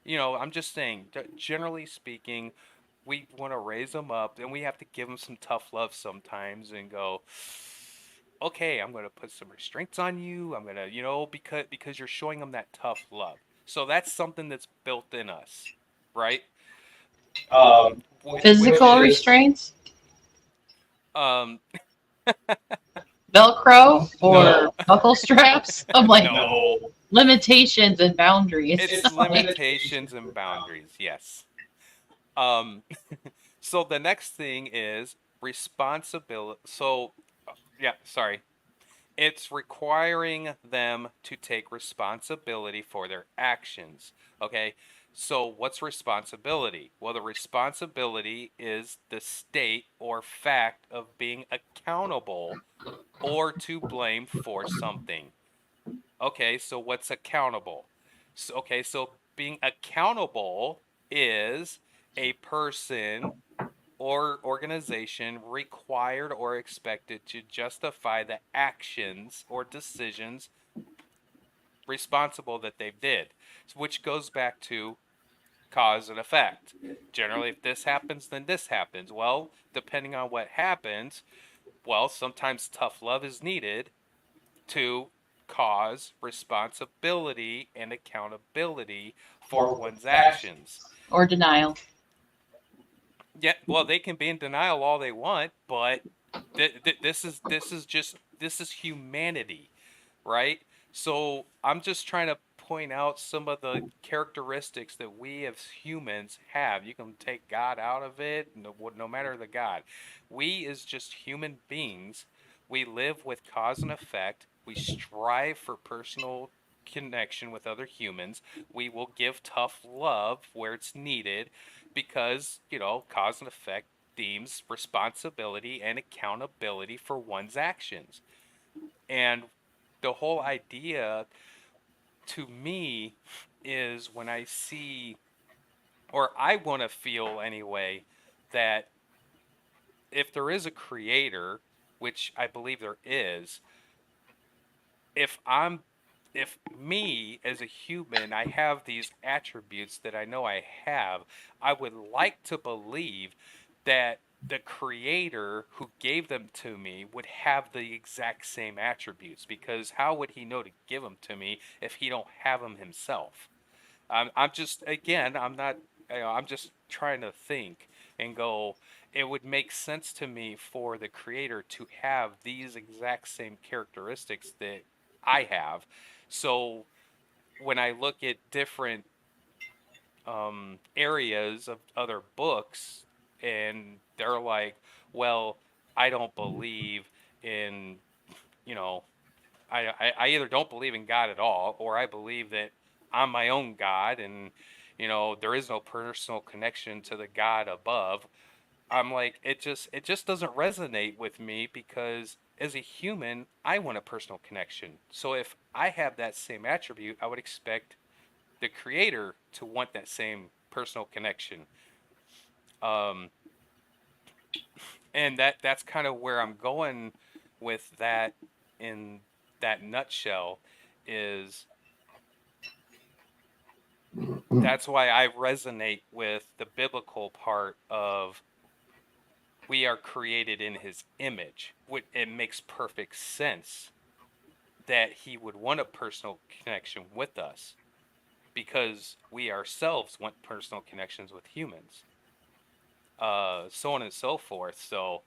[SPEAKER 2] I'm just saying, generally speaking, we want to raise them up, and we have to give them some tough love sometimes and go, okay, I'm going to put some restraints on you. I'm going to, because you're showing them that tough love. So that's something that's built in us, right?
[SPEAKER 1] Physical restraints?
[SPEAKER 2] Um,
[SPEAKER 1] Velcro or
[SPEAKER 2] No.
[SPEAKER 1] buckle straps? I'm like,
[SPEAKER 2] No.
[SPEAKER 1] limitations and boundaries.
[SPEAKER 2] It's limitations and boundaries, yes. So the next thing is responsibility. So, yeah, sorry. It's requiring them to take responsibility for their actions. Okay, so what's responsibility? Well, the responsibility is the state or fact of being accountable or to blame for something. Okay, so what's accountable? So being accountable is a person or organization required or expected to justify the actions or decisions responsible that they did, which goes back to cause and effect. Generally, if this happens, then this happens. Well, depending on what happens, well, sometimes tough love is needed to cause responsibility and accountability for one's actions.
[SPEAKER 1] Or denial.
[SPEAKER 2] Yeah, well, they can be in denial all they want, but this is humanity, right? So I'm just trying to point out some of the characteristics that we as humans have. You can take God out of it, no matter the God. We as just human beings, we live with cause and effect. We strive for personal connection with other humans. We will give tough love where it's needed because, cause and effect deems responsibility and accountability for one's actions. And the whole idea to me is when I see, or I want to feel anyway, that if there is a creator, which I believe there is, if me as a human, I have these attributes that I know I have, I would like to believe that the creator who gave them to me would have the exact same attributes, because how would he know to give them to me if he don't have them himself? I'm just, again, I'm not, I'm just trying to think and go, it would make sense to me for the creator to have these exact same characteristics that I have. So when I look at different areas of other books, and they're like, well, I don't believe in, I either don't believe in God at all, or I believe that I'm my own God, and there is no personal connection to the God above. I'm like, it just doesn't resonate with me, because as a human, I want a personal connection. So if I have that same attribute, I would expect the creator to want that same personal connection. And that's kind of where I'm going with that in that nutshell, is that's why I resonate with the biblical part of we are created in his image. It makes perfect sense that he would want a personal connection with us, because we ourselves want personal connections with humans. So on and so forth. So,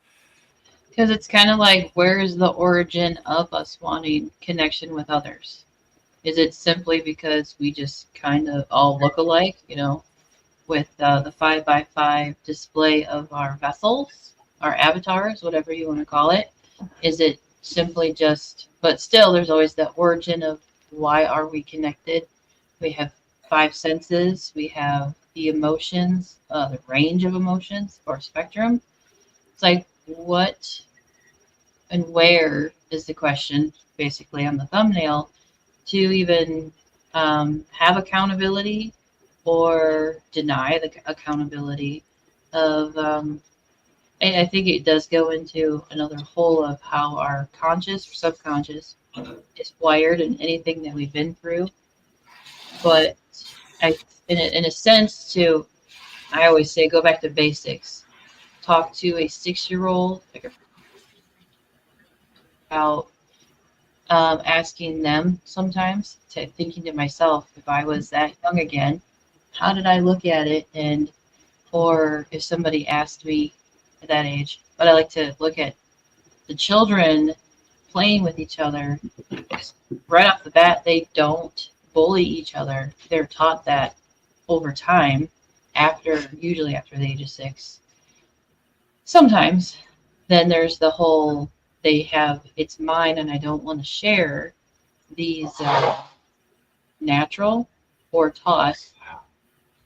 [SPEAKER 1] because it's kind of like, where is the origin of us wanting connection with others? Is it simply because we just kind of all look alike, with the 5x5 display of our vessels, our avatars, whatever you want to call it? Is it simply just, but still there's always that origin of why are we connected? We have 5 senses, we have the emotions, the range of emotions or spectrum. It's like, what and where is the question, basically on the thumbnail, to even have accountability or deny the accountability of, I think it does go into another whole of how our conscious or subconscious is wired and anything that we've been through. But in a sense, I always say, go back to basics. Talk to a 6-year-old about asking them sometimes, thinking to myself, if I was that young again, how did I look at it? Or if somebody asked me at that age, but I like to look at the children playing with each other. Right off the bat, they don't bully each other. They're taught that over time, usually after the age of 6. Sometimes, then there's the whole, they have, it's mine and I don't want to share these natural or taught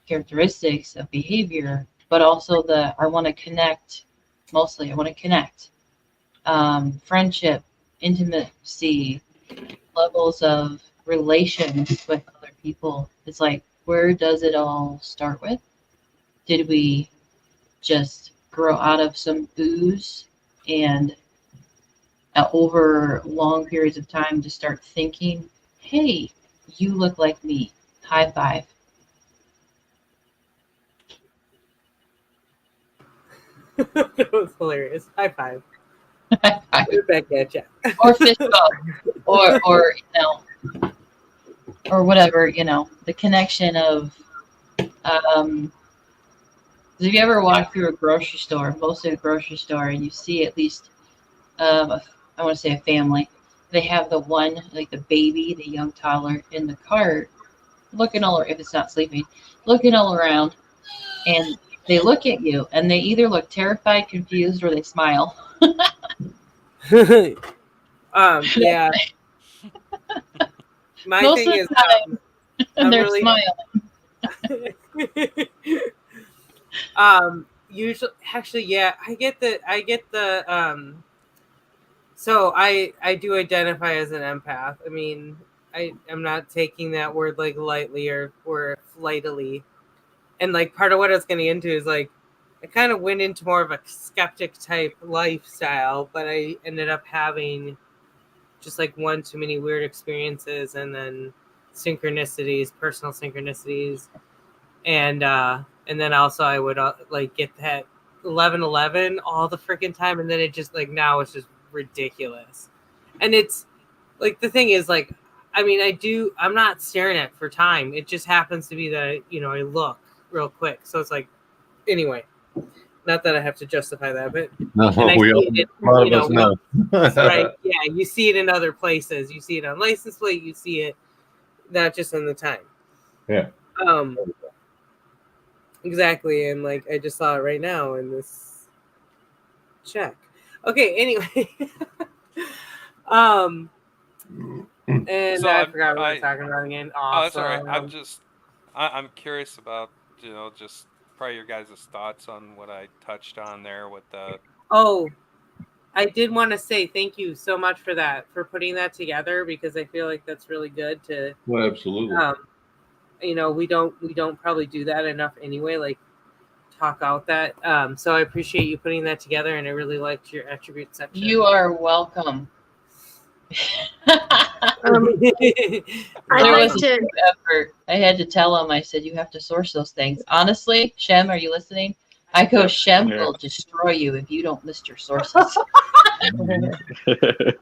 [SPEAKER 1] characteristics of behavior, but also I want to connect, mostly I want to connect. Friendship, intimacy, levels of relations with other people. It's like, where does it all start with? Did we just grow out of some booze and over long periods of time just start thinking, hey, you look like me, high five?
[SPEAKER 6] That was hilarious. High five. Right back at you.
[SPEAKER 1] Or fist bump. or or whatever, the connection of have you ever walked through a grocery store, mostly a grocery store, and you see at least I want to say a family, they have the one, like the baby, the young toddler in the cart, looking all, if it's not sleeping, looking all around, and they look at you and they either look terrified, confused, or they smile.
[SPEAKER 6] Yeah. My
[SPEAKER 1] Most
[SPEAKER 6] thing
[SPEAKER 1] of
[SPEAKER 6] is,
[SPEAKER 1] the time,
[SPEAKER 6] I'm
[SPEAKER 1] they're
[SPEAKER 6] really
[SPEAKER 1] smiling.
[SPEAKER 6] Usually, actually, yeah, I get the so I do identify as an empath. I mean, I'm not taking that word like lightly or flightily. And like part of what I was getting into is like I kind of went into more of a skeptic type lifestyle, but I ended up having just like one too many weird experiences, and then synchronicities, personal synchronicities, and then also I would like get that 11:11 all the freaking time, and then it just like now it's just ridiculous. And it's like the thing is like, I mean, I'm not staring at it for time. It just happens to be that I look real quick. So it's like, anyway, not that I have to justify that, but right? Yeah, you see it in other places. You see it on license plate. You see it not just in the time.
[SPEAKER 9] Yeah.
[SPEAKER 6] Exactly, and like I just saw it right now in this check. Okay. Anyway, and
[SPEAKER 2] So
[SPEAKER 6] I forgot what I was talking about again.
[SPEAKER 2] Oh, that's all right. I'm curious about, just probably your guys' thoughts on what I touched on there with the.
[SPEAKER 6] Oh, I did want to say thank you so much for that, for putting that together, because I feel like that's really good to.
[SPEAKER 9] Well, absolutely.
[SPEAKER 6] We don't probably do that enough anyway, like talk out that. So I appreciate you putting that together, and I really liked your attribute section.
[SPEAKER 1] You are welcome.
[SPEAKER 10] I'd
[SPEAKER 1] There
[SPEAKER 10] like
[SPEAKER 1] was
[SPEAKER 10] to.
[SPEAKER 1] a effort. I had to tell him. I said, "You have to source those things." Honestly, Shem, are you listening? I go, Shem will destroy you if you don't list your sources.
[SPEAKER 2] And then, the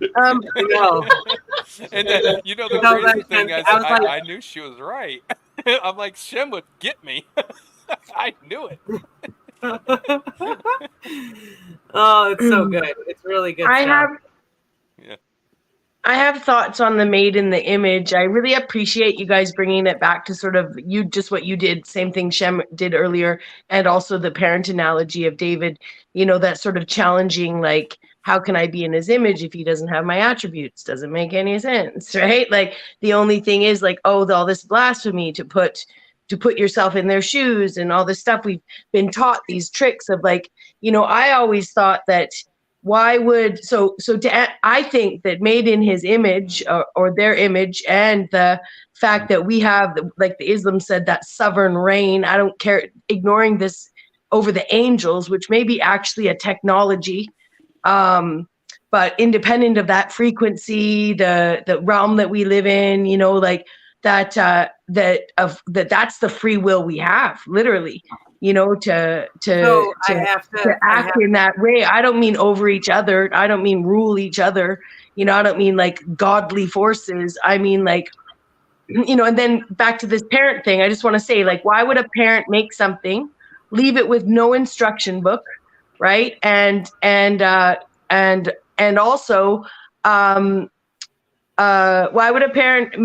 [SPEAKER 2] crazy thing is, I knew she was right. I'm like, Shem would get me. I knew it.
[SPEAKER 6] Oh, it's so good. It's really good stuff.
[SPEAKER 10] I have thoughts on the made in the image. I really appreciate you guys bringing it back to sort of what you did, same thing Shem did earlier, and also the parent analogy of David, that sort of challenging, like, how can I be in his image if he doesn't have my attributes? Doesn't make any sense, right? Like, the only thing is like, all this blasphemy to put yourself in their shoes and all this stuff. We've been taught these tricks of like, I always thought that I think that made in his image or their image, and the fact that we have, like the Islam said, that sovereign reign. I don't care, ignoring this over the angels, which may be actually a technology, but independent of that frequency, the realm that we live in, you know, like that's the free will we have, literally, you know, to act in that way. I don't mean over each other. I don't mean rule each other. You know, I don't mean like godly forces. I mean like, you know, and then back to this parent thing, I just want to say, like, why would a parent make something, leave it with no instruction book, right? And also, why would a parent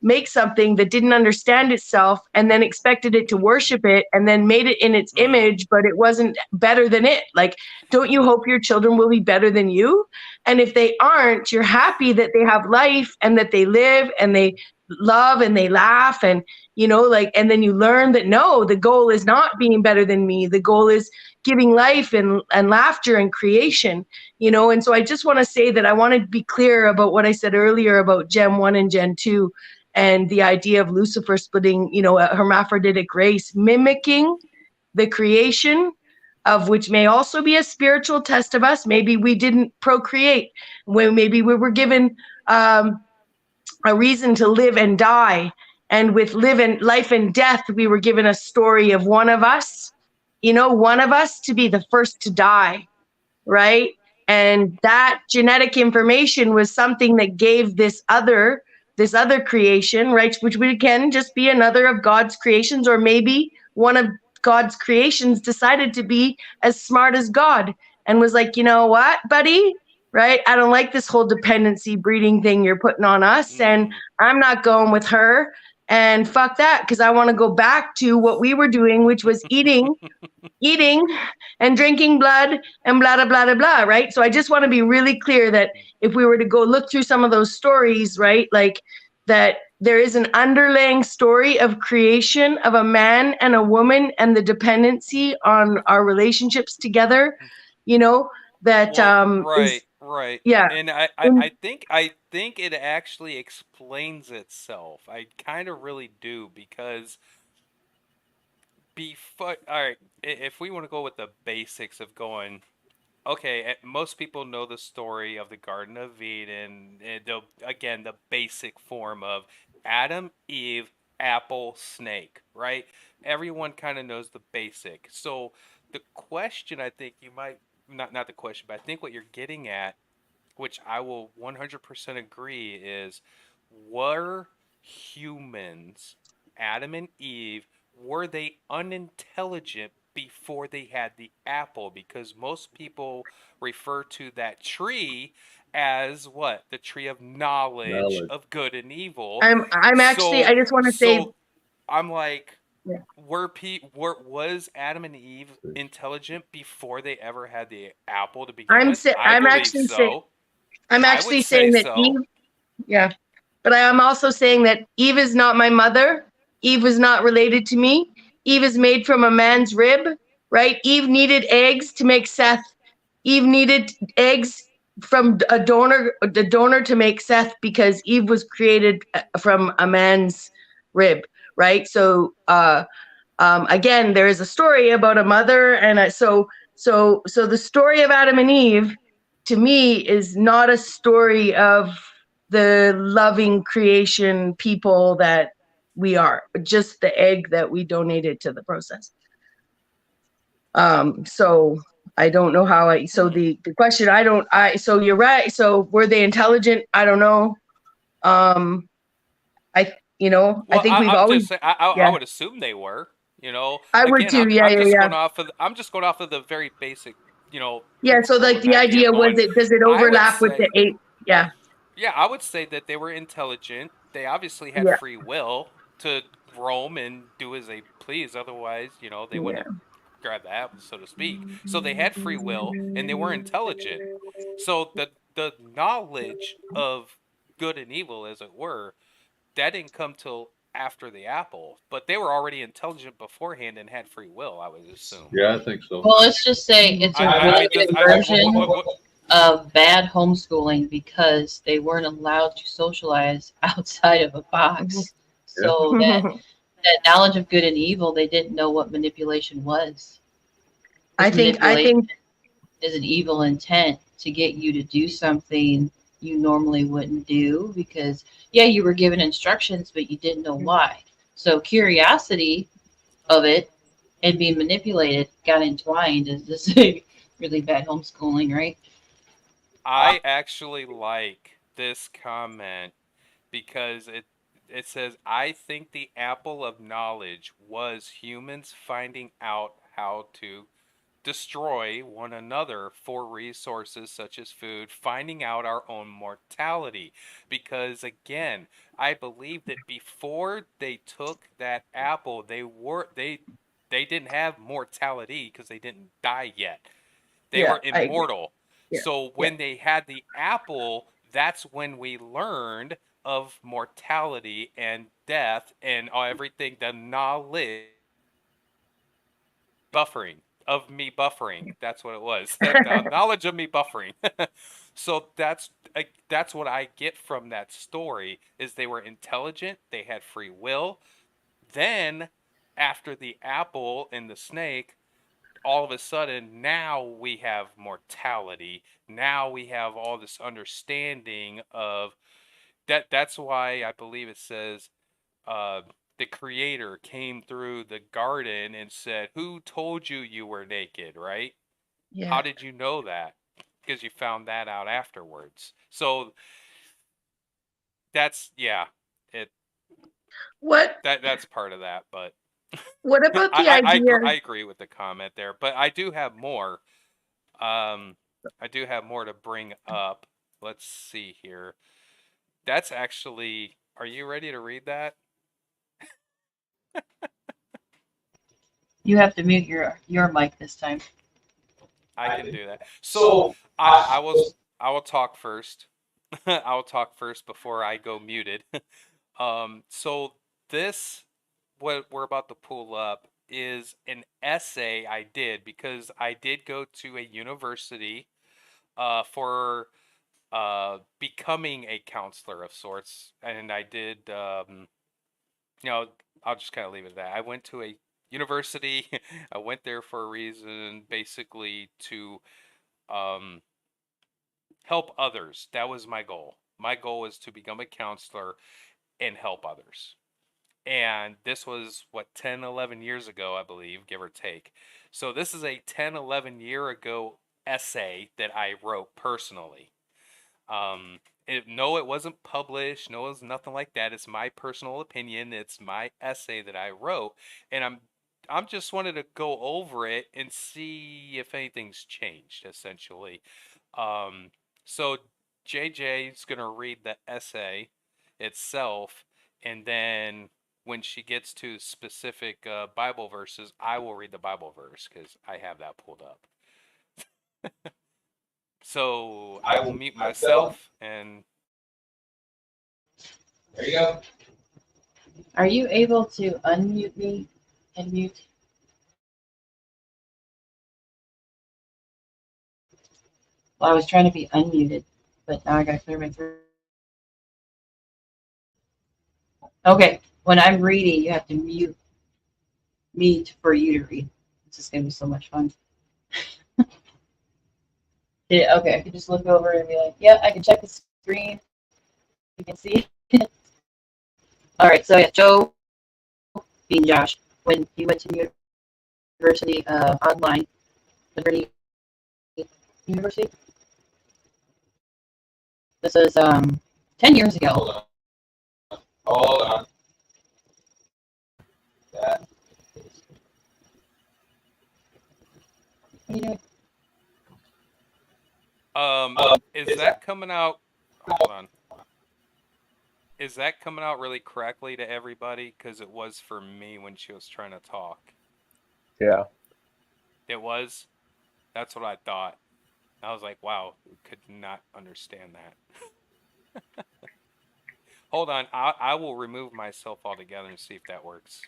[SPEAKER 10] make something that didn't understand itself and then expected it to worship it and then made it in its image, but it wasn't better than it? Like, don't you hope your children will be better than you? And if they aren't, you're happy that they have life and that they live and they love and they laugh, and, you know, like, and then you learn that no, the goal is not being better than me. The goal is giving life and laughter and creation, you know. And so I just want to say that I want to be clear about what I said earlier about Gen 1 and Gen 2 and the idea of Lucifer splitting, you know, a hermaphroditic race, mimicking the creation, of which may also be a spiritual test of us. Maybe we didn't procreate when maybe we were given a reason to live and die. And with life and death, we were given a story of one of us, you know, one of us to be the first to die, right? And that genetic information was something that gave this other creation, right? Which we can just be another of God's creations, or maybe one of God's creations decided to be as smart as God and was like, you know what, buddy? Right? I don't like this whole dependency breeding thing you're putting on us, and I'm not going with her, and fuck that, because I want to go back to what we were doing, which was eating and drinking blood and blah, blah, blah, blah, blah, right? So I just want to be really clear that if we were to go look through some of those stories, right, like that there is an underlying story of creation of a man and a woman and the dependency on our relationships together, you know, that
[SPEAKER 2] Right.
[SPEAKER 10] Yeah.
[SPEAKER 2] And I think it actually explains itself. I kind of really do, because all right, if we want to go with the basics of going, okay, most people know the story of the Garden of Eden, again, the basic form of Adam, Eve, apple, snake, right? Everyone kind of knows the basic. So the question, I think you might not the question, but I think what you're getting at, which I will 100% agree, is, were humans, Adam and Eve, were they unintelligent before they had the apple? Because most people refer to that tree as what? The tree of knowledge of good and evil.
[SPEAKER 10] I'm actually, I just want to say,
[SPEAKER 2] I'm like,
[SPEAKER 10] yeah.
[SPEAKER 2] Was Adam and Eve intelligent before they ever had the apple to begin with?
[SPEAKER 10] I'm actually saying that Eve, yeah, but I am also saying that Eve is not my mother. Eve is not related to me. Eve is made from a man's rib, right? Eve needed eggs to make Seth. Eve needed eggs from the donor to make Seth, because Eve was created from a man's rib, right? So again, there is a story about a mother, and so the story of Adam and Eve, to me, is not a story of the loving creation people that we are, but just the egg that we donated to the process. So I don't know how so the question, so you're right. So were they intelligent? I don't know. I think we've always,
[SPEAKER 2] I would assume they were, you know.
[SPEAKER 10] I would too.
[SPEAKER 2] I'm just going off of the very basic, you know.
[SPEAKER 10] Yeah. So like the idea was, does it overlap with the 8? Yeah.
[SPEAKER 2] Yeah. I would say that they were intelligent. They obviously had free will to roam and do as they please. Otherwise, you know, they wouldn't grab the apple, so to speak. So they had free will and they were intelligent. So the knowledge of good and evil, as it were, that didn't come till after the apple, but they were already intelligent beforehand and had free will, I would assume.
[SPEAKER 9] Yeah, I think so.
[SPEAKER 1] Well, let's just say it's a really good version of bad homeschooling, because they weren't allowed to socialize outside of a box. So that knowledge of good and evil, they didn't know what manipulation was.
[SPEAKER 10] I think
[SPEAKER 1] is an evil intent to get you to do something you normally wouldn't do because, yeah, you were given instructions, but you didn't know why. So curiosity of it and being manipulated got entwined is this really bad homeschooling, right?
[SPEAKER 2] I actually like this comment because it says, I think the apple of knowledge was humans finding out how to destroy one another for resources such as food, finding out our own mortality. Because again, I believe that before they took that apple, they didn't have mortality because they didn't die yet. They were immortal. So when they had the apple, that's when we learned of mortality and death and everything, the knowledge buffering of me buffering. That's what it was. The knowledge of me buffering. So that's what I get from that story is they were intelligent, they had free will. Then after the apple and the snake, all of a sudden now we have mortality. Now we have all this understanding of that. That's why I believe it says the creator came through the garden and said, who told you you were naked, right?
[SPEAKER 10] Yeah.
[SPEAKER 2] How did you know that? Because you found that out afterwards. So that's, yeah, that's part of that. But
[SPEAKER 10] what about the
[SPEAKER 2] I
[SPEAKER 10] idea?
[SPEAKER 2] I agree with the comment there, but I do have more. I do have more to bring up. Let's see here. That's actually, are you ready to read that?
[SPEAKER 1] You have to mute your mic this time.
[SPEAKER 2] I can do that. So I will talk first. I will talk first before I go muted. So this, what we're about to pull up, is an essay I did because I did go to a university for becoming a counselor of sorts, and I did. I'll just kind of leave it at that. I went to a university. I went there for a reason, basically to help others. That was my goal. My goal was to become a counselor and help others. And this was, 10, 11 years ago, I believe, give or take. So this is a 10, 11 year ago essay that I wrote personally. No, it wasn't published. No, it was nothing like that. It's my personal opinion. It's my essay that I wrote. And I'm just wanted to go over it and see if anything's changed, essentially. So JJ is going to read the essay itself, and then when she gets to specific Bible verses, I will read the Bible verse because I have that pulled up. So I will mute myself, and there you go.
[SPEAKER 1] Are you able to unmute me and mute? Well, I was trying to be unmuted, but now I got to clear my throat. Okay, when I'm reading, you have to mute me for you to read. This is going to be so much fun. Yeah, okay, I can just look over and be like, yeah, I can check the screen. You can see it. All right, so yeah, Joe, being Josh, when he went to university online, Liberty University. This is 10 years ago.
[SPEAKER 2] Hold on. That is...
[SPEAKER 1] What are you doing?
[SPEAKER 2] Is that coming out? Hold on. Is that coming out really correctly to everybody? Because it was for me when she was trying to talk.
[SPEAKER 13] Yeah.
[SPEAKER 2] It was? That's what I thought. I was like, wow, could not understand that. Hold on. I will remove myself altogether and see if that works.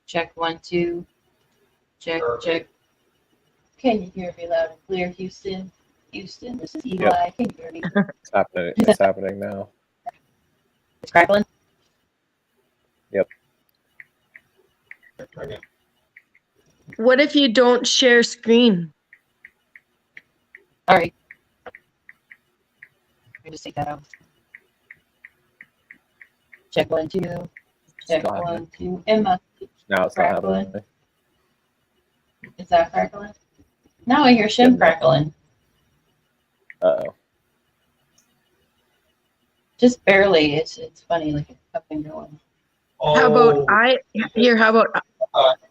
[SPEAKER 1] Check 1, 2. Check, check. Can you hear me loud and clear, Houston? Houston, this is Eli.
[SPEAKER 13] Yep.
[SPEAKER 1] Can you hear me?
[SPEAKER 13] It's happening. It's happening now.
[SPEAKER 1] It's crackling?
[SPEAKER 10] What if you don't share screen?
[SPEAKER 1] All right. Let me just take that out. Check 1, 2. Check
[SPEAKER 13] Still
[SPEAKER 1] 1,
[SPEAKER 13] happening.
[SPEAKER 1] 2. Emma.
[SPEAKER 13] Now it's not
[SPEAKER 1] Crackling.
[SPEAKER 13] happening.
[SPEAKER 1] Is that crackling? Now I hear Shem crackling.
[SPEAKER 13] Uh-oh.
[SPEAKER 1] Just barely. It's funny, like it's up and going.
[SPEAKER 10] How about how about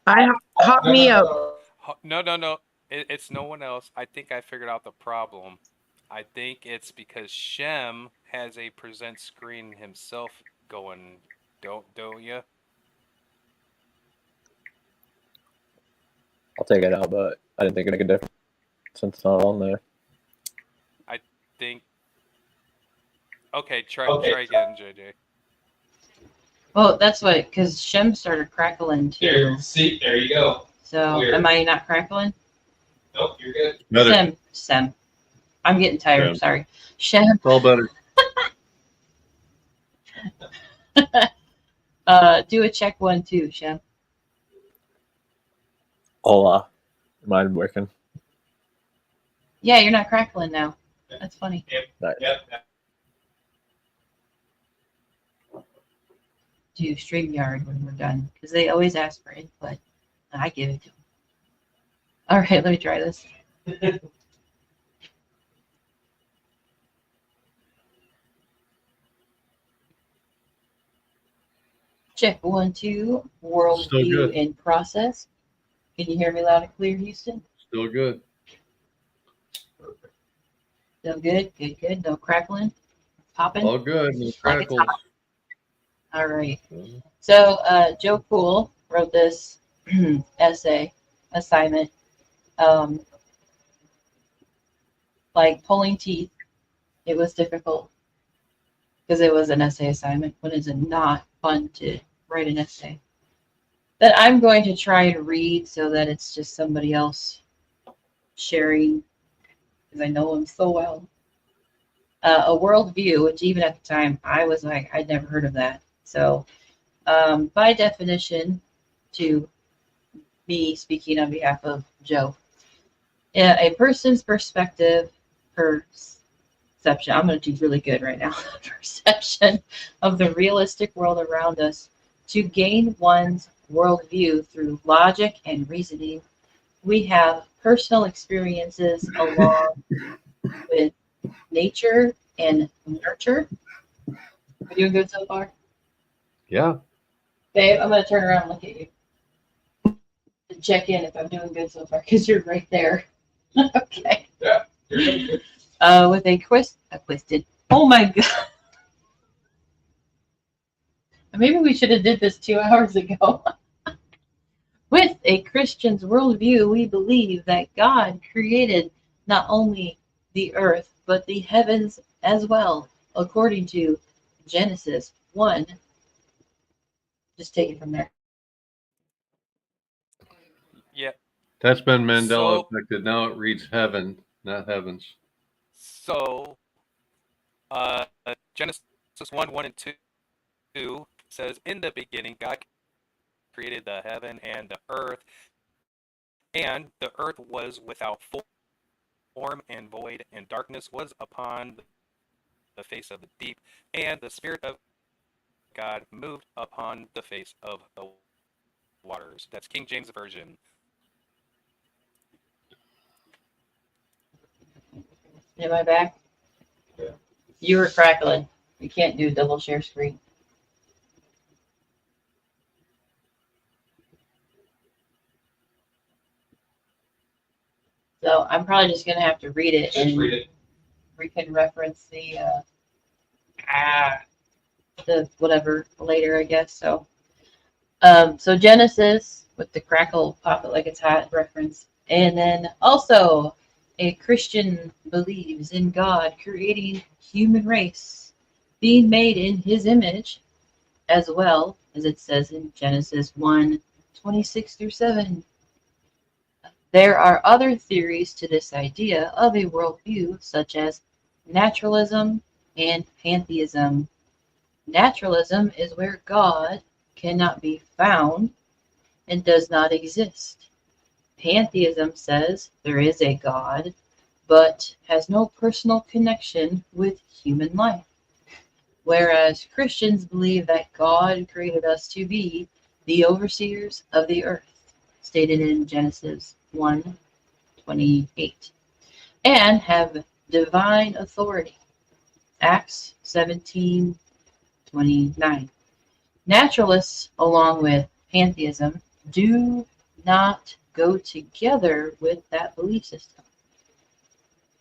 [SPEAKER 10] I hop me out?
[SPEAKER 2] No. It's no one else. I think I figured out the problem. I think it's because Shem has a present screen himself going. Don't you?
[SPEAKER 13] I'll take it out, but I didn't think it'd make a difference since it's not on there.
[SPEAKER 2] I think. Okay, try again, JJ.
[SPEAKER 1] Well, that's what, because Shem started crackling too.
[SPEAKER 14] There you go.
[SPEAKER 1] So,
[SPEAKER 14] Weird.
[SPEAKER 1] am I not crackling?
[SPEAKER 14] Nope, you're good.
[SPEAKER 1] Shem. I'm getting tired.
[SPEAKER 9] Shem.
[SPEAKER 1] Sorry. Shem.
[SPEAKER 9] It's all better.
[SPEAKER 1] Do a check 1, 2, Shem.
[SPEAKER 13] Hola. Mine working.
[SPEAKER 1] Yeah, you're not crackling now. That's funny.
[SPEAKER 13] Nice.
[SPEAKER 14] Yep.
[SPEAKER 1] Do StreamYard when we're done, because they always ask for input, and I give it to them. All right, let me try this. Check 1, 2. Worldview in process. Can you hear me loud and clear, Houston?
[SPEAKER 9] Still good.
[SPEAKER 1] Still good? Good. No crackling? Popping?
[SPEAKER 9] All good. No
[SPEAKER 1] Like it's
[SPEAKER 9] crackles.
[SPEAKER 1] hot. All right. So Joe Poole wrote this essay assignment, like pulling teeth. It was difficult because it was an essay assignment. When is it not fun to write an essay? That I'm going to try and read so that it's just somebody else sharing, because I know him so well. A worldview, which even at the time I was like, I'd never heard of that. So by definition, to me speaking on behalf of Joe, a person's perspective, perception, I'm going to do really good right now, perception of the realistic world around us to gain one's worldview through logic and reasoning. We have personal experiences along with nature and nurture. Are you doing good so far?
[SPEAKER 9] Yeah.
[SPEAKER 1] Babe, I'm going to turn around and look at you to check in if I'm doing good so far, because you're right there. Okay.
[SPEAKER 14] Yeah. You're good.
[SPEAKER 1] With a twisted. Oh my God. Maybe we should have did this 2 hours ago. With a Christian's worldview, we believe that God created not only the earth, but the heavens as well, according to Genesis 1. Just take it from there.
[SPEAKER 2] Yeah.
[SPEAKER 9] That's been Mandela affected. Now it reads heaven, not heavens.
[SPEAKER 2] So, Genesis 1, 1 and 2 says, in the beginning, God created the heaven and the earth, and the earth was without form and void, and darkness was upon the face of the deep, and the Spirit of God moved upon the face of the waters. That's King James Version.
[SPEAKER 1] Am I back?
[SPEAKER 14] Yeah.
[SPEAKER 1] You were crackling. You can't do double share screen. So I'm probably just going to have to read it.
[SPEAKER 14] Just
[SPEAKER 1] and
[SPEAKER 14] read it.
[SPEAKER 1] We can reference the whatever later, I guess. So so Genesis with the crackle, pop it like it's hot reference. And then also a Christian believes in God creating human race, being made in his image, as well as it says in Genesis 1, 26 through 7. There are other theories to this idea of a worldview, such as naturalism and pantheism. Naturalism is where God cannot be found and does not exist. Pantheism says there is a God, but has no personal connection with human life. Whereas Christians believe that God created us to be the overseers of the earth, stated in Genesis 1:28, and have divine authority, Acts 17:29. Naturalists, along with pantheism, do not go together with that belief system.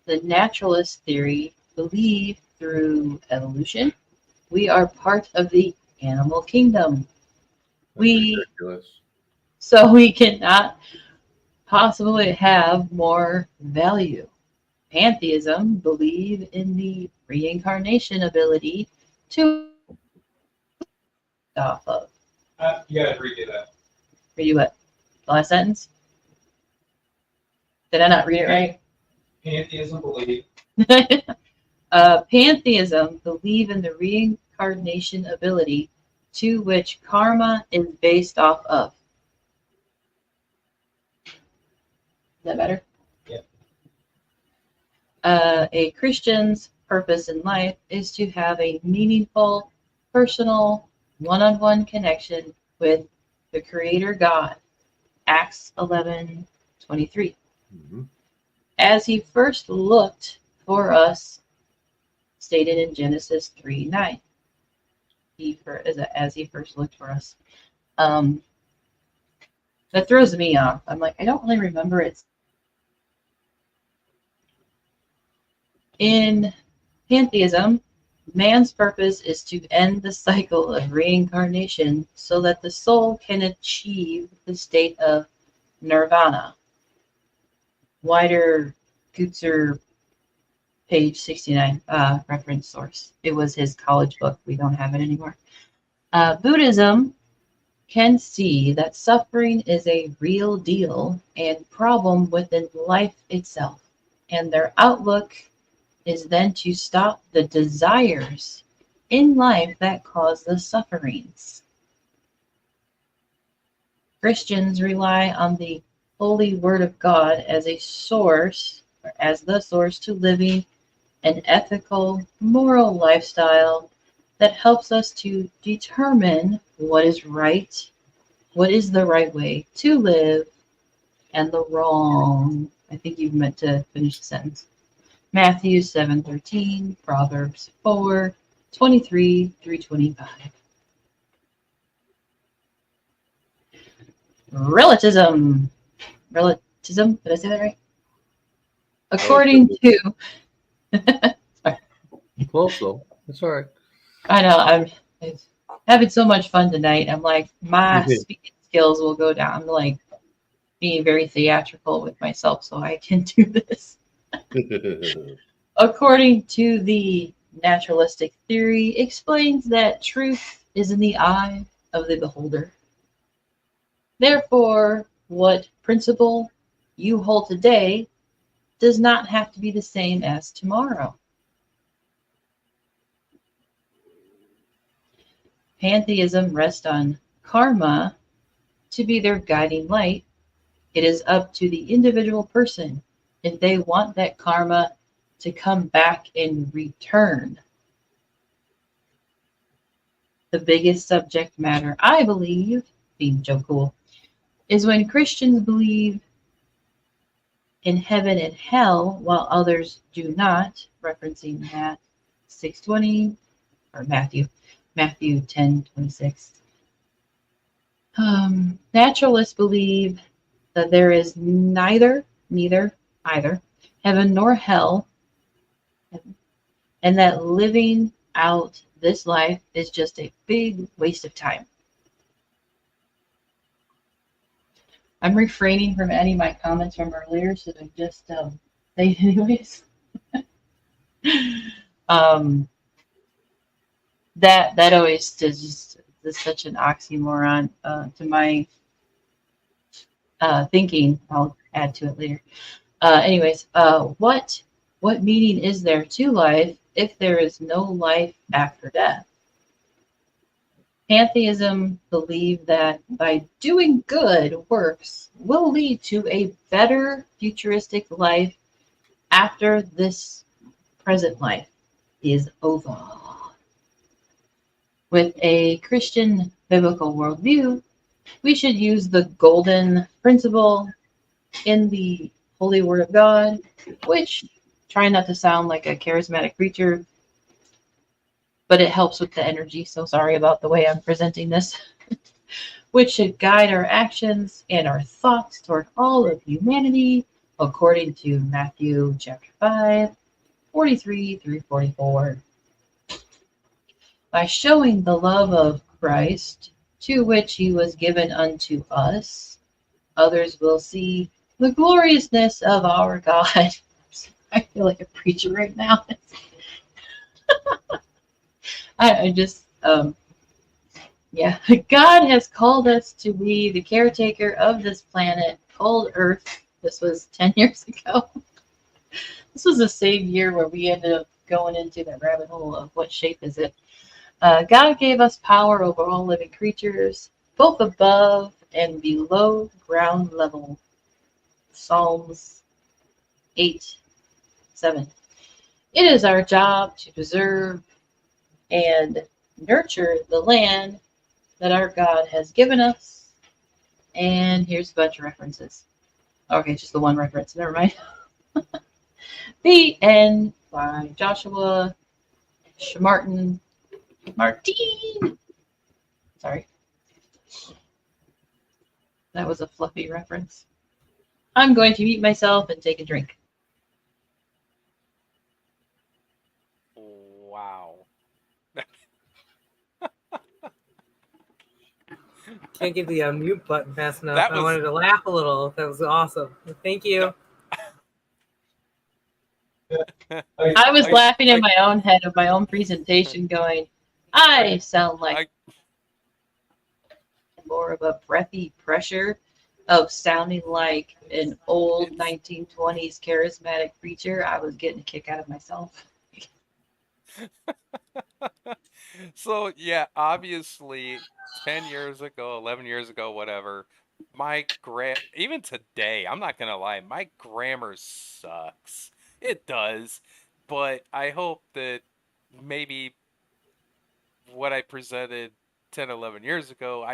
[SPEAKER 1] The naturalist theory believe through evolution we are part of the animal kingdom. So we cannot possibly have more value. Pantheism believe in the reincarnation ability to off of.
[SPEAKER 14] You gotta redo that.
[SPEAKER 1] Read what? The last sentence? Did I not read it right?
[SPEAKER 14] Pantheism belief.
[SPEAKER 1] Pantheism believe in the reincarnation ability to which karma is based off of. Is that better?
[SPEAKER 14] Yeah.
[SPEAKER 1] A Christian's purpose in life is to have a meaningful, personal, one-on-one connection with the Creator God. Acts 11:23. As he first looked for us, stated in Genesis 3:9. As he first looked for us. That throws me off. I'm like, I don't really remember it. In pantheism, man's purpose is to end the cycle of reincarnation so that the soul can achieve the state of nirvana. Wider Gutzer, page 69, reference source. It was his college book. We don't have it anymore. Buddhism can see that suffering is a real deal and problem within life itself, and their outlook is then to stop the desires in life that cause the sufferings. Christians rely on the Holy Word of God as a source, or as the source to living an ethical, moral lifestyle that helps us to determine what is right, what is the right way to live, and the wrong. I think you meant to finish the sentence. Matthew 7:13, Proverbs 4:23-25. Relativism. Relativism, did I say that right? According to...
[SPEAKER 9] Close though. That's all right.
[SPEAKER 1] I know, I'm having so much fun tonight. I'm like, my speaking skills will go down. I'm like being very theatrical with myself so I can do this. According to the naturalistic theory, explains that truth is in the eye of the beholder. Therefore, what principle you hold today does not have to be the same as tomorrow. Pantheism rests on karma to be their guiding light. It is up to the individual person if they want that karma to come back in return. The biggest subject matter, I believe, being Joe Cool, is when Christians believe in heaven and hell while others do not, referencing Matt 6:20 or Matthew 10:26. Naturalists believe that there is neither heaven nor hell, and that living out this life is just a big waste of time. I'm refraining from any of my comments from earlier, so I just say it anyways. That always is such an oxymoron to my thinking. I'll add to it later. Anyways, what meaning is there to life if there is no life after death? Pantheism believe that by doing good works will lead to a better futuristic life after this present life is over. With a Christian biblical worldview, we should use the golden principle in the Holy Word of God, which, try not to sound like a charismatic preacher, but it helps with the energy, so sorry about the way I'm presenting this, which should guide our actions and our thoughts toward all of humanity, according to Matthew chapter 5, 43 through 44. By showing the love of Christ, to which he was given unto us, others will see the gloriousness of our God. I feel like a preacher right now. I just, yeah. God has called us to be the caretaker of this planet called Earth. This was 10 years ago. This was the same year where we ended up going into the rabbit hole of what shape is it. God gave us power over all living creatures, both above and below ground level. Psalms 8:7. It is our job to preserve and nurture the land that our God has given us. And here's a bunch of references. Okay, just the one reference. Never mind. The End by Joshua Martin. Sorry. That was a fluffy reference. I'm going to mute myself and take a drink.
[SPEAKER 2] Wow.
[SPEAKER 6] Can't get the mute button fast enough.
[SPEAKER 2] That
[SPEAKER 6] I
[SPEAKER 2] was-
[SPEAKER 6] wanted to laugh a little. That was awesome. Thank you.
[SPEAKER 1] I was laughing in my own head of my own presentation going, I sound like more of a breathy pressure of sounding like an old 1920s charismatic preacher. I was getting a kick out of myself.
[SPEAKER 2] So yeah, obviously 10 years ago, 11 years ago, whatever, even today, I'm not gonna lie, my grammar sucks. It does, but I hope that maybe what I presented 10, 11 years ago,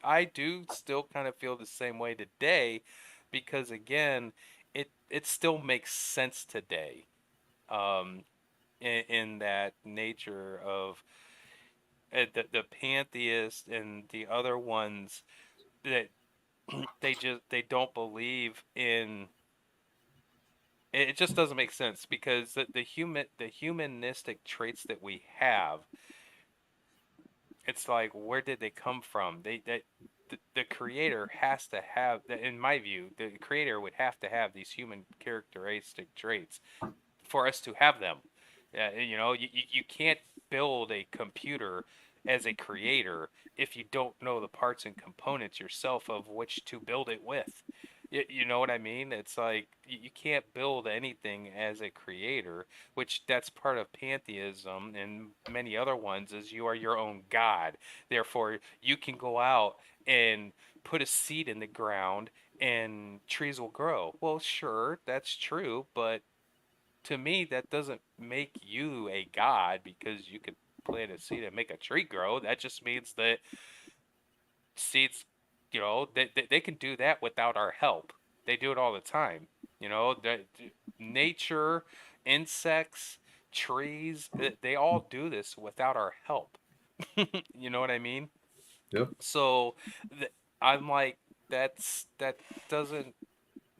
[SPEAKER 2] I do still kind of feel the same way today, because again, it still makes sense today, in that nature of the pantheists and the other ones that they don't believe in. It just doesn't make sense, because the humanistic traits that we have, it's like, where did they come from? The creator has to have, in my view, the creator would have to have these human characteristic traits for us to have them. You know, you can't build a computer as a creator if you don't know the parts and components yourself of which to build it with. You know what I mean? It's like you can't build anything as a creator, which that's part of pantheism and many other ones, is you are your own god. Therefore, you can go out and put a seed in the ground and trees will grow. Well, sure, that's true, but to me, that doesn't make you a god because you could plant a seed and make a tree grow. That just means that seeds, you know, they can do that without our help. They do it all the time. You know, nature, insects, trees, they all do this without our help. You know what I mean?
[SPEAKER 9] Yep.
[SPEAKER 2] So I'm like, that doesn't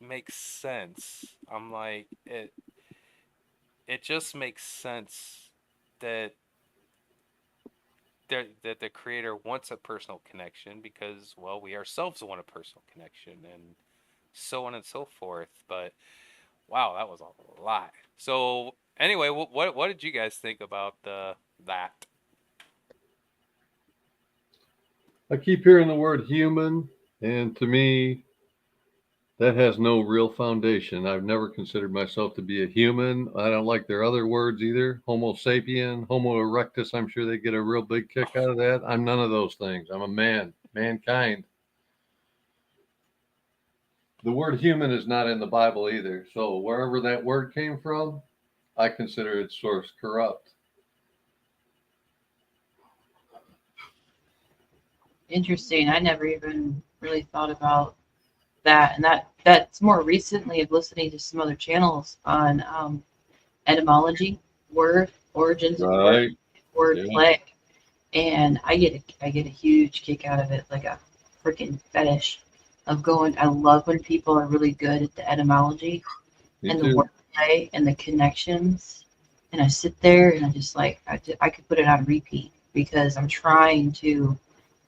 [SPEAKER 2] make sense. I'm like, it just makes sense that the creator wants a personal connection because, well, we ourselves want a personal connection, and so on and so forth. But wow, that was a lot. So anyway, what did you guys think about that?
[SPEAKER 9] I keep hearing the word human, and to me, That has no real foundation. I've never considered myself to be a human. I don't like their other words either. Homo sapien, Homo erectus. I'm sure they get a real big kick out of that. I'm none of those things. I'm a man, mankind. The word human is not in the Bible either. So wherever that word came from, I consider its source corrupt.
[SPEAKER 1] Interesting. I never even really thought about that. And that's more recently of listening to some other channels on etymology, word, origins of word play. And I get a huge kick out of it, like a freaking fetish of going. I love when people are really good at the etymology and the wordplay and the connections. And I sit there and I just like I could put it on repeat because I'm trying to.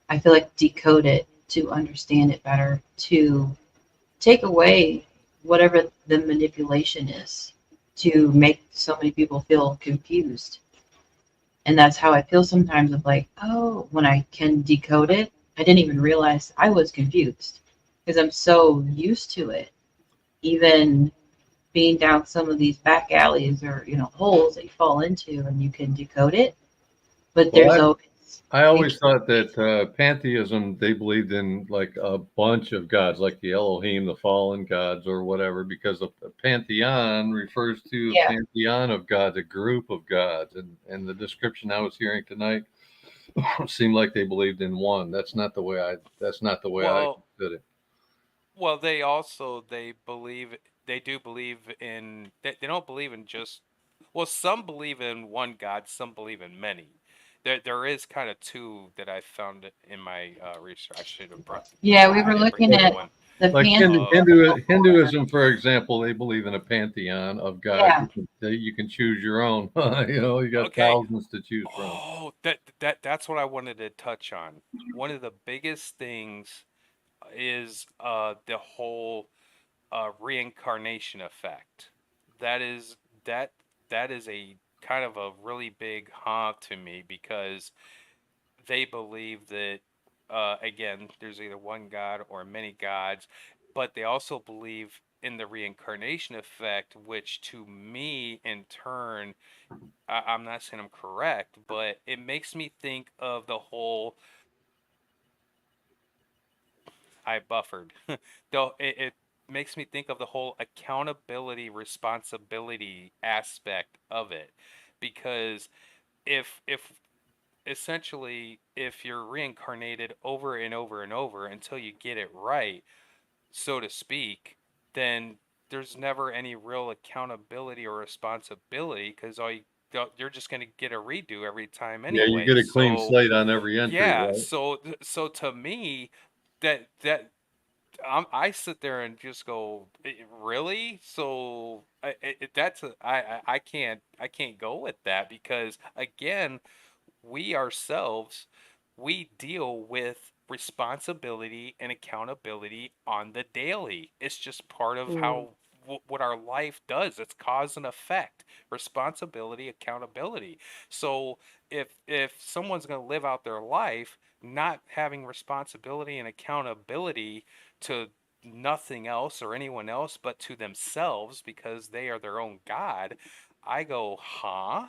[SPEAKER 1] I feel like decode it to understand it better, to take away whatever the manipulation is, to make so many people feel confused. And that's how I feel sometimes of like, oh, when I can decode it, I didn't even realize I was confused because I'm so used to it. Even being down some of these back alleys or, holes that you fall into and you can decode it. But
[SPEAKER 9] I always thought that Pantheism, they believed in like a bunch of gods, like the Elohim, the fallen gods or whatever, because a pantheon refers to a pantheon of gods, a group of gods. And the description I was hearing tonight seemed like they believed in one. That's not the way I did it.
[SPEAKER 2] Well, they do believe in, they don't believe in just, well, some believe in one God, some believe in many. There is kind of two that I found in my research. I should have brought.
[SPEAKER 1] Yeah, we were looking at the
[SPEAKER 9] like Hinduism, for example. They believe in a pantheon of gods. Yeah. You can choose your own. You got thousands to choose from.
[SPEAKER 2] Oh, that's what I wanted to touch on. One of the biggest things is the whole reincarnation effect. That is a kind of a really big to me because they believe that again, there's either one God or many gods, but they also believe in the reincarnation effect, which to me in turn, I'm not saying I'm correct, but it makes me think of the whole, I buffered. It makes me think of the whole accountability, responsibility aspect of it, because if essentially if you're reincarnated over and over and over until you get it right, so to speak, then there's never any real accountability or responsibility because you're just going to get a redo every time anyway.
[SPEAKER 9] Yeah, you get a clean slate on every entry.
[SPEAKER 2] Yeah,
[SPEAKER 9] right?
[SPEAKER 2] so to me, that I sit there and just go, really? So I can't go with that because again, we ourselves, we deal with responsibility and accountability on the daily. It's just part of how what our life does. It's cause and effect, responsibility, accountability. So if someone's going to live out their life not having responsibility and accountability to nothing else or anyone else but to themselves because they are their own God, I go, huh?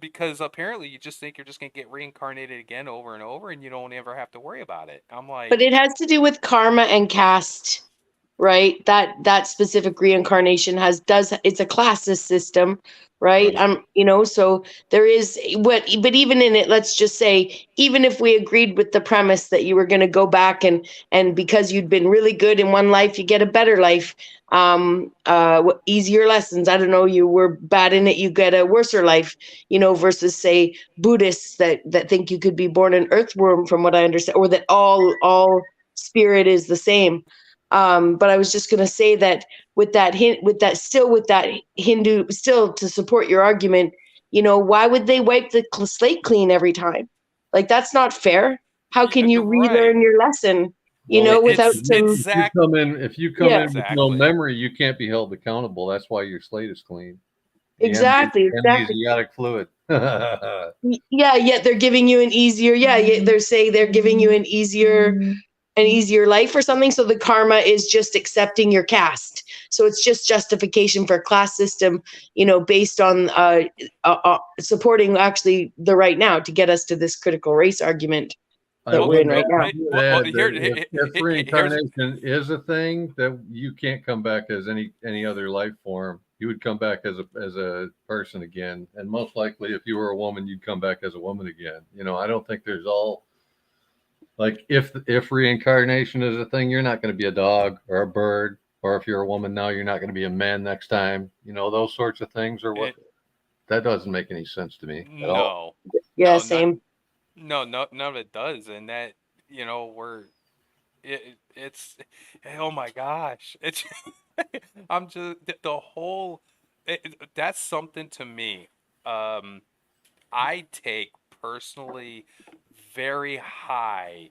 [SPEAKER 2] Because apparently you just think you're just going to get reincarnated again over and over and you don't ever have to worry about it. I'm like,
[SPEAKER 10] but it has to do with karma and caste, right? That specific reincarnation it's a classes system, right? So there is but even in it, let's just say, even if we agreed with the premise that you were going to go back and because you'd been really good in one life, you get a better life, easier lessons. I don't know, you were bad in it, you get a worser life, versus say Buddhists that think you could be born an earthworm, from what I understand, or that all spirit is the same. But I was just going to say that with that Hindu, still to support your argument, why would they wipe the slate clean every time? Like, that's not fair. How can you relearn your lesson? Without some.
[SPEAKER 9] If you come in with no memory, you can't be held accountable. That's why your slate is clean.
[SPEAKER 10] Exactly.
[SPEAKER 9] Amnesiac fluid.
[SPEAKER 10] Yet they're giving you an easier. They're saying they're giving you an easier an easier life or something. So the karma is just accepting your caste. So it's just justification for a class system, based on supporting actually the right now to get us to this critical race argument that we're in right now.
[SPEAKER 9] If reincarnation is a thing, that you can't come back as any other life form. You would come back as a person again, and most likely, if you were a woman, you'd come back as a woman again. I don't think there's all like if reincarnation is a thing, you're not going to be a dog or a bird, or if you're a woman now, you're not going to be a man next time. Those sorts of things are what that doesn't make any sense to me at all.
[SPEAKER 10] Yeah, same.
[SPEAKER 2] No, none of it does, and that it's oh my gosh, it's I'm just the whole that's something to me. I take personally very high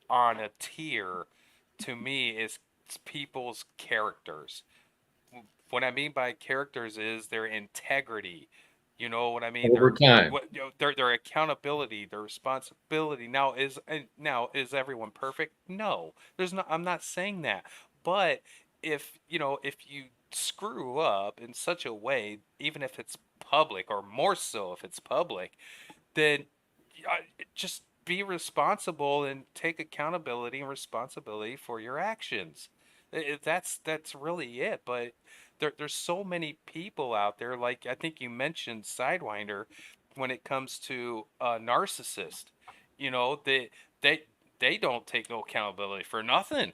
[SPEAKER 2] on a tier. To me, is people's characters. What I mean by characters is their integrity. You know what I mean?
[SPEAKER 9] Over time.
[SPEAKER 2] Their accountability, their responsibility. Now is everyone perfect? No, there's not. I'm not saying that. But if you screw up in such a way, even if it's public, or more so if it's public, then just be responsible and take accountability and responsibility for your actions. That's really it. But there's so many people out there, like I think you mentioned Sidewinder, when it comes to a narcissist. They don't take no accountability for nothing.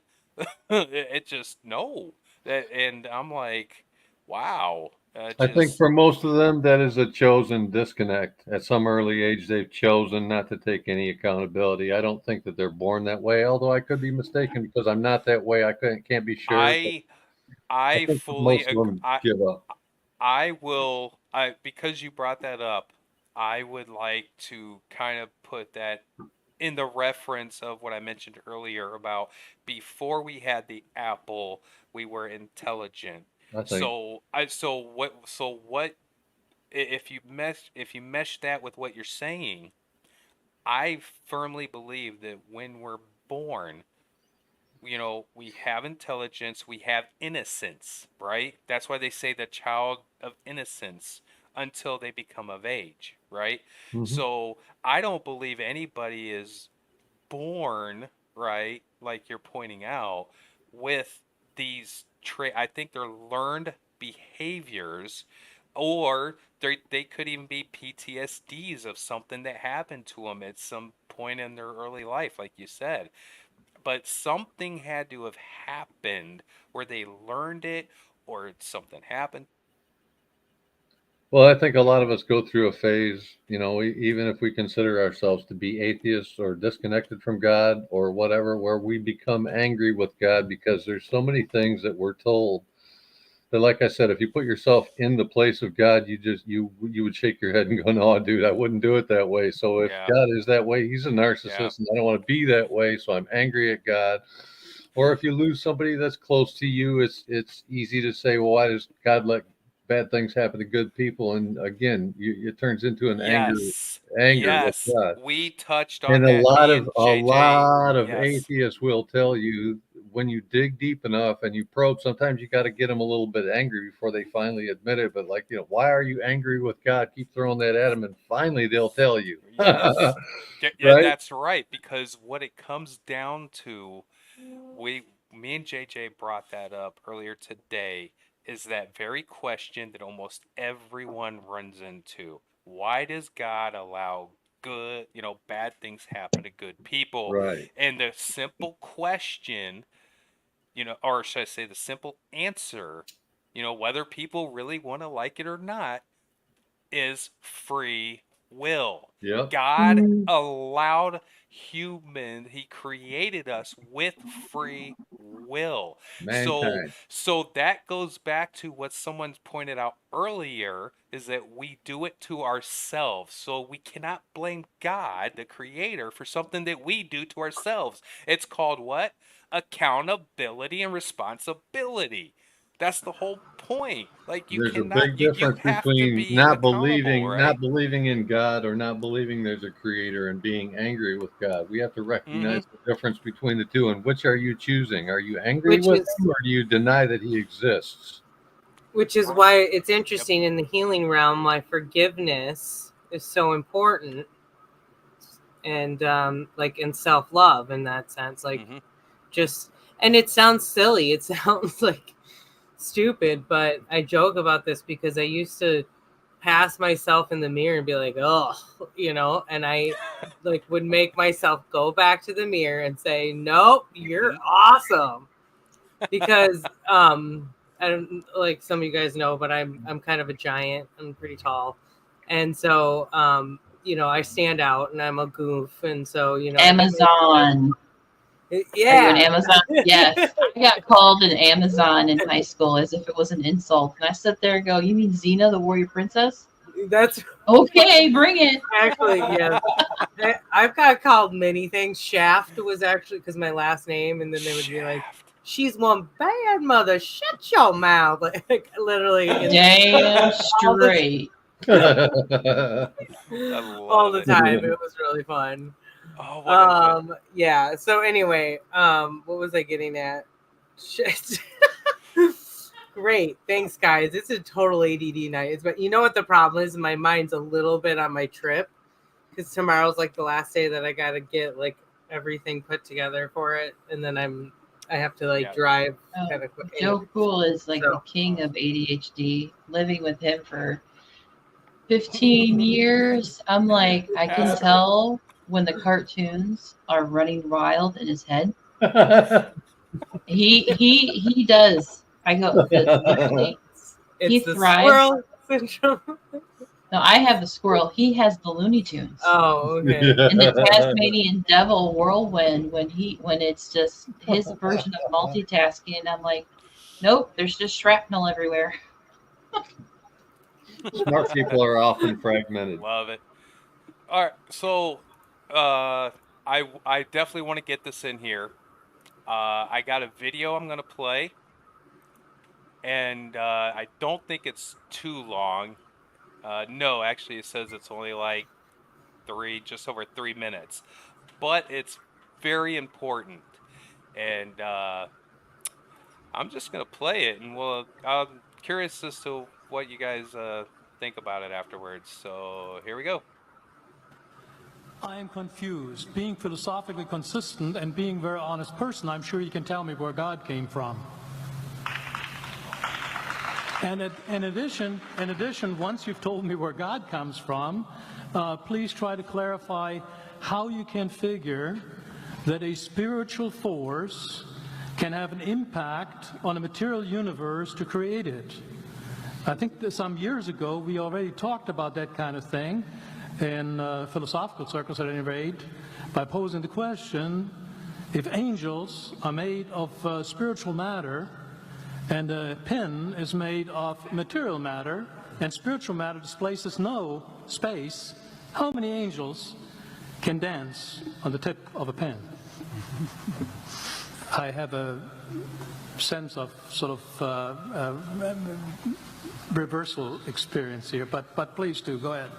[SPEAKER 2] It just no. And I'm like, wow.
[SPEAKER 9] I think for most of them, that is a chosen disconnect. At some early age, they've chosen not to take any accountability. I don't think that they're born that way, although I could be mistaken because I'm not that way. I can't be sure.
[SPEAKER 2] I fully agree.
[SPEAKER 9] Give up.
[SPEAKER 2] Because you brought that up, I would like to kind of put that in the reference of what I mentioned earlier about before we had the Apple, we were intelligent. So what if you mesh that with what you're saying, I firmly believe that when we're born, we have intelligence, we have innocence, right? That's why they say the child of innocence until they become of age, right?
[SPEAKER 9] Mm-hmm.
[SPEAKER 2] So I don't believe anybody is born, right, like you're pointing out, with these I think they're learned behaviors, or they could even be PTSDs of something that happened to them at some point in their early life, like you said. But something had to have happened where they learned it, or something happened.
[SPEAKER 9] Well, I think a lot of us go through a phase, even if we consider ourselves to be atheists or disconnected from God or whatever, where we become angry with God because there's so many things that we're told that, like I said, if you put yourself in the place of God, you would shake your head and go, no, dude, I wouldn't do it that way. So if God is that way, he's a narcissist, and I don't want to be that way. So I'm angry at God. Or if you lose somebody that's close to you, it's easy to say, well, why does God let bad things happen to good people? And again, it turns into an anger with God.
[SPEAKER 2] We touched on
[SPEAKER 9] and
[SPEAKER 2] that.
[SPEAKER 9] A lot of atheists will tell you, when you dig deep enough and you probe, sometimes you got to get them a little bit angry before they finally admit it. But why are you angry with God? Keep throwing that at them, and finally they'll tell you.
[SPEAKER 2] Yes.
[SPEAKER 9] Right?
[SPEAKER 2] That's right. Because what it comes down to, me and JJ brought that up earlier today, is that very question that almost everyone runs into. Why does God allow bad things happen to good people?
[SPEAKER 9] Right.
[SPEAKER 2] And the simple question, or should I say the simple answer, whether people really want to like it or not, is free will.
[SPEAKER 9] Yep.
[SPEAKER 2] God allowed he created us with free will.
[SPEAKER 9] Mankind.
[SPEAKER 2] So that goes back to what someone pointed out earlier, is that we do it to ourselves. So we cannot blame God, the creator, for something that we do to ourselves. It's called what? Accountability and responsibility. That's the whole point. Like you
[SPEAKER 9] There's
[SPEAKER 2] cannot.
[SPEAKER 9] a big difference
[SPEAKER 2] have to
[SPEAKER 9] between
[SPEAKER 2] be
[SPEAKER 9] not
[SPEAKER 2] accountable,
[SPEAKER 9] believing,
[SPEAKER 2] right?
[SPEAKER 9] not believing in God, or not believing there's a creator, and being angry with God. We have to recognize the difference between the two. And which are you choosing? Are you angry
[SPEAKER 6] Which
[SPEAKER 9] with
[SPEAKER 6] is-
[SPEAKER 9] him, or do you deny that he exists?
[SPEAKER 6] Which is why it's interesting in the healing realm, why forgiveness is so important, and like in self-love in that sense, like just, and it sounds silly, it sounds like stupid, but I joke about this because I used to pass myself in the mirror and be like, oh, you know, and I like would make myself go back to the mirror and say, nope, you're awesome, because I don't, like some of you guys know, but I'm kind of a giant. I'm pretty tall, and so you know, I stand out and I'm a goof, and so you know,
[SPEAKER 1] Amazon.
[SPEAKER 6] Yeah.
[SPEAKER 1] Are you an Amazon? Yes. I got called an Amazon in high school as if it was an insult, and I sit there and go, "You mean Xena, the warrior princess?"
[SPEAKER 6] That's
[SPEAKER 1] okay. Bring it.
[SPEAKER 6] Actually, yes. I've got called many things. Shaft was actually because my last name, and then they would be like, "She's one bad mother. Shut your mouth!" Like literally.
[SPEAKER 1] Damn straight.
[SPEAKER 6] All the time. It was really fun.
[SPEAKER 2] Oh,
[SPEAKER 6] yeah. So anyway, what was I getting at? Shit. Great. Thanks, guys. It's a total ADD night. But you know what the problem is? My mind's a little bit on my trip because tomorrow's like the last day that I got to get like everything put together for it. And then I have to like drive kind of quick.
[SPEAKER 1] Joe Cool is like the king of ADHD. Living with him for 15 years. I'm like, I can tell when the cartoons are running wild in his head. He does. I go, literally, he
[SPEAKER 6] the
[SPEAKER 1] thrives.
[SPEAKER 6] Squirrel syndrome.
[SPEAKER 1] No, I have the squirrel. He has the Looney Tunes.
[SPEAKER 6] Oh, okay.
[SPEAKER 1] And the Tasmanian Devil whirlwind when it's just his version of multitasking. And I'm like, nope, there's just shrapnel everywhere.
[SPEAKER 9] Smart people are often fragmented.
[SPEAKER 2] Love it. All right, so I definitely want to get this in here. I got a video I'm gonna play, and I don't think it's too long. No, actually, it says it's only like just over 3 minutes, but it's very important, and I'm just gonna play it, and I'm curious as to what you guys think about it afterwards. So here we go.
[SPEAKER 15] I am confused. Being philosophically consistent and being a very honest person, I'm sure you can tell me where God came from. And in addition, once you've told me where God comes from, please try to clarify how you can figure that a spiritual force can have an impact on a material universe to create it. I think that some years ago we already talked about that kind of thing in philosophical circles at any rate, by posing the question, if angels are made of spiritual matter and a pen is made of material matter and spiritual matter displaces no space, how many angels can dance on the tip of a pen? I have a sense of sort of reversal experience here, but please do, go ahead.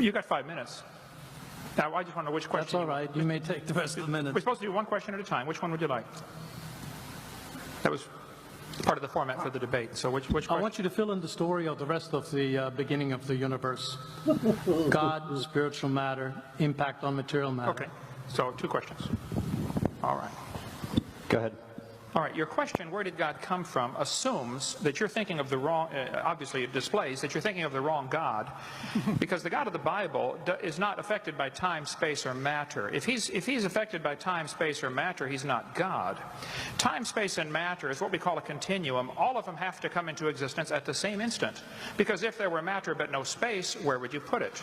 [SPEAKER 16] You got 5 minutes. Now, I just want to know which question.
[SPEAKER 15] That's all right. You may take the rest of the minute.
[SPEAKER 16] We're supposed to do one question at a time. Which one would you like? That was part of the format for the debate. So which
[SPEAKER 15] I want you to fill in the story of the rest of the beginning of the universe. God, spiritual matter, impact on material matter.
[SPEAKER 16] Okay. So 2 questions. All right.
[SPEAKER 15] Go ahead.
[SPEAKER 16] All right, your question, where did God come from, assumes that you're thinking of the wrong, obviously it displays that you're thinking of the wrong God, because the God of the Bible is not affected by time, space, or matter. If he's affected by time, space, or matter, he's not God. Time, space, and matter is what we call a continuum. All of them have to come into existence at the same instant, because if there were matter but no space, where would you put it?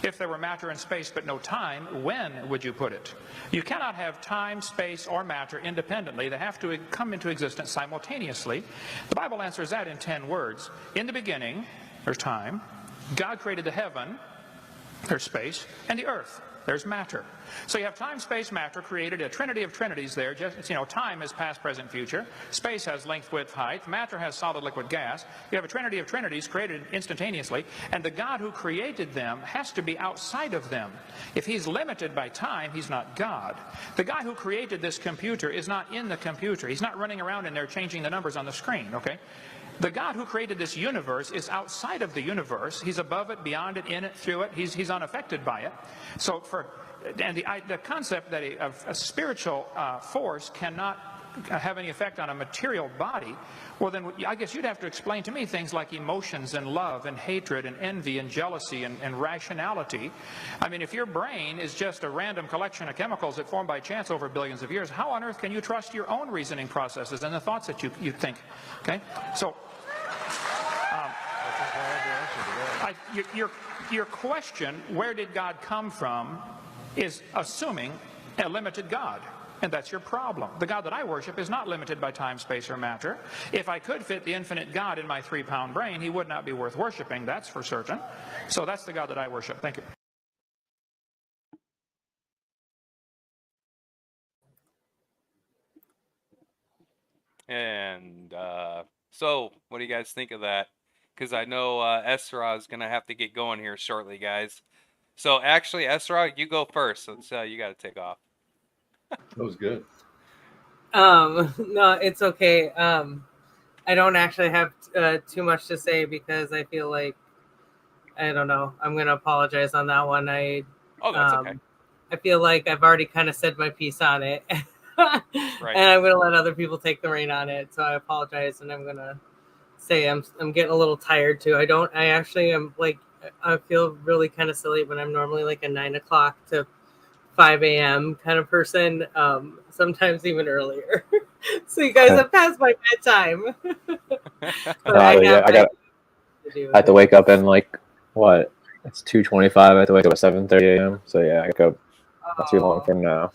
[SPEAKER 16] If there were matter and space but no time, when would you put it? You cannot have time, space, or matter independently. They have to come into existence simultaneously. The Bible answers that in 10 words. In the beginning, there's time. God created the heaven, there's space, and the earth. there's matter. So you have time, space, matter created a trinity of trinities there. Just, you know, time is past, present, future. Space has length, width, height. Matter has solid, liquid, gas. You have a trinity of trinities created instantaneously, and the God who created them has to be outside of them. If he's limited by time, he's not God. The guy who created this computer is not in the computer. He's not running around in there changing the numbers on the screen, okay? The God who created this universe is outside of the universe. He's above it, beyond it, in it, through it. He's unaffected by it. So the concept that a spiritual force cannot have any effect on a material body, well then I guess you'd have to explain to me things like emotions and love and hatred and envy and jealousy and rationality. I mean, if your brain is just a random collection of chemicals that formed by chance over billions of years, how on earth can you trust your own reasoning processes and the thoughts that you think? Okay, so your question, where did God come from, is assuming a limited God. And that's your problem. The God that I worship is not limited by time, space, or matter. If I could fit the infinite God in my 3-pound brain, he would not be worth worshiping, that's for certain. So that's the God that I worship. Thank you.
[SPEAKER 2] And so, what do you guys think of that? Because I know Esra is going to have to get going here shortly, guys. So, actually, Esra, you go first. So, you got to take off.
[SPEAKER 9] That was good.
[SPEAKER 6] No, it's okay. I don't actually have too much to say because I feel like, I don't know, I'm going to apologize on that one.
[SPEAKER 2] Oh, that's okay.
[SPEAKER 6] I feel like I've already kind of said my piece on it.
[SPEAKER 2] Right.
[SPEAKER 6] And I'm going to let other people take the reign on it. So I apologize, and I'm going to say I'm getting a little tired too. I actually am like, I feel really kind of silly, but I'm normally like a 9 o'clock to 5 a.m. kind of person, sometimes even earlier. So you guys have passed my bedtime.
[SPEAKER 13] I have to wake up in like, what? It's 2:25. I have to wake up at 7:30 a.m. So yeah, I wake up not too long from now.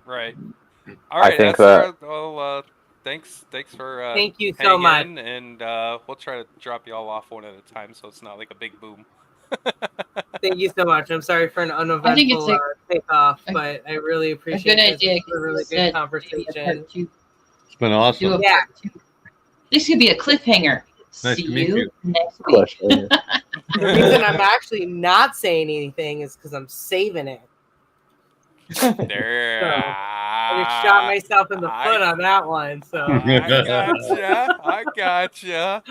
[SPEAKER 2] Right. All right,
[SPEAKER 13] think
[SPEAKER 2] Esther, well, thanks for
[SPEAKER 6] thank you so much.
[SPEAKER 2] And we'll try to drop you all off one at a time so it's not like a big boom.
[SPEAKER 6] Thank you so much. I'm sorry for an uneventful takeoff, but I really appreciate it. It's a really good conversation.
[SPEAKER 9] It's been awesome.
[SPEAKER 6] Yeah.
[SPEAKER 1] This could be a cliffhanger.
[SPEAKER 9] Nice
[SPEAKER 1] See
[SPEAKER 9] to meet you.
[SPEAKER 1] next week.
[SPEAKER 6] The reason I'm actually not saying anything is because I'm saving it.
[SPEAKER 2] There.
[SPEAKER 6] I just shot myself in the foot on that one. So
[SPEAKER 2] I gotcha.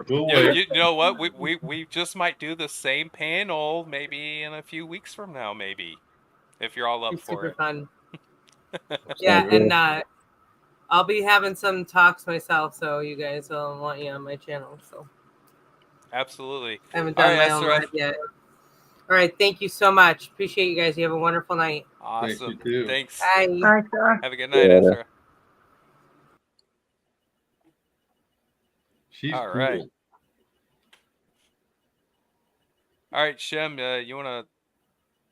[SPEAKER 2] You know what? We just might do the same panel maybe in a few weeks from now, maybe, if you're all up
[SPEAKER 6] it's
[SPEAKER 2] for
[SPEAKER 6] super
[SPEAKER 2] it.
[SPEAKER 6] Fun. Yeah, and I'll be having some talks myself, so you guys will want you on my channel. So
[SPEAKER 2] absolutely.
[SPEAKER 6] I haven't done my own live yet. All right, thank you so much. Appreciate you guys. You have a wonderful night.
[SPEAKER 2] Awesome. Thanks.
[SPEAKER 6] Bye.
[SPEAKER 2] Have a good night, Esther.
[SPEAKER 9] She's
[SPEAKER 2] all
[SPEAKER 9] cool.
[SPEAKER 2] right. All right, Shem, you want to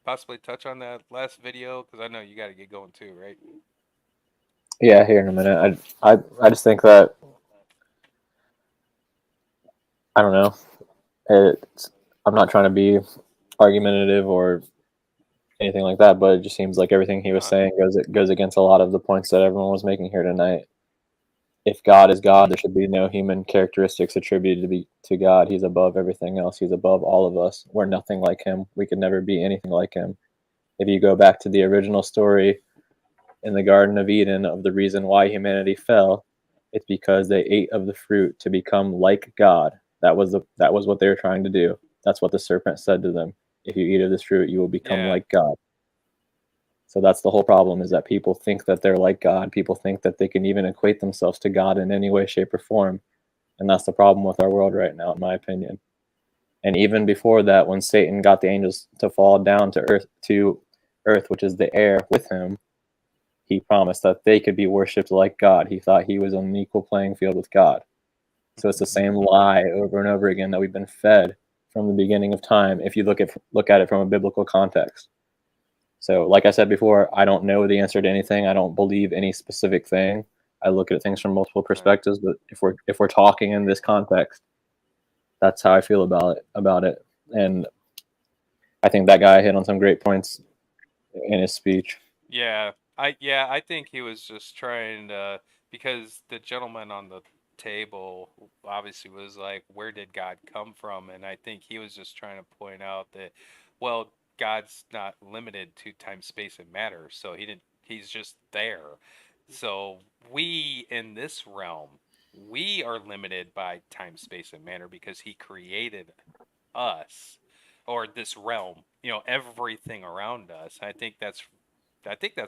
[SPEAKER 2] possibly touch on that last video? Because I know you got to get going too, right?
[SPEAKER 13] Yeah, here in a minute. I just think that, I don't know. I'm not trying to be argumentative or anything like that, but it just seems like everything he was saying goes against a lot of the points that everyone was making here tonight. If God is God, there should be no human characteristics attributed to God. He's above everything else. He's above all of us. We're nothing like him. We could never be anything like him. If you go back to the original story in the Garden of Eden of the reason why humanity fell, it's because they ate of the fruit to become like God. That was what they were trying to do. That's what the serpent said to them. If you eat of this fruit, you will become like God. So that's the whole problem, is that people think that they're like God. People think that they can even equate themselves to God in any way, shape, or form. And that's the problem with our world right now, in my opinion. And even before that, when Satan got the angels to fall down to earth, which is the air, with him, he promised that they could be worshipped like God. He thought he was on an equal playing field with God. So it's the same lie over and over again that we've been fed from the beginning of time, if you look at it from a biblical context. So like I said before, I don't know the answer to anything. I don't believe any specific thing. I look at things from multiple perspectives, but if we're talking in this context, that's how I feel about it. And I think that guy hit on some great points in his speech.
[SPEAKER 2] Yeah, I think he was just trying to, because the gentleman on the table obviously was like, where did God come from? And I think he was just trying to point out that, well, God's not limited to time, space, and matter. So he's just there. So we in this realm, we are limited by time, space, and matter because he created us, or this realm, everything around us. I think that's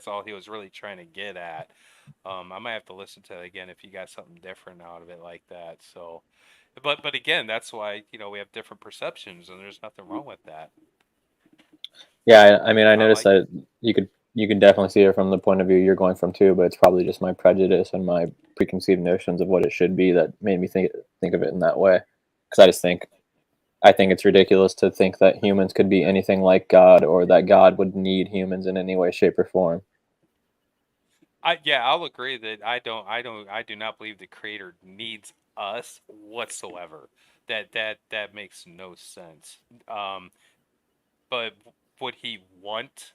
[SPEAKER 2] all he was really trying to get at. I might have to listen to it again if you got something different out of it like that. So, but again, that's why we have different perceptions, and there's nothing wrong with that.
[SPEAKER 13] Yeah, I mean, I noticed that you can definitely see it from the point of view you're going from too, but it's probably just my prejudice and my preconceived notions of what it should be that made me think of it in that way. Because I think it's ridiculous to think that humans could be anything like God, or that God would need humans in any way, shape, or form.
[SPEAKER 2] I'll agree that I do not believe the Creator needs us whatsoever. That makes no sense. But would he want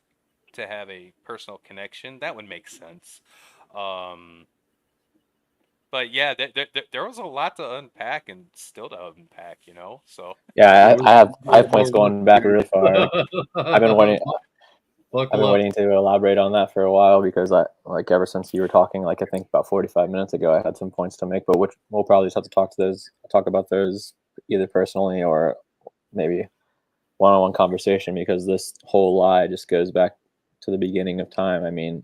[SPEAKER 2] to have a personal connection? That would make sense. But yeah, there was a lot to unpack and still to unpack, So
[SPEAKER 13] yeah, I have points going back really far. I've been waiting to elaborate on that for a while because ever since you were talking, I think about 45 minutes ago, I had some points to make, but which we'll probably just have to talk about those either personally or maybe one-on-one conversation, because this whole lie just goes back to the beginning of time. I mean,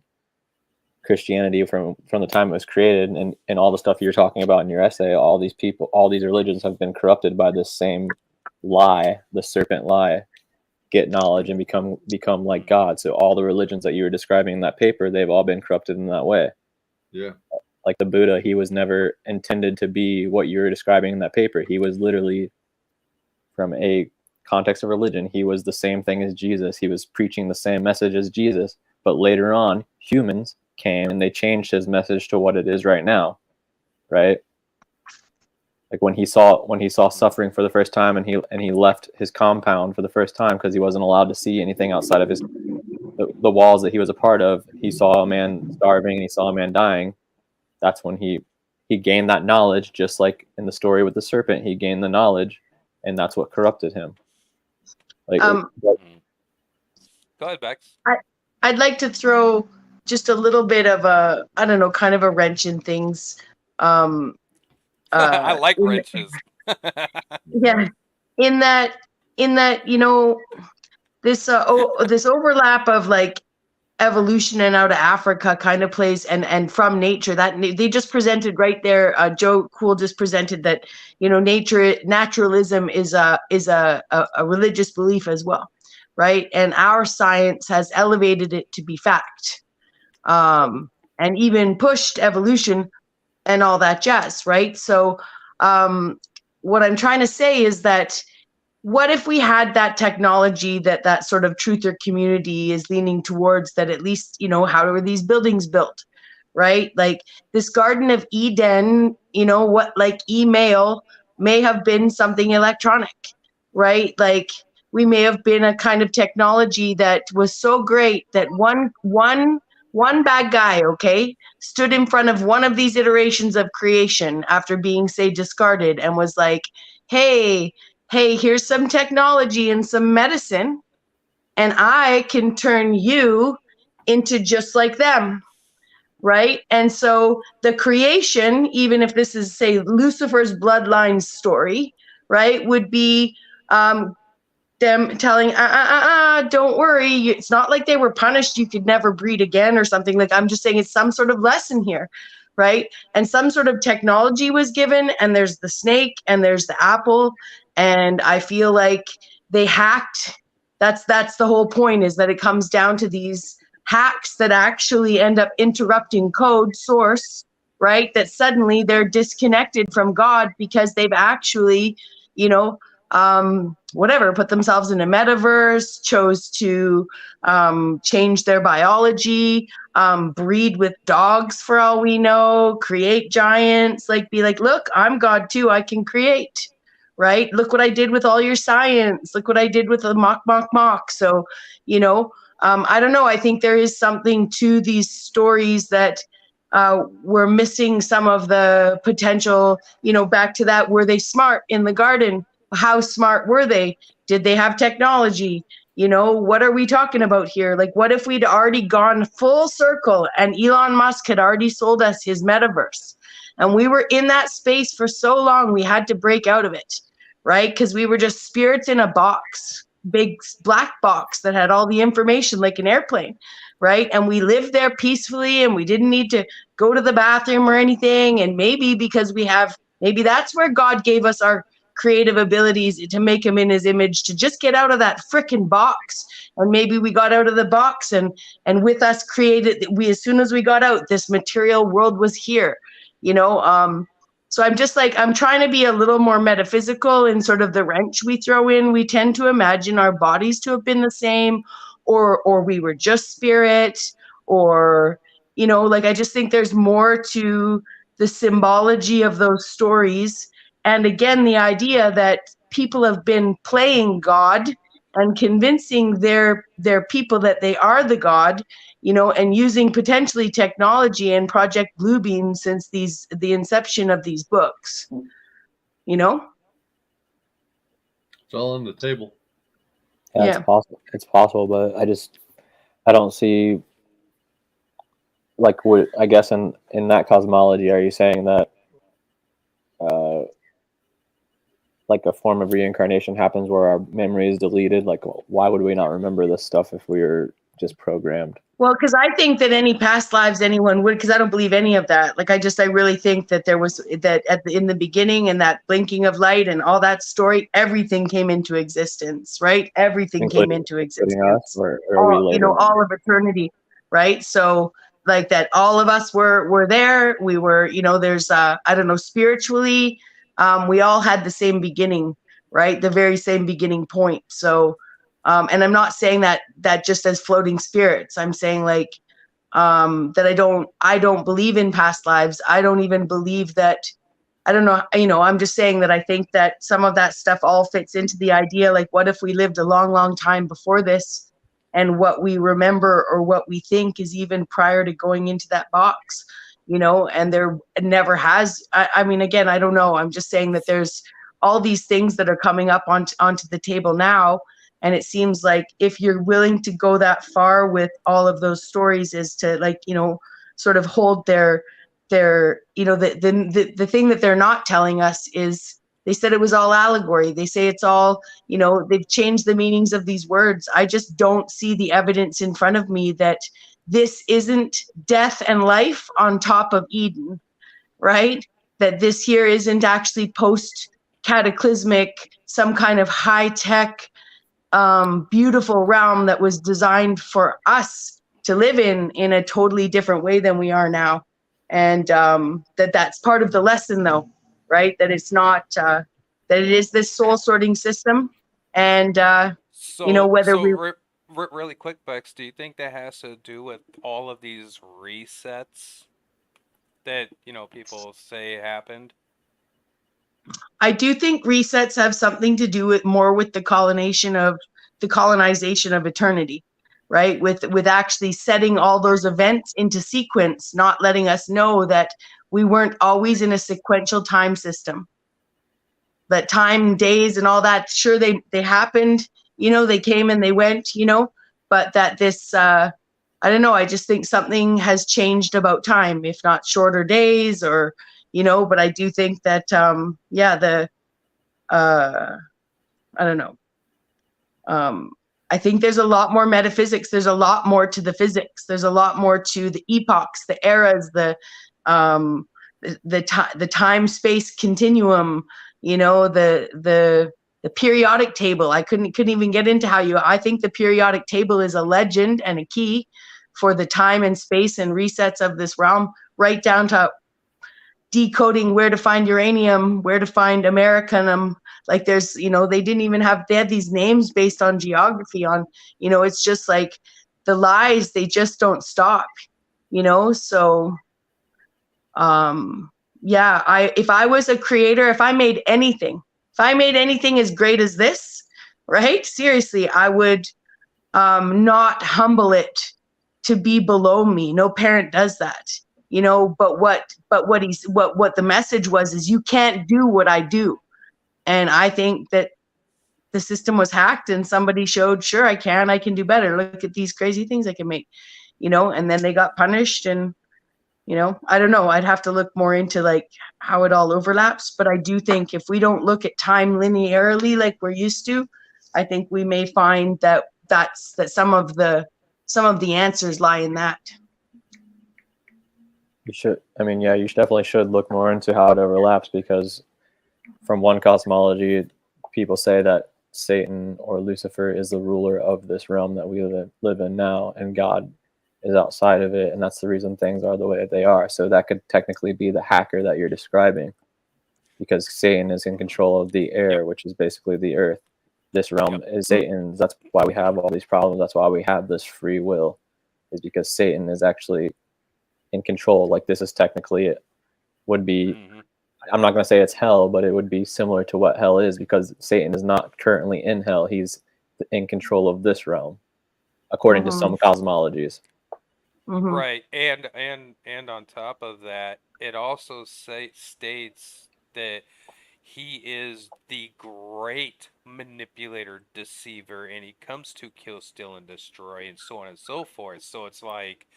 [SPEAKER 13] Christianity from the time it was created, and all the stuff you're talking about in your essay, all these people, all these religions have been corrupted by this same lie, the serpent lie. Get knowledge and become like God. So all the religions that you were describing in that paper, they've all been corrupted in that way.
[SPEAKER 9] Yeah.
[SPEAKER 13] Like the Buddha, he was never intended to be what you were describing in that paper. He was literally, from a context of religion, he was the same thing as Jesus. He was preaching the same message as Jesus. But later on, humans came and they changed his message to what it is right now, right? Like when he saw suffering for the first time, and he left his compound for the first time because he wasn't allowed to see anything outside of the walls that he was a part of. He saw a man starving and he saw a man dying. That's when he gained that knowledge, just like in the story with the serpent. He gained the knowledge, and that's what corrupted him.
[SPEAKER 2] Go ahead, Bexx.
[SPEAKER 10] I'd like to throw just a little bit of kind of a wrench in things.
[SPEAKER 2] I like wrenches.
[SPEAKER 10] Yeah, in that this overlap of evolution and out of Africa kind of plays and from nature, that they just presented right there. Joe Cool just presented that naturalism is a religious belief as well, right? And our science has elevated it to be fact, and even pushed evolution and all that jazz, right? So what I'm trying to say is that what if we had that technology that sort of truther community is leaning towards, that at least, how are these buildings built, right? Like this Garden of Eden, email may have been something electronic, right? Like we may have been a kind of technology that was so great that one bad guy, stood in front of one of these iterations of creation after being, say, discarded, and was like, hey, here's some technology and some medicine, and I can turn you into just like them, right? And so the creation, even if this is, say, Lucifer's bloodline story, right, would be them telling, don't worry, it's not like they were punished, you could never breed again or something. Like, I'm just saying it's some sort of lesson here, right? And some sort of technology was given, and there's the snake and there's the apple, and I feel like they hacked. That's the whole point, is that it comes down to these hacks that actually end up interrupting code source, right? That suddenly they're disconnected from God because they've actually, put themselves in a metaverse, chose to change their biology, breed with dogs for all we know, create giants, be like, look, I'm God too, I can create, right? Look what I did with all your science. Look what I did with the mock. So, you know, I don't know. I think there is something to these stories that we're missing some of the potential, you know, back to that. Were they smart in the garden? How smart were they? Did they have technology? You know, what are we talking about here? Like, what if we'd already gone full circle and Elon Musk had already sold us his metaverse? And we were in that space for so long, we had to break out of it, right? Because we were just spirits in a box, big black box that had all the information like an airplane, right? And we lived there peacefully and we didn't need to go to the bathroom or anything. And maybe because maybe that's where God gave us our creative abilities to make him in his image, to just get out of that frickin' box. And maybe we got out of the box and with us created, as soon as we got out, this material world was here, you know? So I'm just like, I'm trying to be a little more metaphysical in sort of the wrench we throw in. We tend to imagine our bodies to have been the same, or we were just spirit, or, you know, like, I just think there's more to the symbology of those stories. And again, the idea that people have been playing God and convincing their people that they are the God, you know, and using potentially technology and Project Bluebeam since the inception of these books, you know?
[SPEAKER 9] It's all on the table.
[SPEAKER 13] Yeah,
[SPEAKER 10] Yeah.
[SPEAKER 13] it's possible. It's possible, but I don't see, like, what, I guess in that cosmology, are you saying that like a form of reincarnation happens where our memory is deleted? Like, why would we not remember this stuff if we were just programmed?
[SPEAKER 10] Well, because I think that any past lives anyone would, because I don't believe any of that. Like, I really think that there was that in the beginning and that blinking of light and all that story, everything came into existence, right? Everything came into existence.
[SPEAKER 13] Us, or are we later?
[SPEAKER 10] You know, all of eternity, right? So like that, all of us were there. We were, you know, there's I don't know, spiritually, we all had the same beginning, right? The very same beginning point. So. And I'm not saying that just as floating spirits. I'm saying like that I don't believe in past lives. I don't even believe that. I don't know. You know, I'm just saying that I think that some of that stuff all fits into the idea. Like, what if we lived a long, long time before this, and what we remember or what we think is even prior to going into that box, you know? And there never has. I mean, again, I don't know. I'm just saying that there's all these things that are coming up onto the table now. And it seems like if you're willing to go that far with all of those stories, is to, like, you know, sort of hold their, you know, the thing that they're not telling us is they said it was all allegory. They say it's all, you know, they've changed the meanings of these words. I just don't see the evidence in front of me that this isn't death and life on top of Eden, right? That this here isn't actually post cataclysmic, some kind of high tech, beautiful realm that was designed for us to live in a totally different way than we are now. And that's part of the lesson, though, right? That it's not that it is this soul sorting system. And you know, whether
[SPEAKER 2] really quick, Bexx, do you think that has to do with all of these resets that, you know, people say happened?
[SPEAKER 10] I do think resets have something to do with the colonization of eternity, right? With actually setting all those events into sequence, not letting us know that we weren't always in a sequential time system. That time, days, and all that, sure, they happened, you know, they came and they went, you know, but that this, I don't know, I just think something has changed about time, if not shorter days or, you know, but I do think that, I don't know. I think there's a lot more metaphysics. There's a lot more to the physics. There's a lot more to the epochs, the eras, the time space continuum. You know, the periodic table. I couldn't even get into I think the periodic table is a legend and a key for the time and space and resets of this realm, right down to decoding where to find uranium, where to find americanum. Like, there's, you know, they had these names based on geography, on, you know, it's just like the lies, they just don't stop, you know? So, if I was a creator, if I made anything, If I made anything as great as this, right? Seriously, I would not humble it to be below me. No parent does that, you know, but what the message was is you can't do what I do. And I think that the system was hacked and somebody showed, sure, I can do better. Look at these crazy things I can make, you know, and then they got punished. And, you know, I don't know, I'd have to look more into like how it all overlaps. But I do think if we don't look at time linearly like we're used to, I think we may find that some of the answers lie in that.
[SPEAKER 13] You should, I mean, yeah, you definitely should look more into how it overlaps, because from one cosmology, people say that Satan or Lucifer is the ruler of this realm that we live in now, and God is outside of it, and that's the reason things are the way they are. So that could technically be the hacker that you're describing, because Satan is in control of the air, which is basically the earth. This realm is Satan's. That's why we have all these problems. That's why we have this free will, is because Satan is actually in control. Like, this is technically, it would be, I'm not going to say it's hell, but it would be similar to what hell is, because Satan is not currently in hell. He's in control of this realm, according to some cosmologies.
[SPEAKER 2] Right. And on top of that, it also states that he is the great manipulator, deceiver, and he comes to kill, steal, and destroy, and so on and so forth. So it's like,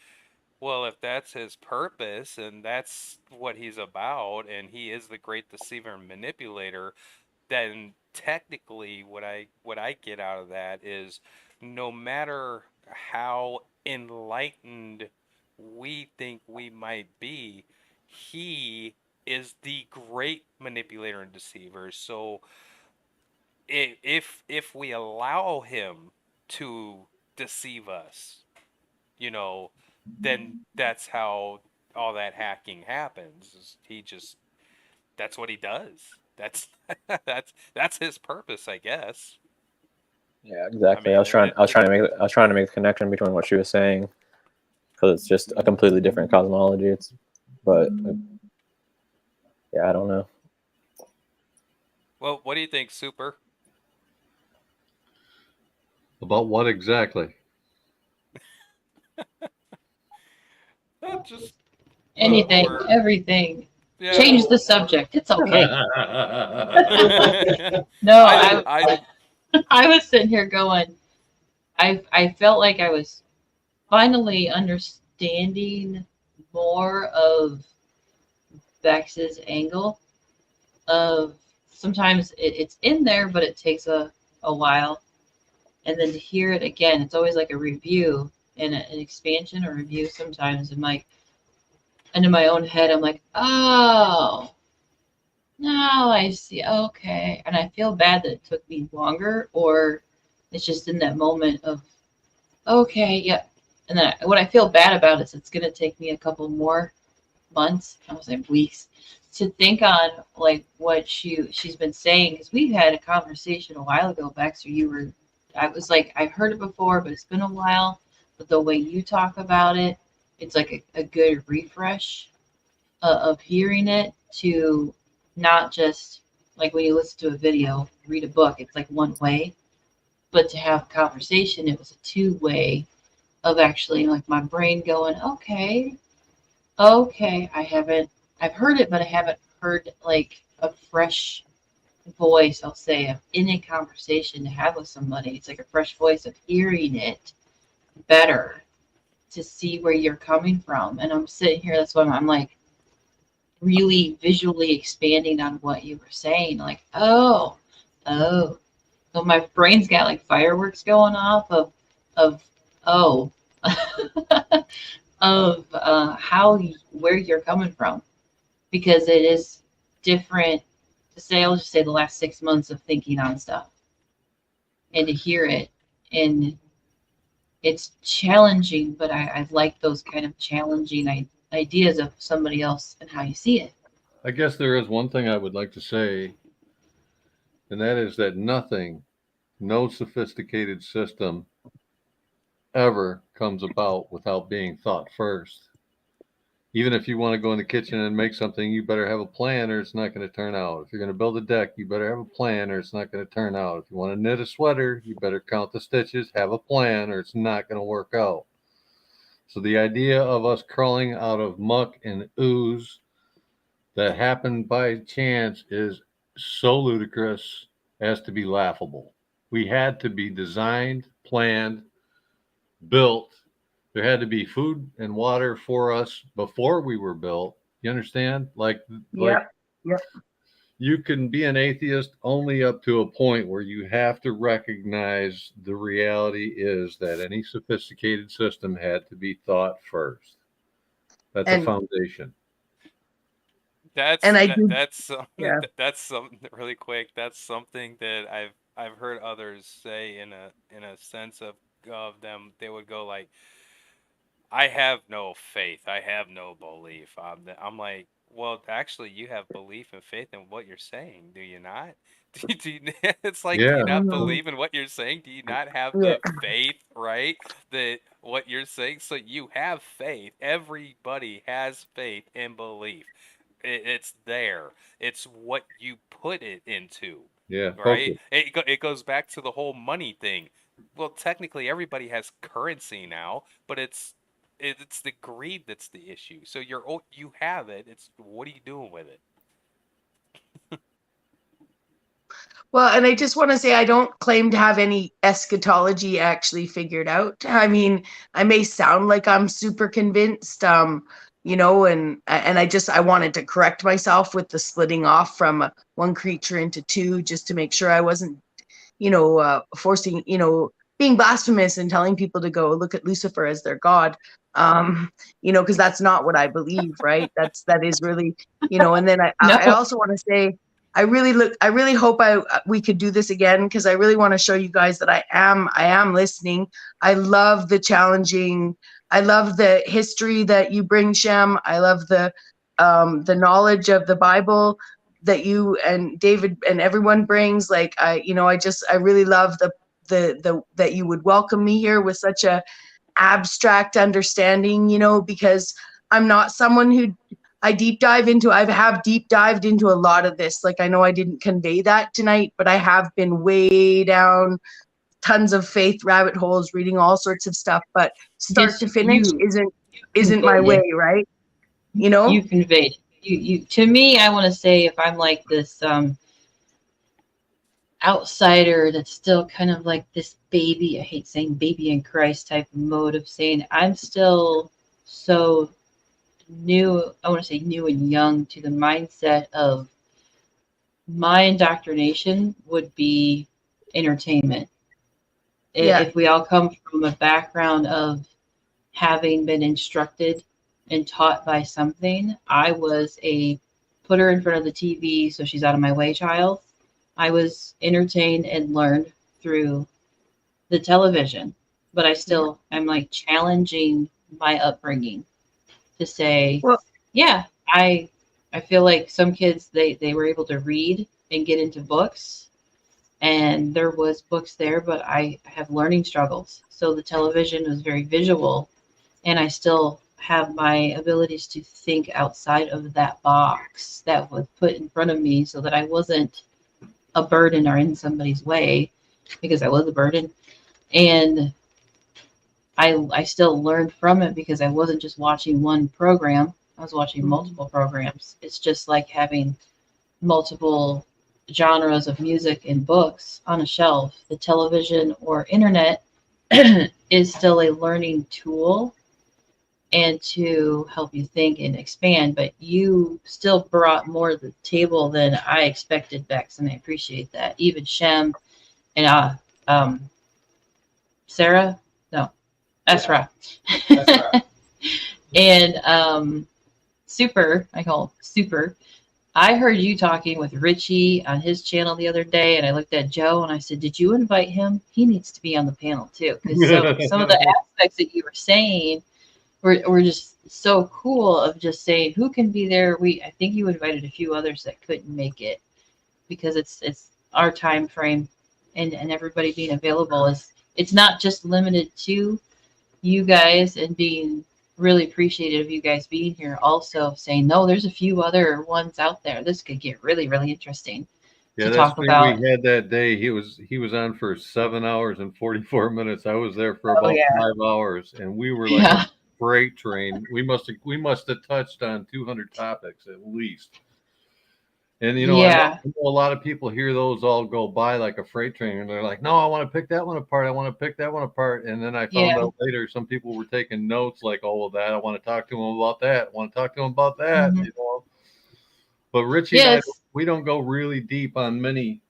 [SPEAKER 2] well, if that's his purpose and that's what he's about, and he is the great deceiver and manipulator, then technically what I get out of that is, no matter how enlightened we think we might be, he is the great manipulator and deceiver. So if we allow him to deceive us, you know, then that's how all that hacking happens. That's what he does. That's that's his purpose, I guess.
[SPEAKER 13] Yeah, exactly.
[SPEAKER 2] I mean,
[SPEAKER 13] I was trying to make the connection between what she was saying, because it's just a completely different cosmology. Yeah, I don't know.
[SPEAKER 2] Well, what do you think, Super?
[SPEAKER 9] About what exactly?
[SPEAKER 2] Just
[SPEAKER 1] anything, everything.
[SPEAKER 2] Yeah.
[SPEAKER 1] Change the subject. It's okay. No, I was sitting here going, I felt like I was finally understanding more of Bexx's angle of sometimes it's in there, but it takes a while. And then to hear it again, it's always like a review and an expansion or review sometimes. And like, and in my own head, I'm like, oh, now I see. Okay. And I feel bad that it took me longer, or it's just in that moment of, okay, yeah. And then what I feel bad about is it's going to take me a couple more months, I was like weeks, to think on like what she's been saying. Because we've had a conversation a while ago, Bexx, I was like, I've heard it before, but it's been a while. But the way you talk about it, it's like a good refresh of hearing it, to not just like when you listen to a video, read a book, it's like one way. But to have a conversation, it was a two-way of actually like my brain going, okay, I've heard it, but I haven't heard like a fresh voice, I'll say, in a conversation to have with somebody. It's like a fresh voice of hearing it better, to see where you're coming from. And I'm sitting here, that's why I'm like really visually expanding on what you were saying. Like, oh. So my brain's got like fireworks going off of where you're coming from, because it is different to say. I'll just say the last 6 months of thinking on stuff, and to hear it, and it's challenging, but I like those kind of challenging ideas of somebody else and how you see it.
[SPEAKER 9] I guess there is one thing I would like to say, and that is that no sophisticated system ever comes about without being thought first. Even if you want to go in the kitchen and make something, you better have a plan or it's not going to turn out. If you're going to build a deck, you better have a plan or it's not going to turn out. If you want to knit a sweater, you better count the stitches, have a plan, or it's not going to work out. So the idea of us crawling out of muck and ooze that happened by chance is so ludicrous as to be laughable. We had to be designed, planned, built. There had to be food and water for us before we were built. You understand? Like you can be an atheist only up to a point where you have to recognize the reality is that any sophisticated system had to be thought first. That's a foundation.
[SPEAKER 2] That's something really quick. That's something that I've heard others say in a sense of them. They would go like, I have no faith. I have no belief. I'm like, well, actually, you have belief and faith in what you're saying, do you not? It's like, do you not believe in what you're saying? Do you not have the faith, right? That what you're saying? So you have faith. Everybody has faith and belief. It's there. It's what you put it into.
[SPEAKER 9] Yeah.
[SPEAKER 2] Right? It goes back to the whole money thing. Well, technically, everybody has currency now, but it's the greed that's the issue. So you have it. It's what are you doing with it?
[SPEAKER 10] Well, and I just want to say I don't claim to have any eschatology actually figured out. I mean, I may sound like I'm super convinced, you know, and I wanted to correct myself with the splitting off from one creature into two, just to make sure I wasn't, you know, forcing, you know, being blasphemous and telling people to go look at Lucifer as their god. You know, because that's not what I believe, right? That is really, you know. And then I also want to say, I really hope we could do this again, because I really want to show you guys that I am listening. I love the challenging. I love the history that you bring, Shem. I love the knowledge of the Bible that you and David and everyone brings. Like I really love the that you would welcome me here with such a abstract understanding, you know, because I'm not someone who I have deep dived into a lot of this. Like, I know I didn't convey that tonight, but I have been way down tons of faith rabbit holes, reading all sorts of stuff, but start to finish isn't my way, right? You know?
[SPEAKER 1] You conveyed. You to me, I want to say, if I'm like this outsider that's still kind of like this baby, I hate saying baby in Christ type of mode of saying I'm still so new, I want to say new and young to the mindset of my indoctrination would be entertainment. If we all come from a background of having been instructed and taught by something, I was a put her in front of the TV so she's out of my way child. I was entertained and learned through the television, but I still am like challenging my upbringing to say, I feel like some kids, they were able to read and get into books, and there was books there, but I have learning struggles. So the television was very visual, and I still have my abilities to think outside of that box that was put in front of me so that I wasn't a burden or in somebody's way, because I was a burden. And I still learned from it because I wasn't just watching one program. I was watching multiple programs. It's just like having multiple genres of music and books on a shelf. The television or internet is still a learning tool and to help you think and expand, but you still brought more to the table than I expected, Bexx, and I appreciate that. Even Shem and Sarah, no, Esra. And Super, I call him Super. I heard you talking with Richie on his channel the other day, and I looked at Joe and I said, did you invite him? He needs to be on the panel too, because some of the aspects that you were saying were just so cool, of just saying who can be there. I think you invited a few others that couldn't make it, because it's our time frame, and everybody being available it's not just limited to you guys and being really appreciative of you guys being here. Also saying, no, there's a few other ones out there. This could get really, really interesting
[SPEAKER 9] Yeah,
[SPEAKER 1] to
[SPEAKER 9] that
[SPEAKER 1] talk
[SPEAKER 9] stream
[SPEAKER 1] about.
[SPEAKER 9] we had that day, he was on for 7 hours and 44 minutes. I was there for
[SPEAKER 1] Oh
[SPEAKER 9] about
[SPEAKER 1] yeah,
[SPEAKER 9] 5 hours, and we were like
[SPEAKER 1] yeah,
[SPEAKER 9] a freight train. We must have touched on 200 topics at least. And
[SPEAKER 1] yeah,
[SPEAKER 9] I know a lot of people hear those all go by like a freight train, and they're like, "No, I want to pick that one apart. I want to pick that one apart." And then I found
[SPEAKER 1] yeah.
[SPEAKER 9] out later some people were taking notes like, "Oh, well, that I want to talk to them about that. I want to talk to them about that."
[SPEAKER 1] Hmm.
[SPEAKER 9] But Richie and I,
[SPEAKER 1] Yes.
[SPEAKER 9] we don't go really deep on many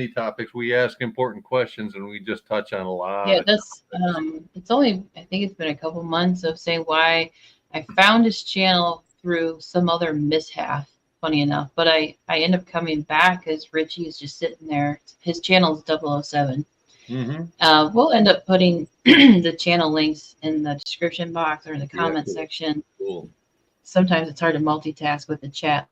[SPEAKER 9] topics. We ask important questions, and we just touch on a lot
[SPEAKER 1] Yeah,
[SPEAKER 9] of
[SPEAKER 1] that's
[SPEAKER 9] topics.
[SPEAKER 1] it's only, I think it's been a couple months of saying why I found his channel through some other mishap, funny enough. But I end up coming back as Richie is just sitting there. His channel is 007.
[SPEAKER 9] Mm-hmm.
[SPEAKER 1] We'll end up putting the channel links in the description box or in the
[SPEAKER 9] Yeah,
[SPEAKER 1] comment
[SPEAKER 9] cool.
[SPEAKER 1] section.
[SPEAKER 9] Cool.
[SPEAKER 1] Sometimes it's hard to multitask with the chat.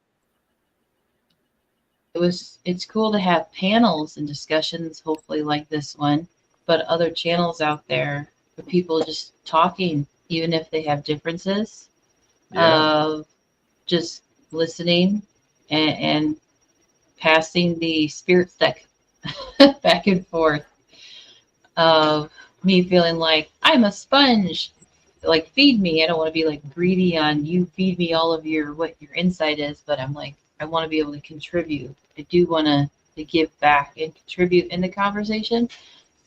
[SPEAKER 1] It's cool to have panels and discussions, hopefully like this one, but other channels out there for people just talking, even if they have differences,
[SPEAKER 9] Yeah.
[SPEAKER 1] of just listening and passing the spirit stick back and forth, of me feeling like I'm a sponge, like feed me. I don't want to be like greedy on you, feed me all of your what your insight is, but I'm like, I want to be able to contribute. I do want to give back and contribute in the conversation.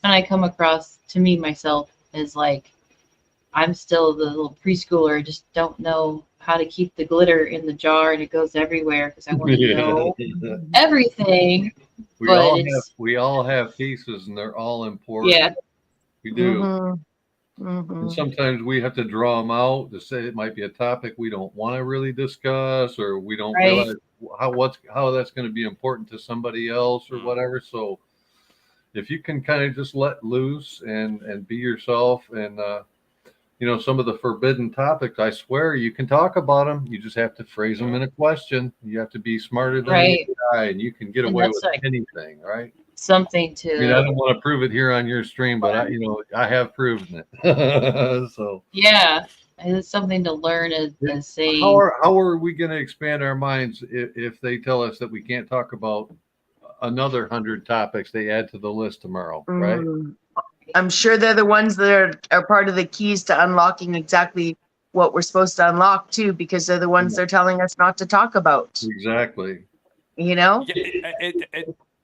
[SPEAKER 1] And I come across to me myself as like I'm still the little preschooler, just don't know how to keep the glitter in the jar and it goes everywhere because I want to know everything.
[SPEAKER 9] We
[SPEAKER 1] But
[SPEAKER 9] all
[SPEAKER 1] it's
[SPEAKER 9] have pieces, and they're all important.
[SPEAKER 1] yeah,
[SPEAKER 9] We do.
[SPEAKER 10] Mm-hmm.
[SPEAKER 9] And
[SPEAKER 10] Mm-hmm.
[SPEAKER 9] sometimes we have to draw them out to say it might be a topic we don't want to really discuss, or we don't
[SPEAKER 1] right.
[SPEAKER 9] realize how that's going to be important to somebody else or whatever. So if you can kind of just let loose and be yourself, and some of the forbidden topics, I swear you can talk about them. You just have to phrase them in a question. You have to be smarter than the
[SPEAKER 1] Right.
[SPEAKER 9] AI, and you can get
[SPEAKER 1] And
[SPEAKER 9] away
[SPEAKER 1] that's
[SPEAKER 9] with
[SPEAKER 1] like
[SPEAKER 9] anything, right?
[SPEAKER 1] something
[SPEAKER 9] I mean, I
[SPEAKER 1] to
[SPEAKER 9] don't want to prove it here on your stream, but I have proven it. So
[SPEAKER 1] yeah, and it's something to learn as
[SPEAKER 9] how
[SPEAKER 1] saying
[SPEAKER 9] are we going to expand our minds if they tell us that we can't talk about another 100 topics they add to the list tomorrow, right?
[SPEAKER 10] Mm. I'm sure they're the ones that are part of the keys to unlocking exactly what we're supposed to unlock too, because they're the ones they're telling us not to talk about.
[SPEAKER 9] Exactly.
[SPEAKER 10] You know?
[SPEAKER 2] Yeah,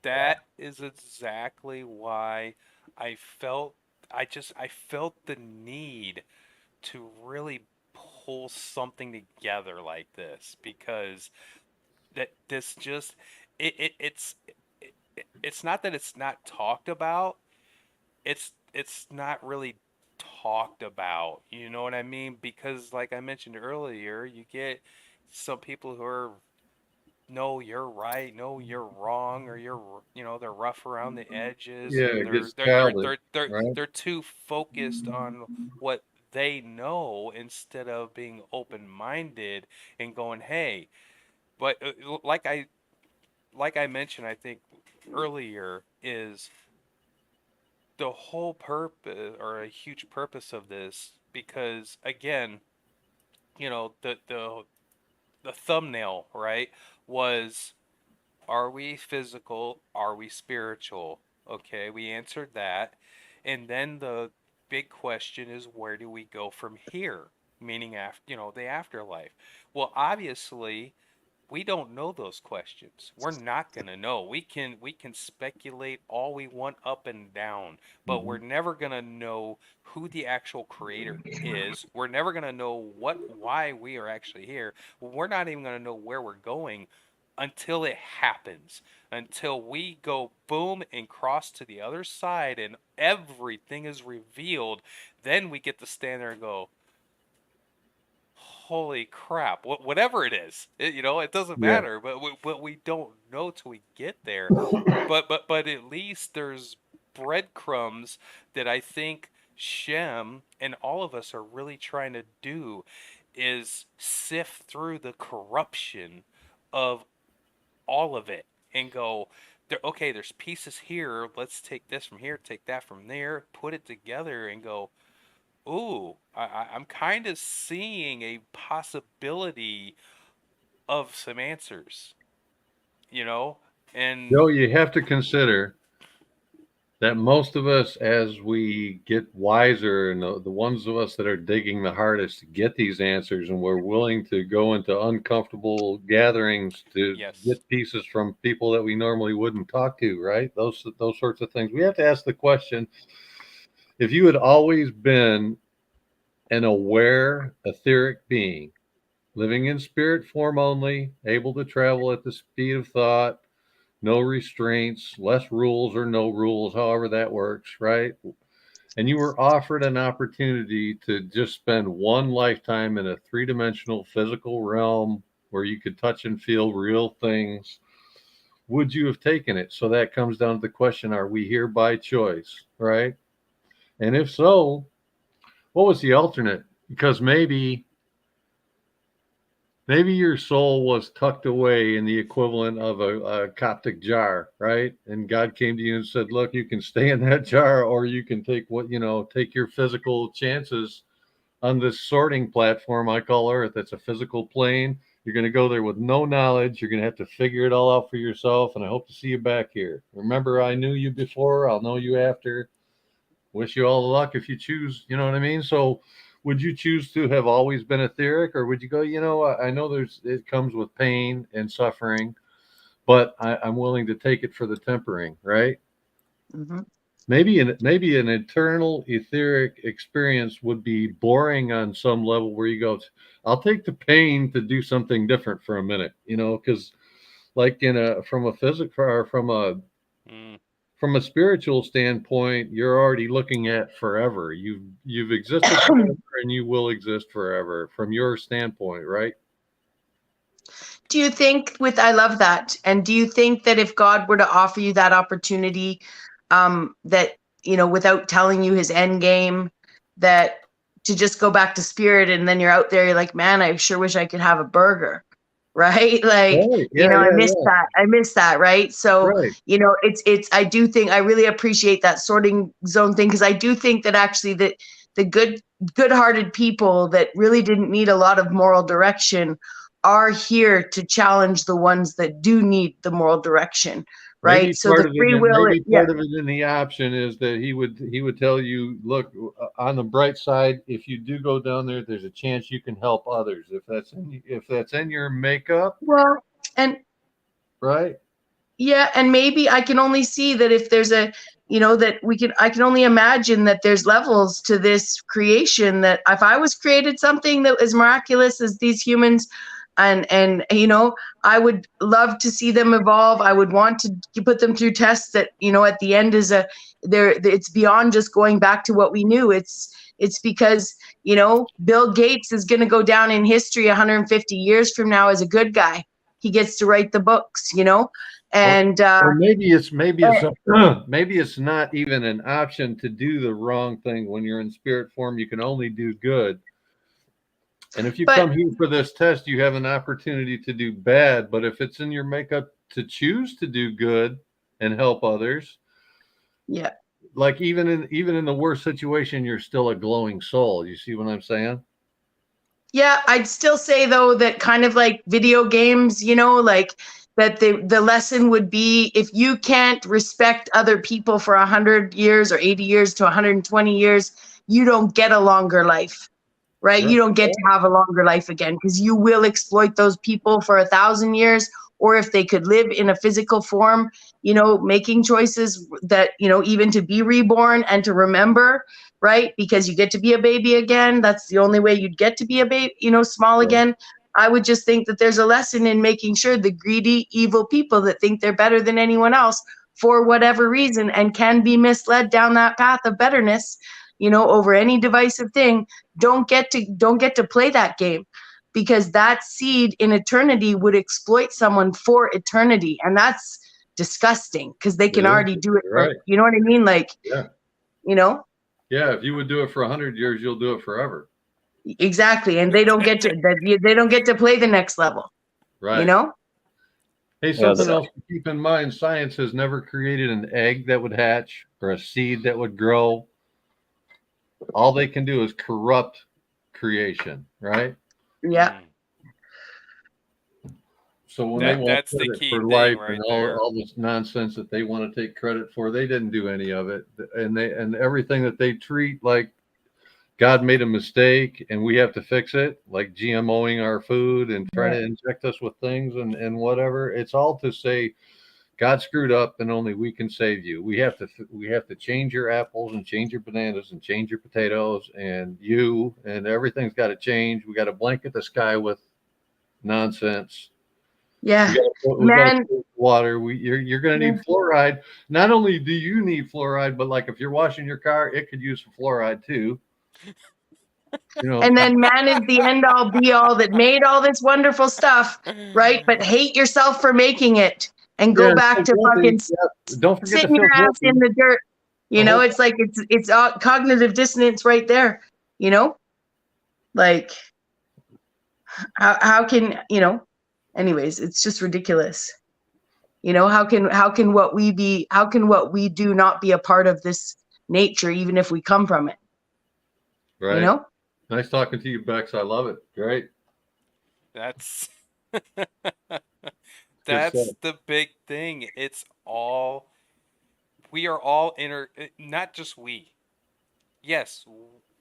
[SPEAKER 2] that is exactly why I felt I felt the need to really pull something together like this, because that this just it's not that it's not talked about, it's not really talked about, you know what I mean? Because like I mentioned earlier, you get some people who are, no, you're right, no, you're wrong, or they're rough around the edges,
[SPEAKER 9] Yeah,
[SPEAKER 2] and
[SPEAKER 9] it gets childish, right?
[SPEAKER 2] they're too focused on what they know instead of being open-minded and going, hey, but like I mentioned, I think earlier, is the whole purpose, or a huge purpose of this, because again, the thumbnail, right, was, are we physical? Are we spiritual? Okay, we answered that. And then the big question is, where do we go from here? Meaning, the afterlife. Well, obviously, we don't know those questions. We're not going to know. We can speculate all we want up and down, but we're never going to know who the actual creator is. We're never going to know why we are actually here. We're not even going to know where we're going until it happens. Until we go boom and cross to the other side and everything is revealed, then we get to stand there and go, holy crap, whatever it is, it doesn't
[SPEAKER 9] Yeah.
[SPEAKER 2] matter, but we don't know till we get there. But at least there's breadcrumbs that I think Shem and all of us are really trying to do, is sift through the corruption of all of it and go, okay, there's pieces here, let's take this from here, take that from there, put it together and go, ooh, I'm kind of seeing a possibility of some answers, you know, and
[SPEAKER 9] Joe, you have to consider that most of us, as we get wiser, and the ones of us that are digging the hardest to get these answers, and we're willing to go into uncomfortable gatherings to get pieces from people that we normally wouldn't talk to, right? Those sorts of things. We have to ask the question, if you had always been an aware, etheric being, living in spirit form only, able to travel at the speed of thought, no restraints, less rules or no rules, however that works, right? And you were offered an opportunity to just spend one lifetime in a three-dimensional physical realm where you could touch and feel real things, would you have taken it? So that comes down to the question, are we here by choice, right? And if so, what was the alternate? Because maybe your soul was tucked away in the equivalent of a Coptic jar, right? And God came to you and said, look, you can stay in that jar, or you can take take your physical chances on this sorting platform I call Earth. It's a physical plane. You're going to go there with no knowledge. You're going to have to figure it all out for yourself. And I hope to see you back here. Remember, I knew you before. I'll know you after. Wish you all the luck if you choose. You know what I mean? So, would you choose to have always been etheric, or would you go, I know it comes with pain and suffering, but I'm willing to take it for the tempering, right?
[SPEAKER 10] Mm-hmm.
[SPEAKER 9] Maybe an eternal etheric experience would be boring on some level, where you go, I'll take the pain to do something different for a minute, because like from a physical or from a spiritual standpoint, you're already looking at forever. You've existed forever, and you will exist forever from your standpoint, right?
[SPEAKER 10] Do you think I love that. And do you think that if God were to offer you that opportunity, that, without telling you his end game, that to just go back to spirit, and then you're out there, you're like, man, I sure wish I could have a burger. Right. Like,
[SPEAKER 9] right. Yeah,
[SPEAKER 10] I miss that. I miss that. Right. So,
[SPEAKER 9] right.
[SPEAKER 10] I do think I really appreciate that sorting zone thing. Cause I do think that actually that the good-hearted people that really didn't need a lot of moral direction are here to challenge the ones that do need the moral direction. Right.
[SPEAKER 9] Maybe
[SPEAKER 10] So the free will.
[SPEAKER 9] Part of it in the option is that he would tell you, look, on the bright side, if you do go down there, there's a chance you can help others. If that's in your makeup.
[SPEAKER 10] Well, and
[SPEAKER 9] right.
[SPEAKER 10] Yeah, and maybe I can only see that if there's a, I can only imagine that there's levels to this creation, that if I was created something that was miraculous as these humans, and I would love to see them evolve. I would want to put them through tests that, at the end it's beyond just going back to what we knew. It's because, Bill Gates is going to go down in history 150 years from now as a good guy. He gets to write the books, and
[SPEAKER 9] or maybe it's not even an option to do the wrong thing. When you're in spirit form, you can only do good. And if you come here for this test, you have an opportunity to do bad. But if it's in your makeup to choose to do good and help others,
[SPEAKER 10] yeah,
[SPEAKER 9] like even in the worst situation, you're still a glowing soul. You see what I'm saying?
[SPEAKER 10] Yeah, I'd still say though that kind of like video games, like that the lesson would be, if you can't respect other people for 100 years or 80 years to 120 years, you don't get a longer life. Right? You don't get to have a longer life again, because you will exploit those people for 1,000 years. Or if they could live in a physical form, making choices that, even to be reborn and to remember, right? Because you get to be a baby again. That's the only way you'd get to be a baby, small again. I would just think that there's a lesson in making sure the greedy, evil people that think they're better than anyone else for whatever reason and can be misled down that path of betterness, over any divisive thing, don't get to play that game, because that seed in eternity would exploit someone for eternity, and that's disgusting, because they can already do it for, you know what I mean? Like,
[SPEAKER 9] yeah,
[SPEAKER 10] yeah,
[SPEAKER 9] if you would do it for 100 years, you'll do it forever.
[SPEAKER 10] Exactly, and they don't get to play the next level,
[SPEAKER 9] right? Hey, something else to keep in mind: science has never created an egg that would hatch or a seed that would grow. all they can do is corrupt creation, right?
[SPEAKER 10] Yeah.
[SPEAKER 9] So when they want
[SPEAKER 2] That's the
[SPEAKER 9] credit
[SPEAKER 2] key
[SPEAKER 9] for
[SPEAKER 2] thing
[SPEAKER 9] life
[SPEAKER 2] right
[SPEAKER 9] and
[SPEAKER 2] there.
[SPEAKER 9] all this nonsense that they want to take credit for, they didn't do any of it, and everything that they treat like God made a mistake and we have to fix it, like GMOing our food and trying to inject us with things and whatever. It's all to say God screwed up and only we can save you. We have to change your apples and change your bananas and change your potatoes and everything's got to change. We got to blanket the sky with nonsense.
[SPEAKER 10] Yeah,
[SPEAKER 9] We got
[SPEAKER 10] man.
[SPEAKER 9] water. You're going to need fluoride. Not only do you need fluoride, but like if you're washing your car, it could use some fluoride too. You know.
[SPEAKER 10] And then man is the end all be all that made all this wonderful stuff, right? But hate yourself for making it and go back to fucking
[SPEAKER 9] don't forget
[SPEAKER 10] sitting
[SPEAKER 9] to
[SPEAKER 10] your
[SPEAKER 9] feel
[SPEAKER 10] ass in the dirt. You know, it's like it's cognitive dissonance right there. You know, like how can anyways, it's just ridiculous. You know, how can what we do not be a part of this nature, even if we come from it?
[SPEAKER 9] Right.
[SPEAKER 10] You know?
[SPEAKER 9] Nice talking to you, Bexx. I love it. Great.
[SPEAKER 2] That's that's the big thing. We are all not just we. Yes,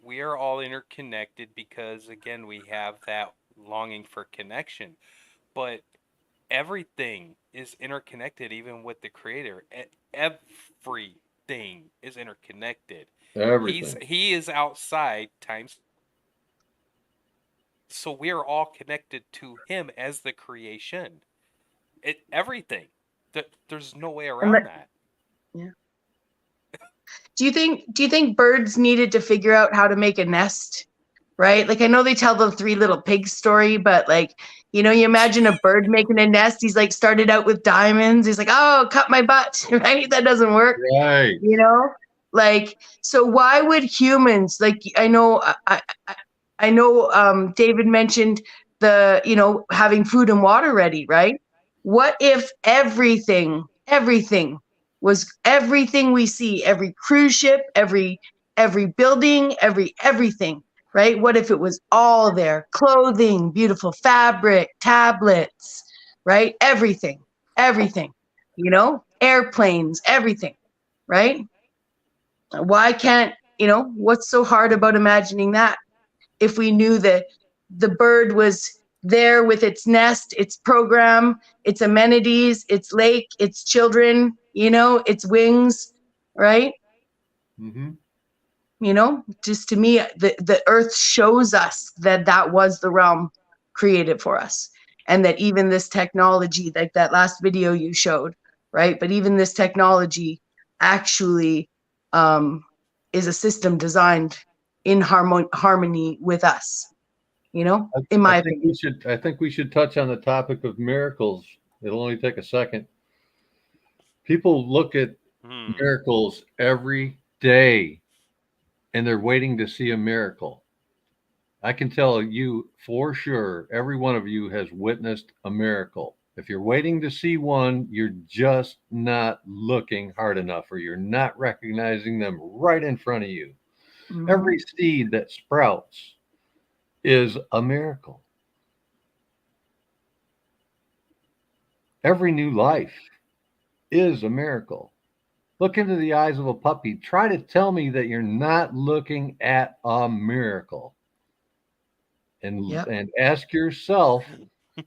[SPEAKER 2] we are all interconnected because again, we have that longing for connection. But everything is interconnected, even with the creator. Everything is interconnected.
[SPEAKER 9] Everything.
[SPEAKER 2] He is outside time. So we are all connected to him as the creation. Everything. There's no way around that.
[SPEAKER 10] Yeah. Do you think birds needed to figure out how to make a nest? Right? Like I know they tell the 3 little pigs story, but like, you imagine a bird making a nest. He's like started out with diamonds. He's like, oh, cut my butt, right? That doesn't work.
[SPEAKER 9] Right.
[SPEAKER 10] Like, so why would humans, like, I know David mentioned having food and water ready, right? What if everything was everything we see, every cruise ship, every building, everything, right? What if it was all there? Clothing, beautiful fabric, tablets, right? Everything, airplanes, everything, right? Why can't, what's so hard about imagining that? If we knew that the bird was there with its nest, its program, its amenities, its lake, its children, its wings, right?
[SPEAKER 9] Mm-hmm.
[SPEAKER 10] Just to me, the earth shows us that was the realm created for us. And that even this technology, like that last video you showed, right? But even this technology actually is a system designed in harmony with us, in my opinion.
[SPEAKER 9] I think we should touch on the topic of miracles. It'll only take a second. People look at miracles every day and they're waiting to see a miracle. I can tell you for sure, every one of you has witnessed a miracle. If you're waiting to see one, you're just not looking hard enough, or you're not recognizing them right in front of you. Mm-hmm. Every seed that sprouts is a miracle. Every new life is a miracle. Look into the eyes of a puppy. Try to tell me that you're not looking at a miracle. And ask yourself,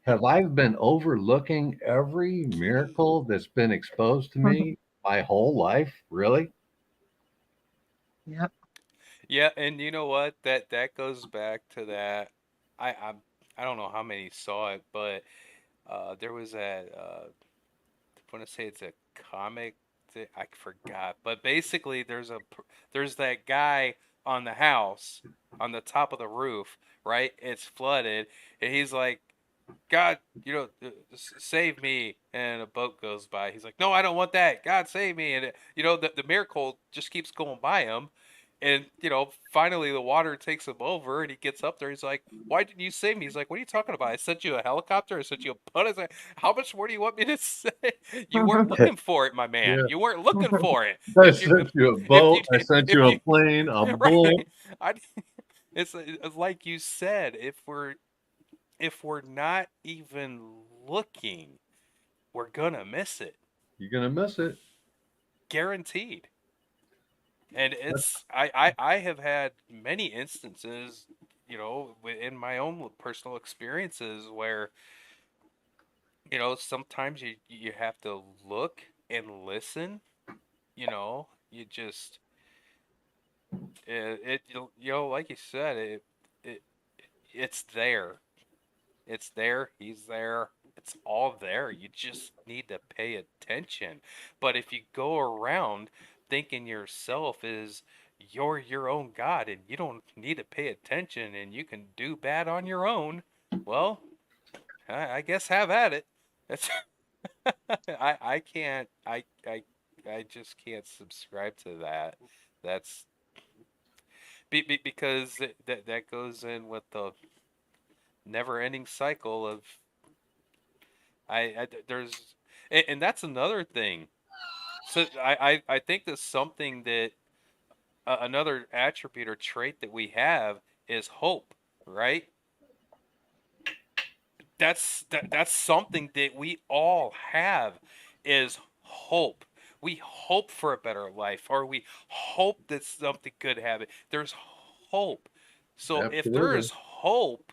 [SPEAKER 9] have I been overlooking every miracle that's been exposed to me my whole life? Really?
[SPEAKER 10] Yep.
[SPEAKER 2] Yeah, and you know what? That goes back to that. I don't know how many saw it, but there was that. I want to say it's a comic. I forgot, but basically, there's that guy on the house on the top of the roof, right? It's flooded, and he's like, God, save me. And a boat goes by. He's like, no, I don't want that. God, save me. And the miracle just keeps going by him. And, finally the water takes him over and he gets up there. He's like, why didn't you save me? He's like, what are you talking about? I sent you a helicopter. I sent you a boat. I was like, how much more do you want me to say? You weren't looking for it, my man.
[SPEAKER 9] Yeah.
[SPEAKER 2] You weren't looking for it.
[SPEAKER 9] I sent you a boat. I sent you a plane, a bull.
[SPEAKER 2] Right. It's like you said, if we're not even looking, we're gonna miss it.
[SPEAKER 9] You're gonna miss it.
[SPEAKER 2] Guaranteed. And it's I have had many instances, in my own personal experiences where, sometimes you have to look and listen. You just like you said, it's there. It's there. He's there. It's all there. You just need to pay attention. But if you go around thinking yourself is you're your own God and you don't need to pay attention and you can do bad on your own, well, I guess have at it. That's I can't I just can't subscribe to that. That's because that goes in with the never-ending cycle of there's and that's another thing. So I think that's something that another attribute or trait that we have is hope, right? That's something that we all have is hope. We hope for a better life, or we hope that something could happen. There's hope. So if there is hope,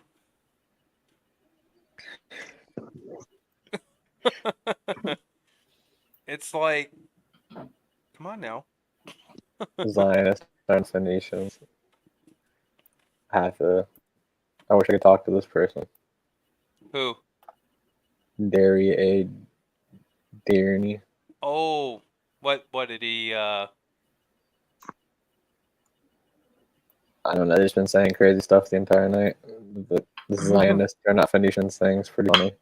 [SPEAKER 2] it's like, come on now.
[SPEAKER 13] Zionists and Phoenicians. I wish I could talk to this person.
[SPEAKER 2] Who?
[SPEAKER 13] Derry A. Dearney.
[SPEAKER 2] Oh, what did he?
[SPEAKER 13] I don't know. They've just been saying crazy stuff the entire night. The Zionists are not Phoenicians thing's pretty funny.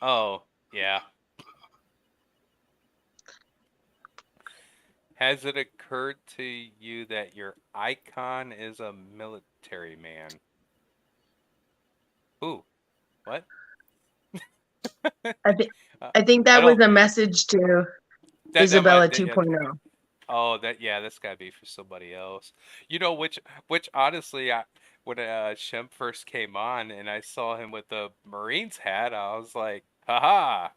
[SPEAKER 2] Oh, yeah. Has it occurred to you that your icon is a military man? Ooh, what?
[SPEAKER 10] I think that was a message to Isabella 2.0.
[SPEAKER 2] Oh, that's gotta be for somebody else. Which honestly, when Shem first came on and I saw him with the Marines hat, I was like, haha.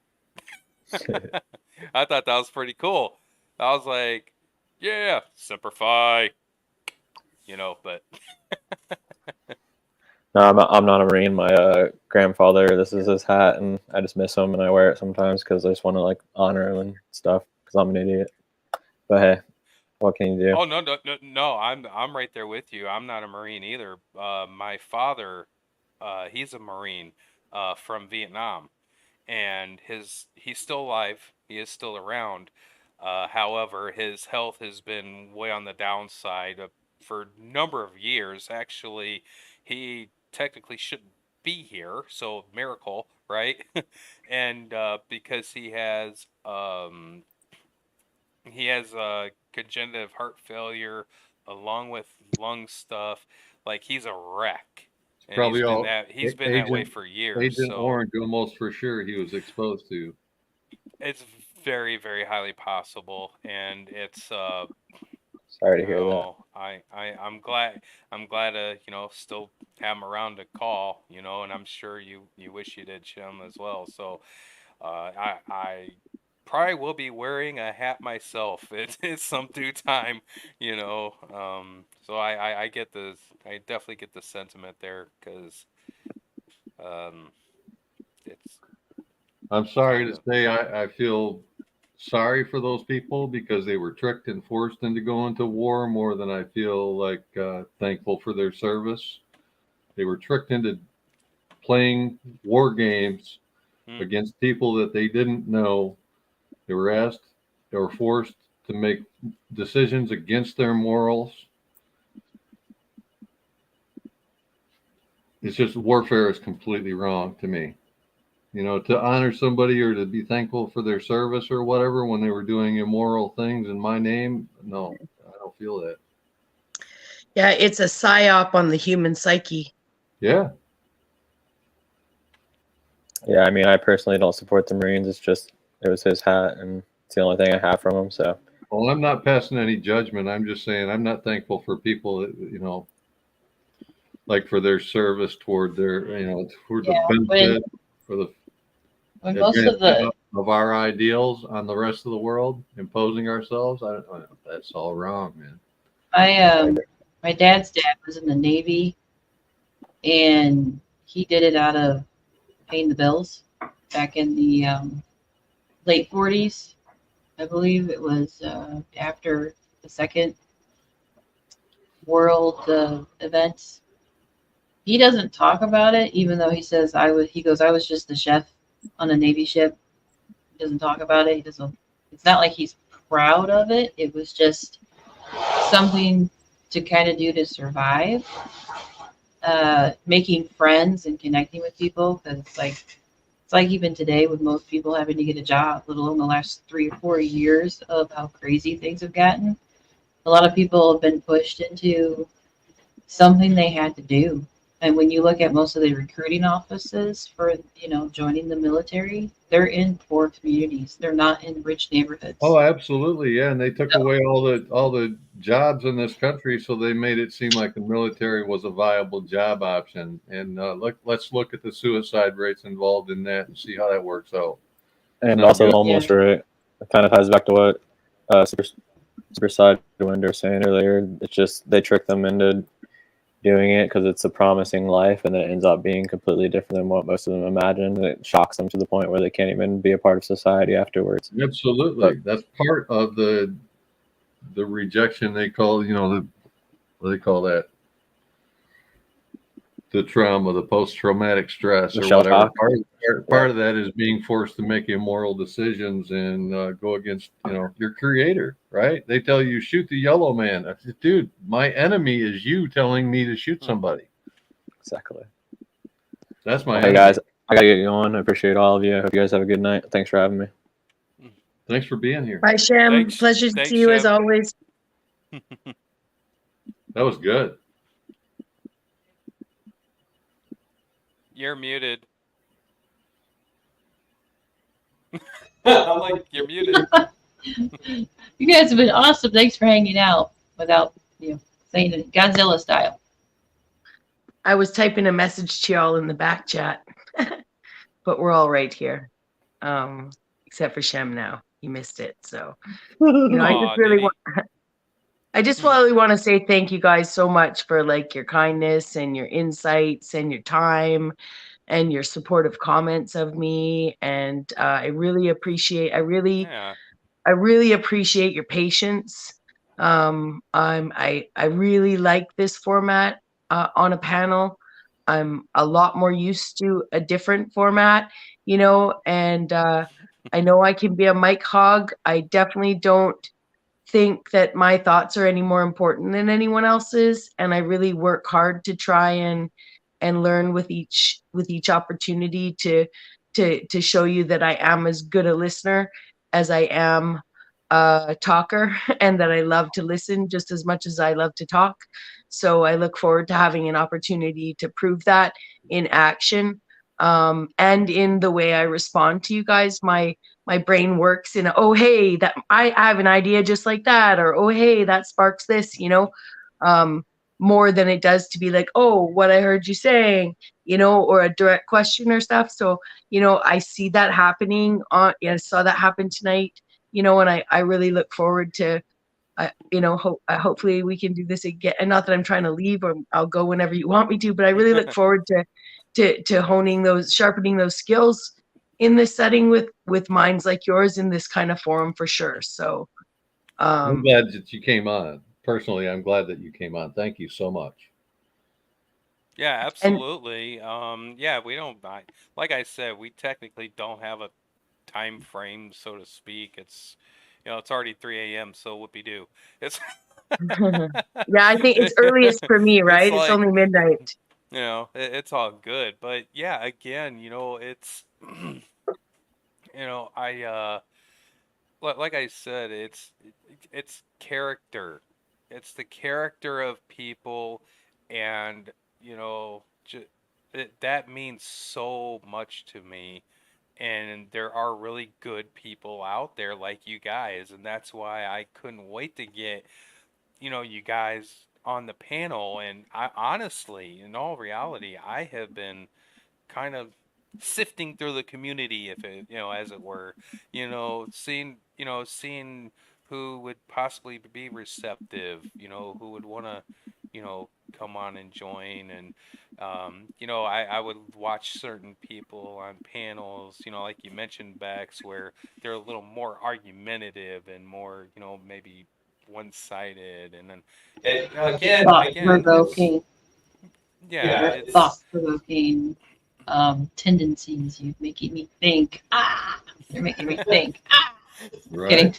[SPEAKER 2] I thought that was pretty cool. I was like, yeah, Semper Fi. But
[SPEAKER 13] No, I'm not a Marine. My grandfather, this is his hat, and I just miss him, and I wear it sometimes because I just want to honor him and stuff because I'm an idiot. But hey, what can you do?
[SPEAKER 2] Oh no! I'm right there with you. I'm not a Marine either. My father, he's a Marine, from Vietnam, and he's still alive. He is still around. However, his health has been way on the downside for a number of years. Actually, he technically shouldn't be here, so miracle, right? And because he has congenital heart failure along with lung stuff, he's a wreck. And
[SPEAKER 9] Probably
[SPEAKER 2] he's been that way for years.
[SPEAKER 9] Agent Orange, almost for sure he was exposed to.
[SPEAKER 2] It's very, very highly possible, and it's
[SPEAKER 13] sorry to hear that.
[SPEAKER 2] I'm glad to still have him around to call, and I'm sure you wish you did, Shem, as well. So I probably will be wearing a hat myself at some due time, so I get this. I definitely get the sentiment there because it's.
[SPEAKER 9] I'm sorry to say I feel sorry for those people because they were tricked and forced into going to war more than I feel thankful for their service. They were tricked into playing war games against people that they didn't know. They were forced to make decisions against their morals. It's just warfare is completely wrong to me. To honor somebody or to be thankful for their service or whatever when they were doing immoral things in my name, no, feel that.
[SPEAKER 10] Yeah, it's a psyop on the human psyche.
[SPEAKER 9] Yeah.
[SPEAKER 13] Yeah, I mean, I personally don't support the Marines. It's just, it was his hat, and it's the only thing I have from him, so.
[SPEAKER 9] Well, I'm not passing any judgment. I'm just saying I'm not thankful for people that, you know, like for their service toward their, you know, toward the benefit, for the
[SPEAKER 1] when most of the
[SPEAKER 9] of our ideals on the rest of the world, imposing ourselves. That's all wrong, man.
[SPEAKER 1] my dad's dad was in the Navy, and he did it out of paying the bills back in the late 40s. I believe it was after the Second World events. He doesn't talk about it, even though he says he goes, I was just the chef on a Navy ship. He doesn't talk about it. He doesn't. It's not like he's proud of it. It was just something to kind of do to survive. Making friends and connecting with people, because it's like even today with most people having to get a job, let alone the last 3 or 4 years of how crazy things have gotten. A lot of people have been pushed into something they had to do. And when you look at most of the recruiting offices for, you know, joining the military, they're in poor communities. They're not in rich neighborhoods.
[SPEAKER 9] Oh, absolutely, yeah. And they took away all the jobs in this country, so they made it seem like the military was a viable job option. And let's look at the suicide rates involved in that and see how that works out.
[SPEAKER 13] And also almost right. It kind of ties back to what SuperSideWinder was saying earlier. It's just they trick them into doing it because it's a promising life, and then it ends up being completely different than what most of them imagined, and it shocks them to the point where they can't even be a part of society afterwards.
[SPEAKER 9] Absolutely. That's part of the rejection. They call, you know, what do they call that? The trauma, the post-traumatic stress, or whatever. Part of that is being forced to make immoral decisions and go against, you know, your creator, right? They tell you, shoot the yellow man. I said, dude, my enemy is you telling me to shoot somebody.
[SPEAKER 13] Exactly.
[SPEAKER 9] That's my
[SPEAKER 13] Hey
[SPEAKER 9] enemy.
[SPEAKER 13] guys, I gotta get going. I appreciate all of you. I hope you guys have a good night. Thanks for having me.
[SPEAKER 9] Thanks for being here.
[SPEAKER 10] Bye, Shem. Pleasure to see you as always.
[SPEAKER 9] That was good.
[SPEAKER 2] You're muted. I'm like, you're muted.
[SPEAKER 1] You guys have been awesome. Thanks for hanging out without, you know, saying it Godzilla style.
[SPEAKER 10] I was typing a message to y'all in the back chat, but we're all right here, except for Shem now. He missed it, so you know, I just really want to say thank you guys so much for like your kindness and your insights and your time and your supportive comments of me, and I really appreciate. I really appreciate your patience. I really like this format on a panel. I'm a lot more used to a different format, you know, and I know I can be a mic hog. I definitely don't think that my thoughts are any more important than anyone else's, and I really work hard to try and learn with each opportunity to show you that I am as good a listener as I am a talker, and that I love to listen just as much as I love to talk. So I look forward to having an opportunity to prove that in action, and in the way I respond to you guys. My brain works in, oh, hey, that I have an idea just like that, or, oh, hey, that sparks this, you know, more than it does to be like, oh, what I heard you saying, you know, or a direct question or stuff. So, you know, I see that happening I saw that happen tonight, you know, and I really look forward to, you know, hopefully we can do this again. And not that I'm trying to leave, or I'll go whenever you want me to, but I really look forward to sharpening those skills in this setting with minds like yours in this kind of forum for sure. So
[SPEAKER 9] I'm glad that you came on. Personally, I'm glad that you came on. Thank you so much.
[SPEAKER 2] Yeah, absolutely. Yeah, we don't, like I said, we technically don't have a time frame, so to speak. It's, you know, it's already 3 a.m., so whoopee-doo. It's
[SPEAKER 10] yeah, I think it's earliest for me, right? It's only midnight.
[SPEAKER 2] You know, it's all good. But yeah, again, you know, it's, you know, like I said, it's character. it's the character of people, and that means so much to me. And there are really good people out there like you guys, and that's why I couldn't wait to get you guys on the panel. And I honestly, in all reality, I have been kind of sifting through the community, if it, as it were, seeing who would possibly be receptive, who would want to, come on and join. And, I would watch certain people on panels, like you mentioned, Bexx, where they're a little more argumentative and more, maybe one-sided. And then, again,
[SPEAKER 1] thought-provoking.
[SPEAKER 2] Yeah, it's
[SPEAKER 1] thought-provoking tendencies. You're making me think. You're making me think.
[SPEAKER 9] Right.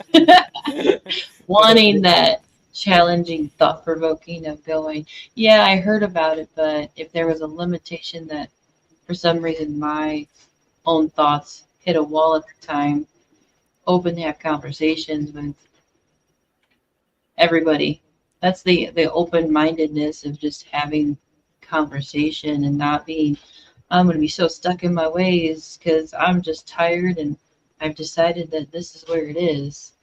[SPEAKER 1] Kidding. Wanting that challenging, thought-provoking of going, yeah, I heard about it, but if there was a limitation that for some reason my own thoughts hit a wall at the time, open to have conversations with everybody. That's the open-mindedness of just having conversation and not being, I'm going to be so stuck in my ways because I'm just tired and I've decided that this is where it is.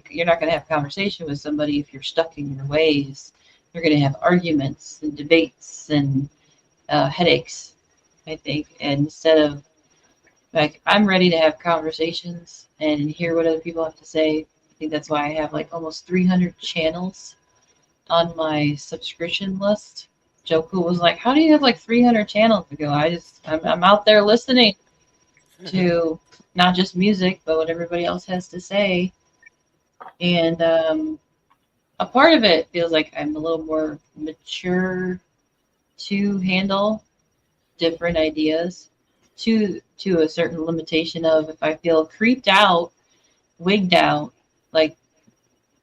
[SPEAKER 1] You're not going to have conversation with somebody if you're stuck in your ways. You're going to have arguments and debates and headaches, I think. And instead of, like, I'm ready to have conversations and hear what other people have to say. I think that's why I have like almost 300 channels on my subscription list. Joe Cool was like, how do you have like 300 channels? I go, I'm out there listening to not just music, but what everybody else has to say. And a part of it feels like I'm a little more mature to handle different ideas to a certain limitation of, if I feel creeped out, wigged out, like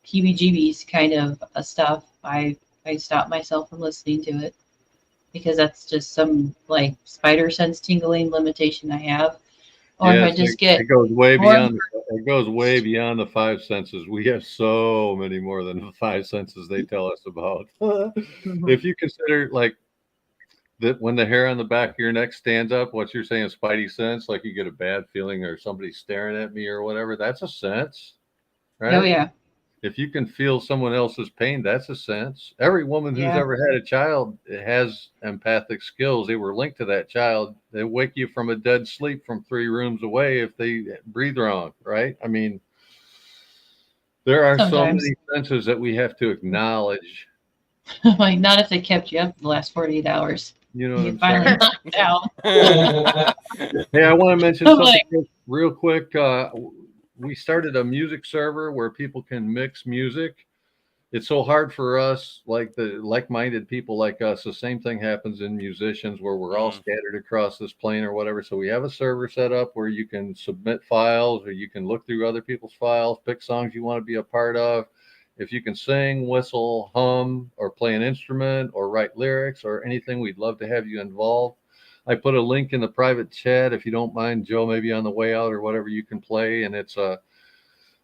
[SPEAKER 1] heebie-jeebies kind of stuff, I stop myself from listening to it because that's just some like spider sense tingling limitation I have. Or if I just get,
[SPEAKER 9] it goes way beyond. It goes way beyond the five senses. We have so many more than the five senses they tell us about. If you consider like that, when the hair on the back of your neck stands up, what you're saying, spidey sense, like you get a bad feeling or somebody's staring at me or whatever, that's a sense, right?
[SPEAKER 1] Oh yeah.
[SPEAKER 9] If you can feel someone else's pain, that's a sense. Every woman who's ever had a child has empathic skills. They were linked to that child. They wake you from a dead sleep from 3 rooms away if they breathe wrong, right? I mean, there are so many senses that we have to acknowledge.
[SPEAKER 1] Like, not if they kept you up the last 48 hours.
[SPEAKER 9] You know what
[SPEAKER 1] I'm finally knocked out.
[SPEAKER 9] Hey, I want to mention something real quick. We started a music server where people can mix music. It's so hard for us, like the like-minded people like us. The same thing happens in musicians where we're all scattered across this plane or whatever. So we have a server set up where you can submit files or you can look through other people's files, pick songs you want to be a part of. If you can sing, whistle, hum, or play an instrument or write lyrics or anything, we'd love to have you involved. I put a link in the private chat. If you don't mind, Joe, maybe on the way out or whatever, you can play. And it's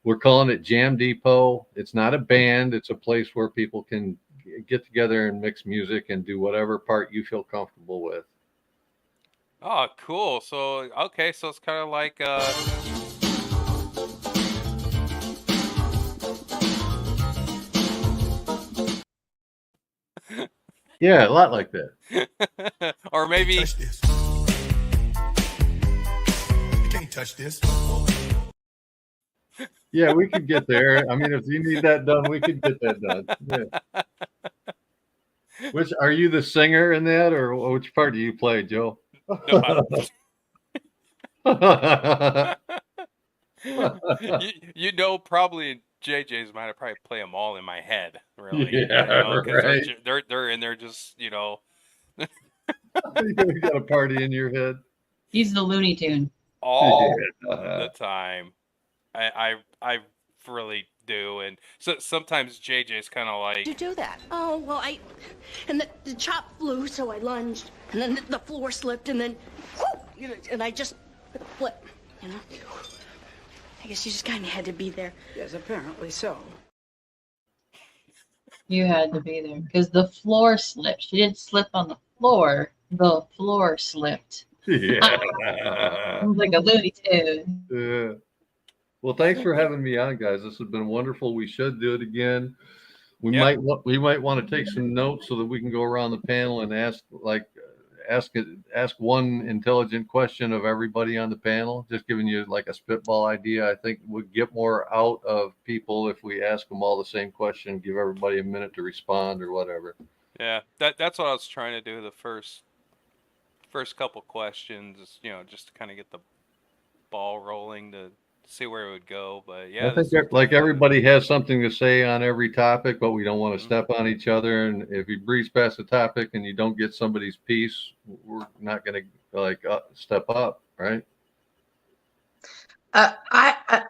[SPEAKER 9] we're calling it Jam Depot. It's not a band. It's a place where people can get together and mix music and do whatever part you feel comfortable with.
[SPEAKER 2] Oh, cool. So, okay. So it's kind of like,
[SPEAKER 9] yeah, a lot like that.
[SPEAKER 2] Or maybe.
[SPEAKER 17] You can't touch this.
[SPEAKER 9] Yeah, we could get there. I mean, if you need that done, we could get that done. Yeah. Which, are you the singer in that, or which part do you play, Joe?
[SPEAKER 2] No, probably JJ's might have probably play them all in my head, really.
[SPEAKER 9] Yeah, right.
[SPEAKER 2] They're in there just,
[SPEAKER 9] You got a party in your head.
[SPEAKER 1] He's the Looney Tune.
[SPEAKER 2] All the time. I really do. And so sometimes JJ's kind of like,
[SPEAKER 18] You do that? Oh, well, and the chop flew, so I lunged, and then the floor slipped, and then, whoo, and I just flipped, I guess you just kind of had to be there.
[SPEAKER 19] Yes, apparently so.
[SPEAKER 1] You had to be there because the floor slipped. She didn't slip on the floor. The floor slipped.
[SPEAKER 9] Yeah.
[SPEAKER 1] It was like a Looney Tune.
[SPEAKER 9] Yeah. Well, thanks for having me on, guys. This has been wonderful. We should do it again. We might want to take some notes so that we can go around the panel and ask one intelligent question of everybody on the panel. Just giving you like a spitball idea. I think we'd get more out of people if we ask them all the same question, give everybody a minute to respond or whatever.
[SPEAKER 2] Yeah, that's what I was trying to do. The first couple questions, just to kind of get the ball rolling to see where it would go. But yeah,
[SPEAKER 9] I think like everybody has something to say on every topic, but we don't want to step on each other. And if you breeze past the topic and you don't get somebody's piece, we're not going to step up, right?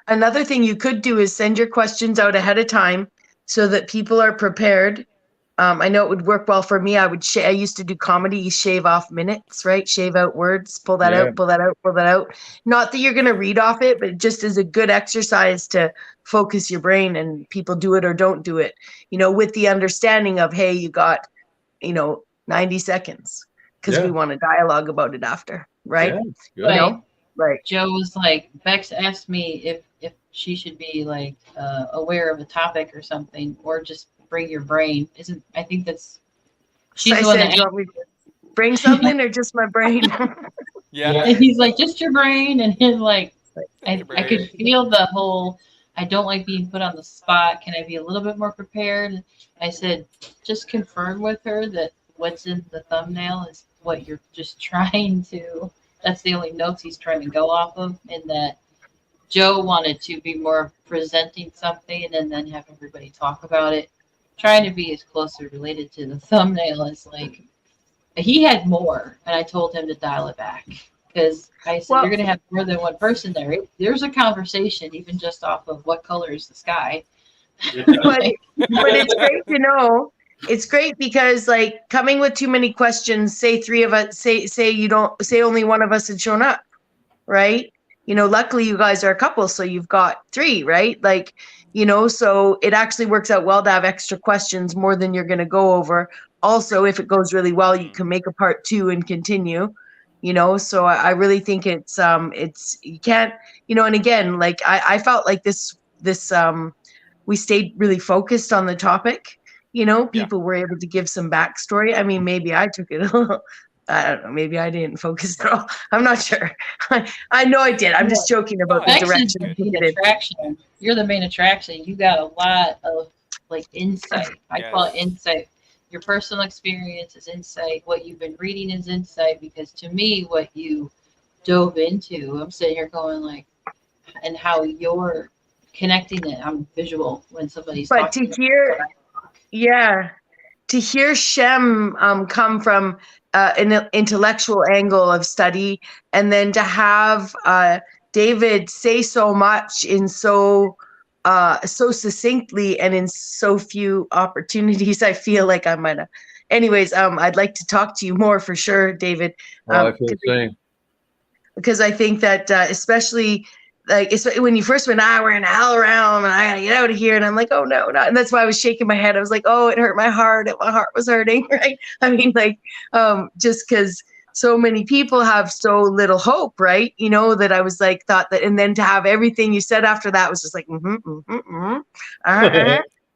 [SPEAKER 10] Another thing you could do is send your questions out ahead of time so that people are prepared. I know it would work well for me. I used to do comedy. You shave off minutes, right? Shave out words, pull that out, pull that out, pull that out. Not that you're going to read off it, but just as a good exercise to focus your brain, and people do it or don't do it, with the understanding of, hey, you got, 90 seconds because we want to dialogue about it after, right?
[SPEAKER 1] Yeah,
[SPEAKER 10] right.
[SPEAKER 1] Joe was like, Bexx asked me if she should be like aware of a topic or something, or just bring your brain. I think that's she's the one that
[SPEAKER 10] do you want me to bring something or just my brain?
[SPEAKER 2] Yeah.
[SPEAKER 1] And he's like, just your brain, and he's like, I could feel the whole, I don't like being put on the spot. Can I be a little bit more prepared? I said, just confirm with her that what's in the thumbnail is what you're just trying to, that's the only notes he's trying to go off of, and that Joe wanted to be more presenting something and then have everybody talk about it. Trying to be as closely related to the thumbnail as like he had more, and I told him to dial it back because I said you're going to have more than one person there. There's a conversation even just off of what color is the sky.
[SPEAKER 10] but it's great to know. It's great because like coming with too many questions, say three of us, say only one of us had shown up, right? Luckily you guys are a couple, so you've got three, right? Like, so it actually works out well to have extra questions more than you're going to go over. Also, if it goes really well, you can make a part 2 and continue, so I really think it's you can't, and again, like I felt like this we stayed really focused on the topic, people were able to give some backstory. I mean, maybe I took it a little, I don't know. Maybe I didn't focus at all. I'm not sure. I know I did. I'm just joking about the direction.
[SPEAKER 1] You're the main attraction. You got a lot of like insight. I call it insight. Your personal experience is insight. What you've been reading is insight. Because to me, what you dove into, I'm sitting here going like, and how you're connecting it. I'm visual when somebody's talking.
[SPEAKER 10] But to hear Shem come from an intellectual angle of study, and then to have David say so much in so succinctly and in so few opportunities, I feel like I might have. Anyways, I'd like to talk to you more for sure, David.
[SPEAKER 9] I feel the same.
[SPEAKER 10] Because I think that especially when you first went, we're in a hell realm and I gotta get out of here, and I'm like, oh no, not. And that's why I was shaking my head. I was like, oh, it hurt my heart. My heart was hurting, right? I mean, like, just because so many people have so little hope, right? That I was like, thought that, and then to have everything you said after that was just like,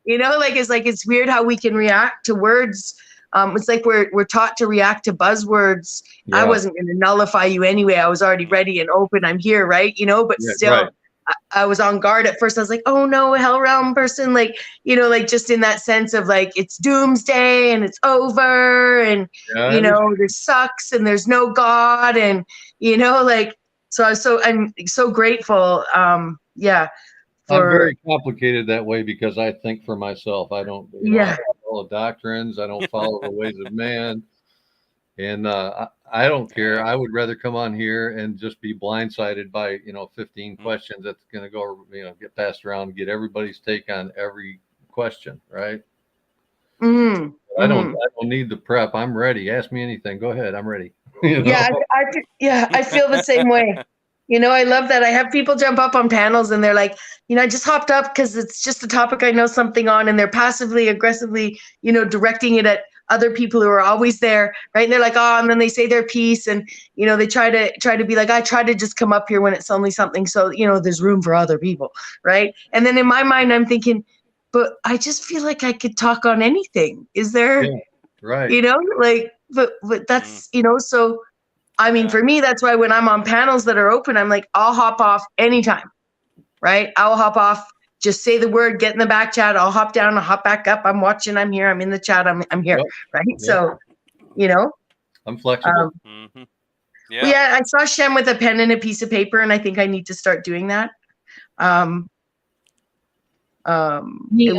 [SPEAKER 10] it's weird how we can react to words. It's like we're taught to react to buzzwords. Yeah. I wasn't going to nullify you anyway. I was already ready and open. I'm here, right? But still, right. I was on guard at first. I was like, oh no, a hell realm person, just in that sense of like it's doomsday and it's over, and there sucks and there's no God, and so I'm so grateful. I'm
[SPEAKER 9] very complicated that way because I think for myself. I don't follow doctrines. I don't follow the ways of man. And I don't care. I would rather come on here and just be blindsided by, 15 questions that's going to go, get passed around and get everybody's take on every question. Right.
[SPEAKER 10] Mm-hmm.
[SPEAKER 9] I don't need the prep. I'm ready. Ask me anything. Go ahead. I'm ready.
[SPEAKER 10] I feel the same way. You know, I love that. I have people jump up on panels and they're like, you know, I just hopped up because it's just a topic I know something on, and they're passively aggressively, you know, directing it at other people who are always there, right? And they're like, oh, and then they say their piece, and you know, they try to be like, I try to just come up here when it's only something so, you know, there's room for other people, right? And then in my mind, I'm thinking, but I just feel like I could talk on anything. Is there,
[SPEAKER 9] Right.
[SPEAKER 10] you know, like, but that's, you know, so I mean, for me, that's why when I'm on panels that are open, I'm like, I'll hop off anytime, right? I'll hop off, just say the word, get in the back chat. I'll hop down, I'll hop back up. I'm watching, I'm here, I'm in the chat, I'm here, right?
[SPEAKER 9] Yep.
[SPEAKER 10] So, you know.
[SPEAKER 9] I'm flexible.
[SPEAKER 10] Yeah. Yeah, I saw Shem with a pen and a piece of paper, and I think I need to start doing that. I think it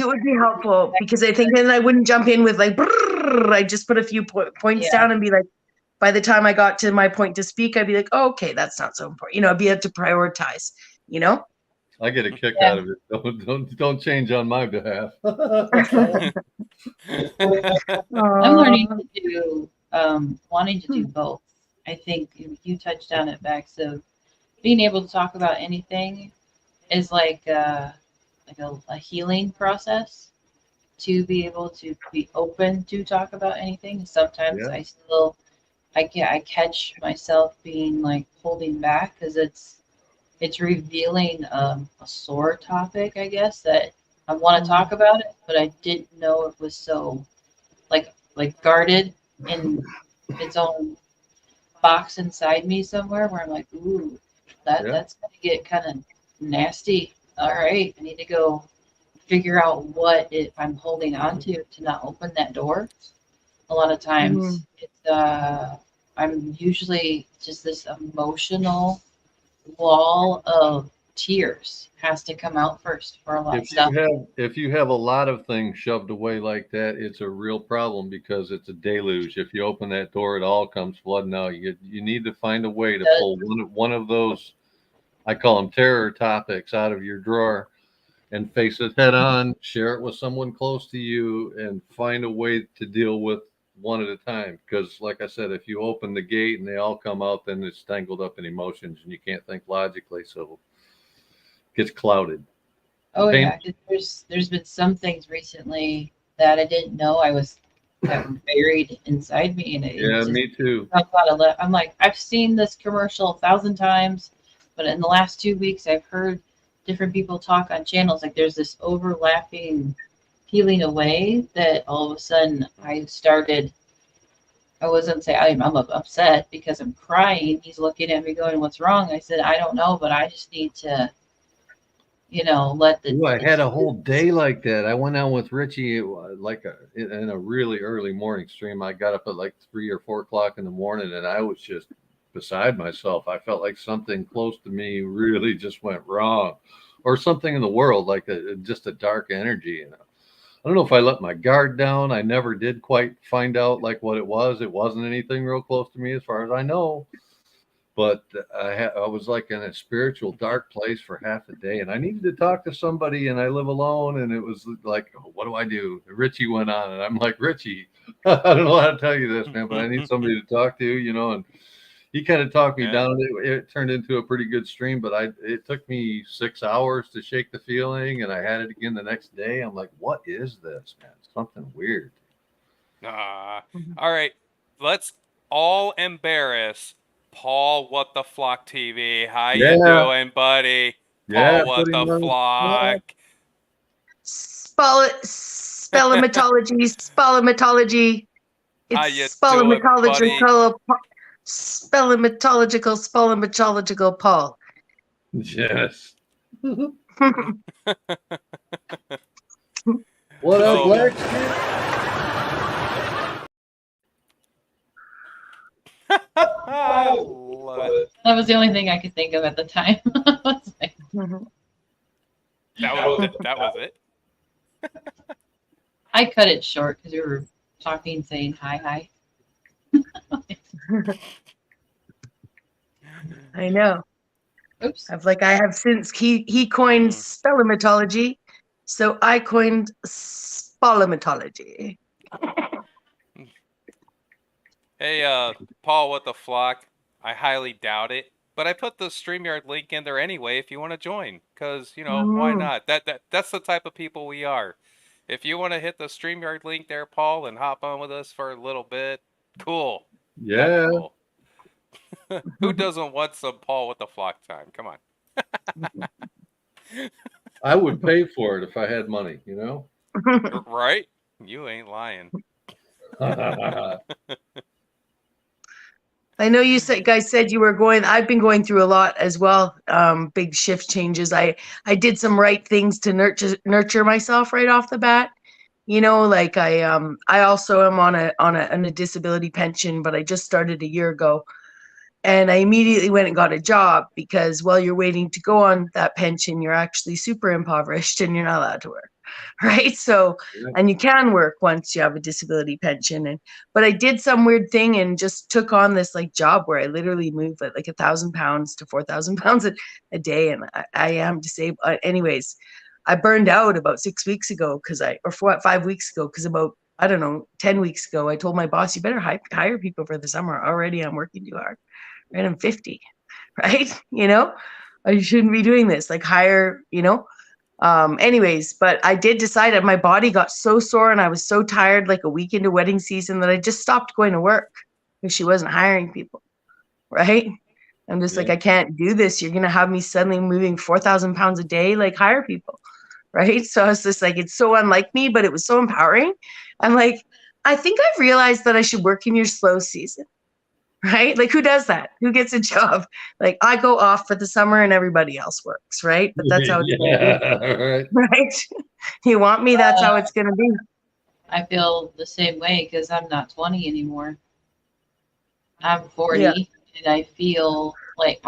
[SPEAKER 10] would be helpful, because I think then I wouldn't jump in with like, I just put a few points down and be like, by the time I got to my point to speak, I'd be like, oh, okay, that's not so important. You know, I'd be able to prioritize, you know?
[SPEAKER 9] I get a kick out of it. Don't change on my behalf.
[SPEAKER 1] I'm learning to do, wanting to do both. I think you touched on it, Bexx, of being able to talk about anything is like a healing process. To be able to be open to talk about anything. Sometimes I catch myself being like holding back because it's revealing a sore topic, I guess, that I want to talk about it, but I didn't know it was so like guarded in its own box inside me somewhere, where I'm like, ooh, that's gonna get kind of nasty. All right, I need to go figure out what I'm holding on to not open that door. A lot of times I'm usually just this emotional wall of tears has to come out first for a lot of stuff.
[SPEAKER 9] If you have a lot of things shoved away like that, it's a real problem, because it's a deluge. If you open that door, it all comes flooding out. You need to find a way to pull one of those, I call them terror topics, out of your drawer and face it head on, share it with someone close to you, and find a way to deal with one at a time. Because like I said, if you open the gate and they all come out, then it's tangled up in emotions and you can't think logically, so it gets clouded.
[SPEAKER 1] Oh yeah, there's been some things recently that I didn't know I was buried inside me, and
[SPEAKER 9] me too.
[SPEAKER 1] I'm like, I've seen this commercial 1,000 times, but in the last 2 weeks I've heard different people talk on channels, like there's this overlapping peeling away that all of a sudden I wasn't saying I'm upset because I'm crying. He's looking at me going, what's wrong? I said, I don't know, but I just need to, you know, I
[SPEAKER 9] had a whole day like that. I went out with Richie in a really early morning stream. I got up at like 3 or 4 o'clock in the morning, and I was just beside myself. I felt like something close to me really just went wrong, or something in the world, like just a dark energy. You know, I don't know if I let my guard down. I never did quite find out like what it was. It wasn't anything real close to me as far as I know, but I was like in a spiritual dark place for half a day, and I needed to talk to somebody, and I live alone, and it was like, what do I do? Richie went on, and I'm like, Richie, I don't know how to tell you this, man, but I need somebody to talk to, you know. And he kind of talked me down. It turned into a pretty good stream, but it took me 6 hours to shake the feeling, and I had it again the next day. I'm like, what is this, man? Something weird.
[SPEAKER 2] All right, let's all embarrass Paul What the Flock TV. How you doing, buddy? Paul What the Flock.
[SPEAKER 10] Spellimetology. It's spellimetological Paul.
[SPEAKER 9] Yes. What up, Blacksheep?
[SPEAKER 2] I love it.
[SPEAKER 1] That was the only thing I could think of at the time.
[SPEAKER 2] That was it.
[SPEAKER 1] I cut it short because we were talking, saying hi.
[SPEAKER 10] I know.
[SPEAKER 1] Oops.
[SPEAKER 10] I have since he coined spellimetology, so I coined spollimetology.
[SPEAKER 2] Hey, Paul What the Flock. I highly doubt it. But I put the StreamYard link in there anyway if you want to join. Because, why not? That's the type of people we are. If you want to hit the StreamYard link there, Paul, and hop on with us for a little bit, cool.
[SPEAKER 9] Yeah.
[SPEAKER 2] That's cool. Who doesn't want some Paul with the flock time? Come on.
[SPEAKER 9] I would pay for it if I had money,
[SPEAKER 2] Right? You ain't lying.
[SPEAKER 10] I know you guys said you were going. I've been going through a lot as well. Big shift changes. I did some right things to nurture myself right off the bat. Like I also am on a disability pension, but I just started a year ago, and I immediately went and got a job because while you're waiting to go on that pension, you're actually super impoverished and you're not allowed to work. Right. So, and you can work once you have a disability pension. But I did some weird thing and just took on this like job where I literally moved like 1,000 pounds to 4,000 pounds a day. And I am disabled. Anyways, I burned out about 6 weeks ago or 5 weeks ago, because about, I don't know, 10 weeks ago, I told my boss, you better hire people for the summer. Already I'm working too hard. Right. I'm 50. Right. I shouldn't be doing this. Like hire, anyways, but I did decide that my body got so sore and I was so tired like a week into wedding season that I just stopped going to work because she wasn't hiring people. Right. I'm just like, I can't do this. You're going to have me suddenly moving 4,000 pounds a day, like hire people. Right. So I was just like, it's so unlike me, but it was so empowering. I'm like, I think I've realized that I should work in your slow season. Right? Like who does that? Who gets a job? Like I go off for the summer and everybody else works, right? But that's how it's gonna be. Right? You want me, that's how it's gonna be.
[SPEAKER 1] I feel the same way because I'm not 20 anymore. I'm 40 and I feel like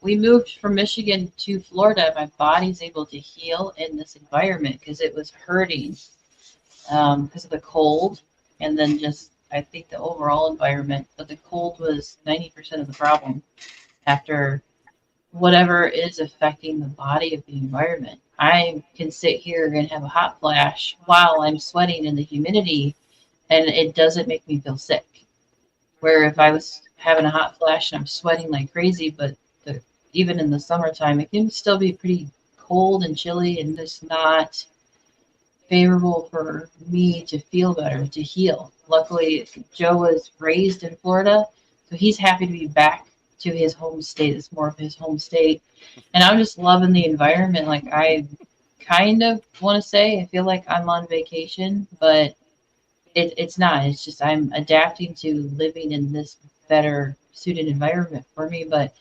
[SPEAKER 1] we moved from Michigan to Florida. My body's able to heal in this environment because it was hurting because of the cold and then just I think the overall environment, but the cold was 90% of the problem after whatever is affecting the body of the environment. I can sit here and have a hot flash while I'm sweating in the humidity and it doesn't make me feel sick. Where if I was having a hot flash and I'm sweating like crazy, but even in the summertime, it can still be pretty cold and chilly and just not favorable for me to feel better, to heal. Luckily, Joe was raised in Florida, so he's happy to be back to his home state. It's more of his home state. And I'm just loving the environment. Like I kind of want to say, I feel like I'm on vacation, but it's not. It's just I'm adapting to living in this better suited environment for me. But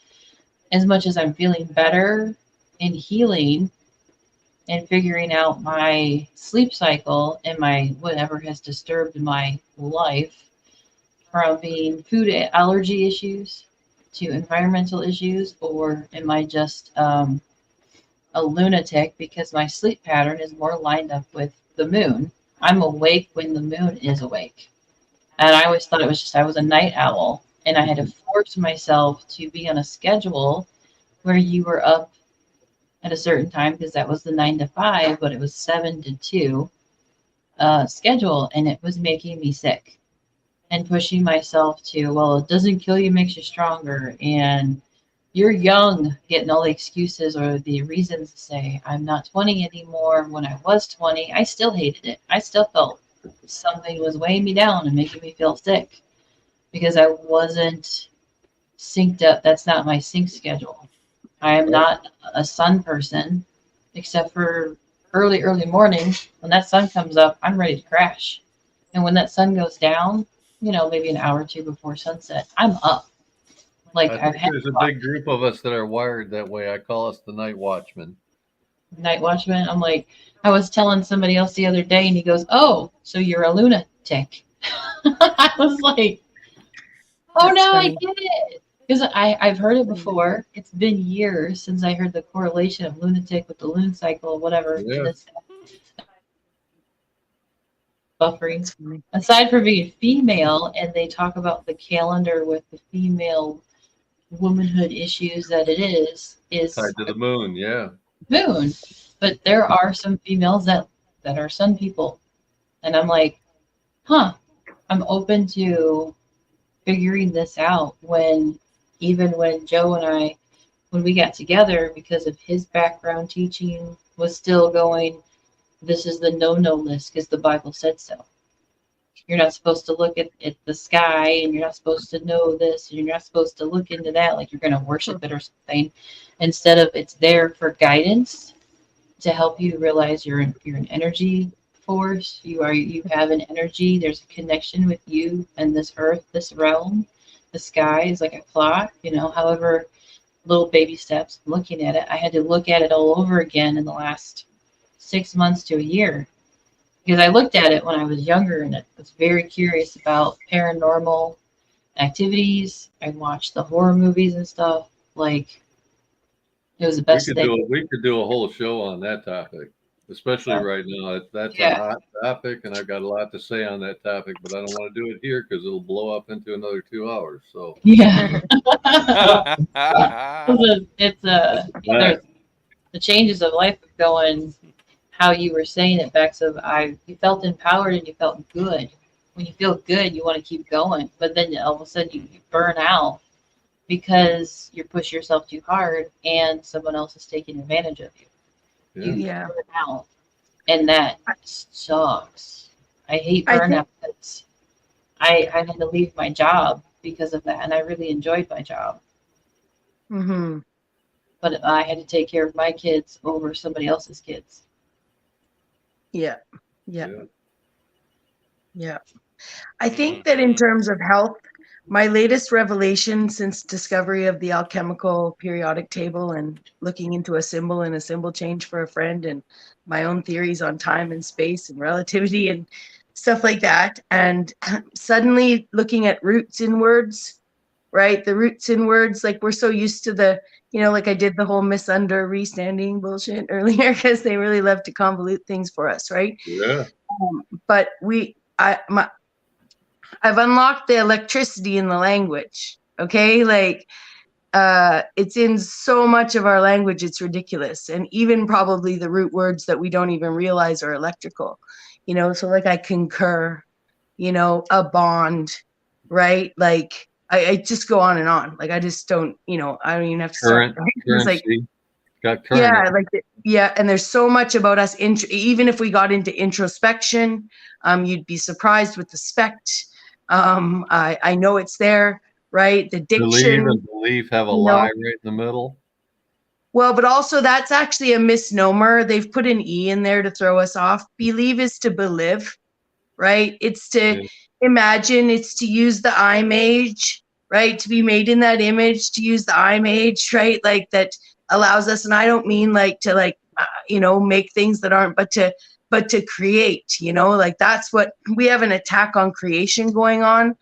[SPEAKER 1] as much as I'm feeling better and healing, and figuring out my sleep cycle and my whatever has disturbed my life, from being food allergy issues to environmental issues, or am I just a lunatic because my sleep pattern is more lined up with the moon? I'm awake when the moon is awake. And I always thought it was just I was a night owl, and I had to force myself to be on a schedule where you were up at a certain time because that was the 9 to 5, but it was 7 to 2 schedule, and it was making me sick and pushing myself to, well, it doesn't kill you, makes you stronger, and you're young, getting all the excuses or the reasons to say I'm not 20 anymore. When I was 20, I still hated it. I still felt something was weighing me down and making me feel sick because I wasn't synced up. That's not my sync schedule. I am not a sun person, except for early morning. When that sun comes up, I'm ready to crash. And when that sun goes down, maybe an hour or two before sunset, I'm up. Like
[SPEAKER 9] there's a big group of us that are wired that way. I call us the night watchmen.
[SPEAKER 1] Night watchman. I'm like, I was telling somebody else the other day, and he goes, "Oh, so you're a lunatic." I was like, "Oh, no, I get it." Because I've heard it before. It's been years since I heard the correlation of lunatic with the lunar cycle, whatever.
[SPEAKER 9] Yeah.
[SPEAKER 1] Buffering. Aside from being female, and they talk about the calendar with the female womanhood issues that it is
[SPEAKER 9] tied to the moon. Yeah.
[SPEAKER 1] Moon. But there are some females that are sun people. And I'm like, I'm open to figuring this out when even when Joe and I, when we got together, because of his background teaching was still going, this is the no-no list because the Bible said so. You're not supposed to look at the sky, and you're not supposed to know this, and you're not supposed to look into that like you're going to worship it or something. Instead of, it's there for guidance to help you realize you're an energy force. You have an energy. There's a connection with you and this earth, this realm. The sky is like a clock, however little baby steps. Looking at it, I had to look at it all over again in the last 6 months to a year, because I looked at it when I was younger and I was very curious about paranormal activities. I watched the horror movies and stuff. Like, it was the best thing.
[SPEAKER 9] We could do a whole show on that topic, especially right now. That's a hot topic, and I've got a lot to say on that topic, but I don't want to do it here because it'll blow up into another 2 hours. So
[SPEAKER 1] yeah, it's the changes of life of going. How you were saying it, Bexx, you felt empowered and you felt good. When you feel good, you want to keep going, but then all of a sudden you burn out because you push yourself too hard and someone else is taking advantage of you. You burn out, and that sucks. I hate burnout. I had to leave my job because of that, and I really enjoyed my job.
[SPEAKER 10] Mm-hmm.
[SPEAKER 1] But I had to take care of my kids over somebody else's kids.
[SPEAKER 10] Yeah. I think that in terms of health, my latest revelation since discovery of the alchemical periodic table and looking into a symbol and a symbol change for a friend, and my own theories on time and space and relativity and stuff like that, and suddenly looking at roots in words, right? The roots in words, like we're so used to the, like I did the whole misunder restanding bullshit earlier because they really love to convolute things for us, right?
[SPEAKER 9] Yeah.
[SPEAKER 10] But I've unlocked the electricity in the language. Okay, like it's in so much of our language, it's ridiculous, and even probably the root words that we don't even realize are electrical. So like I concur, a bond, right? Like. I just go on and on. Like I just don't, I don't even have to start. Right? It's like,
[SPEAKER 9] got current.
[SPEAKER 10] And there's so much about us. Even if we got into introspection, you'd be surprised with the spect. I know it's there, right? The diction.
[SPEAKER 9] Believe and belief have a lie right in the middle.
[SPEAKER 10] Well, but also that's actually a misnomer. They've put an E in there to throw us off. Believe is to believe, right? It's to imagine, it's to use the image, right? To be made in that image, to use the image, right? Like that allows us, and I don't mean like to make things that aren't, but to create, like that's what we have, an attack on creation going on,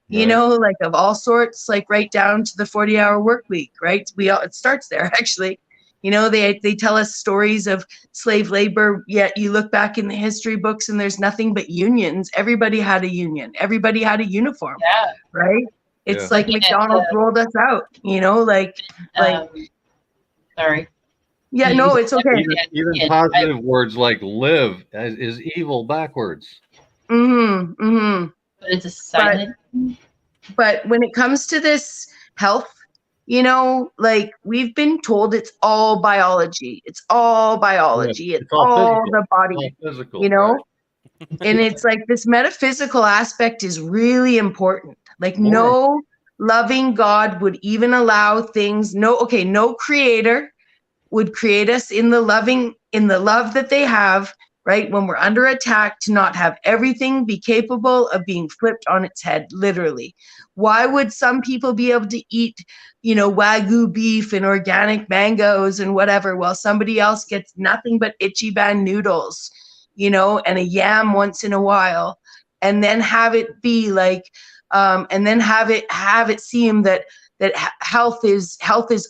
[SPEAKER 10] like of all sorts, like right down to the 40-hour work week, right? It starts there actually. They tell us stories of slave labor, yet you look back in the history books and there's nothing but unions. Everybody had a union. Everybody had a uniform, right? It's like McDonald's rolled us out,
[SPEAKER 1] sorry.
[SPEAKER 10] Yeah, no, it's okay.
[SPEAKER 9] Even positive words like live is evil backwards.
[SPEAKER 10] Mm-hmm, mm-hmm.
[SPEAKER 1] But it's a silent.
[SPEAKER 10] But when it comes to this health, like we've been told it's all biology. It's all biology. It's all the body,
[SPEAKER 9] physical,
[SPEAKER 10] and it's like this metaphysical aspect is really important. Like no loving God would even allow things. No creator would create us in the love that they have, right? When we're under attack, to not have everything be capable of being flipped on its head, literally. Why would some people be able to eat, Wagyu beef and organic mangoes and whatever, while somebody else gets nothing but Ichiban noodles, and a yam once in a while, and then have it be like, and then have it seem that health is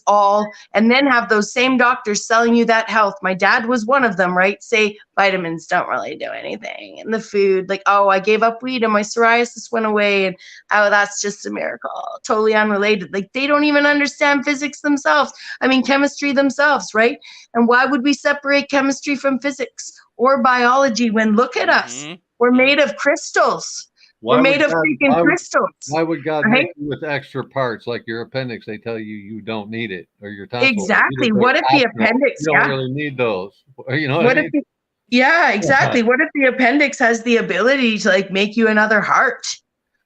[SPEAKER 10] all, and then have those same doctors selling you that health. My dad was one of them, right? Say vitamins don't really do anything, and the food, like, oh, I gave up weed and my psoriasis went away, and oh, that's just a miracle, totally unrelated. Like they don't even understand physics themselves. I mean, chemistry themselves, right? And why would we separate chemistry from physics or biology when look at us? We're made of crystals. We're made of freaking crystals.
[SPEAKER 9] Why would God
[SPEAKER 10] right?
[SPEAKER 9] make you with extra parts like your appendix? They tell you you don't need it, or your tonsils.
[SPEAKER 10] Exactly. What if the appendix?
[SPEAKER 9] You don't really need those. You know what I mean?
[SPEAKER 10] Yeah, exactly. What if the appendix has the ability to like make you another heart?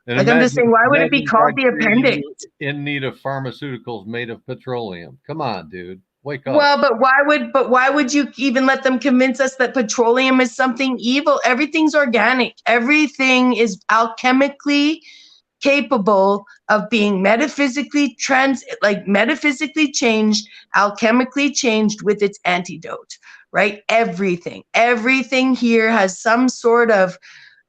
[SPEAKER 9] And
[SPEAKER 10] like I'm just saying, why would it be called the appendix?
[SPEAKER 9] In need of pharmaceuticals made of petroleum. Come on, dude. Wake up.
[SPEAKER 10] Well, but why would you even let them convince us that petroleum is something evil? Everything's organic. Everything is alchemically capable of being metaphysically changed, alchemically changed with its antidote, right? Everything here has some sort of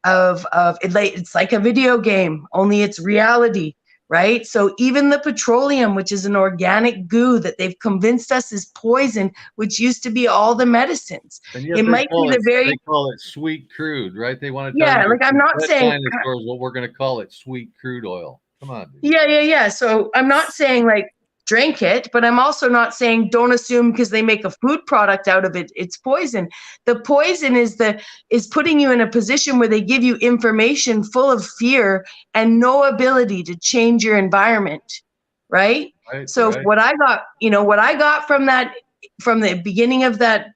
[SPEAKER 10] it's like a video game, only it's reality, right? So even the petroleum, which is an organic goo that they've convinced us is poison, which used to be all the medicines. It might be
[SPEAKER 9] they call it sweet crude, right? They want to tell you,
[SPEAKER 10] like I'm not saying
[SPEAKER 9] dinosaurs, what we're going to call it sweet crude oil. Come on, dude.
[SPEAKER 10] Yeah. So I'm not saying like drink it, but I'm also not saying don't assume because they make a food product out of it, it's poison. The poison is putting you in a position where they give you information full of fear and no ability to change your environment, right? So what I got from the beginning of that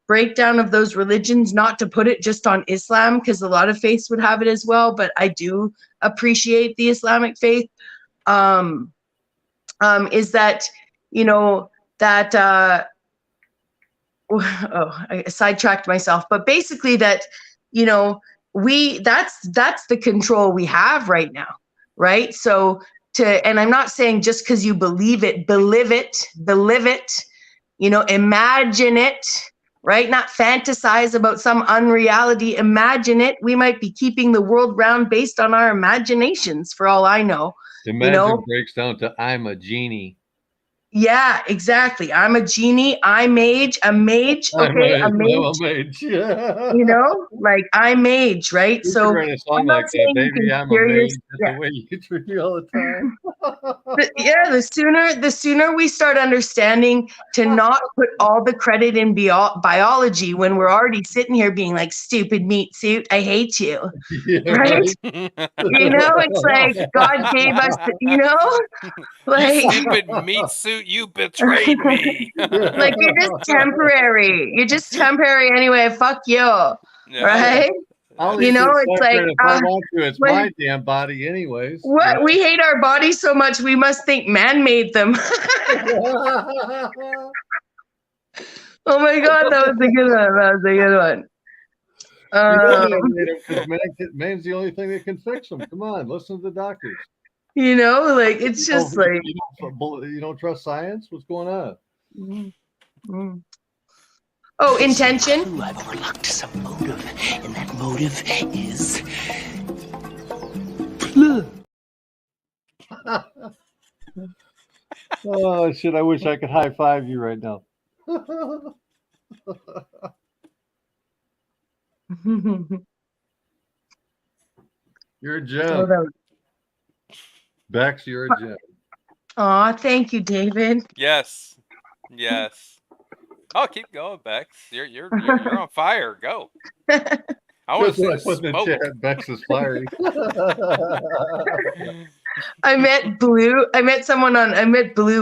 [SPEAKER 10] breakdown of those religions, not to put it just on Islam, because a lot of faiths would have it as well, but I do appreciate the Islamic faith, is that, I sidetracked myself, but basically that, that's the control we have right now, right? So and I'm not saying just because you believe it, imagine it, right? Not fantasize about some unreality, imagine it. We might be keeping the world round based on our imaginations for all I know.
[SPEAKER 9] Imagine breaks down to I'm a genie.
[SPEAKER 10] Yeah, exactly. I'm a genie. I'm a mage. Okay, a mage.
[SPEAKER 9] Yeah.
[SPEAKER 10] Like I'm mage, right?
[SPEAKER 9] You
[SPEAKER 10] so
[SPEAKER 9] write a song like that, baby. I'm a mage. That's the way you treat me all the time.
[SPEAKER 10] The sooner we start understanding to not put all the credit in biology when we're already sitting here being like, stupid meat suit, I hate you.
[SPEAKER 9] Yeah,
[SPEAKER 10] right? It's like God gave us, like
[SPEAKER 2] you stupid meat suit, you betrayed me.
[SPEAKER 10] like you're just temporary. Anyway. Fuck you, right?
[SPEAKER 9] It's like if I want to, it's my damn body, anyways.
[SPEAKER 10] What we hate our bodies so much, we must think man made them. Oh my God, that was a good one.
[SPEAKER 9] Man's the only thing that can fix them. Come on, listen to the doctors.
[SPEAKER 10] It's just like
[SPEAKER 9] you don't trust science. What's going on?
[SPEAKER 10] Mm-hmm. Oh, intention.
[SPEAKER 19] I've overlooked some motive, and that motive is
[SPEAKER 9] oh shit! I wish I could high five you right now. You're a gem. Bexx, you're a gem.
[SPEAKER 10] Aw, thank you, David.
[SPEAKER 2] Yes. Oh, keep going, Bexx. You're on fire. Go. I want to see smoke.
[SPEAKER 9] Bexx is fiery.
[SPEAKER 10] I met Blue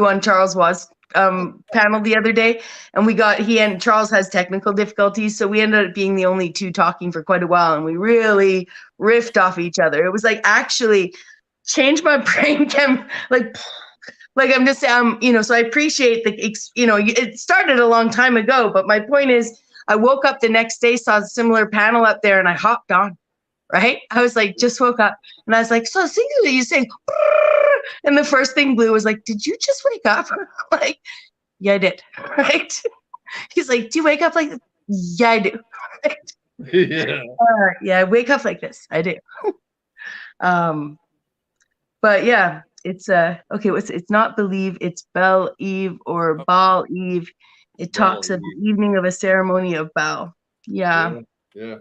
[SPEAKER 10] on Charles Watt's panel the other day, and he and Charles has technical difficulties, so we ended up being the only two talking for quite a while, and we really riffed off each other. It was like actually changed my brain like I'm just so I appreciate it started a long time ago, but my point is I woke up the next day, saw a similar panel up there, and I hopped on. Right? I was like, just woke up, and I was like, so singularly, you saying, and the first thing Blue was like, did you just wake up? Like, yeah, I did. Right? He's like, do you wake up like this? Yeah, I do. Right? Yeah, I wake up like this. I do. But yeah, it's okay. It's not believe. It's Bel Eve or Baal Eve. It talks of the evening of a ceremony of Baal. Yeah.
[SPEAKER 9] Yeah.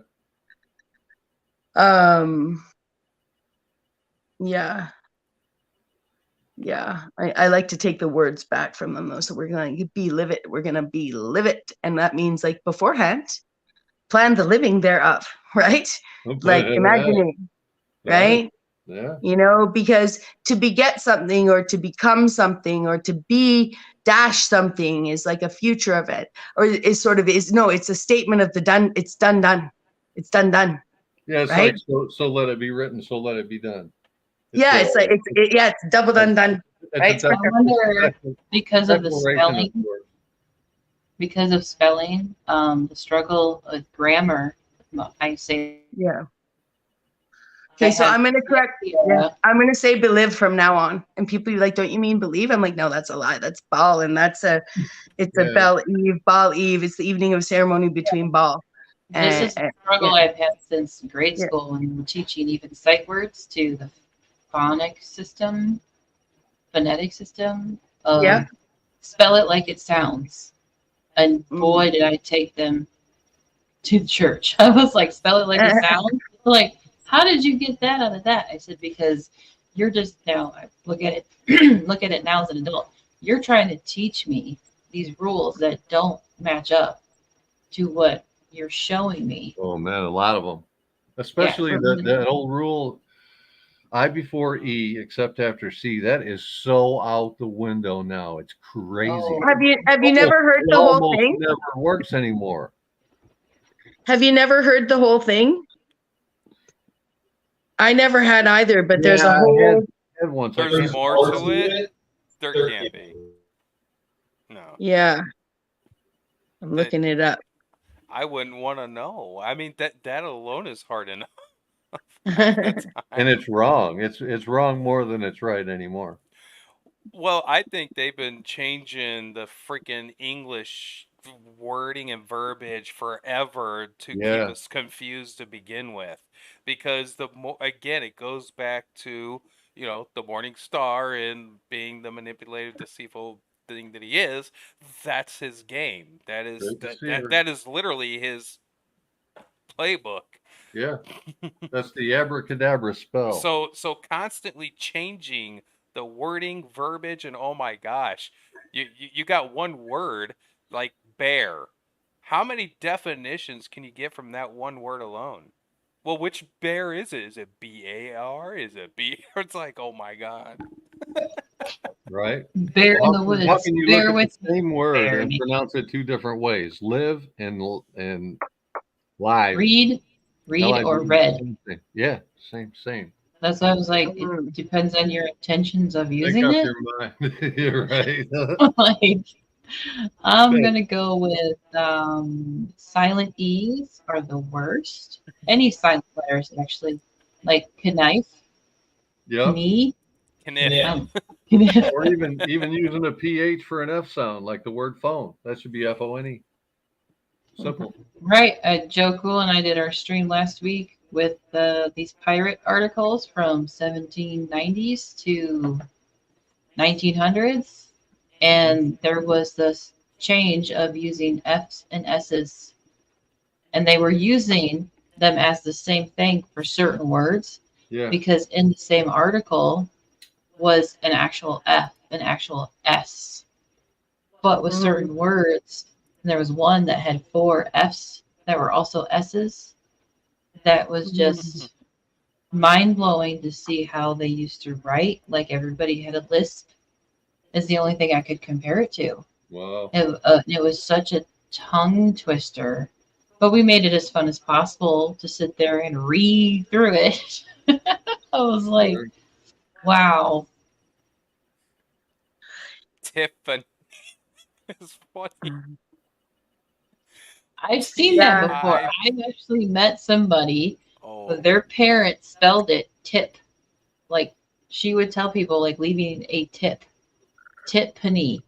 [SPEAKER 10] Yeah. I like to take the words back from them though. So we're gonna be live it. And that means like beforehand, plan the living thereof, right? Like imagining, right?
[SPEAKER 9] Yeah.
[SPEAKER 10] You know, because to beget something or to become something or to be dash something is like a future of it, or is sort of it's a statement of the done. It's done. It's done.
[SPEAKER 9] Yeah, it's
[SPEAKER 10] right?
[SPEAKER 9] like so let it be written, so let it be done.
[SPEAKER 10] It's like it's double done. Right?
[SPEAKER 1] I wonder because of the spelling. Because of spelling, the struggle with grammar, I say.
[SPEAKER 10] Yeah. Okay, so I'm gonna correct. Yeah, I'm gonna say believe from now on. And people be like, "Don't you mean believe?" I'm like, "No, that's a lie. That's ball, and it's a bell eve, ball eve. It's the evening of ceremony between ball."
[SPEAKER 1] This is a struggle I've had since grade school when we were teaching even sight words to the phonetic system. Spell it like it sounds. And boy, did I take them to the church. I was like, spell it like it sounds. Like, how did you get that out of that? I said, because you're just now, I look at it now as an adult. You're trying to teach me these rules that don't match up to what you're showing me.
[SPEAKER 9] Oh man, a lot of them. Especially that old rule, I before E except after C. That is so out the window now. It's crazy.
[SPEAKER 10] Have you never heard the whole thing?
[SPEAKER 9] It never works anymore.
[SPEAKER 10] Have you never heard the whole thing? I never had either, but there's a whole.
[SPEAKER 2] There's more to it. There can't be. No.
[SPEAKER 10] Yeah. I'm looking it up.
[SPEAKER 2] I wouldn't want to know. I mean, that alone is hard enough.
[SPEAKER 9] And it's wrong. It's wrong more than it's right anymore.
[SPEAKER 2] Well, I think they've been changing the freaking English wording and verbiage forever to keep us confused to begin with. Because again, it goes back to, the morning star and being the manipulative, deceitful thing that he is. That's his game. That is literally his playbook.
[SPEAKER 9] Yeah, that's the abracadabra spell.
[SPEAKER 2] So constantly changing the wording, verbiage, and oh my gosh, you got one word like bear. How many definitions can you get from that one word alone? Well, which bear is it? Is it B-A-R? Is it B? It's like, oh my god.
[SPEAKER 9] Right?
[SPEAKER 1] Bear in the woods.
[SPEAKER 9] How can you
[SPEAKER 1] Bear
[SPEAKER 9] look at the same word and pronounce it two different ways? Live and live.
[SPEAKER 1] Read or read.
[SPEAKER 9] Yeah, same.
[SPEAKER 1] That's why I was like, it depends on your intentions of using it.
[SPEAKER 9] Your mind. You're right.
[SPEAKER 1] Like, I'm gonna go with silent E's are the worst. Any silent letters actually, like knife.
[SPEAKER 9] Yep.
[SPEAKER 1] Knee.
[SPEAKER 9] Or even using a PH for an F sound, like the word phone. That should be F-O-N-E. Simple.
[SPEAKER 1] Right. Joe Cool and I did our stream last week with these pirate articles from 1790s to 1900s. And there was this change of using F's and S's. And they were using them as the same thing for certain words.
[SPEAKER 9] Yeah.
[SPEAKER 1] Because in the same article was an actual F, an actual S. But with certain words, there was one that had 4 F's that were also S's. That was just mind-blowing to see how they used to write. Like everybody had a lisp is the only thing I could compare it to.
[SPEAKER 9] Wow.
[SPEAKER 1] It was such a tongue twister. But we made it as fun as possible to sit there and read through it. I was like, wow.
[SPEAKER 2] Tiffany is funny.
[SPEAKER 1] I've seen that before. I've actually met somebody, their parents spelled it tip. Like she would tell people like leaving a tip. Tiffany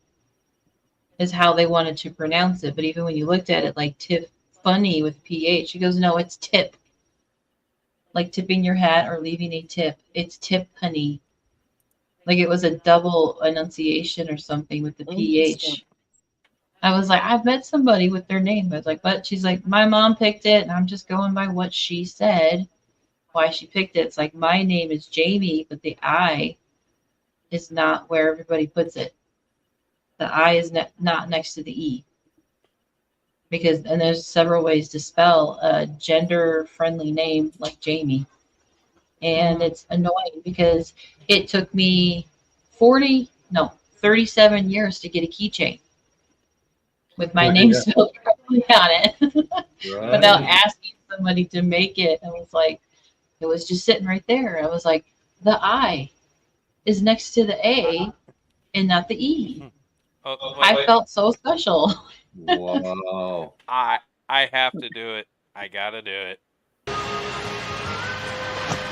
[SPEAKER 1] is how they wanted to pronounce it. But even when you looked at it like tip funny with PH, she goes, no, it's tip. Like tipping your hat or leaving a tip. It's Tiffany. Like it was a double enunciation or something with the PH. I was like, I've met somebody with their name. I was like, but she's like, my mom picked it and I'm just going by what she said, why she picked it. It's like, my name is Jamie, but the I is not where everybody puts it. The I is not next to the E. and there's several ways to spell a gender-friendly name like Jamie. And it's annoying because it took me 37 years to get a keychain with my name spelled correctly on it without asking somebody to make it. I was like, it was just sitting right there. I was like, the I is next to the A and not the E. I felt so special.
[SPEAKER 9] Wow.
[SPEAKER 2] I have to do it. I gotta do it.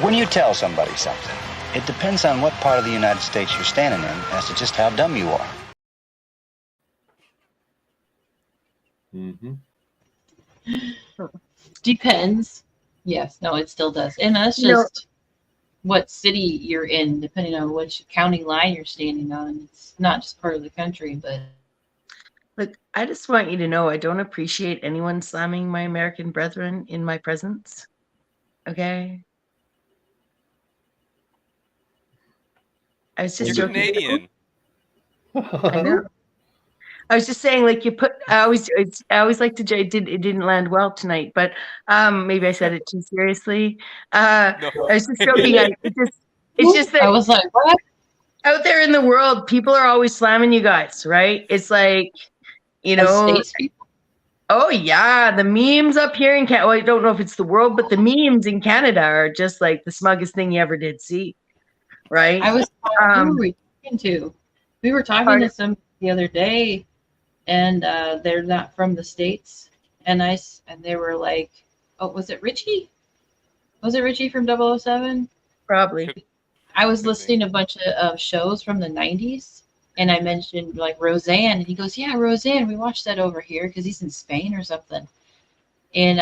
[SPEAKER 20] When you tell somebody something, it depends on what part of the United States you're standing in as to just how dumb you are.
[SPEAKER 9] Mm-hmm.
[SPEAKER 1] Depends. Yes, no, it still does. And that's just what city you're in, depending on which county line you're standing on. It's not just part of the country, but...
[SPEAKER 10] Look, I just want you to know I don't appreciate anyone slamming my American brethren in my presence. Okay? I was just
[SPEAKER 2] You're
[SPEAKER 10] joking.
[SPEAKER 2] Canadian.
[SPEAKER 10] I know. I was just saying, like, I always like to. It didn't land well tonight, but maybe I said it too seriously. I was just joking. It's just that
[SPEAKER 1] I was like, what?
[SPEAKER 10] Out there in the world, people are always slamming you guys, right? It's like,
[SPEAKER 1] States people.
[SPEAKER 10] Oh yeah, the memes up here in Canada. Well, I don't know if it's the world, but the memes in Canada are just like the smuggest thing you ever did see, right?
[SPEAKER 1] I was. Who were we talking to? We were talking to some the other day, and they're not from the States, and they were like, "Oh, was it Richie? Was it Richie from 007?"
[SPEAKER 10] Probably.
[SPEAKER 1] I was listing a bunch of shows from the 90s, and I mentioned like Roseanne, and he goes, "Yeah, Roseanne, we watched that over here," because he's in Spain or something. And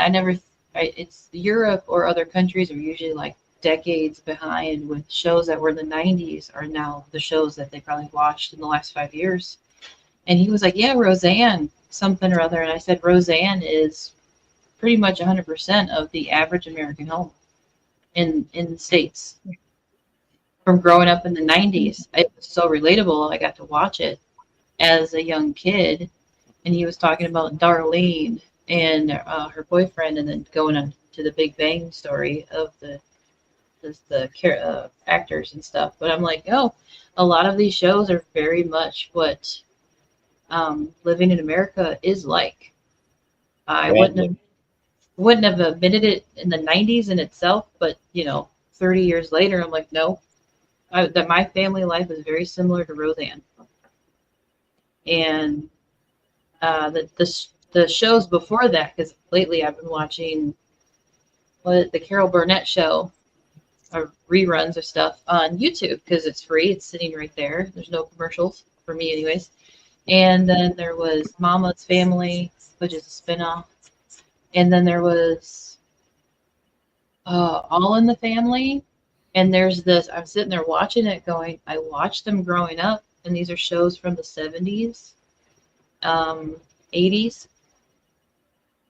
[SPEAKER 1] it's Europe or other countries are usually like decades behind with shows that were in the 90s are now the shows that they probably watched in the last 5 years. And he was like, "Yeah, Roseanne, something or other." And I said, Roseanne is pretty much 100% of the average American home in the States. From growing up in the 90s, it was so relatable. I got to watch it as a young kid, and he was talking about Darlene and her boyfriend, and then going on to the Big Bang story of the actors and stuff. But I'm like, a lot of these shows are very much what living in America is like. I wouldn't have admitted it in the 90s in itself, but 30 years later, I'm like, no. That my family life is very similar to Roseanne, and the shows before that. Because lately I've been watching the Carol Burnett show, or reruns of stuff on YouTube because it's free. It's sitting right there. There's no commercials for me, anyways. And then there was Mama's Family, which is a spinoff, and then there was All in the Family. And there's this, I'm sitting there watching it going, I watched them growing up, and these are shows from the 70s, 80s.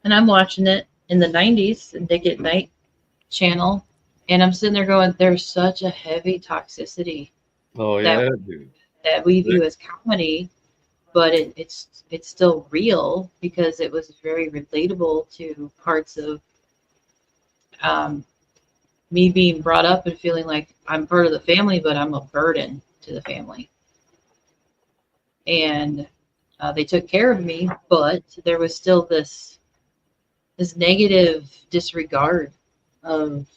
[SPEAKER 1] And I'm watching it in the 90s, and Dick at Night channel. And I'm sitting there going, there's such a heavy toxicity that we view as comedy, but it's still real because it was very relatable to parts of me being brought up and feeling like I'm part of the family, but I'm a burden to the family. And they took care of me, but there was still this negative disregard of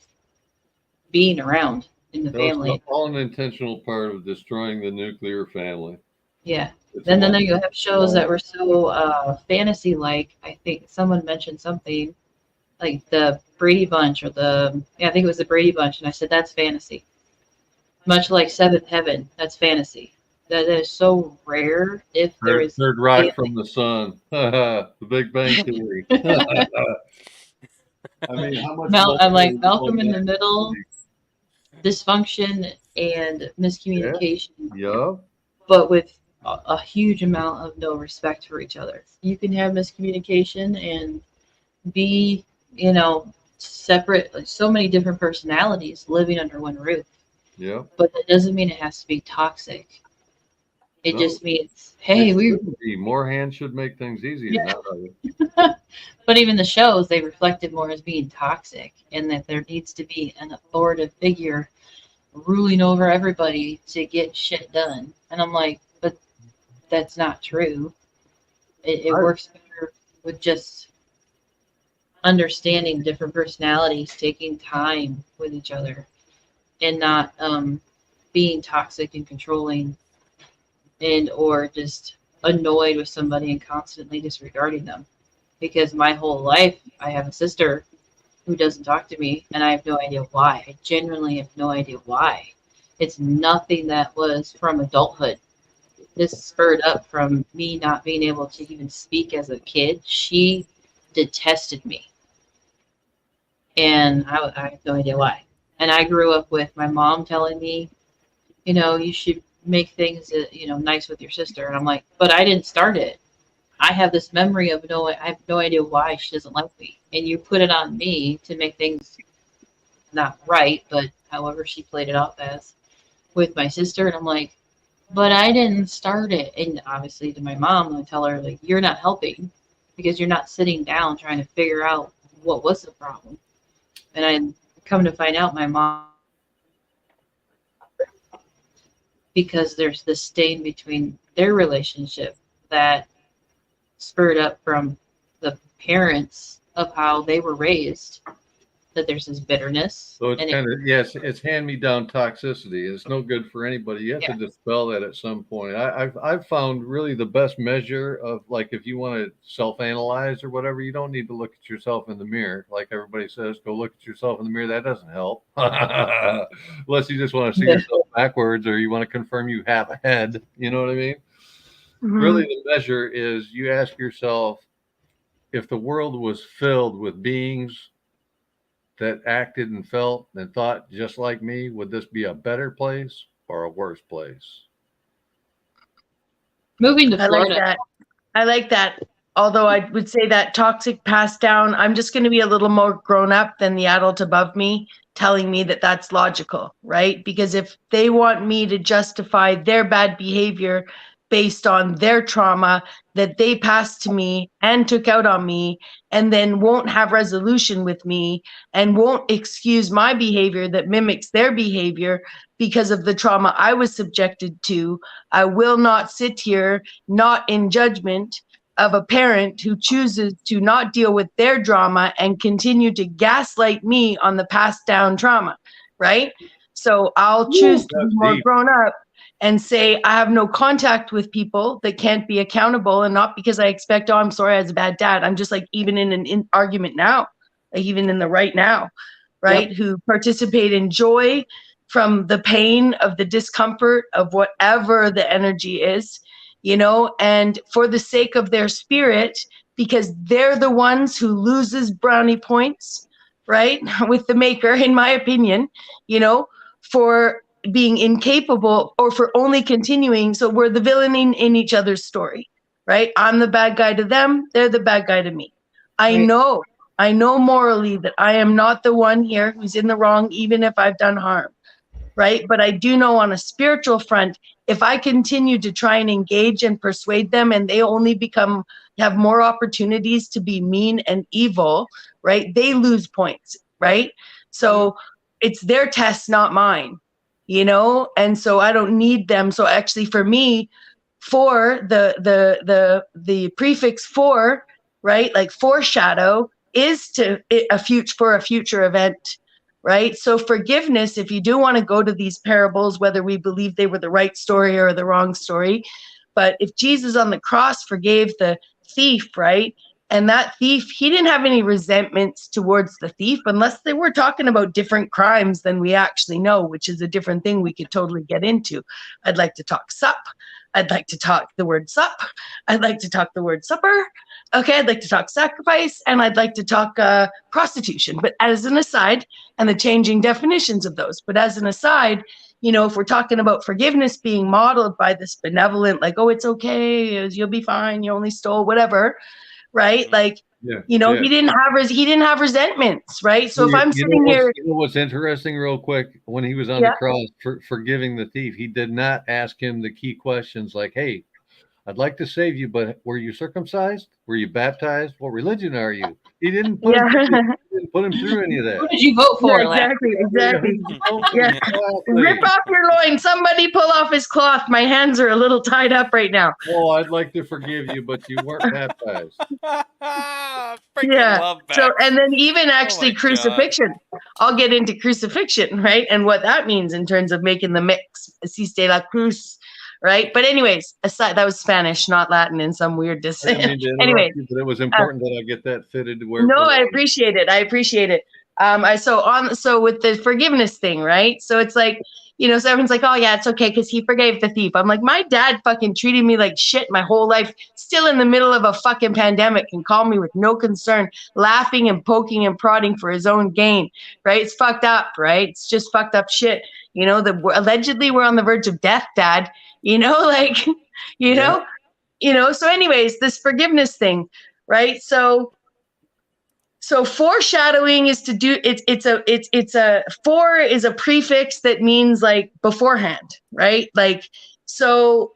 [SPEAKER 1] being around in the family.
[SPEAKER 9] All an intentional part of destroying the nuclear family.
[SPEAKER 1] Yeah. And then you have shows that were so fantasy-like. I think someone mentioned something like the Brady Bunch, or I think it was the Brady Bunch, and I said that's fantasy. Much like Seventh Heaven, that's fantasy. That is so rare. If there is
[SPEAKER 9] Third Rock from the Sun, the Big Bang Theory. I mean, how much?
[SPEAKER 1] I'm like Malcolm in the Middle, dysfunction and miscommunication.
[SPEAKER 9] Yeah.
[SPEAKER 1] But with a huge amount of no respect for each other. You can have miscommunication and be separate, like so many different personalities living under one roof.
[SPEAKER 9] Yeah.
[SPEAKER 1] But that doesn't mean it has to be toxic. It just means, hey,
[SPEAKER 9] more hands should make things easier.
[SPEAKER 1] Yeah. But even the shows, they reflected more as being toxic, and that there needs to be an authoritative figure ruling over everybody to get shit done. And I'm like, but that's not true. It works better with just understanding different personalities, taking time with each other, and not being toxic and controlling, and or just annoyed with somebody and constantly disregarding them. Because my whole life, I have a sister who doesn't talk to me, and I have no idea why. I genuinely have no idea why. It's nothing that was from adulthood. This spurred up from me not being able to even speak as a kid. She detested me. And I have no idea why. And I grew up with my mom telling me, you know, you should make things, you know, nice with your sister. And I'm like, but I didn't start it. I have this memory of I have no idea why she doesn't like me. And you put it on me to make things not right, but however she played it off as with my sister. And I'm like, but I didn't start it. And obviously to my mom, I tell her, like, you're not helping because you're not sitting down trying to figure out what was the problem. And I come to find out my mom, because there's this stain between their relationship that spurred up from the parents of how they were raised, that there's this bitterness.
[SPEAKER 9] So it's kind of, yes, it's hand-me-down toxicity. It's no good for anybody. You have to dispel that at some point. I've found really the best measure of, like, if you want to self-analyze or whatever, you don't need to look at yourself in the mirror. Like everybody says, go look at yourself in the mirror. That doesn't help. Unless you just want to see yourself backwards, or you want to confirm you have a head. You know what I mean? Mm-hmm. Really, the measure is you ask yourself, if the world was filled with beings that acted and felt and thought just like me, would this be a better place or a worse place?
[SPEAKER 1] Moving to Florida.
[SPEAKER 10] I like that. Although I would say that toxic passed down, I'm just going to be a little more grown up than the adult above me telling me that that's logical, right? Because if they want me to justify their bad behavior based on their trauma that they passed to me and took out on me, and then won't have resolution with me and won't excuse my behavior that mimics their behavior because of the trauma I was subjected to, I will not sit here not in judgment of a parent who chooses to not deal with their drama and continue to gaslight me on the passed down trauma, right? So I'll choose to be more grown up and say, I have no contact with people that can't be accountable, and not because I expect, oh, I'm sorry, I was a bad dad. I'm just like, even in an argument now, like even in the right now, right? Yep. Who participate in joy from the pain of the discomfort of whatever the energy is, you know, and for the sake of their spirit, because they're the ones who loses brownie points, right? With the maker, in my opinion, you know, for being incapable or for only continuing. So we're the villain in each other's story, right? I'm the bad guy to them. They're the bad guy to me. I know morally that I am not the one here who's in the wrong, even if I've done harm, right? But I do know on a spiritual front, if I continue to try and engage and persuade them, and they only have more opportunities to be mean and evil, right? They lose points, right? So it's their test, not mine. You know, and so I don't need them. So actually, for me, for the prefix for, right, like foreshadow, is a future event, right? So forgiveness, if you do want to go to these parables, whether we believe they were the right story or the wrong story, but if Jesus on the cross forgave the thief, right? And that thief, he didn't have any resentments towards the thief, unless they were talking about different crimes than we actually know, which is a different thing we could totally get into. I'd like to talk sup. I'd like to talk the word sup. I'd like to talk the word supper. Okay, I'd like to talk sacrifice. And I'd like to talk prostitution. But as an aside, and the changing definitions of those. But as an aside, you know, if we're talking about forgiveness being modeled by this benevolent, like, oh, it's okay, you'll be fine, you only stole, whatever. Right? Like, he didn't have resentments, right? So if I'm sitting here.
[SPEAKER 9] You know what's interesting, real quick, when he was on the cross forgiving the thief, he did not ask him the key questions like, hey, I'd like to save you, but were you circumcised? Were you baptized? What religion are you? He didn't put, him, through, he didn't put him through any of that.
[SPEAKER 1] Who did you vote for?
[SPEAKER 10] Yeah, exactly. Yeah. Rip off your loin. Somebody pull off his cloth. My hands are a little tied up right now.
[SPEAKER 9] Oh, I'd like to forgive you, but you weren't baptized.
[SPEAKER 10] Yeah.
[SPEAKER 2] love
[SPEAKER 10] So,
[SPEAKER 2] Bexx.
[SPEAKER 10] and then even actually
[SPEAKER 2] God.
[SPEAKER 10] crucifixion. I'll get into crucifixion, right? And what that means in terms of making the mix. Asiste la cruz, right? But anyways, aside, that was Spanish, not Latin in some weird
[SPEAKER 9] I didn't
[SPEAKER 10] distance.
[SPEAKER 9] mean to interrupt
[SPEAKER 10] Anyway.
[SPEAKER 9] you, but it was important that I get that fitted to where.
[SPEAKER 10] No, I appreciate it. I appreciate it. So with the forgiveness thing, right? So it's like, you know, so everyone's like, oh yeah, it's okay because he forgave the thief. I'm like, my dad fucking treated me like shit my whole life, still in the middle of a fucking pandemic, and called me with no concern, laughing and poking and prodding for his own gain, right? It's fucked up, right? It's just fucked up shit. You know, allegedly we're on the verge of death, Dad. You know, like, you know. So anyways, this forgiveness thing, right? So foreshadowing is to do it's a fore is a prefix that means like beforehand, right? Like, so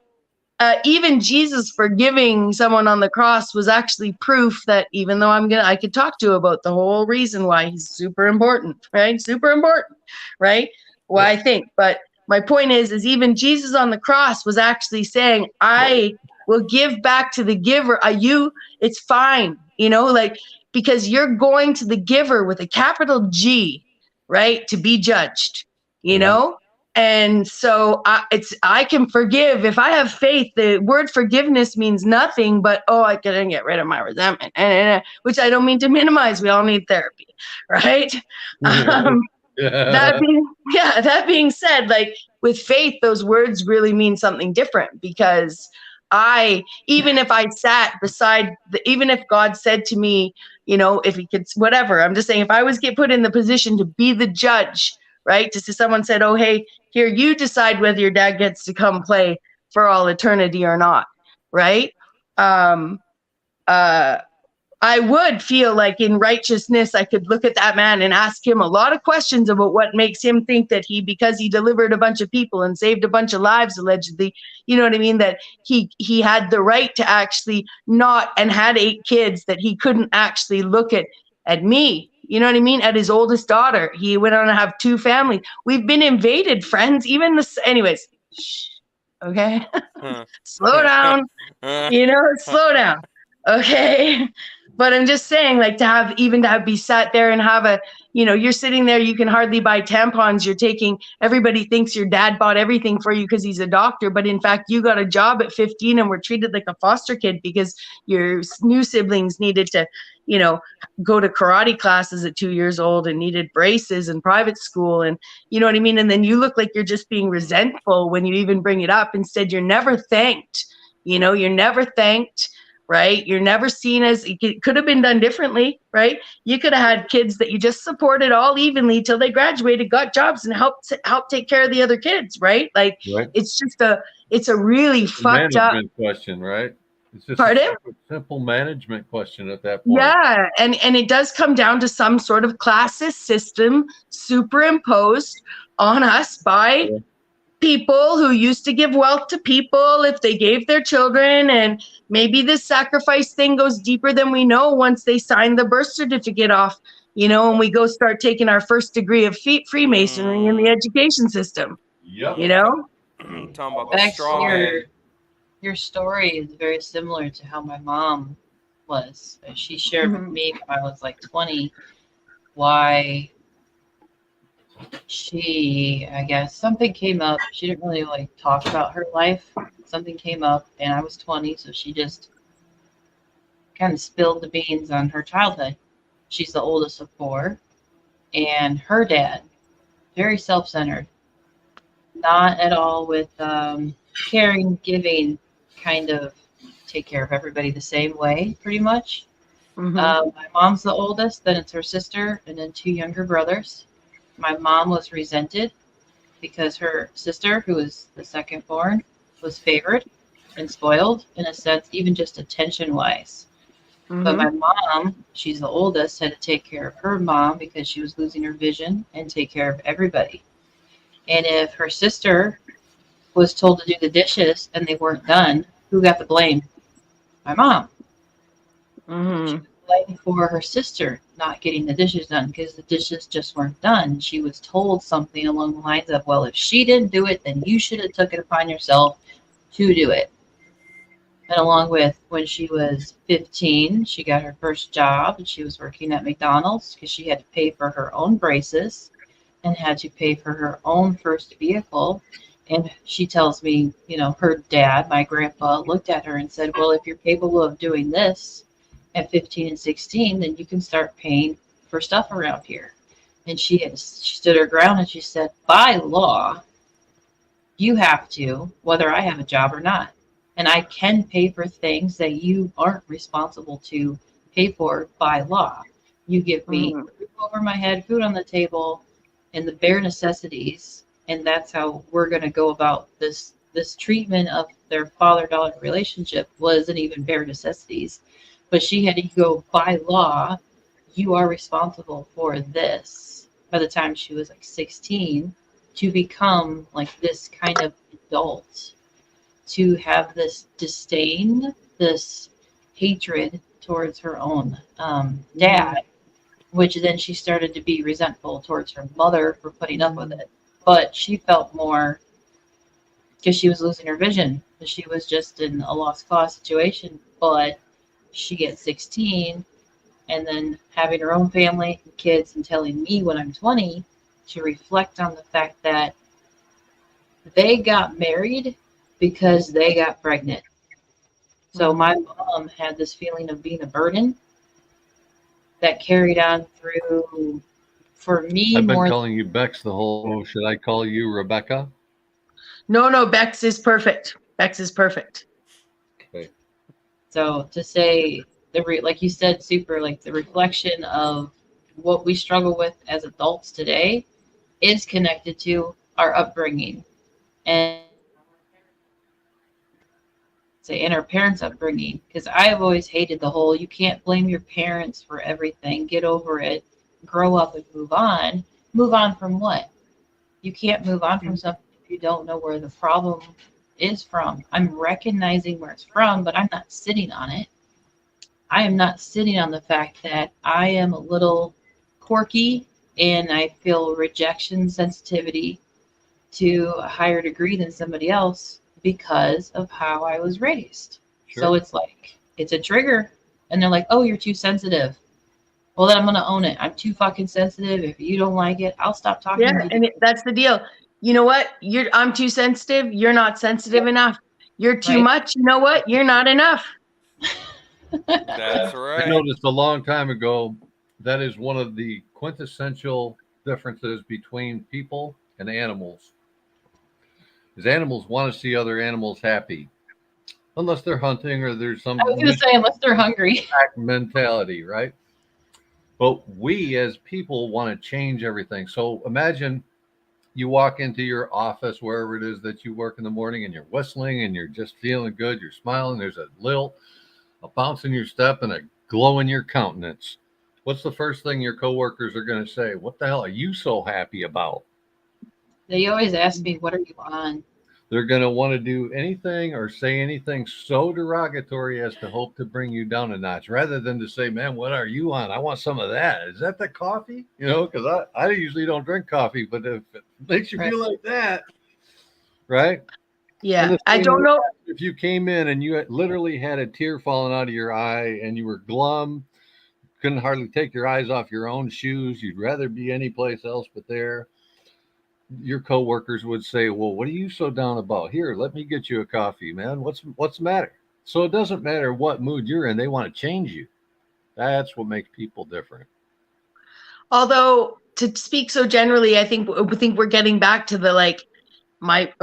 [SPEAKER 10] even Jesus forgiving someone on the cross was actually proof that even though I could talk to you about the whole reason why he's super important, right? Super important, right? Well, I think, but my point is even Jesus on the cross was actually saying, I will give back to the giver. It's fine, you know, like, because you're going to the giver with a capital G, right, to be judged, you know? And so I can forgive. If I have faith, the word forgiveness means nothing but, I can get rid of my resentment, which I don't mean to minimize. We all need therapy, right? That being said, like with faith, those words really mean something different, because even if I sat beside, even if God said to me, you know, if he could, whatever, I'm just saying, if I was put in the position to be the judge, right? Just if someone said, oh, hey, here, you decide whether your dad gets to come play for all eternity or not, right? I would feel like in righteousness, I could look at that man and ask him a lot of questions about what makes him think that because he delivered a bunch of people and saved a bunch of lives, allegedly, you know what I mean? That he had the right to actually not, and had 8 kids, that he couldn't actually look at me, you know what I mean? At his oldest daughter. He went on to have 2 families. We've been invaded, friends, anyways, okay? Slow down, slow down, okay? But I'm just saying, like, to be sat there and have you're sitting there, you can hardly buy tampons. Everybody thinks your dad bought everything for you because he's a doctor. But in fact, you got a job at 15 and were treated like a foster kid because your new siblings needed to, go to karate classes at 2 years old and needed braces and private school. And you know what I mean? And then you look like you're just being resentful when you even bring it up. Instead, you're never thanked. You're never thanked. Right? You're never seen as, it could have been done differently, right? You could have had kids that you just supported all evenly till they graduated, got jobs, and helped take care of the other kids, right? Like, right. It's a really fucked up
[SPEAKER 9] question, right? It's just
[SPEAKER 10] Pardon?
[SPEAKER 9] a simple management question at that point.
[SPEAKER 10] Yeah, and it does come down to some sort of classist system superimposed on us by people who used to give wealth to people if they gave their children. And maybe this sacrifice thing goes deeper than we know once they sign the birth certificate off, and we go start taking our first degree of Freemasonry in the education system.
[SPEAKER 9] Yep.
[SPEAKER 2] Talking about the strong
[SPEAKER 1] your story is very similar to how my mom was. She shared with me when I was like 20 why I guess something came up. She didn't really talk about her life. Something came up and I was 20, so she just kind of spilled the beans on her childhood. She's the oldest of 4, and her dad, very self-centered, not at all with caring, giving, kind of take care of everybody the same way, pretty much. My mom's the oldest, then it's her sister, and then 2 younger brothers. My mom was resented because her sister, who was the second born, was favored and spoiled in a sense, even just attention-wise. But my mom, she's the oldest, had to take care of her mom because she was losing her vision and take care of everybody. And if her sister was told to do the dishes and they weren't done, who got the blame? My mom.
[SPEAKER 10] Mm-hmm.
[SPEAKER 1] She was blamed for her sister not getting the dishes done because the dishes just weren't done. She was told something along the lines of, well, if she didn't do it, then you should have took it upon yourself to do it. And along with when she was 15, she got her first job and she was working at McDonald's because she had to pay for her own braces and had to pay for her own first vehicle. And she tells me, you know, her dad, my grandpa, looked at her and said, well, if you're capable of doing this at 15 and 16, then you can start paying for stuff around here. And she stood her ground and she said, by law, you have to, whether I have a job or not. And I can pay for things that you aren't responsible to pay for by law. You give me roof over my head, food on the table, and the bare necessities. And that's how we're going to go about this treatment of their father-daughter relationship wasn't even bare necessities. But she had to go, by law, you are responsible for this by the time she was like 16 to become like this kind of adult, to have this disdain, this hatred towards her own dad, which then she started to be resentful towards her mother for putting up with it. But she felt more because she was losing her vision. She was just in a lost cause situation. But she gets 16 and then having her own family and kids and telling me when I'm 20 to reflect on the fact that they got married because they got pregnant. So my mom had this feeling of being a burden that carried on through, for me,
[SPEAKER 9] I've been
[SPEAKER 1] more.
[SPEAKER 9] calling you Bexx the whole. Should I call you Rebecca?
[SPEAKER 10] No, Bexx is perfect. Bexx is perfect.
[SPEAKER 9] Okay.
[SPEAKER 1] So to say like you said, Super, like the reflection of what we struggle with as adults today is connected to our upbringing and our parents' upbringing. Because I have always hated the whole, you can't blame your parents for everything. Get over it. Grow up and move on. Move on from what? You can't move on from something if you don't know where the problem is from. I'm recognizing where it's from, but I'm not sitting on it. I am not sitting on the fact that I am a little quirky and I feel rejection sensitivity to a higher degree than somebody else because of how I was raised. Sure. So it's like, it's a trigger. And they're like, oh, you're too sensitive. Well, then I'm going to own it. I'm too fucking sensitive. If you don't like it, I'll stop talking to you.
[SPEAKER 10] And that's the deal. You know what? I'm too sensitive. You're not sensitive enough. You're too much. You know what? You're not enough.
[SPEAKER 2] That's right.
[SPEAKER 9] I noticed a long time ago that is one of the quintessential differences between people and animals. Is animals want to see other animals happy, unless they're hunting or there's some.
[SPEAKER 1] I was going to say, unless they're hungry.
[SPEAKER 9] Mentality, right? But we as people want to change everything. So imagine you walk into your office, wherever it is that you work in the morning, and you're whistling and you're just feeling good. You're smiling. There's a bounce in your step and a glow in your countenance. What's the first thing your coworkers are going to say? What the hell are you so happy about?
[SPEAKER 1] They always ask me, what are you on?
[SPEAKER 9] They're going to want to do anything or say anything so derogatory as to hope to bring you down a notch, rather than to say, man, what are you on? I want some of that. Is that the coffee? You know, because I usually don't drink coffee, but if it makes you feel like that, right?
[SPEAKER 10] Yeah, I don't know.
[SPEAKER 9] If you came in and you literally had a tear falling out of your eye and you were glum, couldn't hardly take your eyes off your own shoes, you'd rather be anyplace else but there, your coworkers would say, well, what are you so down about? Here, let me get you a coffee, man. What's the matter? So it doesn't matter what mood you're in. They want to change you. That's what makes people different.
[SPEAKER 10] Although, to speak so generally, I think we're getting back to the, like, my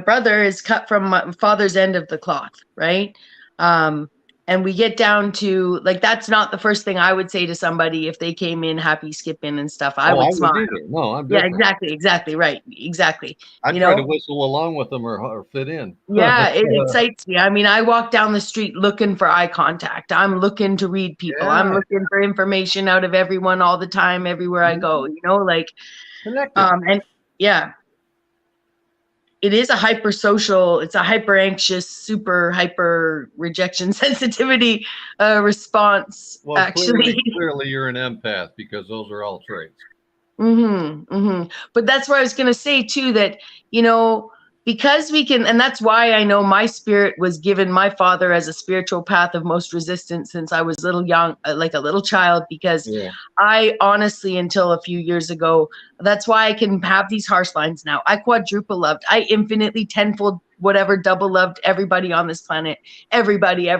[SPEAKER 10] brother is cut from my father's end of the cloth, right? And we get down to, like, that's not the first thing I would say to somebody if they came in happy skipping and stuff. I would smile.
[SPEAKER 9] No, I'm different.
[SPEAKER 10] Yeah, exactly, right, exactly.
[SPEAKER 9] I try to whistle along with them or fit in.
[SPEAKER 10] Yeah, it excites me. I mean, I walk down the street looking for eye contact. I'm looking to read people. Yeah. I'm looking for information out of everyone all the time, everywhere I go. You know, like,
[SPEAKER 9] connected.
[SPEAKER 10] And yeah. it is a hypersocial, it's a hyper anxious, super hyper rejection sensitivity response,
[SPEAKER 9] Well,
[SPEAKER 10] actually.
[SPEAKER 9] clearly you're an empath because those are all traits.
[SPEAKER 10] But that's where I was going to say too, that, you know, because we can, and that's why I know my spirit was given my father as a spiritual path of most resistance since I was young, like a little child, because I honestly, until a few years ago, that's why I can have these harsh lines now. I quadruple loved, I infinitely tenfold, whatever, double loved everybody on this planet, everybody,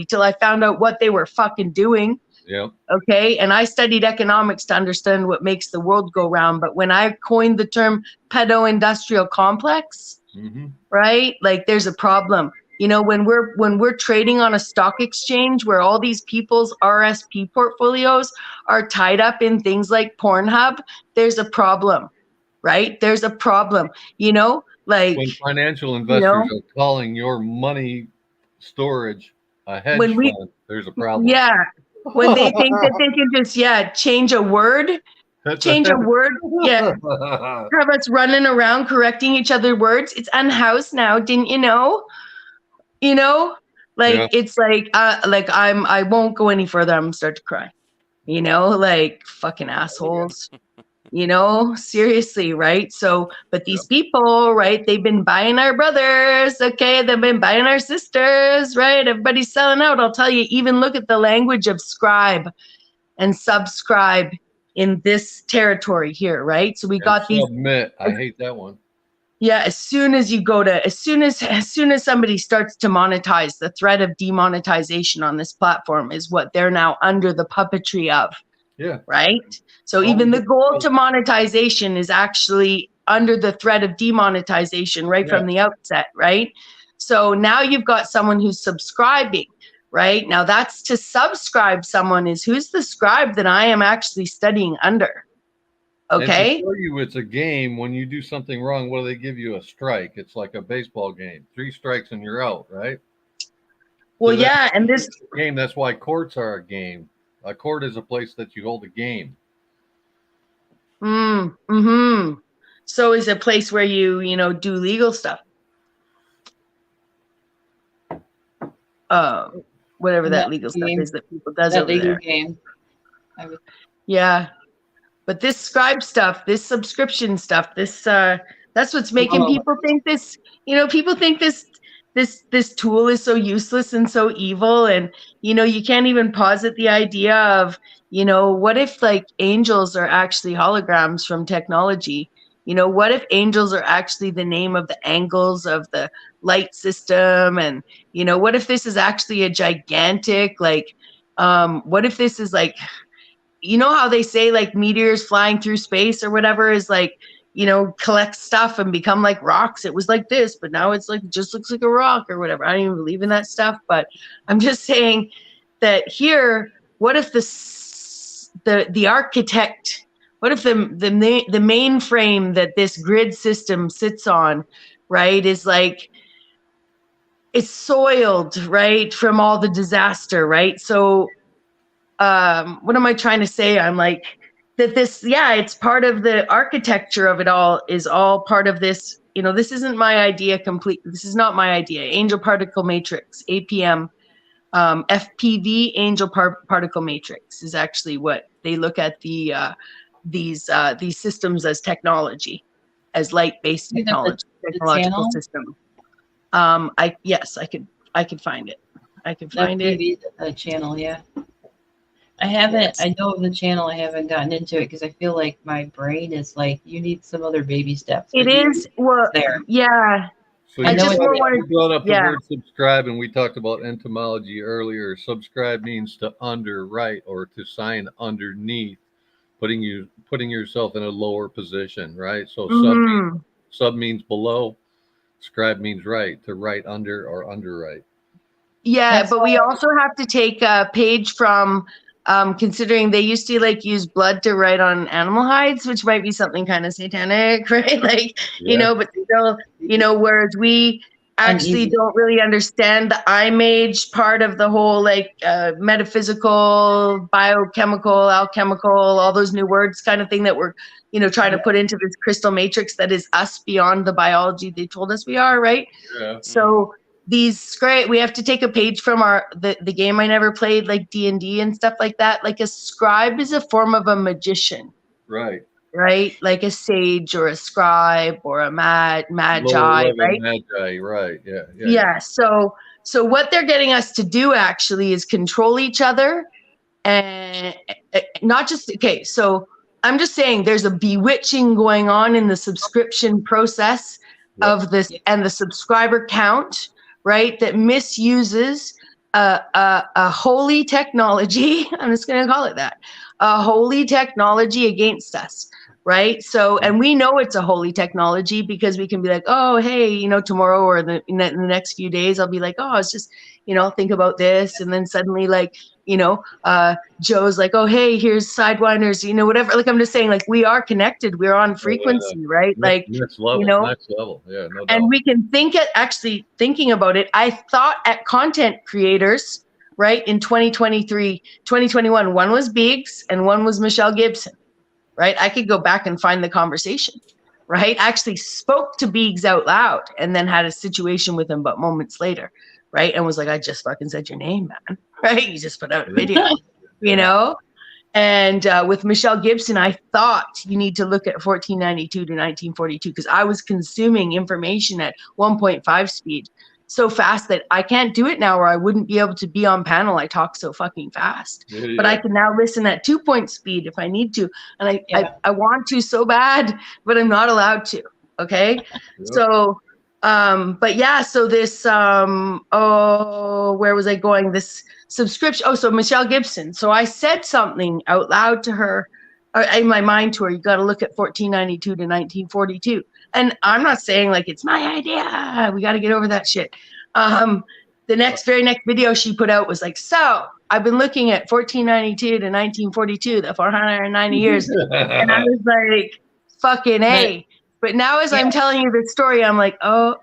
[SPEAKER 10] till I found out what they were fucking doing.
[SPEAKER 9] Yep.
[SPEAKER 10] Okay. And I studied economics to understand what makes the world go round. But when I coined the term pedo-industrial complex, right? Like there's a problem. You know, when we're trading on a stock exchange where all these people's RSP portfolios are tied up in things like Pornhub, there's a problem, right? There's a problem, you know, like
[SPEAKER 9] when financial investors are calling your money storage a hedge fund, there's a problem.
[SPEAKER 10] Yeah. When they think that they can just, change a word. Yeah. Have us running around correcting each other words. It's unhoused now. Didn't you know? You know, like, it's like I won't go any further. I'm gonna start to cry, you know, like fucking assholes, you know, seriously. Right. So, but these people, right, they've been buying our brothers. Okay. They've been buying our sisters, right? Everybody's selling out. I'll tell you, even look at the language of scribe and subscribe in this territory here. Right. So we got these.
[SPEAKER 9] Submit. I hate that one.
[SPEAKER 10] Yeah, as soon as somebody starts to monetize, the threat of demonetization on this platform is what they're now under the puppetry of.
[SPEAKER 9] Yeah.
[SPEAKER 10] Right? So even the goal to monetization is actually under the threat of demonetization right from the outset, right? So now you've got someone who's subscribing, right? Now that's to subscribe someone is who's the scribe that I am actually studying under. Okay.
[SPEAKER 9] And to show you it's a game, when you do something wrong, what do they give you? A strike. It's like a baseball game. 3 strikes and you're out, right?
[SPEAKER 10] Well,
[SPEAKER 9] so
[SPEAKER 10] and this
[SPEAKER 9] game, that's why courts are a game. A court is a place that you hold a game.
[SPEAKER 10] So is a place where you do legal stuff. Whatever that legal stuff is that people does over there.
[SPEAKER 1] Game.
[SPEAKER 10] Yeah. But this scribe stuff, this subscription stuff, this that's what's making people think this, people think this tool is so useless and so evil. And, you can't even posit the idea of, what if like angels are actually holograms from technology? What if angels are actually the name of the angles of the light system? And, what if this is actually a gigantic, like, what if this is like, how they say like meteors flying through space or whatever is like, collect stuff and become like rocks. It was like this, but now it's like, just looks like a rock or whatever. I don't even believe in that stuff, but I'm just saying that here, what if the architect, what if the mainframe that this grid system sits on, right, is like, it's soiled, right, from all the disaster, right? So, what am I trying to say? I'm like that this, it's part of the architecture of it all is all part of this, this isn't my idea completely. This is not my idea. Angel particle matrix, APM, FPV angel particle matrix is actually what they look at these systems as technology, as light-based technological system. I could find it. I can find it.
[SPEAKER 1] The channel, yeah. I know of the channel. I haven't gotten into it because I feel like my brain is like, you need some other baby steps.
[SPEAKER 10] It is. Well,
[SPEAKER 1] there.
[SPEAKER 10] Yeah.
[SPEAKER 9] So you brought up the word subscribe, and we talked about entomology earlier. Subscribe means to underwrite or to sign underneath, putting yourself in a lower position, right? So sub means below, scribe means right, to write under or underwrite.
[SPEAKER 10] Yeah, but we also have to take a page from considering they used to like use blood to write on animal hides, which might be something kind of satanic, right? Like, but still, whereas we actually
[SPEAKER 1] Uneasy.
[SPEAKER 10] don't really understand the image part of the whole like metaphysical, biochemical, alchemical, all those new words kind of thing that we're, trying to put into this crystal matrix that is us beyond the biology they told us we are, right?
[SPEAKER 9] Yeah.
[SPEAKER 10] So these we have to take a page from the game I never played, like D&D and stuff like that. Like a scribe is a form of a magician.
[SPEAKER 9] Right.
[SPEAKER 10] Right? Like a sage or a scribe or a magi,
[SPEAKER 9] Lower level
[SPEAKER 10] right?
[SPEAKER 9] magi, right. Yeah.
[SPEAKER 10] Yeah. So what they're getting us to do actually is control each other, and not just, okay, so I'm just saying there's a bewitching going on in the subscription process of this and the subscriber count, right? That misuses a holy technology. I'm just going to call it that. A holy technology against us. Right. So, and we know it's a holy technology because we can be like, oh, hey, tomorrow or in the next few days, I'll be like, oh, it's just, think about this. And then suddenly like, Joe's like, oh, hey, here's Sidewinders, whatever. Like, I'm just saying, like, we are connected. We're on frequency, right? Like,
[SPEAKER 9] next level, next level. Yeah, no doubt.
[SPEAKER 10] And we can actually thinking about it. I thought at content creators, right, in 2023, 2021, one was Bexx and one was Michelle Gibson. Right? I could go back and find the conversation, right? I actually spoke to Bexx out loud and then had a situation with him, but moments later, right? And was like, I just fucking said your name, man, right? You just put out a video, And with Michelle Gibson, I thought you need to look at 1492 to 1942 because I was consuming information at 1.5 speed so fast that I can't do it now or I wouldn't be able to be on panel. I talk so fucking fast.
[SPEAKER 9] Yeah.
[SPEAKER 10] But I can now listen at 2 speed if I need to. And I want to so bad, but I'm not allowed to. Okay.
[SPEAKER 9] Yep.
[SPEAKER 10] So, but yeah, so this, where was I going? This subscription. Oh, so Michelle Gibson. So I said something out loud to her, or in my mind to her, you got to look at 1492 to 1942. And I'm not saying like it's my idea. We got to get over that shit. The very next video she put out was like, so I've been looking at 1492 to 1942, the 490 years. And I was like, fucking A. But now as I'm telling you this story, I'm like,
[SPEAKER 1] that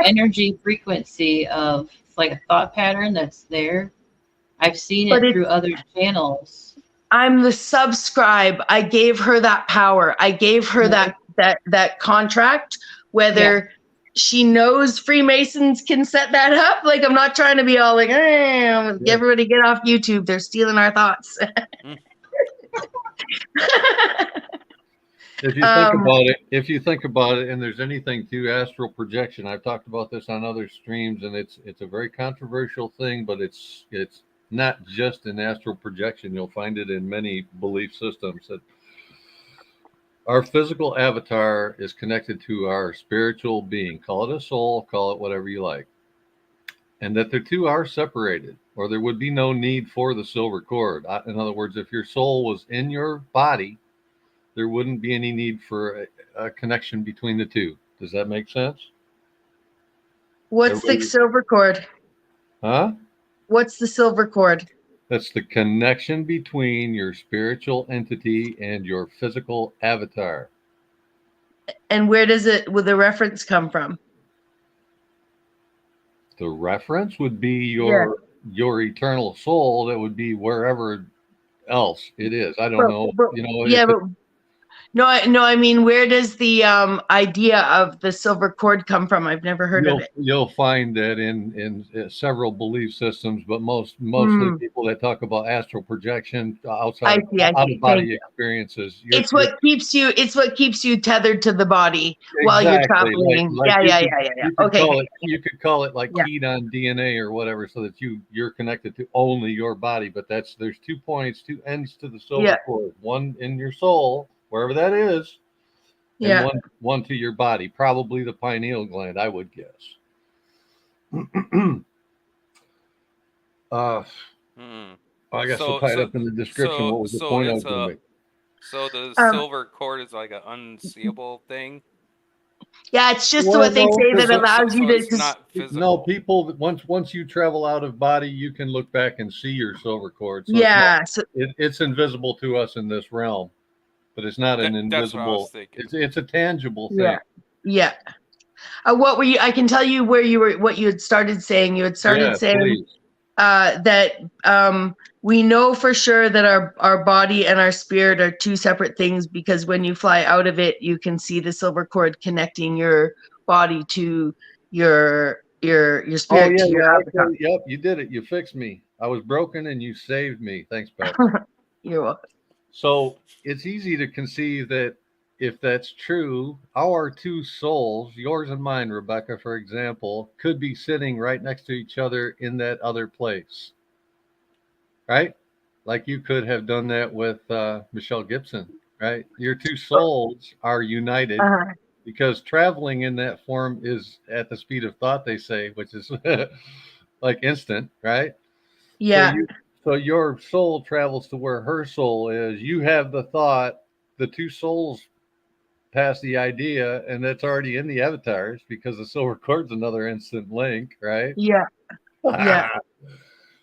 [SPEAKER 1] energy frequency of like a thought pattern that's there. I've seen it through other channels.
[SPEAKER 10] I'm the subscribe. I gave her that power. I gave her that contract, whether she knows Freemasons can set that up. Like, I'm not trying to be all like, everybody get off YouTube. They're stealing our thoughts.
[SPEAKER 9] If you think about it, and there's anything to astral projection, I've talked about this on other streams, and it's a very controversial thing, but it's not just in astral projection. You'll find it in many belief systems that our physical avatar is connected to our spiritual being. Call it a soul, call it whatever you like. And that the two are separated, or there would be no need for the silver cord. In other words, if your soul was in your body, there wouldn't be any need for a connection between the two. Does that make sense?
[SPEAKER 10] What's the silver cord?
[SPEAKER 9] Huh?
[SPEAKER 10] What's the silver cord?
[SPEAKER 9] That's the connection between your spiritual entity and your physical avatar.
[SPEAKER 10] And where does the reference come from?
[SPEAKER 9] The reference would be your eternal soul. That would be wherever else it is. I don't know.
[SPEAKER 10] No, I mean, where does the idea of the silver cord come from? I've never heard of it.
[SPEAKER 9] You'll find that in several belief systems, but mostly people that talk about astral projection outside out of body experiences.
[SPEAKER 10] It's what keeps you tethered to the body while you're traveling.
[SPEAKER 9] You could call it like keyed on DNA or whatever, so that you're connected to only your body. But there's 2 points, 2 ends to the silver cord. One in your soul, wherever that is, and one to your body, probably the pineal gland, I would guess. I guess tied up in the description. What was the point I was going to make?
[SPEAKER 2] So the silver cord is like an unseeable thing.
[SPEAKER 10] Yeah, it's just what they say that allows you to.
[SPEAKER 9] No, people. Once you travel out of body, you can look back and see your silver cord. So it's invisible to us in this realm. But it's not an invisible. It's a tangible thing.
[SPEAKER 10] Yeah. What were you? I can tell you where you were. What you had started saying. You had started saying
[SPEAKER 9] please.
[SPEAKER 10] That we know for sure that our body and our spirit are two separate things, because when you fly out of it, you can see the silver cord connecting your body to your
[SPEAKER 9] Oh
[SPEAKER 10] spirit
[SPEAKER 9] yeah,
[SPEAKER 10] to your
[SPEAKER 9] yeah.
[SPEAKER 10] avatar.
[SPEAKER 9] Okay, yep, you did it. You fixed me. I was broken and you saved me. Thanks, Bexx.
[SPEAKER 10] You're welcome.
[SPEAKER 9] So it's easy to conceive that if that's true, our two souls, yours and mine, Rebecca, for example, could be sitting right next to each other in that other place, right? Like you could have done that with Michelle Gibson, right? Your two souls are united because traveling in that form is at the speed of thought, they say, which is like instant, right?
[SPEAKER 10] Yeah.
[SPEAKER 9] So your soul travels to where her soul is. You have the thought, the two souls pass the idea, and that's already in the avatars because the silver cord's another instant link, right?
[SPEAKER 10] Yeah. Yeah.
[SPEAKER 9] So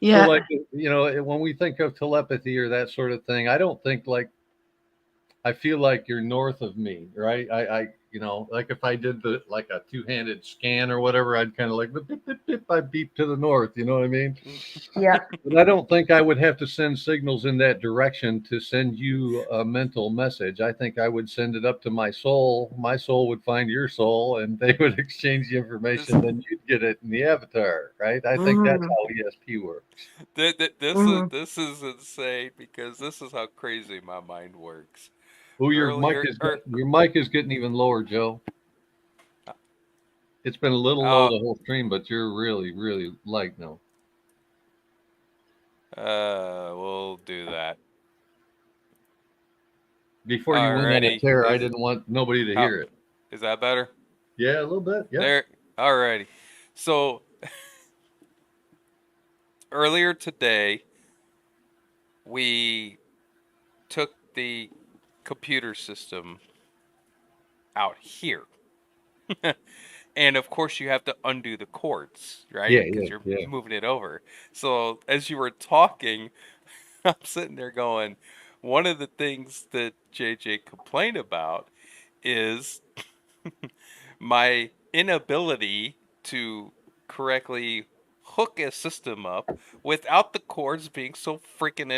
[SPEAKER 10] Yeah.
[SPEAKER 9] like, when we think of telepathy or that sort of thing, I don't think like I feel like you're north of me, right? I like if I did like a two-handed scan or whatever, I'd kind of like beep, beep, beep, I beep to the north, you know what I mean?
[SPEAKER 10] Yeah.
[SPEAKER 9] But I don't think I would have to send signals in that direction to send you a mental message. I think I would send it up to my soul. My soul would find your soul, and they would exchange the information, then you'd get it in the avatar, right? I think that's how ESP works.
[SPEAKER 2] This is insane because this is how crazy my mind works.
[SPEAKER 9] Oh, your mic is getting even lower, Joe. It's been a little low the whole stream, but you're really, really light now.
[SPEAKER 2] We'll do that.
[SPEAKER 9] Before you went on a tear, I didn't want nobody to hear it.
[SPEAKER 2] Is that better?
[SPEAKER 9] Yeah, a little bit. Yeah.
[SPEAKER 2] There. Alrighty. So earlier today, we took the computer system out here. And of course you have to undo the cords, right?
[SPEAKER 9] Yeah,
[SPEAKER 2] because
[SPEAKER 9] yeah,
[SPEAKER 2] you're moving it over. So as you were talking, I'm sitting there going, one of the things that JJ complained about is my inability to correctly hook a system up without the cords being so freaking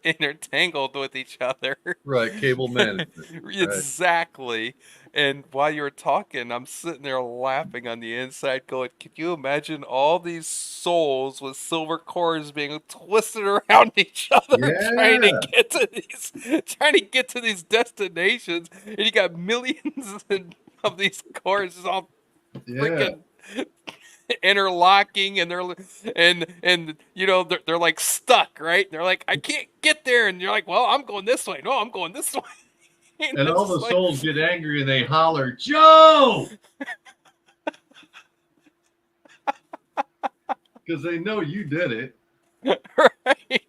[SPEAKER 2] intertangled with each other.
[SPEAKER 9] Right, cable management.
[SPEAKER 2] Exactly. And while you were talking, I'm sitting there laughing on the inside going, can you imagine all these souls with silver cords being twisted around each other trying to get to these destinations, and you got millions of these cords just all freaking interlocking, and they're like stuck, right? They're like, I can't get there, and you're like, well, I'm going this way. No, I'm going this way.
[SPEAKER 9] And all the souls get angry and they holler, Joe! Because they know you did it.
[SPEAKER 2] Right.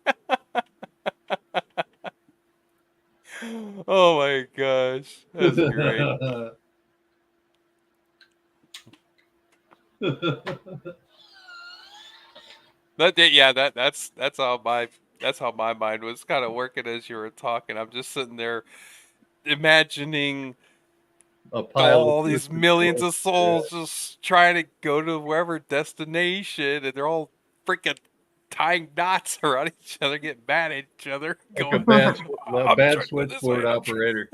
[SPEAKER 2] Oh my gosh. That's great. That's how my mind was kind of working as you were talking. I'm just sitting there imagining all these millions of souls just trying to go to wherever destination, and they're all freaking tying knots around each other, getting mad at each other.
[SPEAKER 9] Like
[SPEAKER 2] going,
[SPEAKER 9] a bad switchboard operator.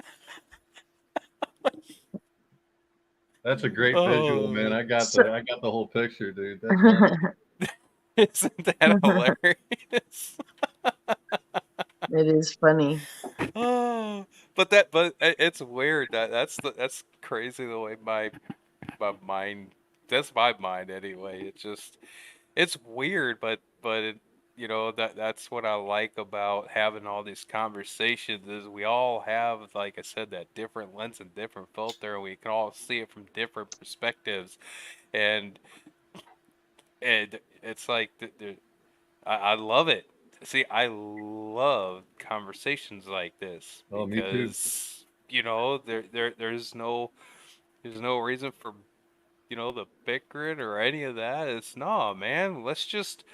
[SPEAKER 9] That's a great visual, man. I got the whole picture, dude. That's
[SPEAKER 2] Isn't that hilarious?
[SPEAKER 10] It is funny.
[SPEAKER 2] Oh, but it's weird. That's crazy the way my mind. That's my mind anyway. It's weird, but that's what I like about having all these conversations is we all have, like I said, that different lens and different filter, and we can all see it from different perspectives, and it's like I love it. See, I love conversations like this because there's no reason for the bickering or any of that. It's no, man. Let's just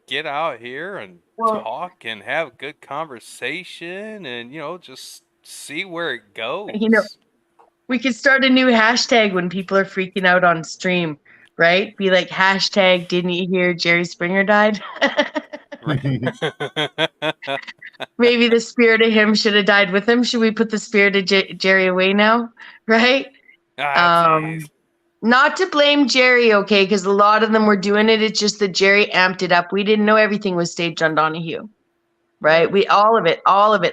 [SPEAKER 2] get out here and talk and have good conversation and just see where it goes.
[SPEAKER 10] We could start a new hashtag when people are freaking out on stream, right? Be like hashtag didn't you hear Jerry Springer died? Maybe the spirit of him should have died with him. Should we put the spirit of Jerry away now? Right? Not to blame Jerry, okay, because a lot of them were doing it. It's just that Jerry amped it up. We didn't know everything was staged on Donahue. Right? All of it.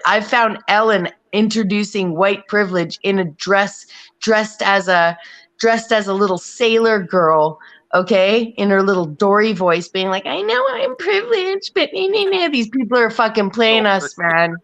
[SPEAKER 10] I found Ellen introducing white privilege in a dressed as a little sailor girl, okay, in her little Dory voice, being like, I know I'm privileged, but these people are fucking playing us, man.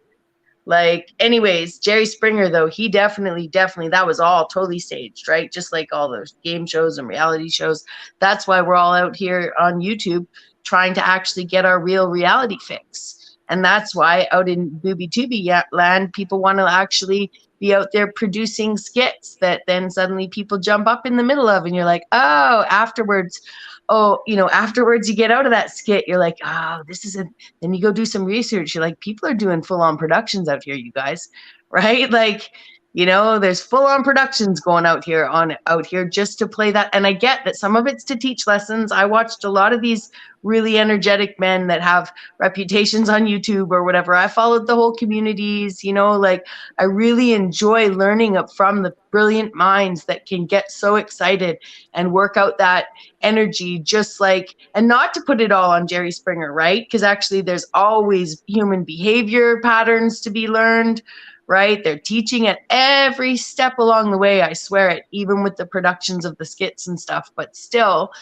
[SPEAKER 10] Like, anyways, Jerry Springer, though, he definitely, that was all totally staged, right? Just like all those game shows and reality shows. That's why we're all out here on YouTube trying to actually get our real reality fix. And that's why out in Booby Tooby land, people want to actually be out there producing skits that then suddenly people jump up in the middle of, and you're like, oh, afterwards you get out of that skit, you're like, oh, this isn't. Then you go do some research. You're like, people are doing full-on productions out here, you guys, right? Like, there's full-on productions going out here just to play that. And I get that some of it's to teach lessons. I watched a lot of these really energetic men that have reputations on YouTube or whatever. I followed the whole communities, like I really enjoy learning from the brilliant minds that can get so excited and work out that energy, just like, and not to put it all on Jerry Springer, right? Because actually there's always human behavior patterns to be learned, right? They're teaching at every step along the way, I swear it, even with the productions of the skits and stuff, but still,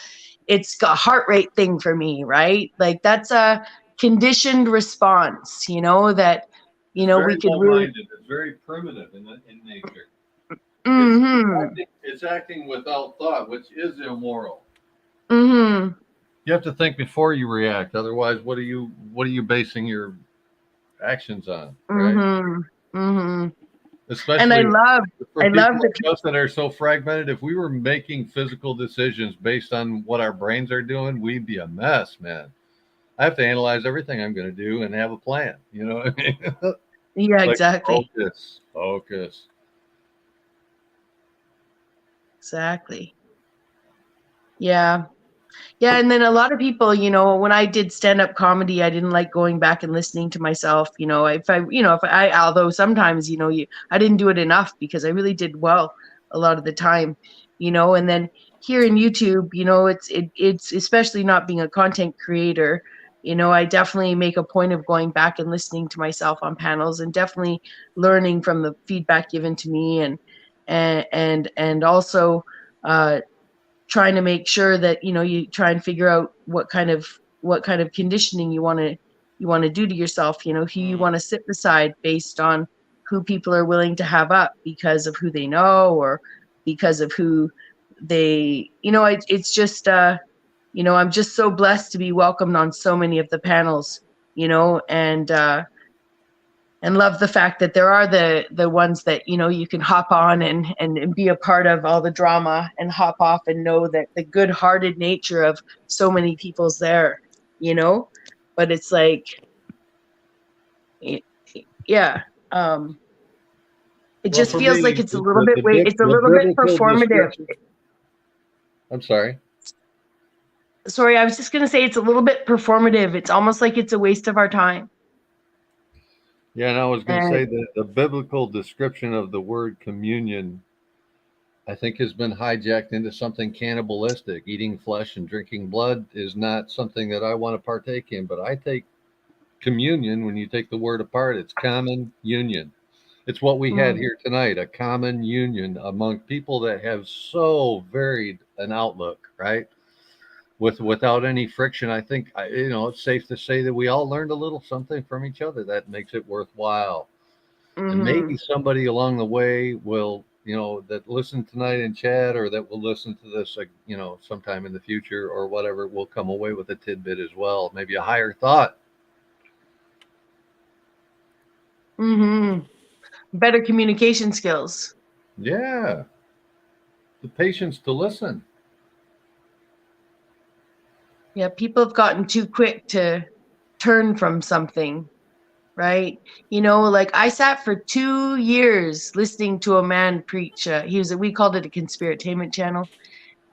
[SPEAKER 10] it's a heart rate thing for me, right? Like that's a conditioned response, that, we could really.
[SPEAKER 9] It's very primitive in nature.
[SPEAKER 10] Mm-hmm.
[SPEAKER 9] It's acting without thought, which is immoral.
[SPEAKER 10] Mm-hmm.
[SPEAKER 9] You have to think before you react. Otherwise, what are you basing your actions on? Right?
[SPEAKER 10] Mm-hmm. Mm-hmm.
[SPEAKER 9] Especially,
[SPEAKER 10] and I love
[SPEAKER 9] the us that are so fragmented. If we were making physical decisions based on what our brains are doing, we'd be a mess, man. I have to analyze everything I'm going to do and have a plan. You know what I mean?
[SPEAKER 10] Yeah, like, exactly.
[SPEAKER 9] Focus.
[SPEAKER 10] Exactly. Yeah. Yeah, and then a lot of people, when I did stand-up comedy, I didn't like going back and listening to myself. Although sometimes, I didn't do it enough because I really did well a lot of the time, And then here in YouTube, it's especially not being a content creator. I definitely make a point of going back and listening to myself on panels and definitely learning from the feedback given to me and also trying to make sure that you try and figure out what kind of conditioning you want to do to yourself, who you want to sit beside based on who people are willing to have up because of who they know or because of who they it's just I'm just so blessed to be welcomed on so many of the panels, and love the fact that there are the ones that, you can hop on and be a part of all the drama and hop off and know that the good-hearted nature of so many people's there, but it's like, yeah. It just feels like it's a little bit performative.
[SPEAKER 9] I'm sorry.
[SPEAKER 10] Sorry, I was just going to say it's a little bit performative. It's almost like it's a waste of our time.
[SPEAKER 9] Yeah, and I was going to say that the biblical description of the word communion, I think, has been hijacked into something cannibalistic. Eating flesh and drinking blood is not something that I want to partake in, but I take communion. When you take the word apart, it's common union. It's what we had here tonight, a common union among people that have so varied an outlook, right? Without any friction, I think, it's safe to say that we all learned a little something from each other that makes it worthwhile. Mm-hmm. And maybe somebody along the way will, that listened tonight in chat or that will listen to this, sometime in the future or whatever, will come away with a tidbit as well. Maybe a higher thought.
[SPEAKER 10] Mm-hmm. Better communication skills.
[SPEAKER 9] Yeah. The patience to listen.
[SPEAKER 10] Yeah, people have gotten too quick to turn from something, right? You know, like I sat for 2 years listening to a man preach. We called it a conspiratainment channel,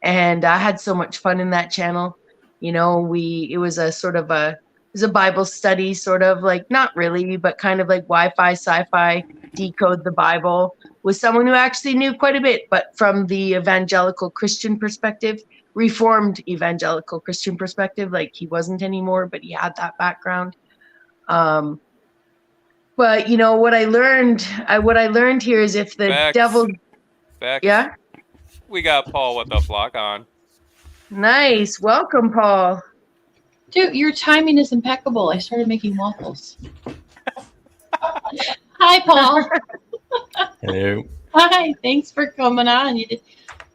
[SPEAKER 10] and I had so much fun in that channel. You know, it was a sort of it was a Bible study, sort of like, not really, but kind of like Wi-Fi, sci-fi, decode the Bible, with someone who actually knew quite a bit, but from the evangelical Christian perspective, Reformed evangelical Christian perspective. Like, he wasn't anymore, but he had that background. But you know what I learned here is, if the
[SPEAKER 2] Bexx.
[SPEAKER 10] devil,
[SPEAKER 2] Bexx.
[SPEAKER 10] yeah,
[SPEAKER 2] We got Paul with the flock on.
[SPEAKER 10] nice, welcome, Paul.
[SPEAKER 1] Dude, your timing is impeccable. I started making waffles. Hi, Paul.
[SPEAKER 21] Hello.
[SPEAKER 1] Hi, thanks for coming on. You did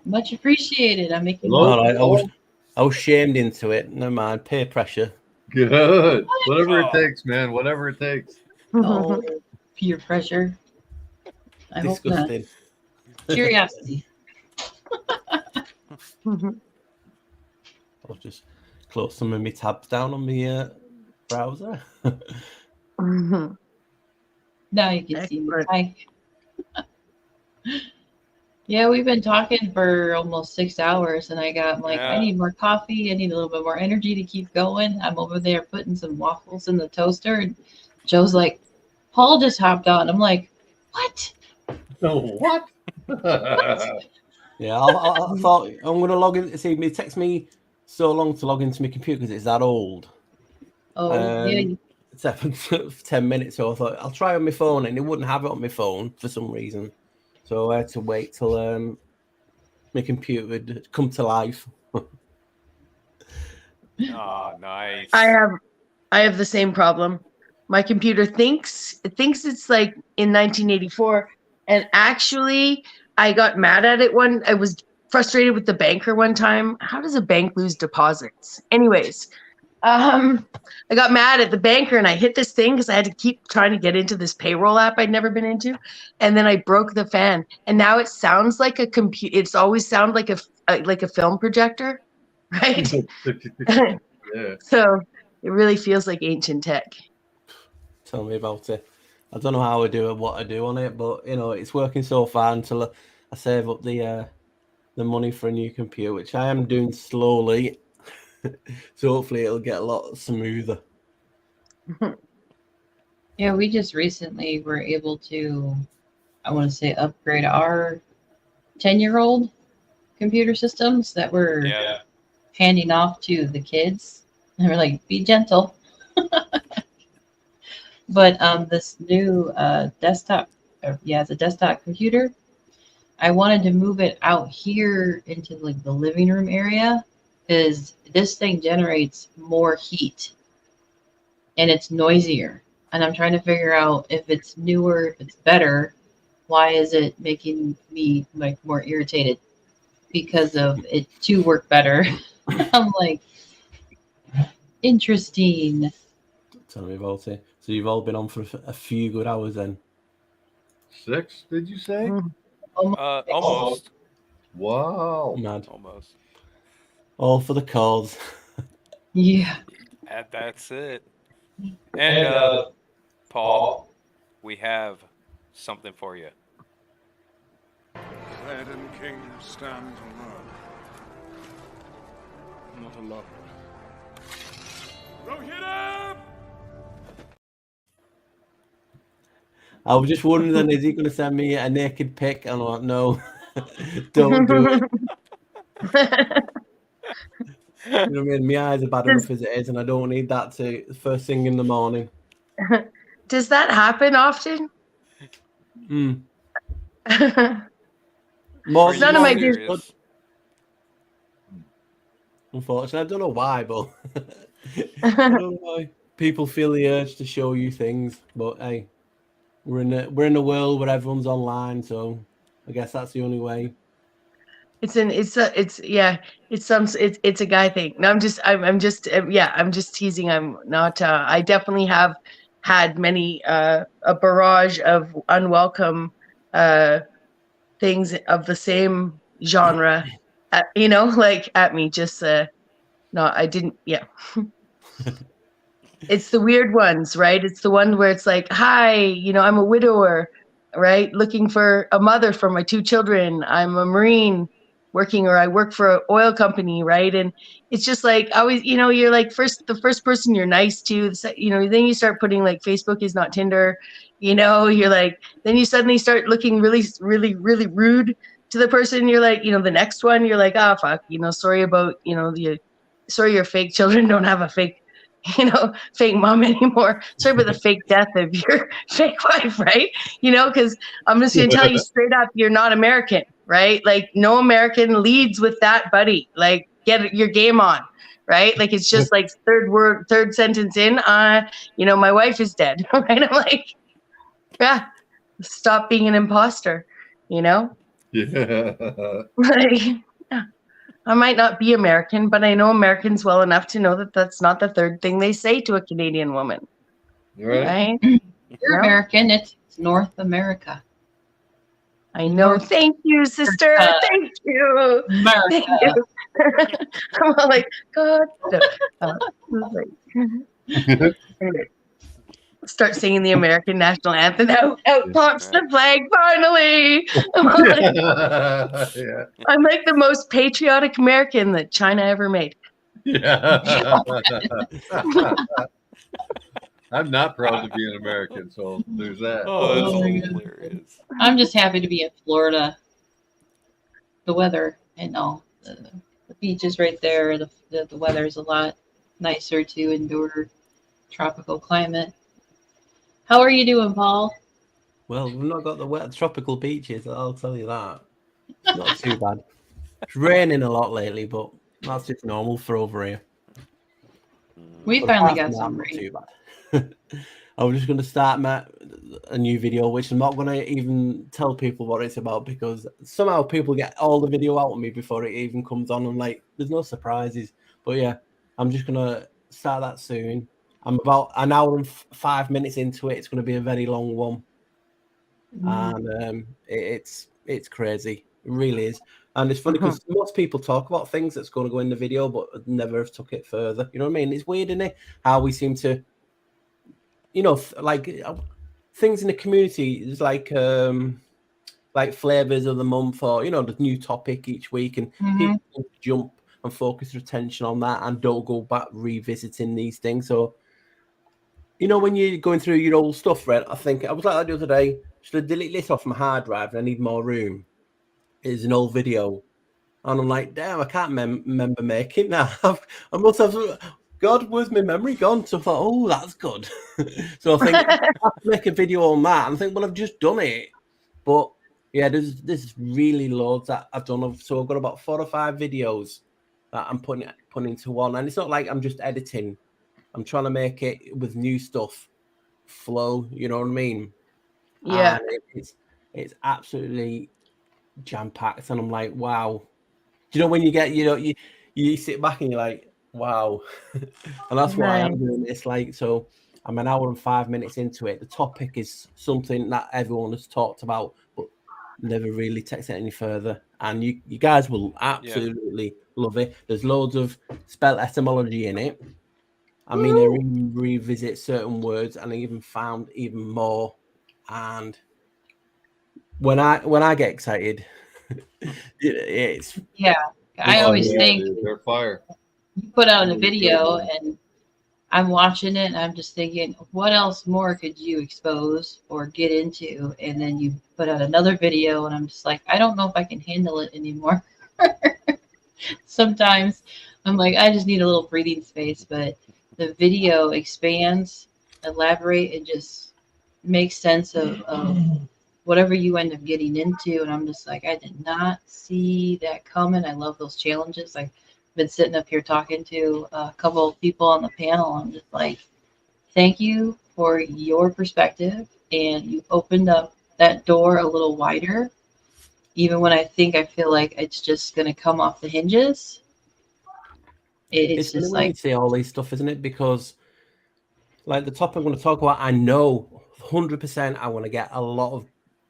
[SPEAKER 1] much appreciated. I'm making
[SPEAKER 21] All
[SPEAKER 1] waffles.
[SPEAKER 21] right, I was shamed into it. Never mind, peer pressure.
[SPEAKER 9] Good. Whatever it takes, man. Whatever it takes.
[SPEAKER 1] Oh, peer pressure. I hope not.
[SPEAKER 21] Disgusting.
[SPEAKER 1] Curiosity.
[SPEAKER 21] I'll just close some of my tabs down on my browser.
[SPEAKER 1] Now you can see me. Hi. Yeah, we've been talking for almost 6 hours, and I'm like, I need more coffee. I need a little bit more energy to keep going. I'm over there putting some waffles in the toaster, and Joe's like, Paul just hopped on. I'm like, what?
[SPEAKER 9] No, what?
[SPEAKER 21] Yeah, I thought I'm going to log in. See, it takes me so long to log into my computer because it's that old.
[SPEAKER 1] Oh, yeah.
[SPEAKER 21] It's happened for 10 minutes, so I thought I'll try on my phone, and it wouldn't have it on my phone for some reason. So I had to wait till my computer would come to life.
[SPEAKER 2] Oh, nice.
[SPEAKER 10] I have the same problem. My computer thinks it's like in 1984, and actually I got mad at it I was frustrated with the banker one time. How does a bank lose deposits? Anyways, I got mad at the banker, and I hit this thing because I had to keep trying to get into this payroll app I'd never been into, and then I broke the fan, and now it sounds like a computer. It's always sound like a film projector, right?
[SPEAKER 9] Yeah.
[SPEAKER 10] So it really feels like ancient tech.
[SPEAKER 21] Tell me about it. I don't know how I do it, what I do on it, but you know, it's working so far until I save up the money for a new computer, which I am doing slowly. So hopefully it'll get a lot smoother.
[SPEAKER 1] Yeah, we just recently were able to, I want to say, upgrade our 10-year-old computer systems that we're handing off to the kids. And we're like, be gentle. But this new desktop, it's a desktop computer. I wanted to move it out here into like the living room area, because this thing generates more heat and it's noisier. And I'm trying to figure out if it's newer, if it's better. Why is it making me like more irritated? Because of it to work better. I'm like, interesting.
[SPEAKER 21] Tell me about it. So you've all been on for a few good hours then?
[SPEAKER 9] 6, did you say?
[SPEAKER 2] Almost.
[SPEAKER 9] Wow.
[SPEAKER 21] Mad.
[SPEAKER 2] Almost.
[SPEAKER 21] All for the cause.
[SPEAKER 1] Yeah.
[SPEAKER 2] And that's it. And Paul, we have something for you.
[SPEAKER 4] Dead and king stand alone. Not alone. Go hit him!
[SPEAKER 21] I was just wondering then, is he going to send me a naked pic? And I'm like, no, don't do it. You know what I mean? My eyes are bad enough as it is, and I don't need that to first thing in the morning.
[SPEAKER 10] Does that happen often?
[SPEAKER 21] More
[SPEAKER 10] None of my dears.
[SPEAKER 21] Unfortunately, I don't know why, but I don't know why people feel the urge to show you things. But hey, we're in a world where everyone's online, so I guess that's the only way.
[SPEAKER 10] It's a guy thing. No, I'm just teasing. I'm not. I definitely have had many a barrage of unwelcome things of the same genre, like at me. Just no, I didn't. Yeah. It's the weird ones, right? It's the one where it's like, hi, I'm a widower, right? Looking for a mother for my 2 children. I'm a Marine working, or I work for an oil company, right? And it's just like, always, you're like the first person you're nice to, then you start putting like Facebook is not Tinder, you're like, then you suddenly start looking really, really, really rude to the person. You're like, the next one, you're like, ah, fuck, sorry about, sorry your fake children don't have a fake fake mom anymore. Sorry about the fake death of your fake wife, right? Because I'm just going to tell you straight up, you're not American, right? Like, no American leads with that, buddy. Like, get your game on, right? Like, it's just like third sentence in, my wife is dead, right? I'm like, yeah, stop being an imposter,
[SPEAKER 9] Yeah.
[SPEAKER 10] Like, yeah. I might not be American, but I know Americans well enough to know that that's not the third thing they say to a Canadian woman. Right?
[SPEAKER 1] You're American. It's North America.
[SPEAKER 10] I know. Thank you, sister. Thank you.
[SPEAKER 1] America.
[SPEAKER 10] Thank you. I'm like, God. Anyway, start singing the American national anthem. Out pops the flag finally. I'm like the most patriotic American that China ever made.
[SPEAKER 9] Yeah. I'm not proud to be an American, so there's that.
[SPEAKER 2] Oh, that's hilarious.
[SPEAKER 1] I'm just happy to be in Florida. The weather, the beach is right there. The weather is a lot nicer to endure tropical climate. How are you doing, Paul?
[SPEAKER 21] Well, we've not got the wet tropical beaches, I'll tell you that. It's not too bad. It's raining a lot lately, but that's just normal for over here.
[SPEAKER 1] We
[SPEAKER 21] But
[SPEAKER 1] finally
[SPEAKER 21] apart
[SPEAKER 1] got
[SPEAKER 21] from that,
[SPEAKER 1] some
[SPEAKER 21] not
[SPEAKER 1] rain.
[SPEAKER 21] too bad. I was just going to start a new video, which I'm not going to even tell people what it's about, because somehow people get all the video out of me before it even comes on. I'm like, there's no surprises. But yeah, I'm just going to start that soon. I'm about an hour and 5 minutes into it. It's going to be a very long one. And it's crazy. It really is. And it's funny because most people talk about things that's going to go in the video, but never have took it further. You know what I mean? It's weird, isn't it? How we seem to, things in the community is like flavors of the month, or the new topic each week, and people jump and focus their attention on that and don't go back revisiting these things. So, when you're going through your old stuff, right? I think I was like that the other day. Should I delete this off my hard drive? I need more room. It's an old video, and I'm like, damn, I can't remember making that. I must have. God, where's my memory gone? So I thought, oh, that's good. So I think I have to make a video on that, and I think, well, I've just done it. But yeah, there's really loads that I've done. So I've got about 4 or 5 videos that I'm putting into one, and it's not like I'm just editing. I'm trying to make it with new stuff flow. You know what I mean?
[SPEAKER 10] Yeah.
[SPEAKER 21] And it's absolutely jam packed, and I'm like, wow. Do you know when you get, you sit back and you're like, wow. And that's why I'm doing this. Like, so I'm an hour and 5 minutes into it. The topic is something that everyone has talked about, but never really takes it any further. And you guys will absolutely love it. There's loads of spell etymology in it. I mean, I revisit certain words, and I even found even more. And when I get excited, it's
[SPEAKER 1] I always think
[SPEAKER 9] they're fire.
[SPEAKER 1] You put out a video and I'm watching it and I'm just thinking, what else more could you expose or get into? And then you put out another video and I'm just like, I don't know if I can handle it anymore. Sometimes I'm like, I just need a little breathing space, but the video expands, elaborate, and just makes sense of whatever you end up getting into. And I'm just like, I did not see that coming. I love those challenges. I've been sitting up here talking to a couple of people on the panel. I'm just like, thank you for your perspective. And you opened up that door a little wider. Even when I feel like it's just going to come off the hinges. It's just like,
[SPEAKER 21] you see all these stuff, isn't it? Because like the topic I'm going to talk about, I know 100% I want to get a lot of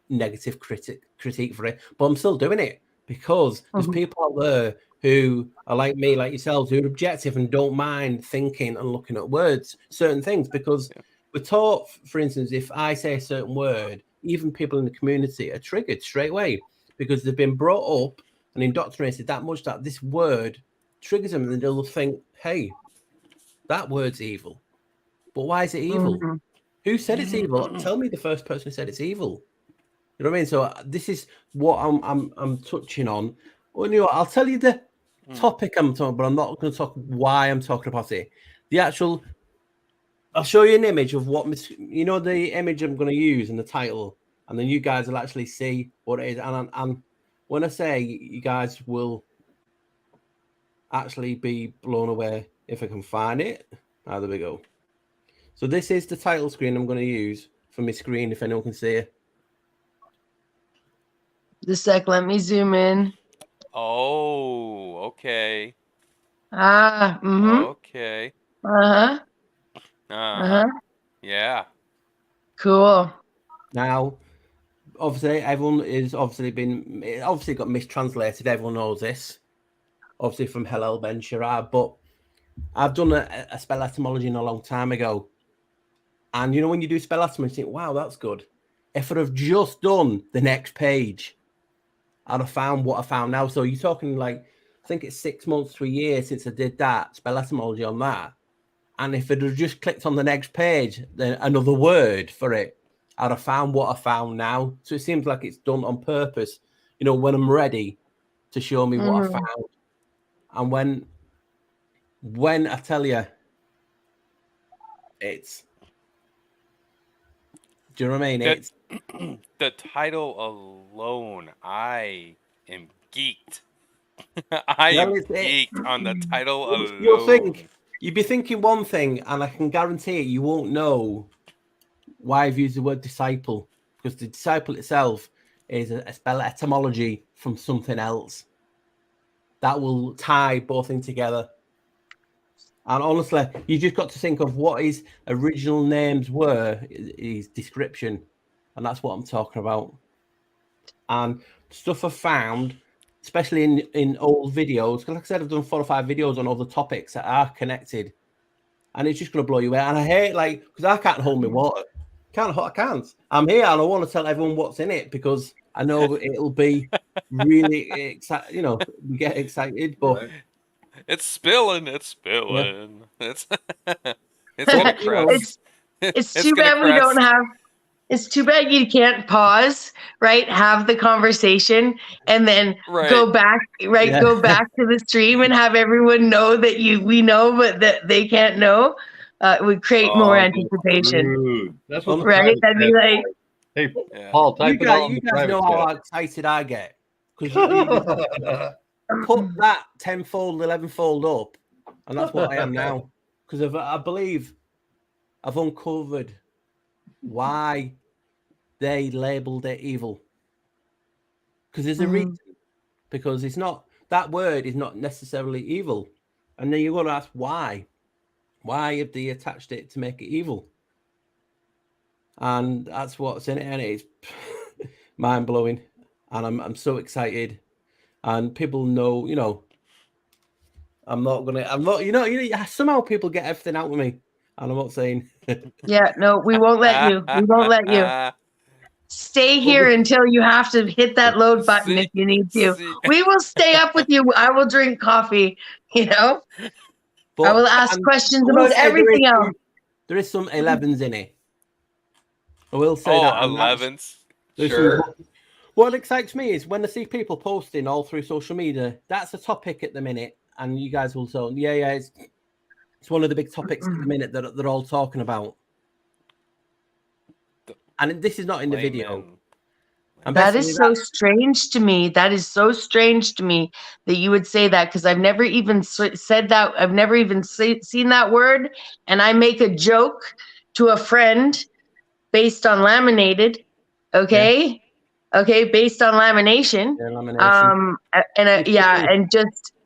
[SPEAKER 21] negative critique for it, but I'm still doing it because there's people out there who are like me, like yourselves, who are objective and don't mind thinking and looking at words, certain things, because we're taught, for instance, if I say a certain word, even people in the community are triggered straight away because they've been brought up and indoctrinated that much that this word triggers them, and they'll think, hey, that word's evil. But why is it evil?
[SPEAKER 10] Mhm.
[SPEAKER 21] Who said it's evil? Tell me the first person who said it's evil. You know what I mean? So this is what I'm touching on. Well, you know, I'll tell you the topic I'm talking, but I'm not going to talk why I'm talking about it. The actual, I'll show you an image of what, you know, the image I'm going to use in the title, and then you guys will actually see what it is. And when I say, you guys will actually be blown away if I can find it. Ah, there we go. So this is the title screen I'm going to use for my screen, if anyone can see it.
[SPEAKER 10] Just a sec, let me zoom in.
[SPEAKER 2] Oh, okay.
[SPEAKER 10] Ah,
[SPEAKER 2] Okay.
[SPEAKER 10] Uh-huh.
[SPEAKER 2] Uh-huh. Yeah.
[SPEAKER 10] Cool.
[SPEAKER 21] Now, obviously, everyone is obviously got mistranslated. Everyone knows this. Obviously from Hillel Ben Shirah, but I've done a spell etymology a long time ago. And you know, when you do spell etymology, you think, wow, that's good. If I'd have just done the next page, I'd have found what I found now. So you're talking like, I think it's 6 months to a year since I did that spell etymology on that. And if I'd have just clicked on the next page, then another word for it, I'd have found what I found now. So it seems like it's done on purpose, you know, when I'm ready to show me what I found. And when I tell you, it's, do you know what I mean? It's
[SPEAKER 2] the title alone, I am geeked. I am geeked on the title alone.
[SPEAKER 21] You'd be thinking one thing, and I can guarantee you won't know why I've used the word disciple, because the disciple itself is a spell etymology from something else that will tie both in together. And honestly, you just got to think of what his original names were, his description, and that's what I'm talking about. And stuff I've found, especially in old videos, because like I said, I've done 4 or 5 videos on other topics that are connected, and it's just going to blow you away. And I hate, like, because I can't hold my water. I can't. I'm here, and I want to tell everyone what's in it, because I know it'll be really exciting. You know, we get excited, but
[SPEAKER 2] it's spilling. It's spilling.
[SPEAKER 21] Yeah.
[SPEAKER 2] It's gonna crash.
[SPEAKER 10] It's too bad we don't have. It's too bad you can't pause, right? Have the conversation and then go back, right?
[SPEAKER 21] Yeah.
[SPEAKER 10] Go back to the stream and have everyone know that we know, but that they can't know. It would create more anticipation.
[SPEAKER 9] That's what
[SPEAKER 10] right? That'd be like,
[SPEAKER 9] hey, Paul, type it out.
[SPEAKER 21] You guys know how excited I get, because you put that 10-fold, 11-fold up, and that's what I am now. Because I believe I've uncovered why they labeled it evil. Because there's a reason. Because it's not, that word is not necessarily evil. And then you've got to ask why. Why have they attached it to make it evil? And that's what's in it, and it's mind blowing. And I'm so excited. And people know, you know, somehow people get everything out of me. And I'm not saying.
[SPEAKER 10] yeah, no, we won't let you. We won't let you. Stay here until you have to hit that load button if you need to. We will stay up with you. I will drink coffee, you know. But I will ask questions about everything else.
[SPEAKER 21] There is some 11s in it. I will say that.
[SPEAKER 2] 11s. Sure.
[SPEAKER 21] What excites me is when I see people posting all through social media. That's a topic at the minute, and you guys will tell. Yeah, it's one of the big topics at the minute that they're all talking about. And this is not in the video.
[SPEAKER 10] And that is so strange to me. That is so strange to me that you would say that, because I've never even said that. I've never even seen that word. And I make a joke to a friend based on laminated. Okay. Yeah. Okay. Based on lamination. Yeah, lamination. And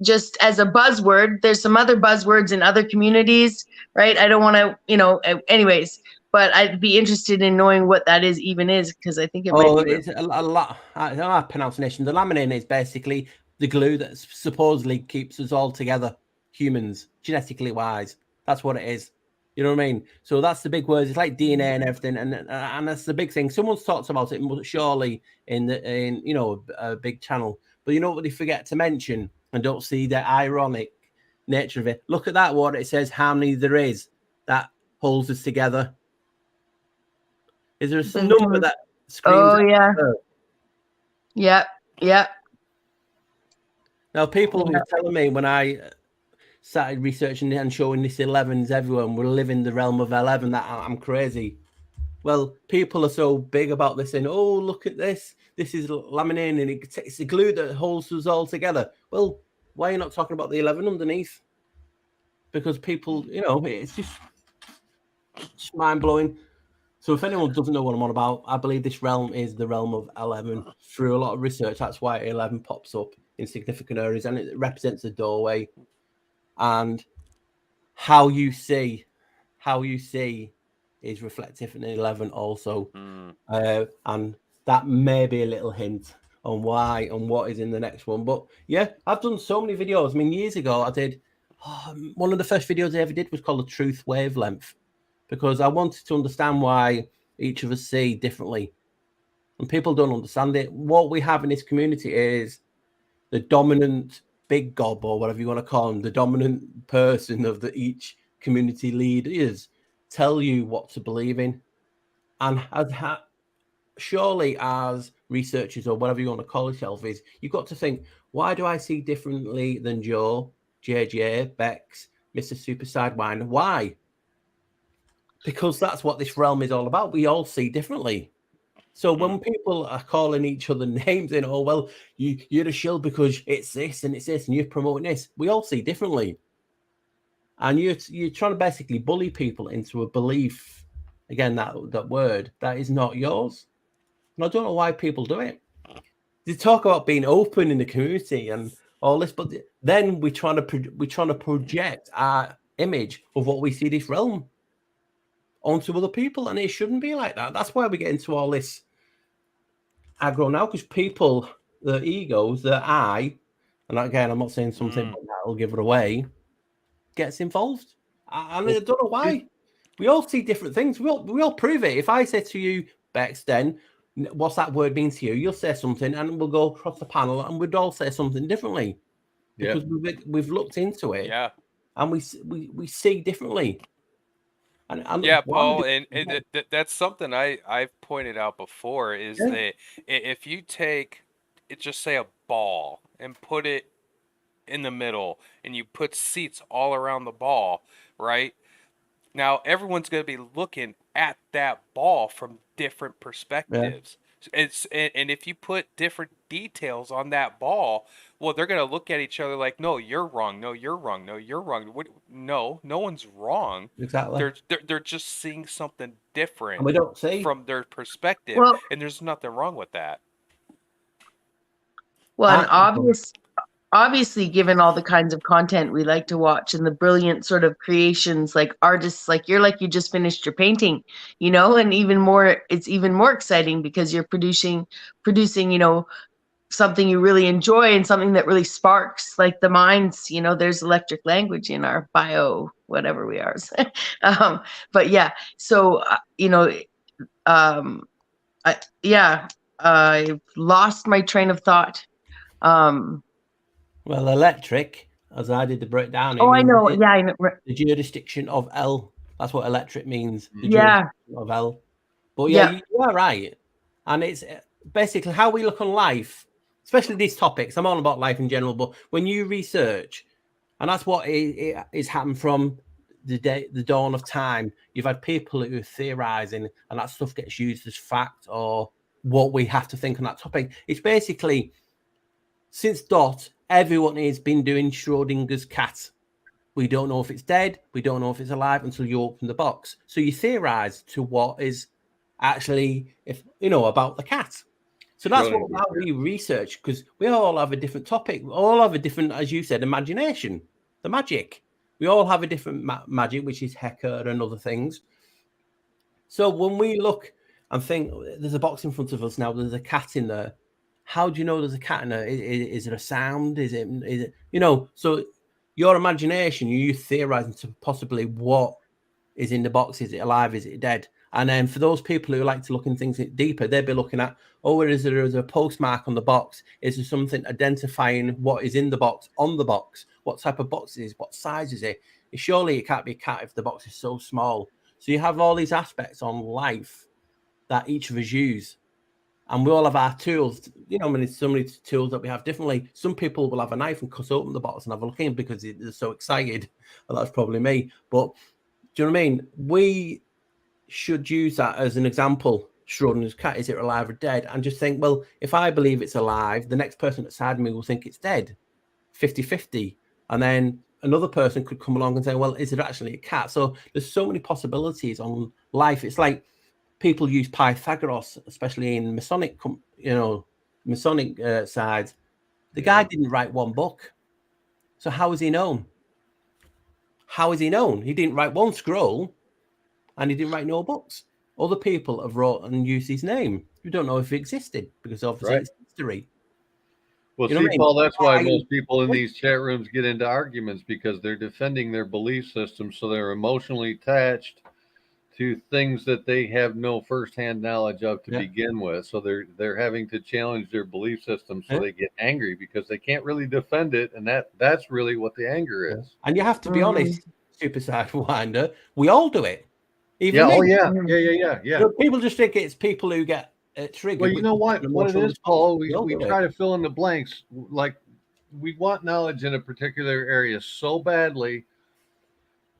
[SPEAKER 10] just as a buzzword, there's some other buzzwords in other communities, right? I don't want to, anyways. But I'd be interested in knowing what that even is, because I think it might be.
[SPEAKER 21] It's a lot. I don't know pronunciation. The laminating is basically the glue that supposedly keeps us all together, humans, genetically wise. That's what it is. You know what I mean? So that's the big words. It's like DNA and everything, and that's the big thing. Someone's talked about it surely in a big channel, but you know what they forget to mention and don't see the ironic nature of it. Look at that word. It says how many there is that holds us together. Is there a number that screams?
[SPEAKER 10] Oh yeah. Yep.
[SPEAKER 21] Now people were telling me when I started researching and showing this 11s everywhere, and we're living the realm of 11, that I'm crazy. Well, people are so big about this saying, oh, look at this. This is laminating and it's the glue that holds us all together. Well, why are you not talking about the 11 underneath? Because people, it's just mind-blowing. So if anyone doesn't know what I'm on about, I believe this realm is the realm of 11. Through a lot of research, that's why 11 pops up in significant areas, and it represents a doorway. And how you see is reflective in 11 also. And that may be a little hint on why and what is in the next one. But yeah, I've done so many videos. I mean, years ago I did one of the first videos I ever did was called the Truth Wavelength, because I wanted to understand why each of us see differently, and people don't understand it. What we have in this community is the dominant big gob, or whatever you want to call him, the dominant person of each community leaders tell you what to believe in. And surely as researchers, or whatever you want to call yourself, is you've got to think, why do I see differently than Joe, JJ, Bexx, MrSuperSideWinder? Why? Because that's what this realm is all about. We all see differently. So when people are calling each other names in, oh, well, you're a shill because it's this and you're promoting this, we all see differently. And you're trying to basically bully people into a belief, again, that word, that is not yours. And I don't know why people do it. They talk about being open in the community and all this, but then we're trying to project our image of what we see this realm onto other people, and it shouldn't be like that. That's why we get into all this aggro now, because people, their egos, their I, and again, I'm not saying something but that'll give it away, gets involved. And I don't know why. We all see different things. We all prove it. If I say to you, Bexx, then what's that word mean to you? You'll say something, and we'll go across the panel, and we'd all say something differently because we've looked into it.
[SPEAKER 2] Yeah,
[SPEAKER 21] and we see differently. And
[SPEAKER 2] yeah, Paul, and that's something I've pointed out before is that if you take, just say a ball and put it in the middle, and you put seats all around the ball, right? Now everyone's going to be looking at that ball from different perspectives. And if you put different details on that ball, well, they're going to look at each other like, no, you're wrong. No, you're wrong. No, you're wrong. No one's wrong.
[SPEAKER 21] Exactly.
[SPEAKER 2] They're just seeing something different
[SPEAKER 21] and we don't see
[SPEAKER 2] from their perspective, and there's nothing wrong with that.
[SPEAKER 10] Well, and obviously, given all the kinds of content we like to watch and the brilliant sort of creations, like artists, like you just finished your painting, and it's even more exciting because you're producing, something you really enjoy and something that really sparks like the minds, there's electric language in our bio, whatever we are. But yeah, so, I've lost my train of thought.
[SPEAKER 21] Well, electric, as I did the breakdown.
[SPEAKER 10] I know. I know.
[SPEAKER 21] The jurisdiction of L. That's what electric means. The
[SPEAKER 10] jurisdiction
[SPEAKER 21] of L. But you are right. And it's basically how we look on life, especially these topics. I'm on about life in general, but when you research, and that's what is happened from the dawn of time. You've had people who are theorizing, and that stuff gets used as fact or what we have to think on that topic. It's basically, since dot, everyone has been doing Schrodinger's cat. We don't know if it's dead. We don't know if it's alive until you open the box. So you theorize to what is actually, about the cat. So that's how we research, because we all have a different topic. We all have a different, as you said, imagination, the magic. We all have a different magic, which is Hecker and other things. So when we look and think, there's a box in front of us now, there's a cat in there. How do you know there's a cat in there? Is it a sound? Is it, you know, so your imagination, you theorizing to possibly what is in the box. Is it alive? Is it dead? And then for those people who like to look in things deeper, they'd be looking at, oh, is there a postmark on the box? Is there something identifying what is in the box, on the box? What type of box it is? What size is it? Surely it can't be a cat if the box is so small. So you have all these aspects on life that each of us use. And we all have our tools. You know, I mean, there's so many tools that we have differently. Some people will have a knife and cut open the box and have a look in because they're so excited. Well, that's probably me. But do you know what I mean? We should use that as an example. Schrodinger's cat, is it alive or dead? And just think, well, if I believe it's alive, the next person beside me will think it's dead. 50-50. And then another person could come along and say, well, is it actually a cat? So there's so many possibilities on life. It's like people use Pythagoras, especially in Masonic, Masonic sides. The guy didn't write one book. So how is he known? How is he known? He didn't write one scroll and he didn't write no books. Other people have wrote and used his name. You don't know if he existed because obviously it's history.
[SPEAKER 9] Well,
[SPEAKER 21] You know
[SPEAKER 9] see,
[SPEAKER 21] what I mean?
[SPEAKER 9] Paul, that's why most people in these chat rooms get into arguments, because they're defending their belief system. So they're emotionally attached to things that they have no firsthand knowledge of to begin with. So they're having to challenge their belief system. So they get angry because they can't really defend it. And that's really what the anger is.
[SPEAKER 21] And you have to be honest, SuperSideWinder, we all do it. Even
[SPEAKER 9] Yeah.
[SPEAKER 21] me.
[SPEAKER 9] Oh, yeah.
[SPEAKER 21] You know, people just think it's people who get triggered.
[SPEAKER 9] Well, you know what? What it is, Paul, we
[SPEAKER 21] all do
[SPEAKER 9] try
[SPEAKER 21] it.
[SPEAKER 9] to fill in the blanks. Like, we want knowledge in a particular area so badly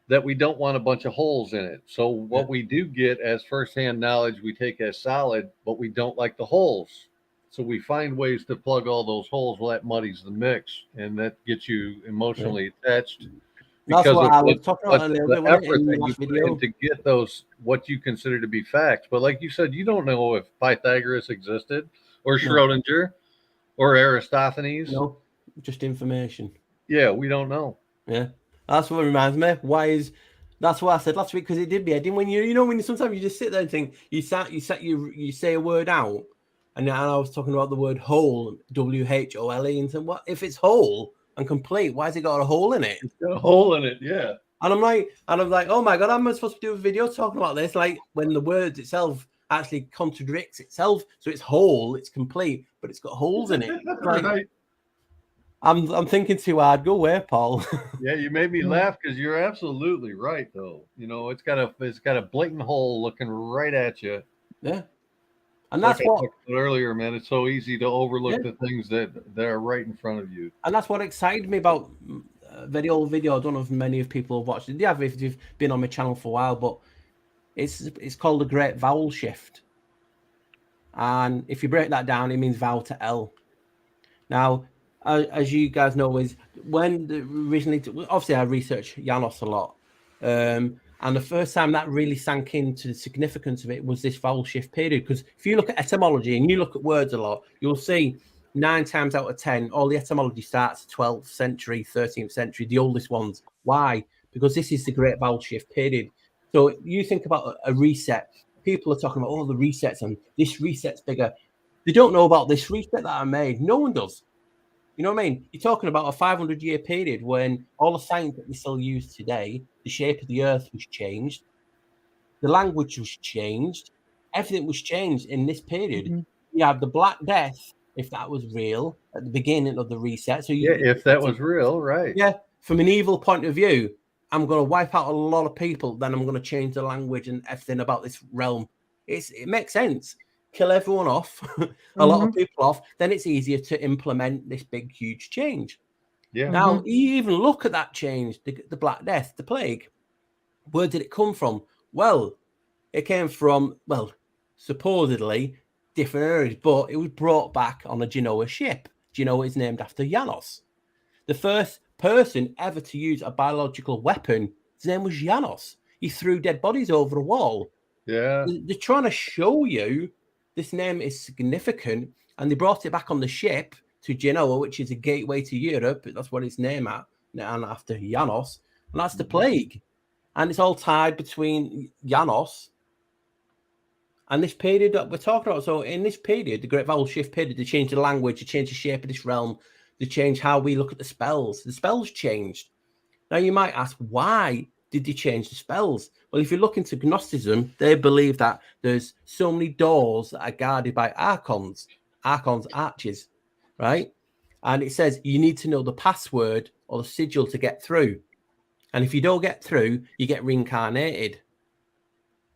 [SPEAKER 9] that we don't want a bunch of holes in it. So what we do get as firsthand knowledge, we take as solid, but we don't like the holes. So we find ways to plug all those holes. Well, that muddies the mix, and that gets you emotionally attached.
[SPEAKER 21] That's
[SPEAKER 9] Because
[SPEAKER 21] what
[SPEAKER 9] of
[SPEAKER 21] I was talking about
[SPEAKER 9] the
[SPEAKER 21] earlier, wasn't it,
[SPEAKER 9] effort
[SPEAKER 21] in the
[SPEAKER 9] that you
[SPEAKER 21] last
[SPEAKER 9] put
[SPEAKER 21] video?
[SPEAKER 9] in to get those, what you consider to be facts. But like you said, you don't know if Pythagoras existed, or
[SPEAKER 21] No.
[SPEAKER 9] Schrodinger, or Aristophanes.
[SPEAKER 21] No, just information.
[SPEAKER 9] Yeah, we don't know.
[SPEAKER 21] Yeah, that's what reminds me. That's what I said last week, because it did be Eddie. When when sometimes you just sit there and think, you say a word out, and I was talking about the word whole, WHOLE, and said, what if it's whole and complete? Why has it got a hole in it?
[SPEAKER 9] It's got a hole in it, yeah.
[SPEAKER 21] And I'm like, oh my god, I'm supposed to do a video talking about this, like when the word itself actually contradicts itself. So it's whole, it's complete, but it's got holes in it. Like,
[SPEAKER 9] Right.
[SPEAKER 21] I'm thinking too hard. Go away, Paul.
[SPEAKER 9] Yeah, you made me laugh because you're absolutely right, though. You know, it's got a blatant hole looking right at you.
[SPEAKER 21] Yeah, and that's
[SPEAKER 9] like I
[SPEAKER 21] what
[SPEAKER 9] talked about earlier, man. It's so easy to overlook the things that are right in front of you.
[SPEAKER 21] And that's what excited me about the old video. I don't know if many of people have watched it. Yeah, if you've been on my channel for a while, but it's called the Great Vowel Shift. And if you break that down, it means vowel to L. Now, as you guys know, is when originally, obviously I research Janos a lot. And the first time that really sank into the significance of it was this vowel shift period. Because if you look at etymology and you look at words a lot, you'll see 9 times out of 10, all the etymology starts 12th century, 13th century, the oldest ones. Why? Because this is the great vowel shift period. So you think about a reset. People are talking about, oh, the resets and this reset's bigger. They don't know about this reset that I made. No one does. You know what I mean? You're talking about a 500-year period when all the science that we still use today, the shape of the earth was changed, the language was changed, everything was changed in this period.
[SPEAKER 10] Mm-hmm.
[SPEAKER 21] You have the Black Death, if that was real, at the beginning of the reset. So
[SPEAKER 9] if that was real, right.
[SPEAKER 21] Yeah, from an evil point of view, I'm going to wipe out a lot of people, then I'm going to change the language and everything about this realm. It makes sense. Kill everyone off, a lot of people off, then it's easier to implement this big, huge change.
[SPEAKER 9] Yeah.
[SPEAKER 21] Now, you even look at that change, the Black Death, the plague. Where did it come from? Well, it came from, supposedly different areas, but it was brought back on a Genoa ship. Genoa is named after Janos. The first person ever to use a biological weapon, his name was Janos. He threw dead bodies over a wall.
[SPEAKER 9] Yeah.
[SPEAKER 21] They're trying to show you this name is significant, and they brought it back on the ship to Genoa, which is a gateway to Europe. That's what it's named at, and after Janos, and that's the plague. And it's all tied between Janos And this period that we're talking about, so in this period, the Great Vowel Shift period, they changed the language, they changed the shape of this realm, they changed how we look at the spells. The spells changed. Now you might ask, why did they change the spells? Well, if you look into Gnosticism, they believe that there's so many doors that are guarded by archons, arches, right? And it says you need to know the password or the sigil to get through. And if you don't get through, you get reincarnated.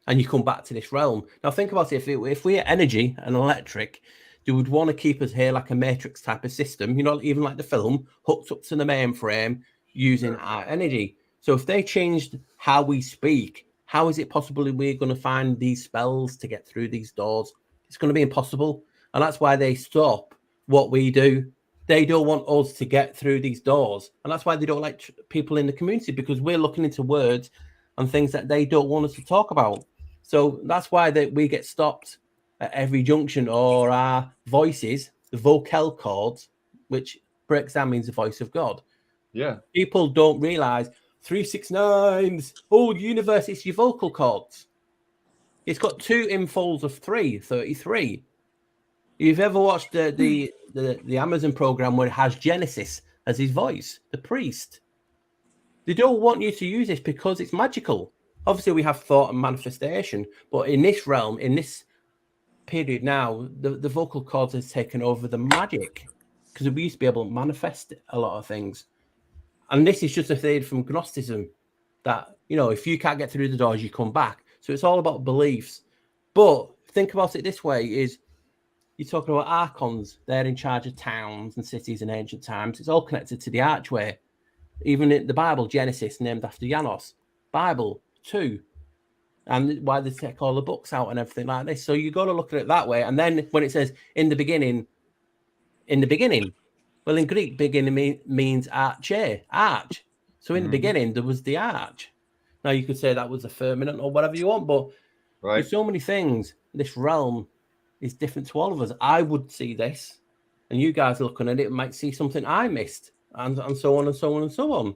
[SPEAKER 21] And you come back to this realm. Now think about it. If we're energy and electric, they would want to keep us here like a matrix type of system, you know, even like the film, hooked up to the mainframe using our energy. So if they changed how we speak, how is it possible we're going to find these spells to get through these doors? It's going to be impossible. And that's why they stop what we do. They don't want us to get through these doors. And that's why they don't like people in the community, because we're looking into words and things that they don't want us to talk about. So that's why we get stopped at every junction, or our voices, the vocal cords, which breaks down means the voice of God.
[SPEAKER 9] Yeah.
[SPEAKER 21] People don't realize 369's whole universe is your vocal cords. It's got 2 infolds of 3, 33. You've ever watched the Amazon program where it has Genesis as his voice, the priest? They don't want you to use this because it's magical. Obviously, we have thought and manifestation, but in this realm, in this period now, the vocal cords has taken over the magic, because we used to be able to manifest a lot of things. And this is just a thing from Gnosticism that, you know, if you can't get through the doors, you come back. So it's all about beliefs. But think about it this way, is you're talking about archons. They're in charge of towns and cities in ancient times. It's all connected to the archway. Even in the Bible, Genesis, named after Janos. Bible, 2. And why they take all the books out and everything like this. So you got to look at it that way. And then when it says in the beginning, well, in Greek, beginning means arch. So in the beginning, there was the arch. Now you could say that was a firmament or whatever you want, but there's so many things. This realm is different to all of us. I would see this, and you guys looking at it might see something I missed, and so on and so on and so on.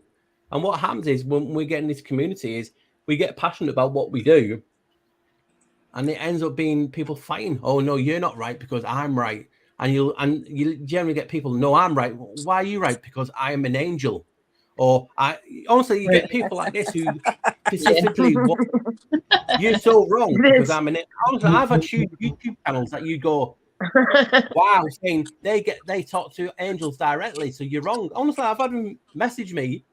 [SPEAKER 21] And what happens is when we get in this community is we get passionate about what we do, and it ends up being people fighting. Oh no, you're not right because I'm right. And you generally get people, no, I'm right. Why are you right? Because I am an angel. Or honestly, you get people like this who specifically you're so wrong because I'm an angel. Honestly, I've had YouTube channels that you go, wow, saying they talk to angels directly, so you're wrong. Honestly, I've had them message me.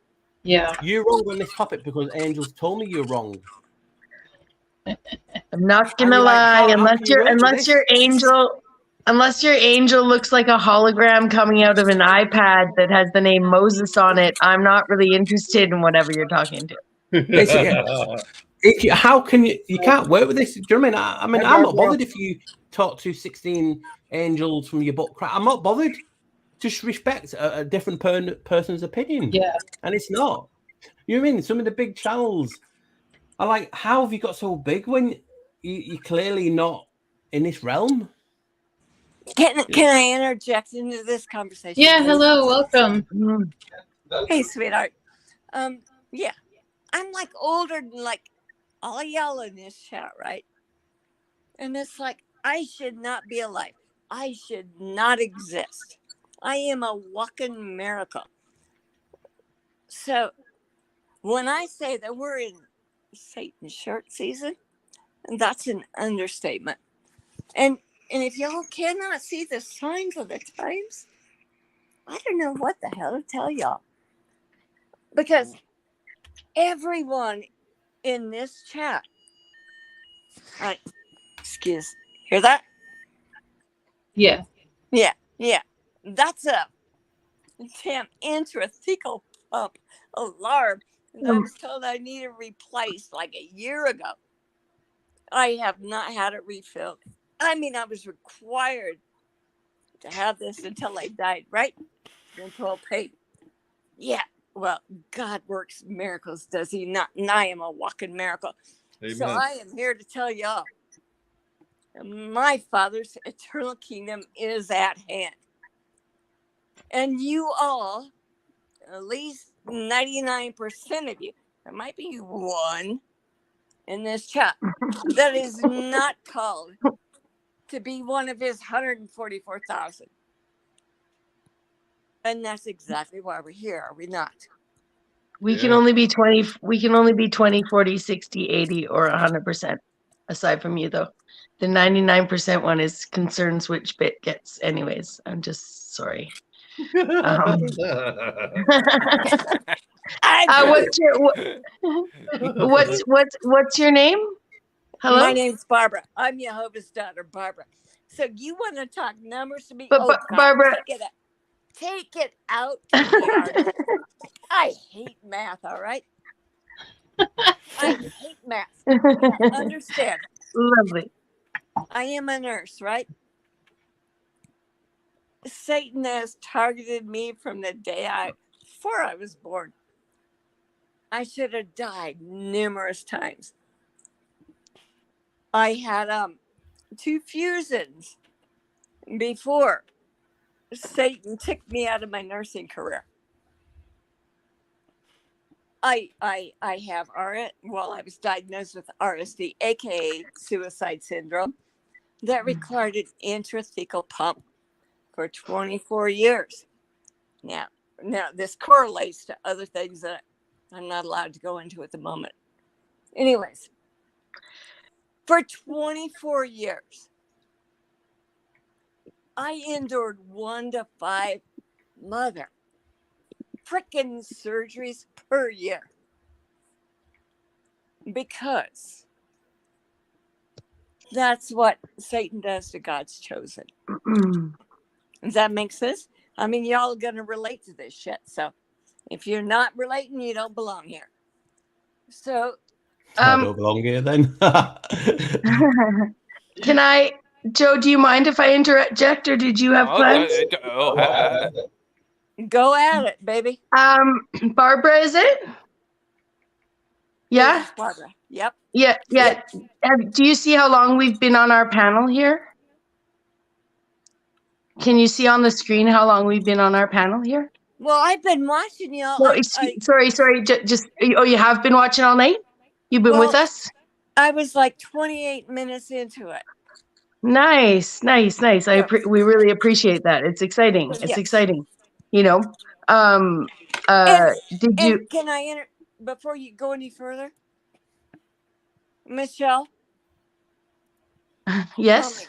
[SPEAKER 1] Yeah.
[SPEAKER 21] You're wrong on this topic because angels told me you're wrong.
[SPEAKER 10] I'm not gonna lie, unless your angel looks like a hologram coming out of an iPad that has the name Moses on it, I'm not really interested in whatever you're talking to.
[SPEAKER 21] How can you can't work with this? Do you know what I mean? I'm not bothered if you talk to 16 angels from your book. I'm not bothered. Just respect a different person's opinion.
[SPEAKER 1] Yeah.
[SPEAKER 21] And it's not. You know what I mean? Some of the big channels are like, how have you got so big when you're clearly not in this realm?
[SPEAKER 3] Can I interject into this conversation?
[SPEAKER 1] Yeah,
[SPEAKER 3] please?
[SPEAKER 1] hello, welcome.
[SPEAKER 3] Hey, sweetheart. Yeah, I'm like older than like all y'all in this chat, right? And it's like, I should not be alive. I should not exist. I am a walking miracle. So when I say that we're in Satan's short season, that's an understatement. And if y'all cannot see the signs of the times, I don't know what the hell to tell y'all. Because everyone in this chat, hear that?
[SPEAKER 1] Yeah.
[SPEAKER 3] Yeah. That's a damn intrathecal pump alarm. And I was told I needed replaced like a year ago. I have not had it refilled. I mean, I was required to have this until I died, right? Until paid. Yeah, well, God works miracles, does he not? And I am a walking miracle.
[SPEAKER 9] Amen.
[SPEAKER 3] So I am here to tell y'all, my Father's eternal kingdom is at hand. And you all, at least 99% of you, there might be one, in this chat that is not called to be one of his 144,000. And that's exactly why we're here, are we not?
[SPEAKER 10] We can only be 20. We can only be 20, 40, 60, 80, or 100%. Aside from you, though, the 99% one is concerns which bit gets. Anyways, I'm just sorry. What's your name? Hello.
[SPEAKER 3] My name's Barbara. I'm Jehovah's daughter, Barbara. So you want to talk numbers to me?
[SPEAKER 10] But
[SPEAKER 3] God,
[SPEAKER 10] Barbara,
[SPEAKER 3] take it out. To the artist. I hate math. All right. I hate math. Now, understand?
[SPEAKER 10] Lovely.
[SPEAKER 3] I am a nurse, right? Satan has targeted me from the day before I was born. I should have died numerous times. I had 2 fusions before Satan took me out of my nursing career. I have I was diagnosed with RSD, aka suicide syndrome, that required an intrathecal pump for 24 years. Now this correlates to other things that I'm not allowed to go into at the moment. Anyways, for 24 years, I endured 1 to 5 mother frickin' surgeries per year because that's what Satan does to God's chosen. Does that make sense? I mean, y'all are going to relate to this shit. So if you're not relating, you don't belong here. So
[SPEAKER 21] I don't belong here then.
[SPEAKER 10] Can I, Joe, do you mind if I interject, or did you have plans?
[SPEAKER 3] Go at it, baby.
[SPEAKER 10] Barbara, is it? Yeah?
[SPEAKER 3] Yes, Barbara. Yep.
[SPEAKER 10] Yeah. Do you see how long we've been on our panel here? Can you see on the screen how long we've been on our panel here?
[SPEAKER 3] Well, I've been watching y'all.
[SPEAKER 10] No, sorry. Just you have been watching all night? You've been with us?
[SPEAKER 3] I was like 28 minutes into it.
[SPEAKER 10] Nice. We really appreciate that. It's exciting. It's exciting. You know. Did you?
[SPEAKER 3] Can I enter before you go any further, Michelle?
[SPEAKER 10] Yes.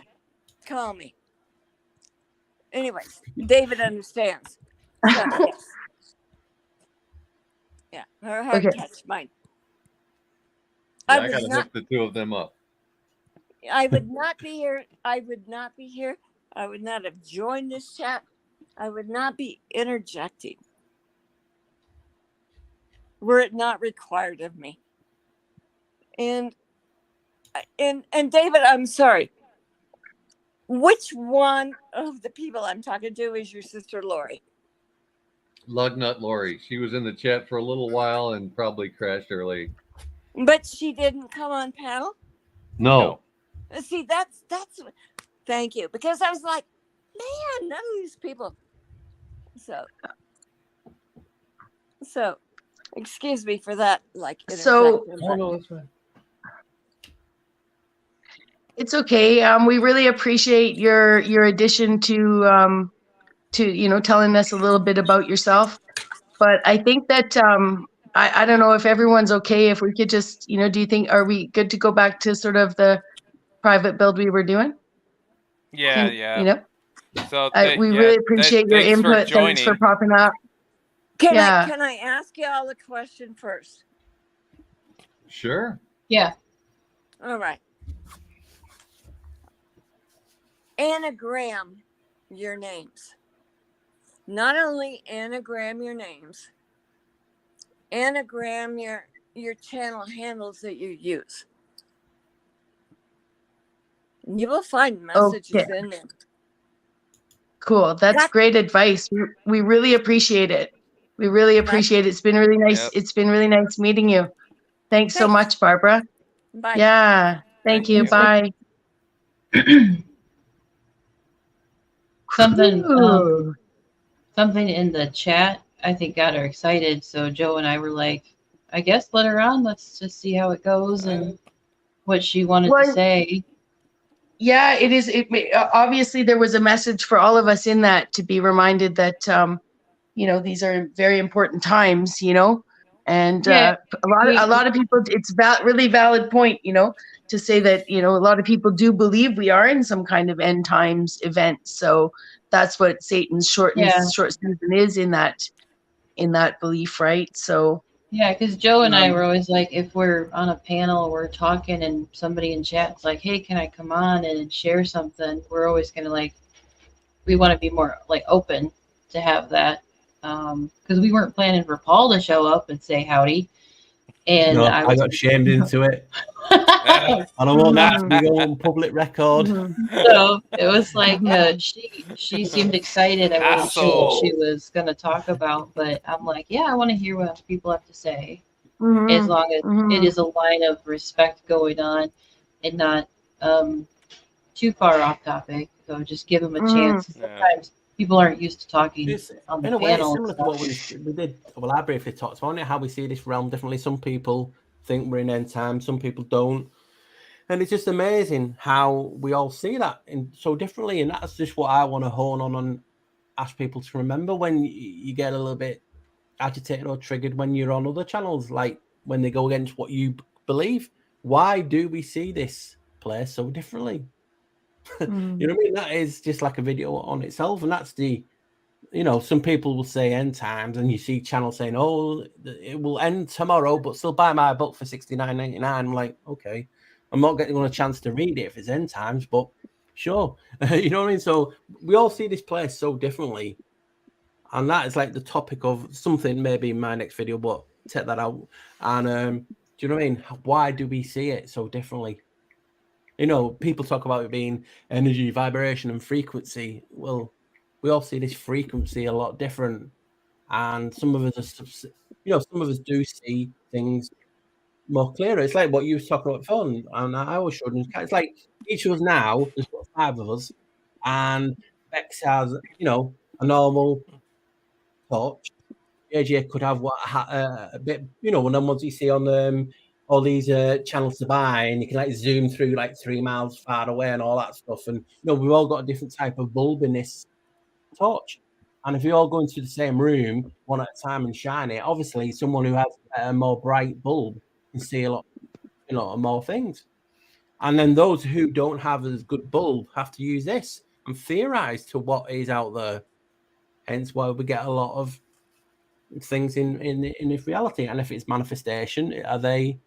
[SPEAKER 3] Call me. Anyways, David understands. So, yes. Yeah, her heart touched mine.
[SPEAKER 9] Yeah, I gotta hook the 2 of them up.
[SPEAKER 3] I would not be here. I would not have joined this chat. I would not be interjecting were it not required of me. And David, I'm sorry. Which one of the people I'm talking to is your sister Lori?
[SPEAKER 9] Lugnut Lori. She was in the chat for a little while and probably crashed early.
[SPEAKER 3] But she didn't come on panel?
[SPEAKER 9] No.
[SPEAKER 3] See, that's thank you. Because I was like, man, none of these people. So excuse me for that, like
[SPEAKER 10] no, that's fine. It's okay. We really appreciate your addition to telling us a little bit about yourself. But I think that I don't know if everyone's okay if we could just, do you think, are we good to go back to sort of the private build we were doing?
[SPEAKER 2] Yeah. So
[SPEAKER 10] we really appreciate your input. Thanks for popping up.
[SPEAKER 3] Can I ask y'all a question first?
[SPEAKER 9] Sure.
[SPEAKER 10] Yeah.
[SPEAKER 3] All right. Anagram your names. Not only anagram your names, anagram your channel handles that you use. You will find messages in there.
[SPEAKER 10] Cool. That's great advice. We really appreciate it. We really appreciate it. It's been really nice. It's been really nice meeting you. Thanks so much, Barbara.
[SPEAKER 3] Bye.
[SPEAKER 10] Yeah. Thank you. Bye.
[SPEAKER 1] Something in the chat, I think, got her excited. So Joe and I were like, I guess let her on. Let's just see how it goes and what she wanted to
[SPEAKER 10] Well,
[SPEAKER 1] say.
[SPEAKER 10] yeah, it is. Obviously there was a message for all of us in that, to be reminded that these are very important times, and
[SPEAKER 1] Yeah,
[SPEAKER 10] a lot of people, it's really valid point, to say that a lot of people do believe we are in some kind of end times event. So that's what Satan's short season is, in that belief, right? So
[SPEAKER 1] Yeah, because Joe and I were always like, if we're on a panel, we're talking, and somebody in chat's like, "Hey, can I come on and share something?" We're always gonna we want to be more open to have that, because we weren't planning for Paul to show up and say howdy, and
[SPEAKER 21] No, I got shamed into it. And I want that to be on public record.
[SPEAKER 1] So it was like she seemed excited. I wasn't sure what she was going to talk about, but I'm like, yeah, I want to hear what people have to say, as long as it is a line of respect going on and not too far off topic. So just give them a chance. Sometimes people aren't used to talking on the
[SPEAKER 21] In a way, it's
[SPEAKER 1] panel.
[SPEAKER 21] similar to what we did. Well, I briefly talked about it, how we see this realm differently. Some people think we're in end time, some people don't. And it's just amazing how we all see that so differently. And that's just what I want to hone on and ask people to remember when you get a little bit agitated or triggered when you're on other channels, like when they go against what you believe. Why do we see this place so differently? You know what I mean? That is just like a video on itself. And that's some people will say end times, and you see channels saying, "Oh, it will end tomorrow, but still buy my book for $69.99." I'm like, okay, I'm not getting a chance to read it if it's end times, but sure. You know what I mean? So we all see this place so differently, and that is like the topic of something maybe in my next video, but take that out. And do you know what I mean? Why do we see it so differently? People talk about it being energy, vibration, and frequency. Well, we all see this frequency a lot different, and some of us some of us do see things more clearer. It's like what you were talking about fun, and I was showing you. It's like each of us now, there's got 5 of us, and Bexx has a normal torch. JJ could have a bit, one of them ones you see on all these channels to buy, and you can zoom through 3 miles far away and all that stuff. And we've all got a different type of bulb in this torch. And if you all go into the same room one at a time and shine it, obviously someone who has a more bright bulb can see a lot, more things. And then those who don't have as good bulb have to use this and theorize to what is out there. Hence why we get a lot of things in this reality. And if it's manifestation, are they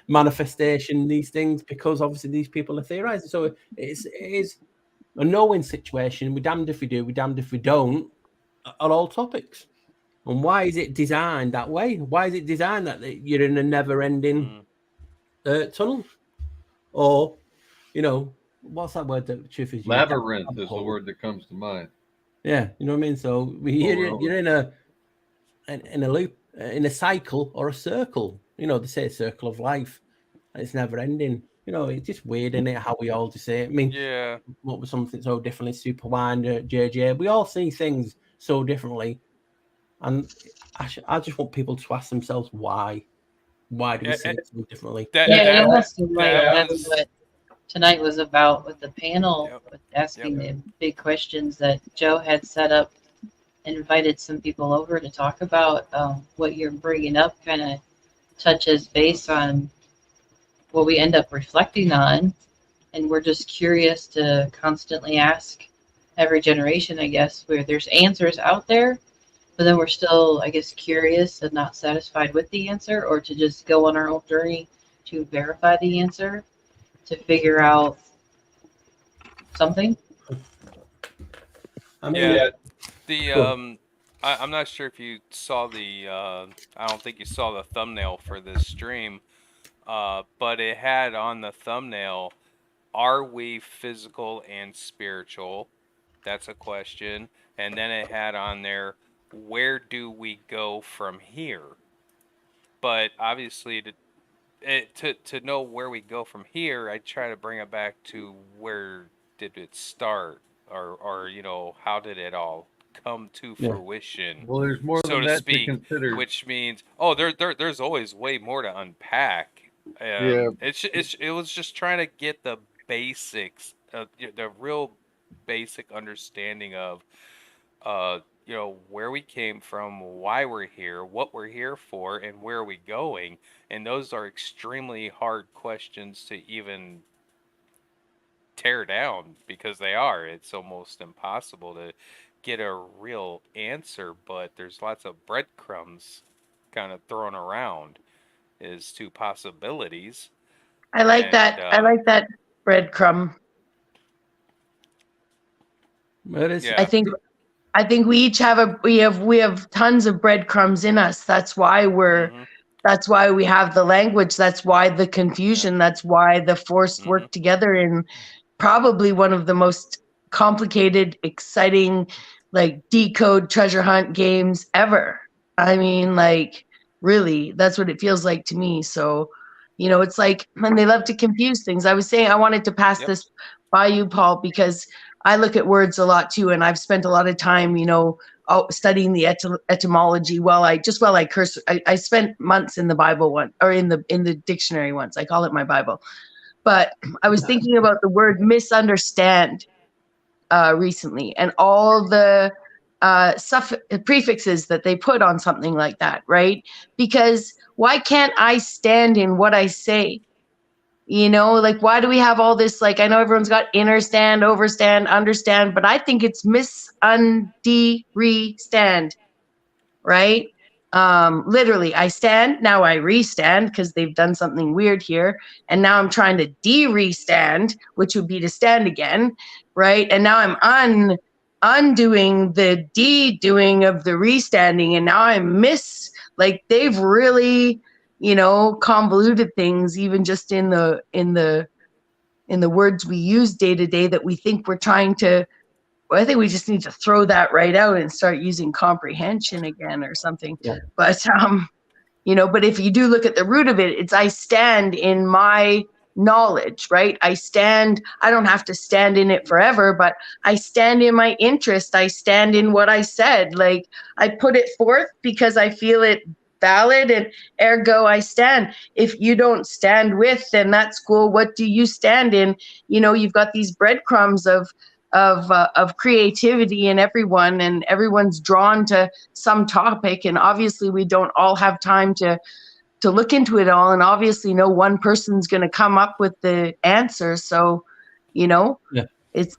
[SPEAKER 21] manifestation these things because obviously these people are theorizing? So it is a no-win situation. We're damned if we do, we're damned if we don't, on all topics. And why is it designed that way? Why is it designed that you're in a never-ending tunnel? Or, what's that word that truth is?
[SPEAKER 9] Labyrinth is the word that comes to mind.
[SPEAKER 21] Yeah, you know what I mean? So you're in a loop, in a cycle or a circle. They say a circle of life. It's never ending. It's just weird, isn't it? How we all just say it. I mean,
[SPEAKER 2] yeah.
[SPEAKER 21] What was something so differently? SuperSideWinder, JJ. We all see things so differently, and I just want people to ask themselves why. Why do we see it so differently?
[SPEAKER 1] It almost seemed like that's what tonight was about with the panel, with asking the big questions that Joe had set up and invited some people over to talk about. What you're bringing up kind of touches base on what we end up reflecting on, and we're just curious to constantly ask every generation, I guess, where there's answers out there, but then we're still, I guess, curious and not satisfied with the answer, or to just go on our own journey to verify the answer, to figure out something.
[SPEAKER 21] I mean,
[SPEAKER 2] I'm not sure if you saw I don't think you saw the thumbnail for this stream, but it had on the thumbnail, are we physical and spiritual? That's a question. And then it had on there, where do we go from here? But obviously, to know where we go from here, I try to bring it back to where did it start, or how did it all come to
[SPEAKER 21] Yeah.
[SPEAKER 2] fruition.
[SPEAKER 9] Well, there's more
[SPEAKER 2] so
[SPEAKER 9] than
[SPEAKER 2] to
[SPEAKER 9] that
[SPEAKER 2] speak,
[SPEAKER 9] to consider.
[SPEAKER 2] which means there's always way more to unpack.
[SPEAKER 9] Yeah.
[SPEAKER 2] It was just trying to get the basics, the real basic understanding of where we came from, why we're here, what we're here for, and where are we going. And those are extremely hard questions to even tear down, because they are. It's almost impossible to get a real answer, but there's lots of breadcrumbs kind of thrown around as to possibilities.
[SPEAKER 10] I like that. I like that breadcrumb.
[SPEAKER 2] Yeah.
[SPEAKER 10] I think we each have we have tons of breadcrumbs in us. That's why that's why we have the language. That's why the confusion. That's why the forced work together in probably one of the most complicated, exciting, like decode treasure hunt games ever. I mean, like, really, that's what it feels like to me. So, it's like when they love to confuse things. I was saying I wanted to pass this by you, Paul, because I look at words a lot too, and I've spent a lot of time, studying the etymology while I curse. I spent months in the Bible in the dictionary once. I call it my Bible. But I was thinking about the word misunderstand recently, and all the prefixes that they put on something like that, right? Because why can't I stand in what I say? Like, why do we have all this? Like, I know everyone's got understand, overstand, understand, but I think it's re-stand, right? Literally, I stand, now I restand because they've done something weird here. And now I'm trying to de-restand, which would be to stand again, right? And now I'm undoing the de-doing of the restanding. And now I'm like, they've really, convoluted things, even just in the words we use day to day that we think we're trying to. I think we just need to throw that right out and start using comprehension again or something.
[SPEAKER 21] Yeah.
[SPEAKER 10] But but if you do look at the root of it, it's I stand in my knowledge, right? I don't have to stand in it forever, but I stand in my interest. I stand in what I said. Like, I put it forth because I feel it valid, and ergo I stand. If you don't stand with, then that's cool. What do you stand in? You've got these breadcrumbs of creativity in everyone, and everyone's drawn to some topic, and obviously we don't all have time to look into it all, and obviously no one person's going to come up with the answer. So it's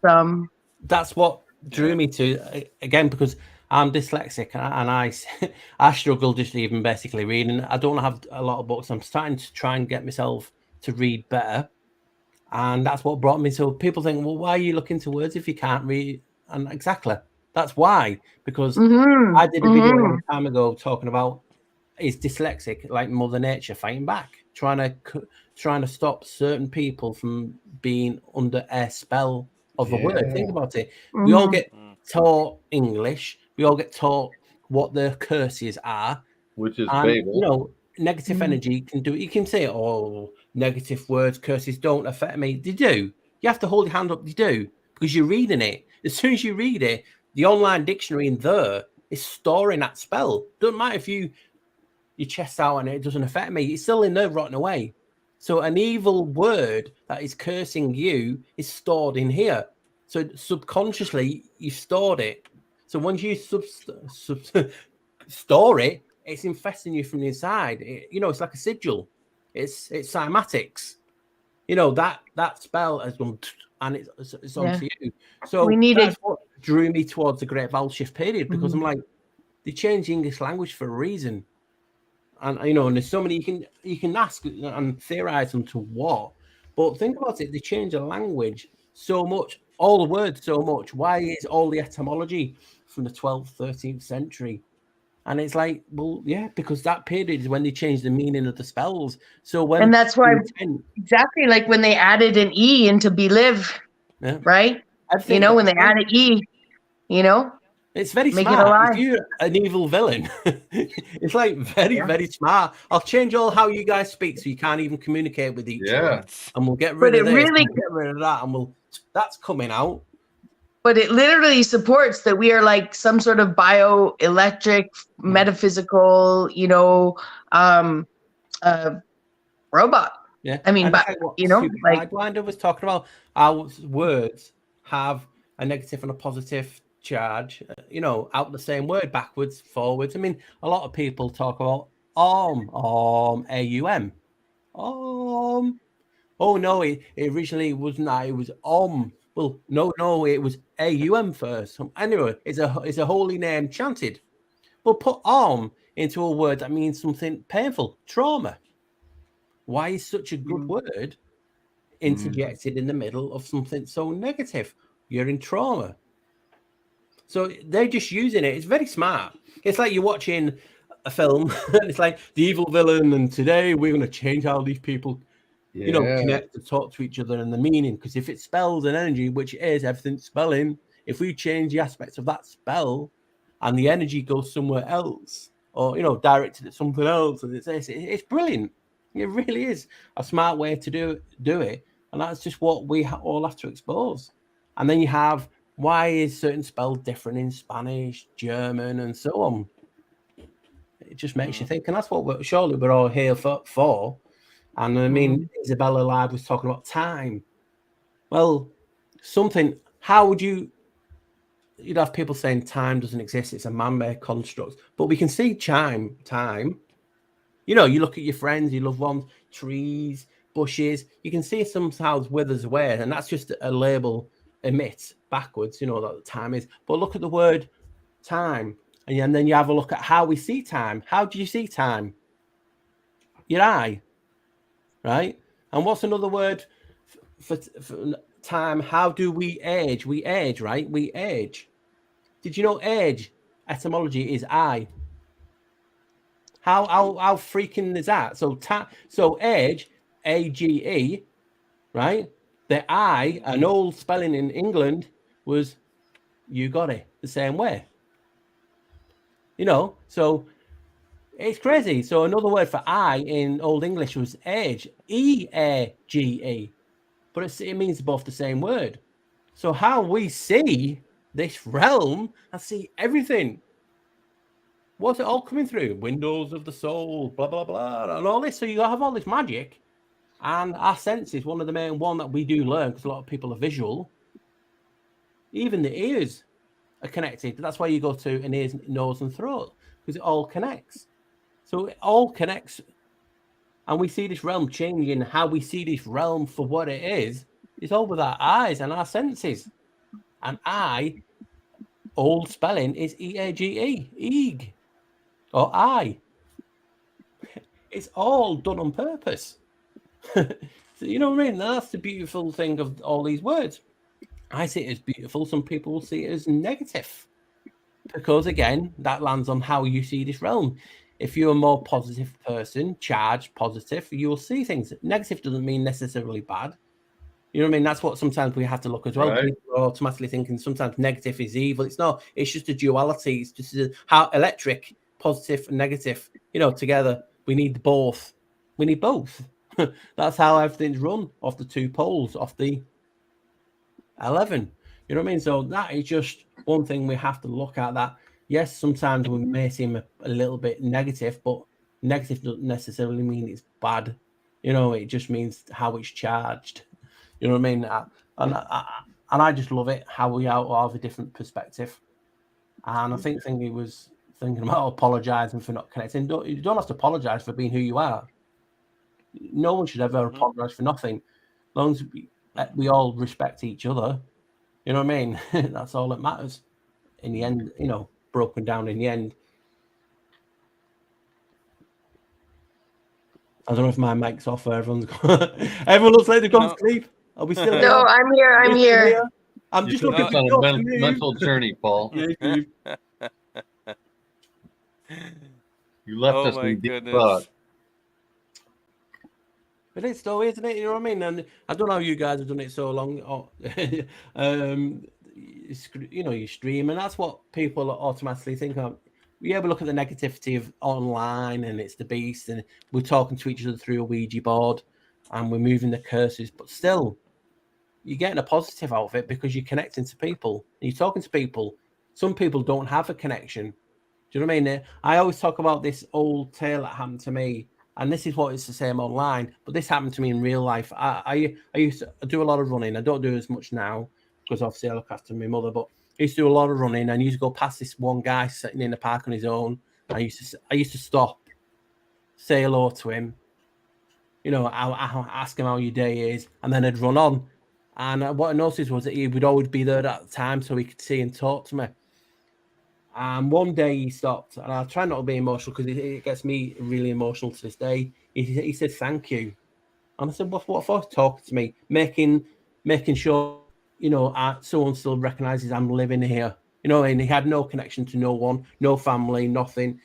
[SPEAKER 21] that's what drew me to, again, because I'm dyslexic, and I struggle just even basically reading. I don't have a lot of books. I'm starting to try and get myself to read better. And that's what brought me. So people think, well, why are you looking to words if you can't read? And exactly, that's why. Because I did a video a long time ago talking about is dyslexic like Mother Nature fighting back, trying to stop certain people from being under a spell of a word. Think about it. We all get taught English. We all get taught what the curses are,
[SPEAKER 9] which is
[SPEAKER 21] and,
[SPEAKER 9] Babel.
[SPEAKER 21] Negative energy can do it. You can say, oh, negative words, curses don't affect me. They do. You have to hold your hand up. They do, because you're reading it. As soon as you read it, the online dictionary in there is storing that spell. Doesn't matter if your chest out and it doesn't affect me. It's still in there rotting away. So an evil word that is cursing you is stored in here. So subconsciously, you stored it. So once you store it, it's infesting you from the inside. It's like a sigil. It's cymatics. That spell has gone, and it's onto you. So that's what drew me towards the Great Vowel Shift period, because I'm like, they changed the English language for a reason. And and there's so many you can ask and theorize them to what. But think about it, they changed the language so much, all the words so much. Why is all the etymology from the 12th, 13th century? And it's like, well, yeah, because that period is when they changed the meaning of the spells. So when,
[SPEAKER 10] and that's why exactly like when they added an E into belive, right? When they added E,
[SPEAKER 21] it's very
[SPEAKER 10] make
[SPEAKER 21] smart.
[SPEAKER 10] It alive.
[SPEAKER 21] If you're an evil villain, it's like very, very smart. I'll change all how you guys speak so you can't even communicate with each other, and we'll get rid of this, get rid of that, and that's coming out.
[SPEAKER 10] but it literally supports that we are like some sort of bioelectric, metaphysical, robot.
[SPEAKER 21] Yeah.
[SPEAKER 10] I mean,
[SPEAKER 21] and
[SPEAKER 10] but
[SPEAKER 21] like what
[SPEAKER 10] like
[SPEAKER 21] Sidewinder was talking about, our words have a negative and a positive charge, out the same word, backwards, forwards. I mean, a lot of people talk about AUM. Oh no, it originally wasn't that. It was Well, no, it was AUM first. Anyway, it's a holy name chanted. Well, put into a word that means something painful, trauma. Why is such a good word interjected in the middle of something so negative? You're in trauma. So they're just using it. It's very smart. It's like you're watching a film and it's like the evil villain, and today we're going to change how these people connect and talk to each other and the meaning. Because if it spells an energy, which is everything spelling, if we change the aspects of that spell and the energy goes somewhere else, or directed at something else, and it's brilliant. It really is a smart way to do it, and that's just what we all have to expose. And then you have, why is certain spell different in Spanish, German, and so on? It just makes you think, and that's what surely we're all here for. And I mean, Isabella Live was talking about time. Well, how would you'd have people saying time doesn't exist, it's a man-made construct. But we can see time. You look at your friends, your loved ones, trees, bushes, you can see sometimes withers away, and that's just a label emits backwards, that the time is. But look at the word time, and then you have a look at how we see time. How do you see time? Your eye. Right? And what's another word for time? How do we age? We age, right? We age. Did you know age etymology is eye? How freaking is that? So age, AGE, right? The I, an old spelling in England was you got it the same way. So it's crazy. So another word for I in Old English was age, EAGE, but it means both the same word. So how we see this realm, I see everything. What's it all coming through? Windows of the soul, blah, blah, blah, and all this. So you have all this magic, and our senses, one of the main one that we do learn, because a lot of people are visual. Even the ears are connected. That's why you go to an ears, nose, and throat, because it all connects. So it all connects, and we see this realm changing. How we see this realm for what it is all with our eyes and our senses. And old spelling is EAGE, eeg, or I. It's all done on purpose. So you know what I mean? That's the beautiful thing of all these words. I see it as beautiful. Some people will see it as negative, because again, that lands on how you see this realm. If you're a more positive person, charged positive, you will see things. Negative doesn't mean necessarily bad. You know what I mean? That's what sometimes we have to look as well.
[SPEAKER 9] Right.
[SPEAKER 21] People are automatically thinking sometimes negative is evil. It's not. It's just a duality. It's just how electric, positive and negative, together. We need both. We need both. That's how everything's run, off the two poles, off the 11. You know what I mean? So that is just one thing we have to look at. That, yes, sometimes we may seem a little bit negative, but negative doesn't necessarily mean it's bad. It just means how it's charged. You know what I mean? And I just love it, how we all have a different perspective. And I think he was thinking about apologizing for not connecting. You don't have to apologize for being who you are. No one should ever apologize for nothing. As long as we all respect each other, you know what I mean? That's all that matters. In the end, broken down in the end. I don't know if my mic's off or everyone's gone. Everyone looks like they've gone to sleep. Are we still here?
[SPEAKER 10] No, I'm here. I'm here.
[SPEAKER 21] I'm just
[SPEAKER 9] took
[SPEAKER 21] looking
[SPEAKER 9] us on a mental journey, Paul. You left us in deep thought.
[SPEAKER 21] But it's though, isn't it? You know what I mean? And I don't know how you guys have done it so long. You stream, and that's what people automatically think of. You ever look at the negativity of online, and it's the beast, and we're talking to each other through a Ouija board, and we're moving the curses, but still, you're getting a positive out of it because you're connecting to people. You're talking to people. Some people don't have a connection. Do you know what I mean? I always talk about this old tale that happened to me, and this is what it's the same online, but this happened to me in real life. I used to do a lot of running. I don't do as much now because obviously I look after my mother, but I used to do a lot of running, and I used to go past this one guy sitting in the park on his own. I used to stop, say hello to him, you know, I ask him how your day is, and then I'd run on. And what I noticed was that he would always be there at the time so he could see and talk to me. And one day he stopped, and I try not to be emotional because it gets me really emotional to this day. He said, "Thank you." And I said, what for? Talking to me, making sure, you know, someone still recognizes I'm living here. You know, and he had no connection to no one, no family, nothing.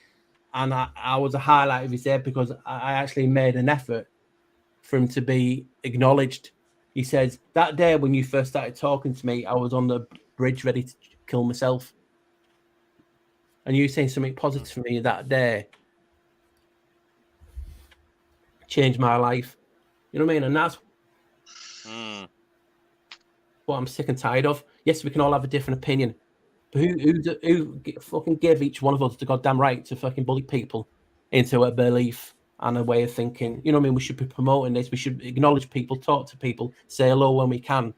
[SPEAKER 21] And I was a highlight of his day because I actually made an effort for him to be acknowledged. He says, that day when you first started talking to me, I was on the bridge ready to kill myself. And you saying something positive for me that day changed my life. You know what I mean? And that's what I'm sick and tired of. Yes, we can all have a different opinion. But who fucking gave each one of us the goddamn right to fucking bully people into a belief and a way of thinking? You know what I mean? We should be promoting this. We should acknowledge people, talk to people, say hello when we can.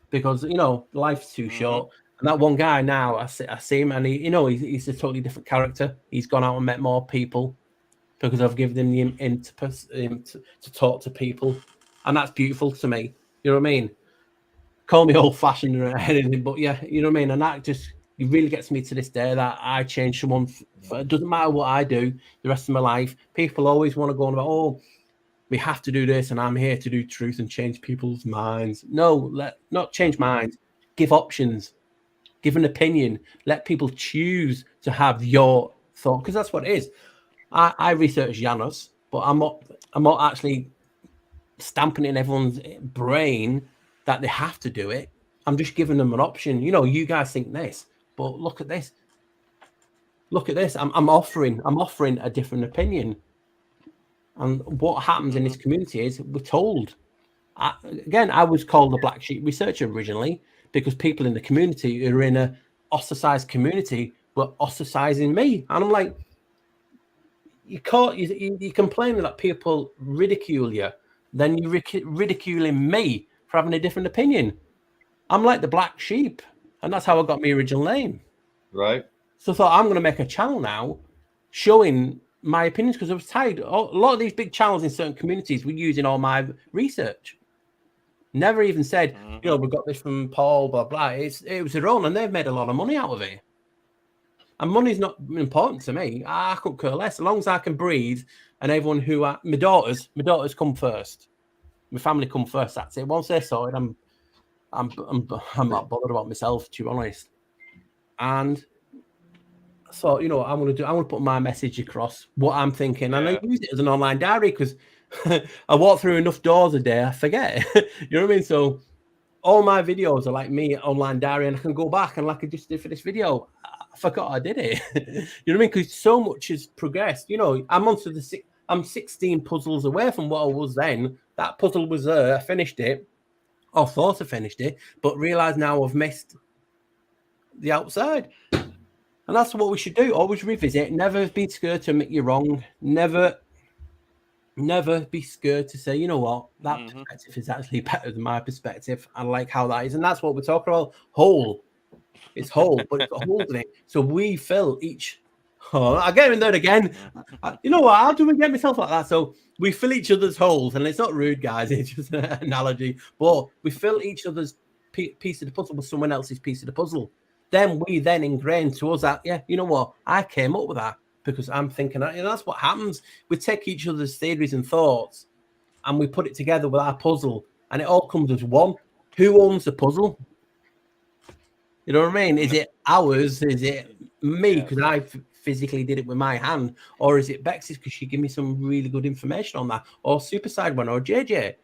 [SPEAKER 21] Because, you know, life's too short. And that one guy now, I see him, and he's a totally different character. He's gone out and met more people because I've given him the impetus to talk to people. And that's beautiful to me. You know what I mean? Call me old-fashioned or anything, but yeah, you know what I mean? And that just, it really gets me to this day that I change someone. It doesn't matter what I do the rest of my life. People always want to go on about, oh, we have to do this, and I'm here to do truth and change people's minds. No, not change minds. Give options. Give an opinion. Let people choose to have your thought, because that's what it is. I research Janos, but I'm not actually stamping it in everyone's brain that they have to do it. I'm just giving them an option. You know, you guys think this, but look at this. Look at this. I'm offering a different opinion. And what happens in this community is we're told. I was called the Blacksheepresearcher originally because people in the community who are in a ostracized community were ostracizing me. And I'm like, you're complaining that people ridicule you, then you're ridiculing me for having a different opinion. I'm like the black sheep, and that's how I got my original name.
[SPEAKER 9] Right.
[SPEAKER 21] So I thought I'm going to make a channel now showing my opinions because I was tired. A lot of these big channels in certain communities were using all my research. Never even said, you know, we got this from Paul, blah, blah. It was their own, and they've made a lot of money out of it. And money's not important to me. I couldn't care less. As long as I can breathe, and everyone who... my daughters come first. My family come first. That's it. Once they're sorted, I'm not bothered about myself, to be honest. And so, you know what I'm going to do? I'm going to put my message across, what I'm thinking. And I use it as an online diary because I walk through enough doors a day, I forget. You know what I mean? So all my videos are like me, online diary, and I can go back and like I just did for this video. I forgot I did it. You know what I mean? Because so much has progressed. You know, I'm 16 puzzles away from what I was then. That puzzle was there. I finished it. I thought I finished it, but realised now I've missed the outside. And that's what we should do. Always revisit. Never be scared to admit you're wrong. Never be scared to say, you know what, that perspective is actually better than my perspective. I like how that is. And that's what we're talking about. Whole. It's whole, but it's got holes in it. So we fill each... Oh, I get in there again. You know what? How do we get myself like that? So we fill each other's holes, and it's not rude, guys. It's just an analogy. But we fill each other's piece of the puzzle with someone else's piece of the puzzle. Then we ingrain to us that, yeah, you know what? I came up with that because I'm thinking that. You know, that's what happens. We take each other's theories and thoughts, and we put it together with our puzzle, and it all comes as one. Who owns the puzzle? You know what I mean? Is it ours? Is it me because I physically did it with my hand, or is it Bex's because she gave me some really good information on that, or SuperSideWinder or JJ?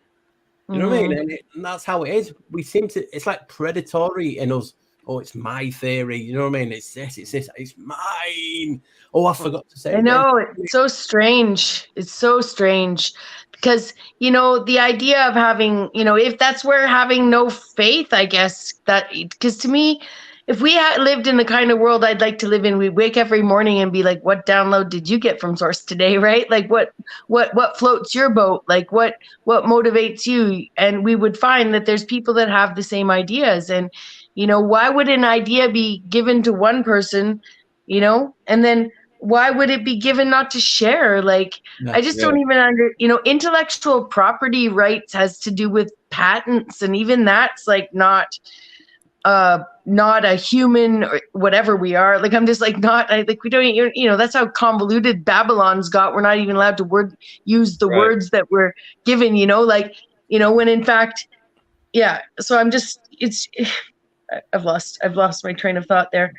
[SPEAKER 21] You know what I mean? And that's how it is. We seem to. It's like predatory in us. Oh, it's my theory. You know what I mean? It's this. It's mine. Oh, I forgot to say.
[SPEAKER 10] I know. It's so strange. It's so strange because, you know, the idea of having, you know, if that's where having no faith, I guess that, because to me, if we had lived in the kind of world I'd like to live in, we'd wake every morning and be like, what download did you get from source today? Right? Like what floats your boat? Like what motivates you? And we would find that there's people that have the same ideas. And, you know, why would an idea be given to one person, you know, and then why would it be given not to share? Like, I just don't even you know, intellectual property rights has to do with patents, and even that's like not a human or whatever we are. Like, I'm just like, we don't, you know, that's how convoluted Babylon's got. We're not even allowed to use the words that we're given, you know, like, you know, when in fact, yeah. So I'm just, I've lost my train of thought there.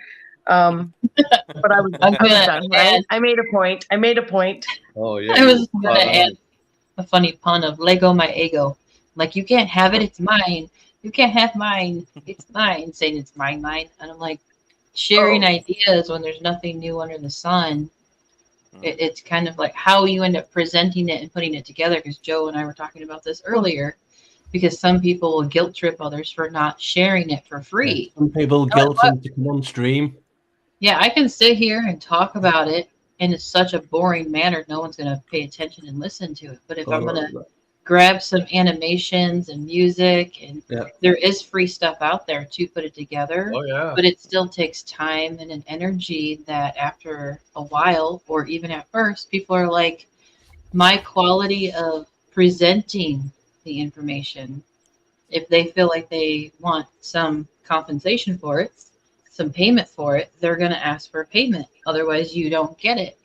[SPEAKER 10] But I was done, right? I made a point.
[SPEAKER 9] Oh yeah.
[SPEAKER 1] I was gonna add a funny pun of Lego my ego. Like, you can't have it, it's mine. You can't have mine, it's mine. Saying it's mine. And I'm like, sharing ideas when there's nothing new under the sun. It's kind of like how you end up presenting it and putting it together. Because Joe and I were talking about this earlier. Because some people will guilt trip others for not sharing it for free.
[SPEAKER 21] Some people guilt them to come on stream.
[SPEAKER 1] Yeah, I can sit here and talk about it in such a boring manner, no one's going to pay attention and listen to it. But if I'm going to grab some animations and music, and there is free stuff out there to put it together, but it still takes time and an energy that after a while, or even at first, people are like, my quality of presenting the information, if they feel like they want some compensation for it, some payment for it, they're going to ask for a payment. Otherwise, you don't get it.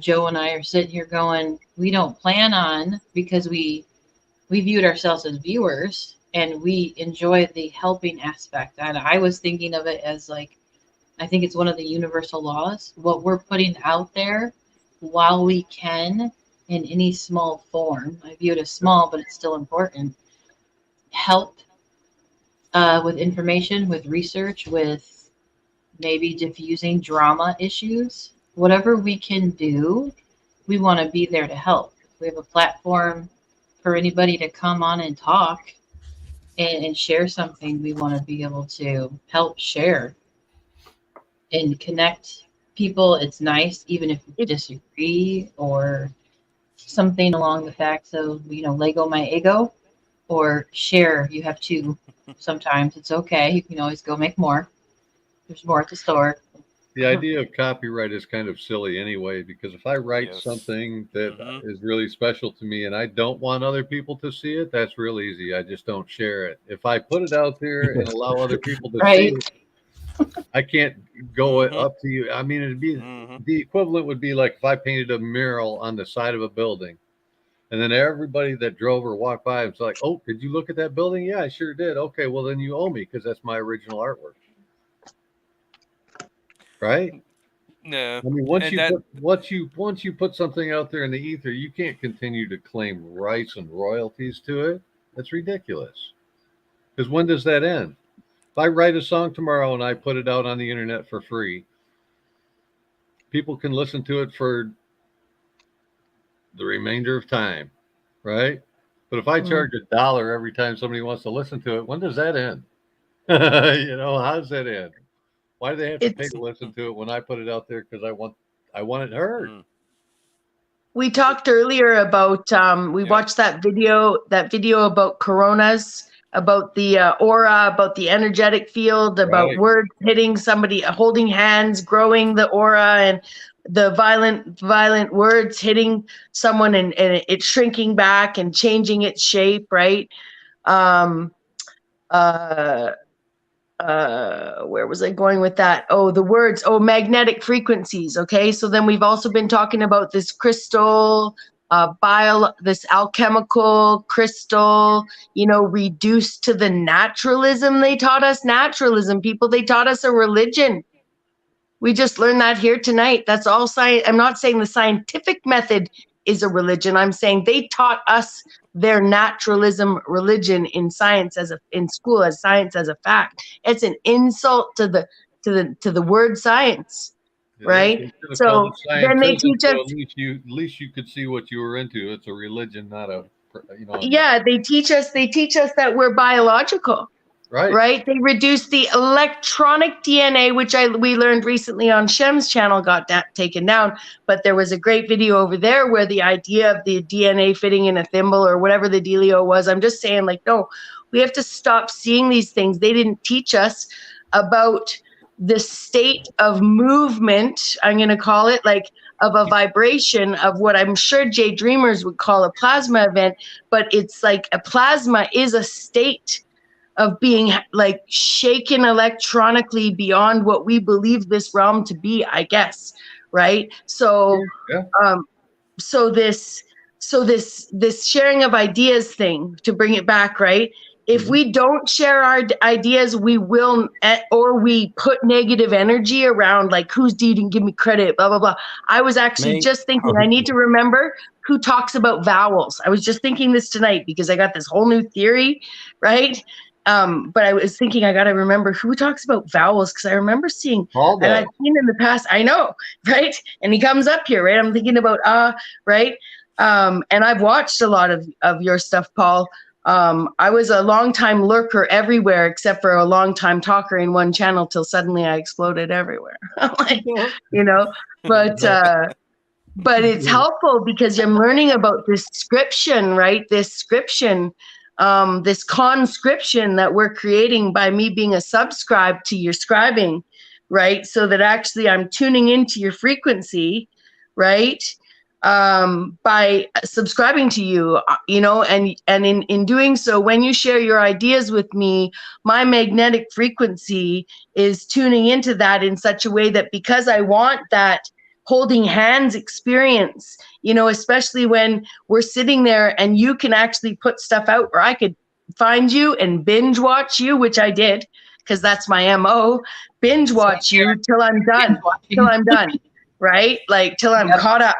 [SPEAKER 1] Joe and I are sitting here going, we don't plan on, because we viewed ourselves as viewers and we enjoy the helping aspect. And I was thinking of it as like, I think it's one of the universal laws. What we're putting out there while we can in any small form, I view it as small, but it's still important, help with information, with research, with maybe diffusing drama issues. Whatever we can do, we want to be there to help. We have a platform for anybody to come on and talk and share something. We want to be able to help share and connect people. It's nice, even if you disagree or something along the facts of, you know, Lego my ego, or share. You have to. Sometimes it's okay. You can always go make more. There's more at the store.
[SPEAKER 9] The idea of copyright is kind of silly anyway, because if I write something that is really special to me and I don't want other people to see it, that's real easy. I just don't share it. If I put it out there and allow other people to see it, I can't go up to you. I mean, it'd be the equivalent would be like if I painted a mural on the side of a building, and then everybody that drove or walked by was like, "Oh, did you look at that building? Yeah, I sure did. Okay, well then you owe me because that's my original artwork." Right?
[SPEAKER 2] No.
[SPEAKER 9] I mean, once you put something out there in the ether, you can't continue to claim rights and royalties to it. That's ridiculous. Because when does that end? If I write a song tomorrow and I put it out on the internet for free, people can listen to it for the remainder of time, right? But if I charge $1 every time somebody wants to listen to it, when does that end? You know, how does that end? Why do they have to pay to listen to it when I put it out there? Because I want it heard.
[SPEAKER 10] We talked earlier about we watched that video about coronas, about the aura, about the energetic field, about words hitting somebody, holding hands, growing the aura, and the violent words hitting someone and it shrinking back and changing its shape, right? Where was I going with that? Oh, the words. Oh, magnetic frequencies. Okay, so then we've also been talking about this crystal, this alchemical crystal, you know, reduced to the naturalism. They taught us naturalism, people. They taught us a religion. We just learned that here tonight. That's all science. I'm not saying the scientific method is a religion. I'm saying they taught us their naturalism religion in science in school as science as a fact. It's an insult to the word science. right?
[SPEAKER 9] They should have
[SPEAKER 10] So
[SPEAKER 9] called it
[SPEAKER 10] then they
[SPEAKER 9] scientism,
[SPEAKER 10] teach
[SPEAKER 9] so
[SPEAKER 10] us.
[SPEAKER 9] at least you could see what you were into. It's a religion, not a
[SPEAKER 10] Yeah, they teach us that we're biological. Right? They reduce the electronic DNA, which we learned recently on Shem's channel got taken down. But there was a great video over there where the idea of the DNA fitting in a thimble or whatever the dealio was. I'm just saying, like, no, we have to stop seeing these things. They didn't teach us about the state of movement, I'm going to call it, like, of a vibration of what I'm sure Jay Dreamers would call a plasma event. But it's like a plasma is a state of being like shaken electronically beyond what we believe this realm to be, I guess, right? So so this sharing of ideas thing, to bring it back, right? If we don't share our ideas, we will, or we put negative energy around, like, who's didn't give me credit, blah blah blah. I was actually just thinking, I need to remember who talks about vowels. I was just thinking this tonight because I got this whole new theory, right? But I was thinking I got to remember who talks about vowels, because I remember seeing, and I've seen in the past, I know, right? And he comes up here, right? I'm thinking about, right? And I've watched a lot of your stuff, Paul. I was a long time lurker everywhere except for a long time talker in one channel till suddenly I exploded everywhere. Like, but it's helpful because I'm learning about this scription, right? This scription, this conscription that we're creating by me being a subscribe to your scribing, right? So that actually I'm tuning into your frequency, right? By subscribing to you, and in doing so, when you share your ideas with me, my magnetic frequency is tuning into that in such a way that, because I want that holding hands experience, especially when we're sitting there and you can actually put stuff out, or I could find you and binge watch you, which I did, because that's my MO, binge watch you till I'm done, right? Like till I'm caught up.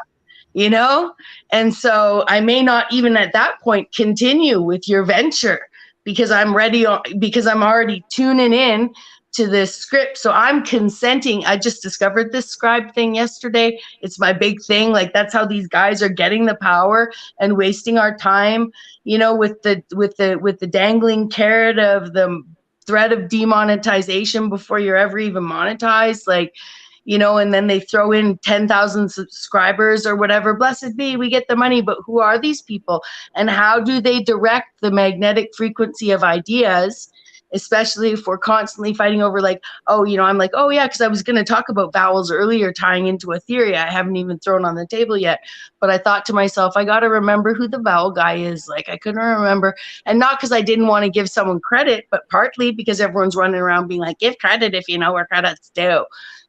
[SPEAKER 10] And so I may not even at that point continue with your venture because I'm ready, because I'm already tuning in to this script. So I'm consenting. I just discovered this scribe thing yesterday. It's my big thing. Like, that's how these guys are getting the power and wasting our time, with the dangling carrot of the threat of demonetization before you're ever even monetized. Like, and then they throw in 10,000 subscribers or whatever. Blessed be, we get the money, but who are these people? And how do they direct the magnetic frequency of ideas, especially if we're constantly fighting over, like, I'm like, oh yeah, because I was going to talk about vowels earlier, tying into a theory I haven't even thrown on the table yet. But I thought to myself, I got to remember who the vowel guy is. Like, I couldn't remember. And not because I didn't want to give someone credit, but partly because everyone's running around being like, give credit if you know where credit's due.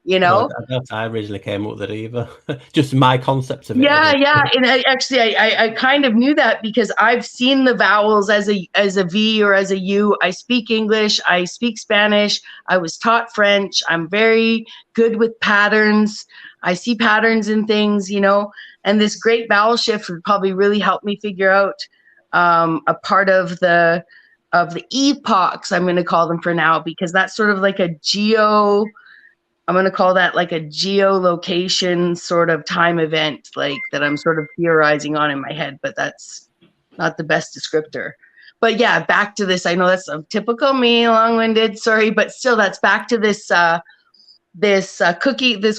[SPEAKER 21] No, I originally came up with it either. Just my concept of it.
[SPEAKER 10] Yeah. And I kind of knew that because I've seen the vowels as a V or as a U. I speak English. I speak Spanish. I was taught French. I'm very good with patterns. I see patterns in things, and this great vowel shift would probably really help me figure out a part of the epochs, I'm going to call them for now, because that's sort of like I'm going to call that like a geolocation sort of time event, like that I'm sort of theorizing on in my head, but that's not the best descriptor. But yeah, back to this. I know that's a typical me, long-winded, sorry, but still that's back to this, this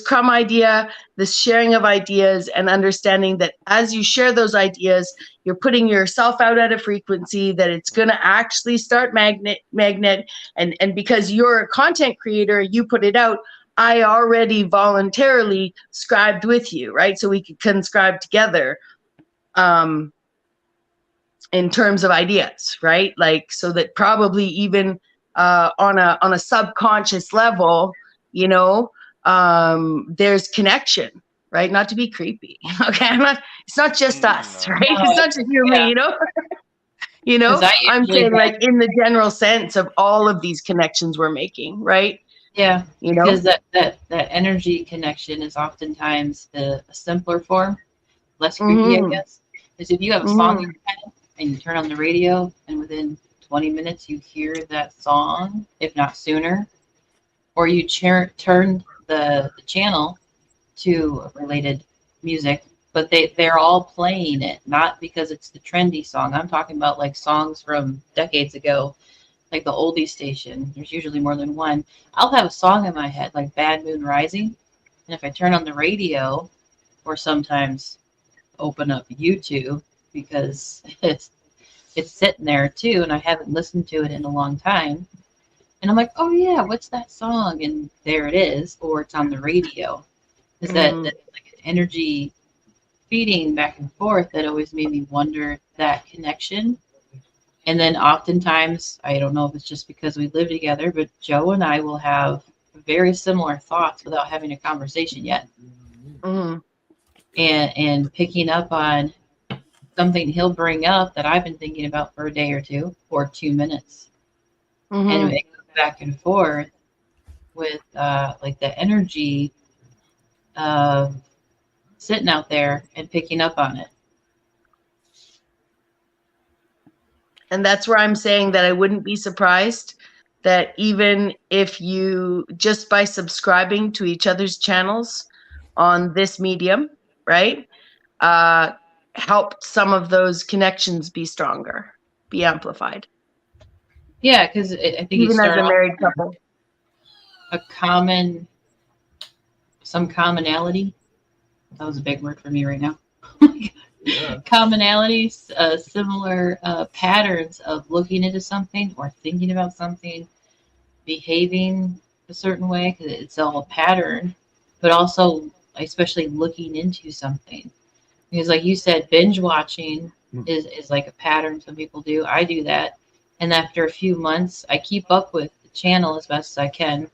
[SPEAKER 10] crumb idea, this sharing of ideas, and understanding that as you share those ideas, you're putting yourself out at a frequency that it's going to actually start magnet. And because you're a content creator, you put it out, I already voluntarily scribed with you, right? So we could conscribe together in terms of ideas, right? Like, so that probably even on a subconscious level, there's connection, right? Not to be creepy, okay? It's not just us, right? It's not just you and me, I'm saying, like, in the general sense of all of these connections we're making, right?
[SPEAKER 1] Yeah, because that energy connection is oftentimes a simpler form, less creepy, I guess. Because if you have a song in your head and you turn on the radio, and within 20 minutes you hear that song, if not sooner, or you turn the channel to related music, but they're all playing it, not because it's the trendy song. I'm talking about like songs from decades ago, like the oldie station. There's usually more than one. I'll have a song in my head like Bad Moon Rising, and if I turn on the radio, or sometimes open up YouTube because it's sitting there too, and I haven't listened to it in a long time, and I'm like, oh yeah, what's that song? And there it is, or it's on the radio. Is that like an energy feeding back and forth that always made me wonder that connection. And then oftentimes, I don't know if it's just because we live together, but Joe and I will have very similar thoughts without having a conversation yet. And picking up on something he'll bring up that I've been thinking about for a day or two, or 2 minutes. And it goes back and forth with like the energy of sitting out there and picking up on it.
[SPEAKER 10] And that's where I'm saying that I wouldn't be surprised that even if you, just by subscribing to each other's channels on this medium, right, helped some of those connections be stronger, be amplified.
[SPEAKER 1] Yeah, because I think
[SPEAKER 10] even as a married couple,
[SPEAKER 1] some commonality. That was a big word for me right now. Commonalities, similar patterns of looking into something or thinking about something, behaving a certain way, because it's all a pattern, but also especially looking into something. Because like you said, binge watching is like a pattern some people do. I do that. And after a few months, I keep up with the channel as best as I can.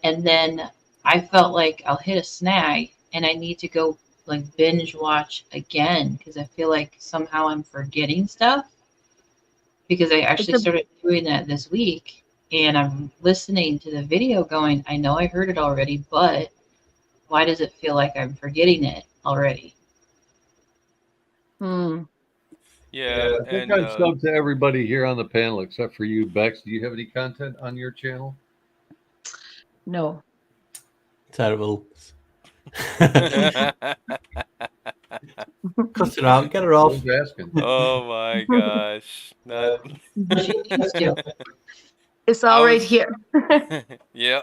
[SPEAKER 1] And then I felt like I'll hit a snag and I need to go like binge watch again, because I feel like somehow I'm forgetting stuff, because I actually started doing that this week, and I'm listening to the video going, I know I heard it already, but why does it feel like I'm forgetting it already?
[SPEAKER 2] Yeah,
[SPEAKER 9] I think I've subbed to everybody here on the panel except for you, Bexx. Do you have any content on your channel?
[SPEAKER 10] No.
[SPEAKER 21] Terrible. Cut her out, get her off.
[SPEAKER 2] Oh my gosh.
[SPEAKER 10] It's all right here.
[SPEAKER 2] Yeah.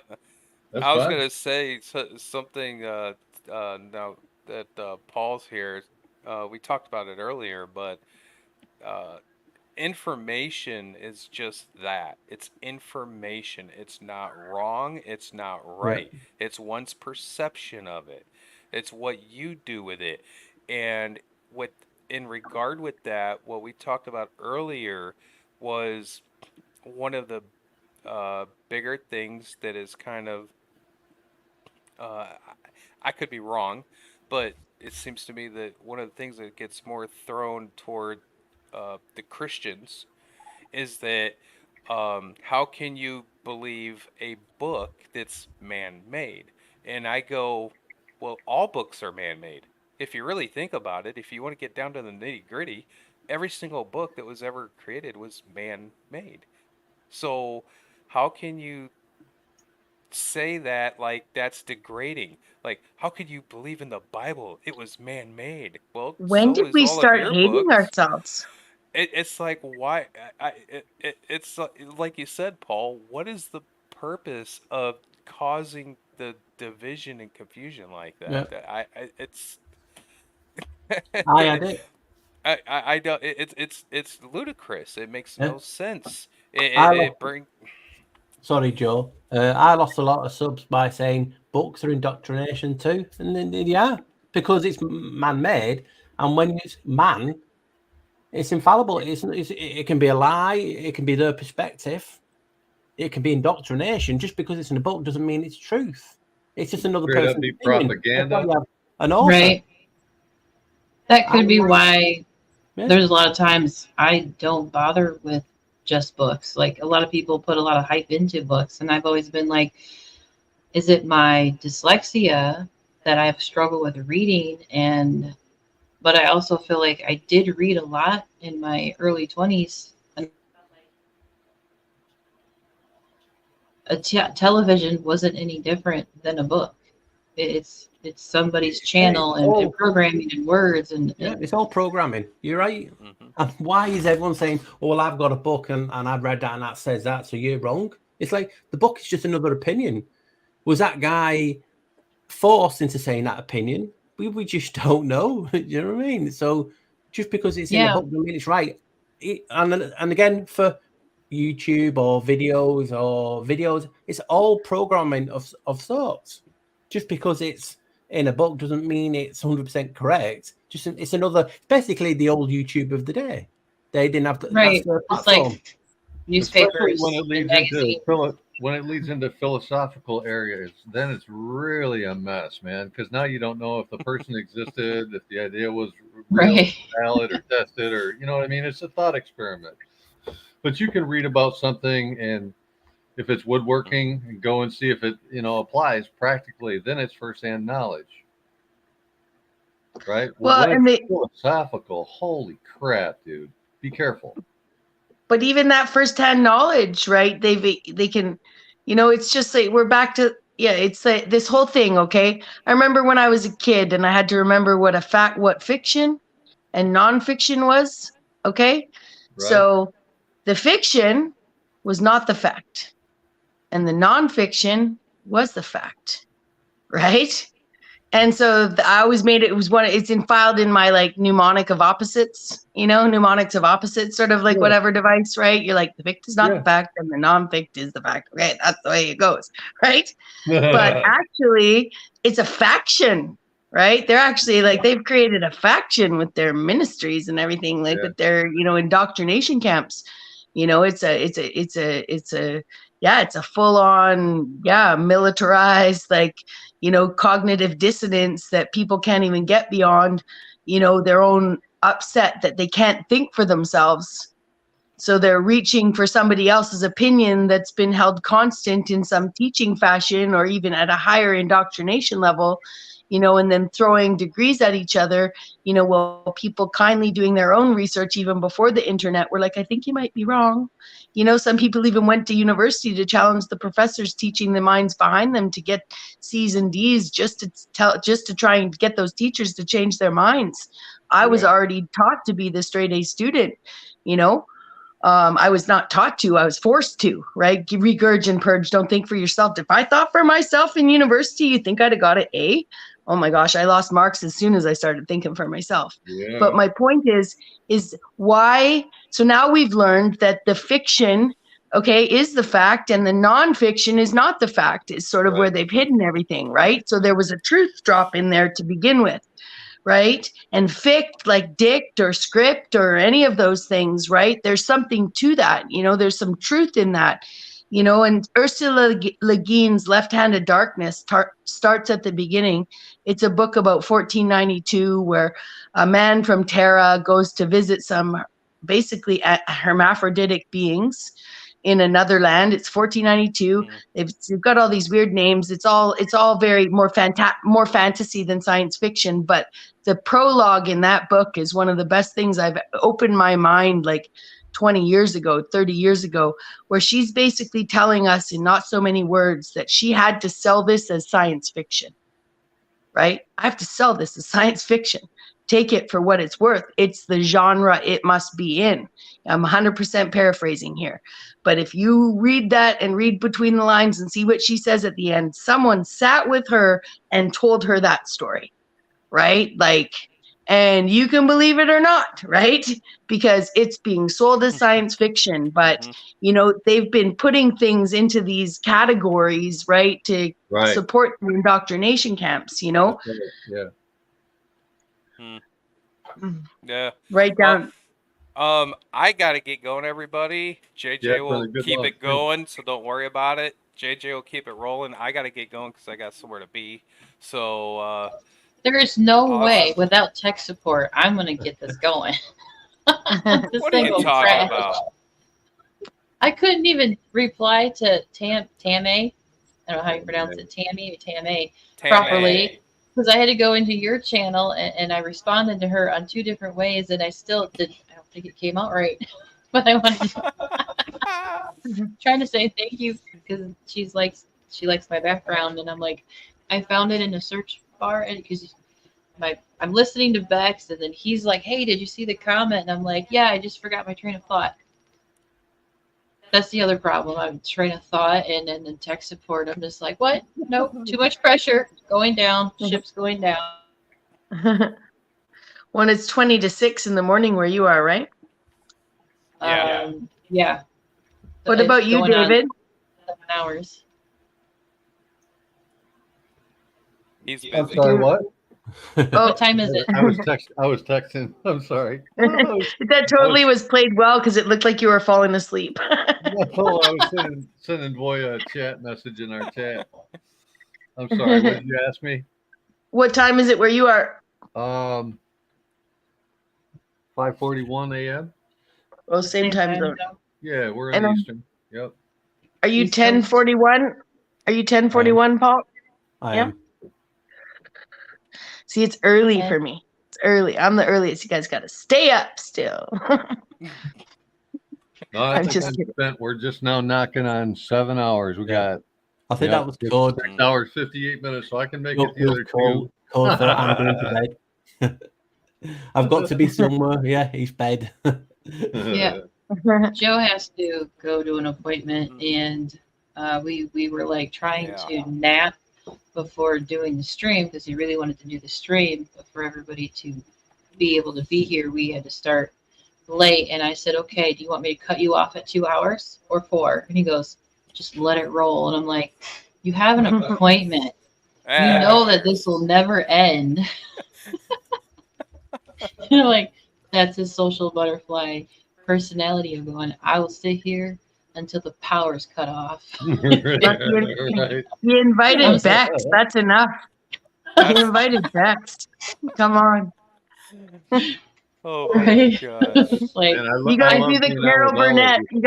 [SPEAKER 9] That's
[SPEAKER 2] I was
[SPEAKER 9] fine.
[SPEAKER 2] going to say something now that Paul's here. We talked about it earlier, but information is just that. It's information. It's not wrong. It's not right. It's one's perception of it. It's what you do with it. And in regard with that, what we talked about earlier was one of the bigger things that is kind of, I could be wrong, but it seems to me that one of the things that gets more thrown toward the Christians is that how can you believe a book that's man-made? And I go, well, all books are man-made. If you really think about it, if you want to get down to the nitty-gritty, every single book that was ever created was man-made. So how can you say that like that's degrading? Like, how could you believe in the Bible? It was man-made. Well,
[SPEAKER 10] when
[SPEAKER 2] so
[SPEAKER 10] did
[SPEAKER 2] is
[SPEAKER 10] we
[SPEAKER 2] all of
[SPEAKER 10] start
[SPEAKER 2] your
[SPEAKER 10] hating
[SPEAKER 2] books.
[SPEAKER 10] ourselves?
[SPEAKER 2] It's like, why? It's like you said, Paul. What is the purpose of causing the division and confusion like that? It's.
[SPEAKER 21] I had it.
[SPEAKER 2] I don't. It's ludicrous. It makes no sense.
[SPEAKER 21] Sorry, Joe. I lost a lot of subs by saying books are indoctrination too, and then yeah, because it's man-made, and when it's man, it's infallible. It can be a lie. It can be their perspective. It can be indoctrination. Just because it's in a book doesn't mean it's truth. It's just another
[SPEAKER 9] Straight up
[SPEAKER 21] person's
[SPEAKER 9] be
[SPEAKER 21] opinion.
[SPEAKER 9] propaganda.
[SPEAKER 21] An author.
[SPEAKER 1] Right. That could be why there's a lot of times I don't bother with just books. Like a lot of people put a lot of hype into books, and I've always been like, is it my dyslexia that I've struggled with reading? But I also feel like I did read a lot in my early 20s. Television wasn't any different than a book. it's somebody's channel and programming and words and
[SPEAKER 21] yeah, it's all programming. You're right. And why is everyone saying, "Oh, well, I've got a book and I've read that and that says that, so you're wrong"? It's like the book is just another opinion. Was that guy forced into saying that opinion? We just don't know. You know what I mean? So just because it's in a book doesn't mean it's right. And again, for YouTube or videos, it's all programming of sorts. Just because it's in a book doesn't mean it's 100% correct. Just it's basically the old YouTube of the day. They didn't have
[SPEAKER 1] right. It's like newspapers,
[SPEAKER 9] when it leads into philosophical areas, then it's really a mess, man. Because now you don't know if the person existed, if the idea was real, valid, or tested, or you know what I mean. It's a thought experiment. But you can read about something, and if it's woodworking, and go and see if it applies practically. Then it's firsthand knowledge, right?
[SPEAKER 10] Well, and
[SPEAKER 9] philosophical. Holy crap, dude! Be careful.
[SPEAKER 10] But even that firsthand knowledge, right? They can, it's just like we're back to it's like this whole thing. Okay, I remember when I was a kid and I had to remember what fiction and nonfiction was. Okay, right. So the fiction was not the fact, and the nonfiction was the fact, right? And so I always made it. It's filed in my like mnemonic of opposites, mnemonics of opposites, sort of like whatever device, right? You're like the fict is not the fact, and the non-fict is the fact. Okay, that's the way it goes, right? But actually, it's a faction, right? They're actually like they've created a faction with their ministries and everything, like with their indoctrination camps. It's a full on militarized like. Cognitive dissonance that people can't even get beyond, their own upset that they can't think for themselves. So they're reaching for somebody else's opinion that's been held constant in some teaching fashion or even at a higher indoctrination level, and then throwing degrees at each other, while people kindly doing their own research even before the internet were like, I think you might be wrong. Some people even went to university to challenge the professors teaching the minds behind them to get C's and D's just to try and get those teachers to change their minds. I was already taught to be the straight A student, I was not taught to, I was forced to, right? Regurge and purge, don't think for yourself. If I thought for myself in university, you think I'd have got an A? Oh my gosh, I lost marks as soon as I started thinking for myself. Yeah. But my point is why? So now we've learned that the fiction, is the fact, and the nonfiction is not the fact, is sort of where they've hidden everything, right? So there was a truth drop in there to begin with, right? And fic, like dict or script or any of those things, right? There's something to that, there's some truth in that. And Ursula Le Guin's Left-Handed Darkness starts at the beginning. It's a book about 1492 where a man from Terra goes to visit some basically hermaphroditic beings in another land. It's 1492. They've got all these weird names. It's all very more fantasy than science fiction. But the prologue in that book is one of the best things. I've opened my mind like 20 years ago, 30 years ago, where she's basically telling us in not so many words that she had to sell this as science fiction, right? I have to sell this as science fiction. Take it for what it's worth. It's the genre it must be in. I'm 100% paraphrasing here. But if you read that and read between the lines and see what she says at the end, someone sat with her and told her that story, right? Like, and you can believe it or not, right? Because it's being sold as science fiction, but they've been putting things into these categories, right, to support the indoctrination camps, Yeah.
[SPEAKER 2] Yeah.
[SPEAKER 10] Right down.
[SPEAKER 2] I gotta get going, everybody. JJ will keep it going, so don't worry about it. JJ will keep it rolling. I gotta get going because I got somewhere to be. So
[SPEAKER 1] there is no way without tech support I'm gonna get this going.
[SPEAKER 2] What are you talking about?
[SPEAKER 1] I couldn't even reply to Tammy. I don't know how you pronounce it, Tammy or Tammy properly. Because I had to go into your channel and I responded to her on 2 different ways, and I still did. I don't think it came out right, but I wanted trying to say thank you because she likes my background, and I'm like, I found it in a search bar, and because I'm listening to Bexx, and then he's like, "Hey, did you see the comment?" And I'm like, "Yeah, I just forgot my train of thought." That's the other problem. I'm train of thought, and then in tech support, I'm just like, "What? Nope, too much pressure. Going down. Ship's going down."
[SPEAKER 10] When it's 20 to 6 in the morning where you are, right?
[SPEAKER 1] Yeah.
[SPEAKER 10] What about you,
[SPEAKER 1] going on
[SPEAKER 10] David?
[SPEAKER 1] 7 hours.
[SPEAKER 2] He's busy.
[SPEAKER 9] I'm sorry, what?
[SPEAKER 1] What time is it?
[SPEAKER 9] I was texting. I'm sorry.
[SPEAKER 10] That totally was played well because it looked like you were falling asleep.
[SPEAKER 9] No, I was sending Boy a chat message in our chat. I'm sorry. What did you ask me?
[SPEAKER 10] What time is it where you are?
[SPEAKER 9] 5:41 a.m.
[SPEAKER 10] Well, same time zone.
[SPEAKER 9] Yeah, we're in Eastern. Yep.
[SPEAKER 10] Are you 10:41? Are you 10:41, Paul?
[SPEAKER 21] I am.
[SPEAKER 10] See, it's early for me. It's early. I'm the earliest. You guys got to stay up still.
[SPEAKER 9] No,
[SPEAKER 10] I'm just
[SPEAKER 9] kidding. We're just now knocking on 7 hours. We got.
[SPEAKER 21] I think that was code.
[SPEAKER 9] 6 hours 58 minutes, so I can make it the other
[SPEAKER 21] code for I'm going to bed. I've got to be somewhere. Yeah, he's bed.
[SPEAKER 1] Yeah. Joe has to go to an appointment, and we were like trying to nap before doing the stream because he really wanted to do the stream, but for everybody to be able to be here, we had to start late. And I said, "Okay, do you want me to cut you off at 2 hours or 4?" And he goes, "Just let it roll." And I'm like, "You have an appointment. You know that this will never end." Like, that's his social butterfly personality of going, "I will sit here until the power's cut off."
[SPEAKER 10] You invited Bexx. That's enough. You invited Bexx. Come on.
[SPEAKER 2] Oh my gosh.
[SPEAKER 1] Like,
[SPEAKER 10] you gotta do the Carol Burnett. You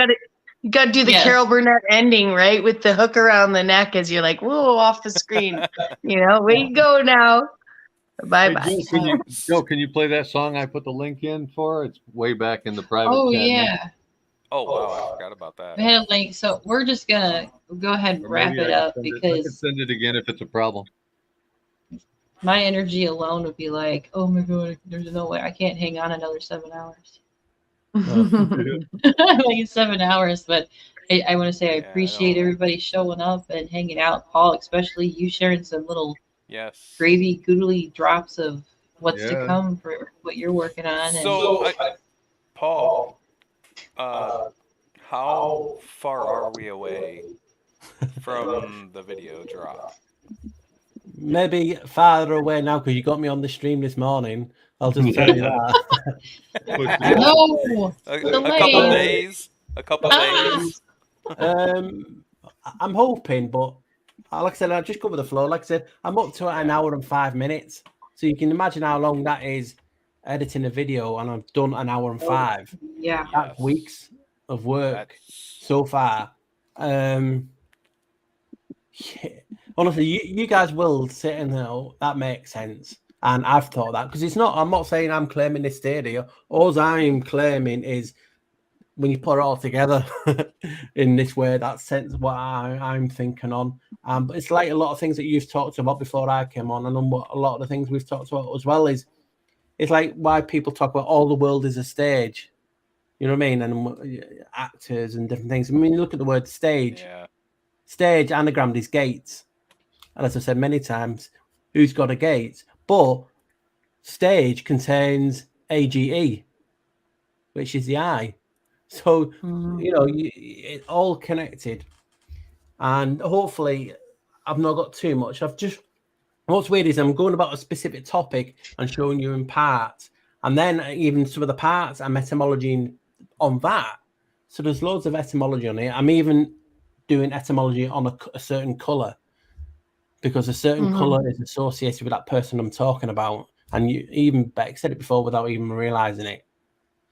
[SPEAKER 10] gotta do the Carol Burnett ending, right? With the hook around the neck as you're like, whoa, off the screen. Where you go now. Bye bye.
[SPEAKER 9] Joe, can you play that song I put the link in for? It's way back in the private
[SPEAKER 1] Oh,
[SPEAKER 9] chat.
[SPEAKER 1] yeah.
[SPEAKER 2] Oh, wow. I forgot about that.
[SPEAKER 1] We had a link, so we're just gonna go ahead and wrap it up
[SPEAKER 9] I can
[SPEAKER 1] because
[SPEAKER 9] send it again if it's a problem.
[SPEAKER 1] my energy alone would be like, "Oh my god, there's no way I can't hang on another 7 hours." Like 7 hours, but I want to say I appreciate everybody showing up and hanging out. Paul, especially you sharing some little gravy goodly drops of what's to come for what you're working on.
[SPEAKER 2] So, Paul, how far are we away from the video drop?
[SPEAKER 21] Maybe farther away now because you got me on the stream this morning. I'll just tell you that.
[SPEAKER 1] No,
[SPEAKER 2] a couple days. A couple days.
[SPEAKER 21] I'm hoping, but like I said, I'll just go with the flow. Like I said, I'm up to an hour and 5 minutes. So you can imagine how long that is editing a video, and I've done an hour and 5.
[SPEAKER 1] Yeah.
[SPEAKER 21] That's weeks of work so far. Honestly, you guys will sit and know that makes sense. And I've thought that because I'm not saying I'm claiming this stadia. All I'm claiming is when you put it all together in this way, that sense what I'm thinking on. But it's like a lot of things that you've talked about before I came on, and what a lot of the things we've talked about as well is it's like why people talk about all the world is a stage. You know what I mean? And actors and different things. I mean, you look at the word stage.
[SPEAKER 2] Yeah.
[SPEAKER 21] Stage anagram is gates. And as I said many times, who's got a gate? But stage contains AGE, which is the eye. So, it's all connected. And hopefully, I've not got too much. What's weird is I'm going about a specific topic and showing you in parts. And then even some of the parts I'm etymology on that. So there's loads of etymology on it. I'm even doing etymology on a certain colour because a certain colour is associated with that person I'm talking about. And even Bexx said it before without even realising it.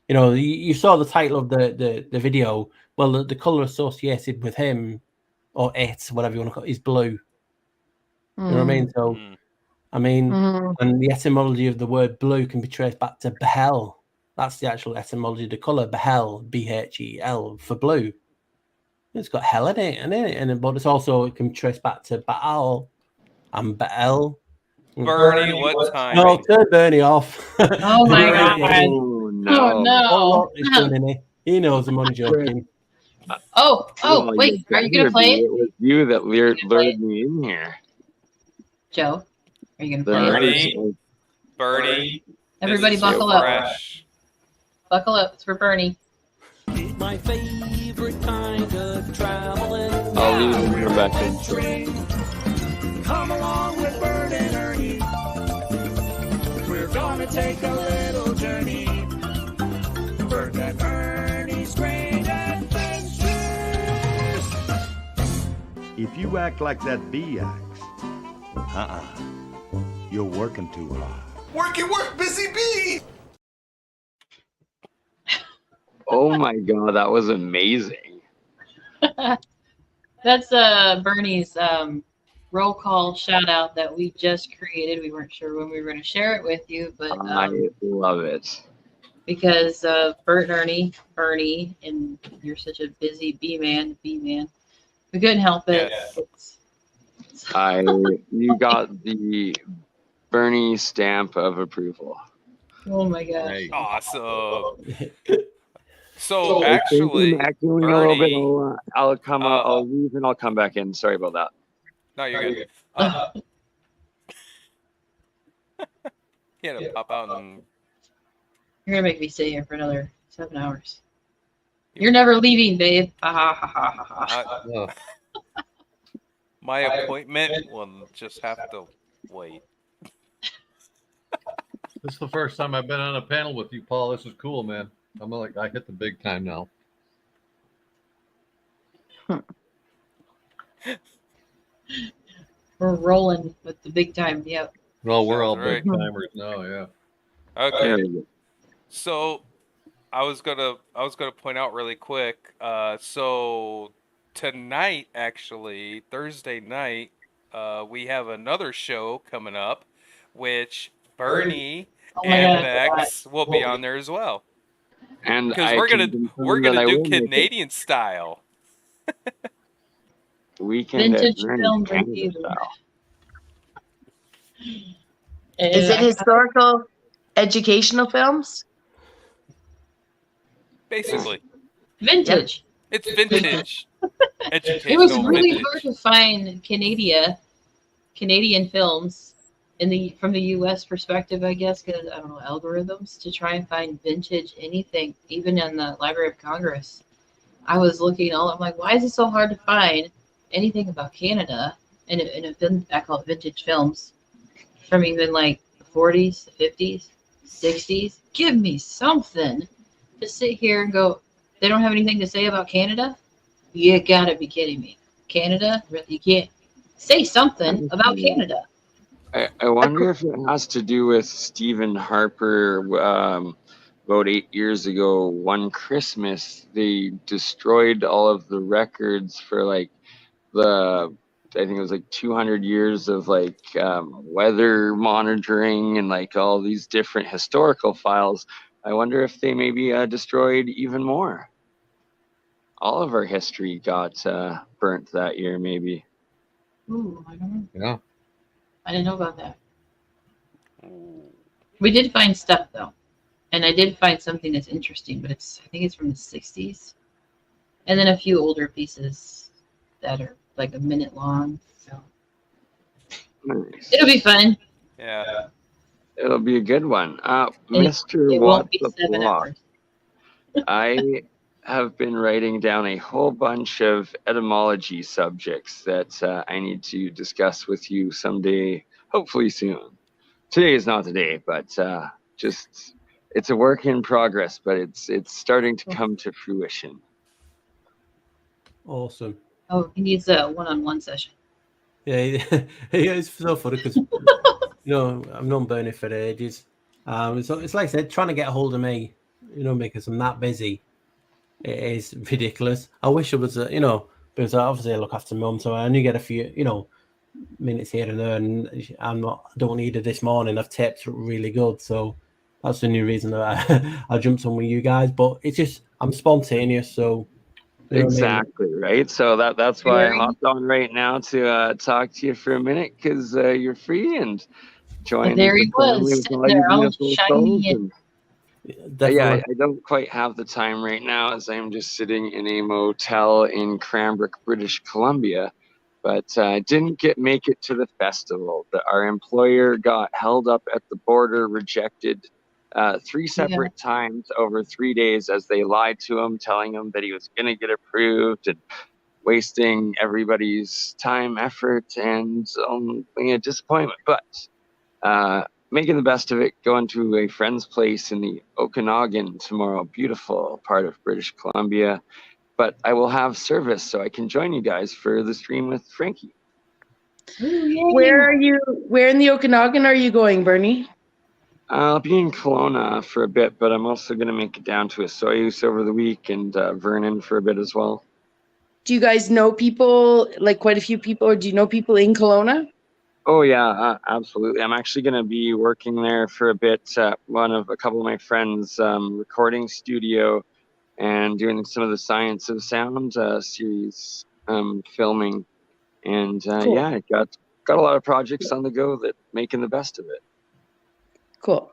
[SPEAKER 21] You saw the title of the video. Well, the colour associated with him or it, whatever you want to call it, is blue. You know what I mean? So, and the etymology of the word blue can be traced back to behel. That's the actual etymology of the colour. Behel, B-H-E-L, for blue. It's got hell in it, but it's also, it can be traced back to Baal, and Bell.
[SPEAKER 2] Bernie, what time?
[SPEAKER 21] No, turn Bernie off.
[SPEAKER 1] Oh my God.
[SPEAKER 11] Oh no.
[SPEAKER 1] Oh no.
[SPEAKER 21] Oh, look, he's doing it. He knows I'm only joking.
[SPEAKER 1] Oh,
[SPEAKER 11] Well,
[SPEAKER 1] wait. Are you gonna
[SPEAKER 11] better
[SPEAKER 1] play
[SPEAKER 11] be.
[SPEAKER 1] it?
[SPEAKER 11] It was you that lured me in here.
[SPEAKER 1] Joe, are you gonna
[SPEAKER 11] The
[SPEAKER 1] play
[SPEAKER 11] nice-
[SPEAKER 1] it?
[SPEAKER 2] Bernie.
[SPEAKER 1] Everybody
[SPEAKER 2] this is
[SPEAKER 1] buckle up.
[SPEAKER 2] fresh.
[SPEAKER 1] Buckle up. It's for Bernie.
[SPEAKER 21] My favorite kind of traveling.
[SPEAKER 11] I'll leave and come back in.
[SPEAKER 12] Come along with Bert and Ernie. We're gonna take a little journey. Bert and Ernie's great adventures.
[SPEAKER 5] If you act like that bee acts, you're working too hard.
[SPEAKER 17] Work, busy bee!
[SPEAKER 11] Oh my god, that was amazing.
[SPEAKER 1] That's Bernie's roll call shout out that we just created. We weren't sure when we were going to share it with you, but
[SPEAKER 11] I love it.
[SPEAKER 1] because Bert and Bernie, and you're such a busy bee man, we couldn't help it.
[SPEAKER 11] You got the Bernie stamp of approval.
[SPEAKER 1] Oh my gosh.
[SPEAKER 2] Awesome. So actually,
[SPEAKER 11] Echoing a little bit.
[SPEAKER 2] Bernie,
[SPEAKER 11] I'll come. I'll leave and I'll come back in. Sorry about that.
[SPEAKER 2] no, you're good. He had to pop out and
[SPEAKER 1] You're going to make me stay here for another 7 hours. You're never leaving, babe. Ha ha ha ha ha.
[SPEAKER 2] my appointment will just have to wait.
[SPEAKER 9] This is the first time I've been on a panel with you, Paul. This is cool, man. I'm like, I hit the big time now.
[SPEAKER 1] We're rolling with the big time. Yep.
[SPEAKER 9] Well, we're all
[SPEAKER 2] Sounds
[SPEAKER 9] big timers now, yeah.
[SPEAKER 2] Okay. So I was gonna point out really quick. So tonight, actually, Thursday night, we have another show coming up, which Bernie and Bexx will be on there as well.
[SPEAKER 11] And
[SPEAKER 2] Because
[SPEAKER 11] I
[SPEAKER 2] we're
[SPEAKER 11] can
[SPEAKER 2] gonna
[SPEAKER 11] confirm that I
[SPEAKER 2] do
[SPEAKER 11] will make it.
[SPEAKER 2] Canadian style.
[SPEAKER 11] Weekend at
[SPEAKER 1] Vintage
[SPEAKER 11] Bernie,
[SPEAKER 1] film
[SPEAKER 11] Canada
[SPEAKER 1] review.
[SPEAKER 11] style.
[SPEAKER 10] Is it historical, educational films?
[SPEAKER 2] Basically,
[SPEAKER 1] Vintage.
[SPEAKER 2] it's vintage.
[SPEAKER 1] It was
[SPEAKER 2] Educational
[SPEAKER 1] really
[SPEAKER 2] vintage.
[SPEAKER 1] hard to find Canadian films from the U.S. perspective, I guess, because I don't know algorithms to try and find vintage anything, even in the Library of Congress. I was looking I'm like, why is it so hard to find anything about Canada in a film? I call it vintage films from even like the 40s, the 50s, 60s. Give me something to sit here and go. They don't have anything to say about Canada. You gotta be kidding me. Canada? You can't say something about Canada.
[SPEAKER 11] I wonder if it has to do with Stephen Harper. About 8 years ago, one Christmas, they destroyed all of the records for like I think it was like 200 years of like weather monitoring and like all these different historical files. I wonder if they maybe destroyed even more. All of our history got burnt that year, maybe.
[SPEAKER 1] Ooh, I don't know.
[SPEAKER 9] Yeah.
[SPEAKER 1] I didn't know about that. We did find stuff though, and I did find something that's interesting, but I think it's from the 60s, and then a few older pieces that are like a minute long. So
[SPEAKER 11] Nice.
[SPEAKER 1] it'll be fun.
[SPEAKER 2] Yeah.
[SPEAKER 11] It'll be a good one.
[SPEAKER 1] And
[SPEAKER 11] Mr.
[SPEAKER 1] it
[SPEAKER 11] What
[SPEAKER 1] won't be
[SPEAKER 11] the
[SPEAKER 1] 7
[SPEAKER 11] Block.
[SPEAKER 1] hours.
[SPEAKER 11] I have been writing down a whole bunch of etymology subjects that I need to discuss with you someday, hopefully soon. Today is not the day, but just it's a work in progress, but it's starting to come to fruition.
[SPEAKER 21] Awesome.
[SPEAKER 1] Oh, he needs a one-on-one session.
[SPEAKER 21] Yeah, it's so funny because I've known Bernie for ages. So it's like I said, trying to get a hold of me, because I'm that busy. It is ridiculous. I wish it was, because obviously I look after mum, so I only get a few, minutes here and there, and I don't need it this morning. I've taped really good, so that's the new reason that I jumped on with you guys. But it's just I'm spontaneous, so You know what I mean?
[SPEAKER 11] Exactly, right? So that's why I
[SPEAKER 1] Very-
[SPEAKER 11] hopped on right now to talk to you for a minute, because you're free and join
[SPEAKER 1] there
[SPEAKER 11] the
[SPEAKER 1] he was,
[SPEAKER 11] family with
[SPEAKER 1] sitting
[SPEAKER 11] all you
[SPEAKER 1] there all
[SPEAKER 11] beautiful
[SPEAKER 1] shiny
[SPEAKER 11] souls.
[SPEAKER 1] and-
[SPEAKER 11] And
[SPEAKER 21] Definitely.
[SPEAKER 11] I don't quite have the time right now, as I'm just sitting in a motel in Cranbrook, British Columbia. But I didn't make it to the festival. Our employer got held up at the border, rejected 3 separate times over 3 days, as they lied to him, telling him that he was going to get approved, and wasting everybody's time, effort, and being a disappointment. But making the best of it, going to a friend's place in the Okanagan tomorrow, beautiful part of British Columbia. But I will have service, so I can join you guys for the stream with Frankie.
[SPEAKER 10] Where are you? Where in the Okanagan are you going, Bernie?
[SPEAKER 11] I'll be in Kelowna for a bit, but I'm also going to make it down to Osoyoos over the week, and Vernon for a bit as well.
[SPEAKER 10] Do you guys know people, like quite a few people, or do you know people in Kelowna?
[SPEAKER 11] Oh yeah, absolutely. I'm actually going to be working there for a bit at a couple of my friends' recording studio, and doing some of the Science of Sound series filming. And
[SPEAKER 10] Cool.
[SPEAKER 11] yeah, I got a lot of projects on the go, that making the best of it.
[SPEAKER 10] Cool.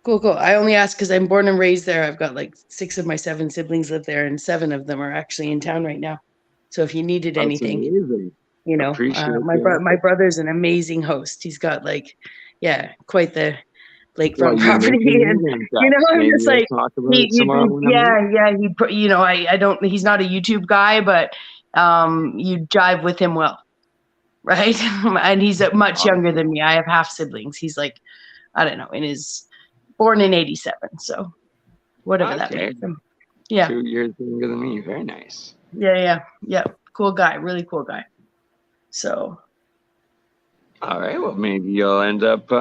[SPEAKER 10] I only ask because I'm born and raised there. I've got like 6 of my 7 siblings live there, and 7 of them are actually in town right now. So if you needed
[SPEAKER 11] That's
[SPEAKER 10] anything,
[SPEAKER 11] amazing.
[SPEAKER 10] you know,
[SPEAKER 11] Appreciate
[SPEAKER 10] my brother's an amazing host. He's got quite the lakefront
[SPEAKER 11] you
[SPEAKER 10] property,
[SPEAKER 11] mentioned
[SPEAKER 10] and
[SPEAKER 11] him,
[SPEAKER 10] you know, I'm
[SPEAKER 11] maybe
[SPEAKER 10] just
[SPEAKER 11] we'll
[SPEAKER 10] like,
[SPEAKER 11] talk about it tomorrow when I'm
[SPEAKER 10] I don't. He's not a YouTube guy, but you jive with him well, right? And he's much younger than me. I have half siblings. He's like, I don't know, born in '87, so whatever that
[SPEAKER 11] Okay.
[SPEAKER 10] makes him. Yeah.
[SPEAKER 11] 2 years younger than me. Very nice.
[SPEAKER 10] Yeah. Cool guy, really cool guy. So.
[SPEAKER 11] All right. Well, maybe you'll end up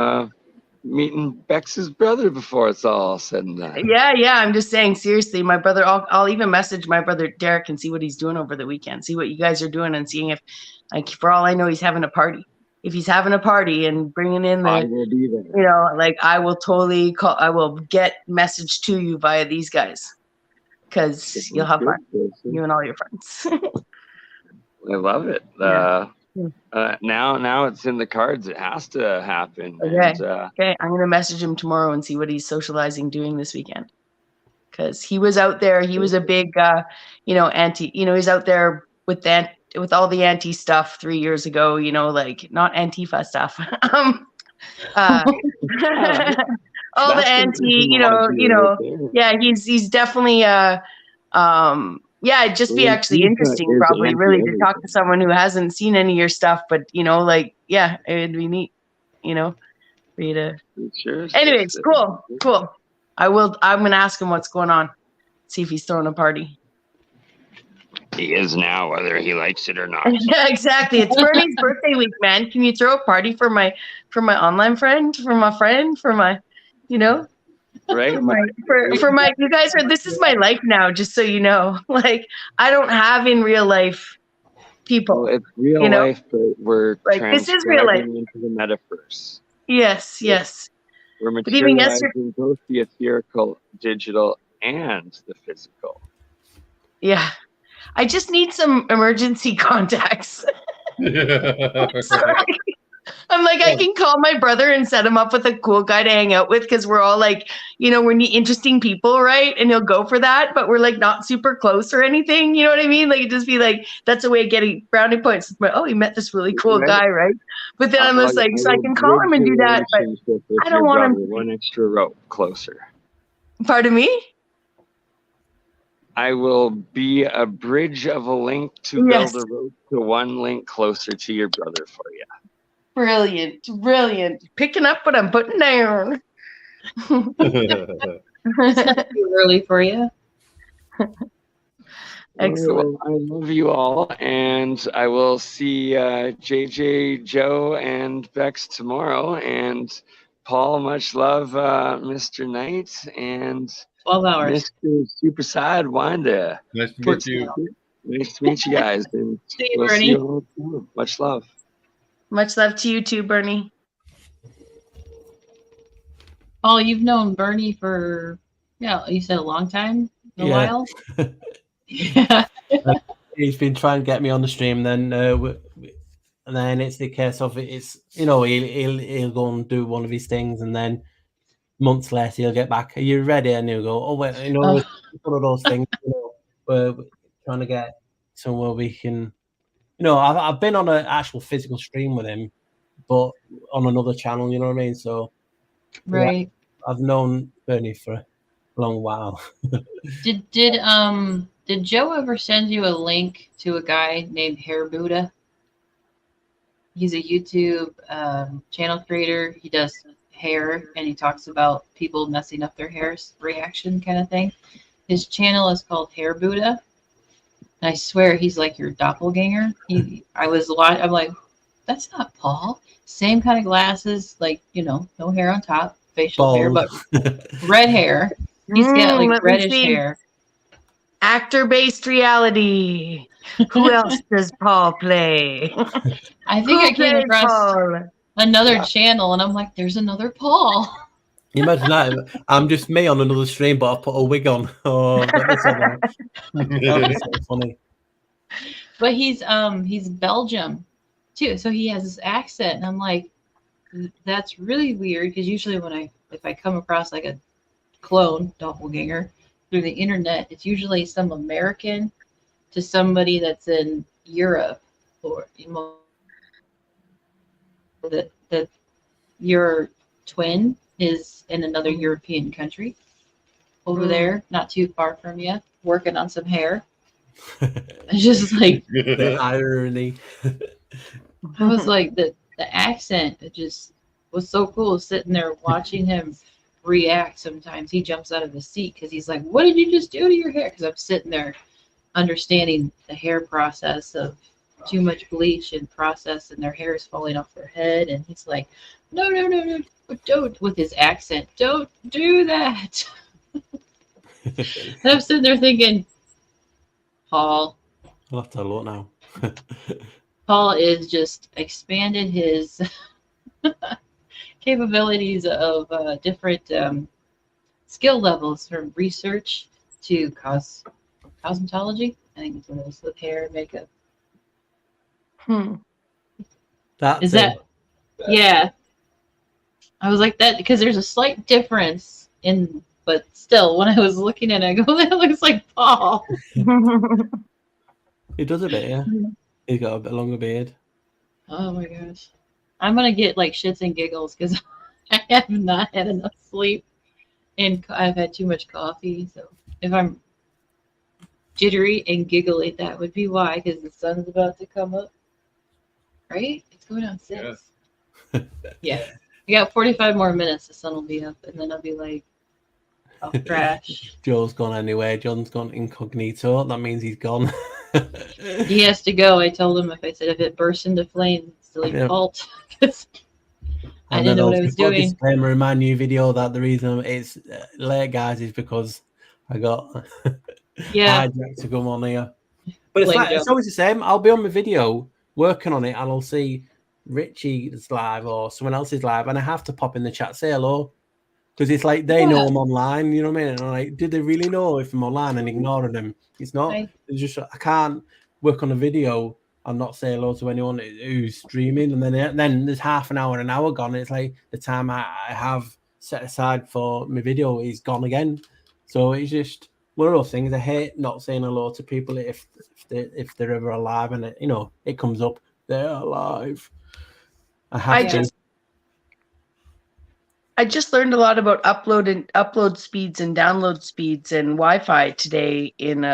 [SPEAKER 11] meeting Bexx's brother before it's all said and done.
[SPEAKER 10] Yeah. I'm just saying, seriously, my brother. I'll even message my brother Derek and see what he's doing over the weekend. See what you guys are doing, and seeing if, like, for all I know, he's having a party. If he's having a party and bringing in
[SPEAKER 11] I will be there.
[SPEAKER 10] you know, like, I will totally call. I will get message to you via these guys, because you'll have fun, you and all your friends.
[SPEAKER 11] I love it. Now it's in the cards. It has to happen.
[SPEAKER 10] Okay.
[SPEAKER 11] And,
[SPEAKER 10] Okay. I'm gonna message him tomorrow and see what he's socializing doing this weekend. Because he was out there. He was a big, anti. You know, he's out there with all the anti stuff 3 years ago. You know, like, not Antifa stuff. All the anti. Yeah. He's definitely yeah, it'd just be actually interesting, probably, really, to talk to someone who hasn't seen any of your stuff, but, it would be neat, for you to.
[SPEAKER 11] Sure.
[SPEAKER 10] Anyways, cool. I'm going to ask him what's going on, see if he's throwing a party.
[SPEAKER 11] He is now, whether he likes it or not.
[SPEAKER 10] Yeah, exactly. It's Bernie's birthday week, man. Can you throw a party for my online friend, for my,
[SPEAKER 11] Right.
[SPEAKER 10] For my, you guys this is my life now, just so you know. Like, I don't have in real life people.
[SPEAKER 11] Well, it's real life, but we're
[SPEAKER 10] like, this is real life
[SPEAKER 11] into the metaverse.
[SPEAKER 10] Yes.
[SPEAKER 11] We're
[SPEAKER 10] But even
[SPEAKER 11] materializing both the ethereal, digital, and the physical.
[SPEAKER 10] Yeah. I just need some emergency contacts. Sorry. I'm like, I can call my brother and set him up with a cool guy to hang out with, because we're all like, we're interesting people, right? And he'll go for that, but we're like not super close or anything. You know what I mean? Like, it'd just be like, that's a way of getting brownie points. But, oh, he met this really cool guy, right? But then I'm just like, so I can call him and do that, but I don't want him.
[SPEAKER 11] One extra rope closer.
[SPEAKER 10] Pardon me?
[SPEAKER 11] I will be a bridge of a link to build a rope to one link closer to your brother for you.
[SPEAKER 10] Brilliant. Picking up what I'm putting down.
[SPEAKER 1] It's not too early for you.
[SPEAKER 10] Excellent.
[SPEAKER 11] Well, I love you all, and I will see JJ, Joe, and Bexx tomorrow. And Paul, much love, Mr. Knight, and
[SPEAKER 1] 12 hours.
[SPEAKER 11] MrSuperSideWinder.
[SPEAKER 9] Nice to meet you.
[SPEAKER 11] Nice to meet you guys. And
[SPEAKER 1] See you,
[SPEAKER 11] we'll
[SPEAKER 1] Bernie.
[SPEAKER 11] see you all tomorrow. Much love.
[SPEAKER 10] Much love to you too, Bernie.
[SPEAKER 1] Oh, you've known Bernie for, you said a long time? A while? Yeah.
[SPEAKER 21] He's been trying to get me on the stream. Then and then it's the case of it's he'll go and do one of his things, and then months later he'll get back. Are you ready? And he'll go, oh wait, it's one of those things. Where we're trying to get somewhere we can. I've been on an actual physical stream with him, but on another channel. You know what I mean? So
[SPEAKER 1] Right.
[SPEAKER 21] Yeah, I've known Bernie for a long while.
[SPEAKER 1] Did Joe ever send you a link to a guy named Hair Buddha? He's a YouTube channel creator. He does hair, and he talks about people messing up their hair's reaction kind of thing. His channel is called Hair Buddha. And I swear he's like your doppelganger. I'm like, that's not Paul. Same kind of glasses, like, no hair on top, facial hair, but red hair. He's got like reddish hair.
[SPEAKER 10] Actor-based reality. Who else does Paul play?
[SPEAKER 1] I think I came across another channel, and I'm like, there's another Paul.
[SPEAKER 21] You imagine that? I'm just me on another stream, but I've put a wig on. Oh, that'd be so funny.
[SPEAKER 1] But he's Belgium too, so he has this accent, and I'm like, that's really weird, because usually if I come across like a clone doppelganger through the internet, it's usually some American to somebody that's in Europe, or that your twin is in another European country over there, not too far from you, working on some hair. It's just like
[SPEAKER 21] the irony.
[SPEAKER 1] I was like, the accent, it just was so cool sitting there watching him react. Sometimes he jumps out of his seat because he's like, what did you just do to your hair? Because I'm sitting there understanding the hair process of too much bleach and process, and their hair is falling off their head, and he's like, no, don't, with his accent, don't do that. And I'm sitting there thinking, Paul.
[SPEAKER 21] I'll have to look now.
[SPEAKER 1] Paul is just expanded his capabilities of different skill levels, from research to cosmetology. I think it's one of those, with hair and makeup. Yeah. I was like that because there's a slight difference but still, when I was looking at it, I go, that looks like Paul.
[SPEAKER 21] He does a bit, yeah. He's got a bit longer beard.
[SPEAKER 1] Oh my gosh. I'm going to get like shits and giggles because I have not had enough sleep and I've had too much coffee. So if I'm jittery and giggly, that would be why, because the sun's about to come up. Right? It's going on 6. Yeah. I got 45 more minutes. The sun will be up, and then I'll be like, I'll crash.
[SPEAKER 21] Joe's gone anyway. John's gone incognito. That means he's gone.
[SPEAKER 1] He has to go. I told him if it bursts into flames, it's Delete fault. I didn't know what I was doing.
[SPEAKER 21] Disclaimer in my new video that the reason it's late, guys, is because I got hijacked to come on here. But it's always the same. I'll be on my video working on it, and I'll see Richie's live or someone else's live, and I have to pop in the chat, say hello, because it's like they know I'm online. You know what I mean? And I'm like, did they really know if I'm online and ignoring them? It's not. It's just I can't work on a video and not say hello to anyone who's streaming, and then there's half an hour, an hour gone. It's like the time I have set aside for my video is gone again. So it's just one of those things. I hate not saying hello to people if they're ever alive, and it comes up they're alive. I
[SPEAKER 10] just learned a lot about upload speeds and download speeds and Wi-Fi today in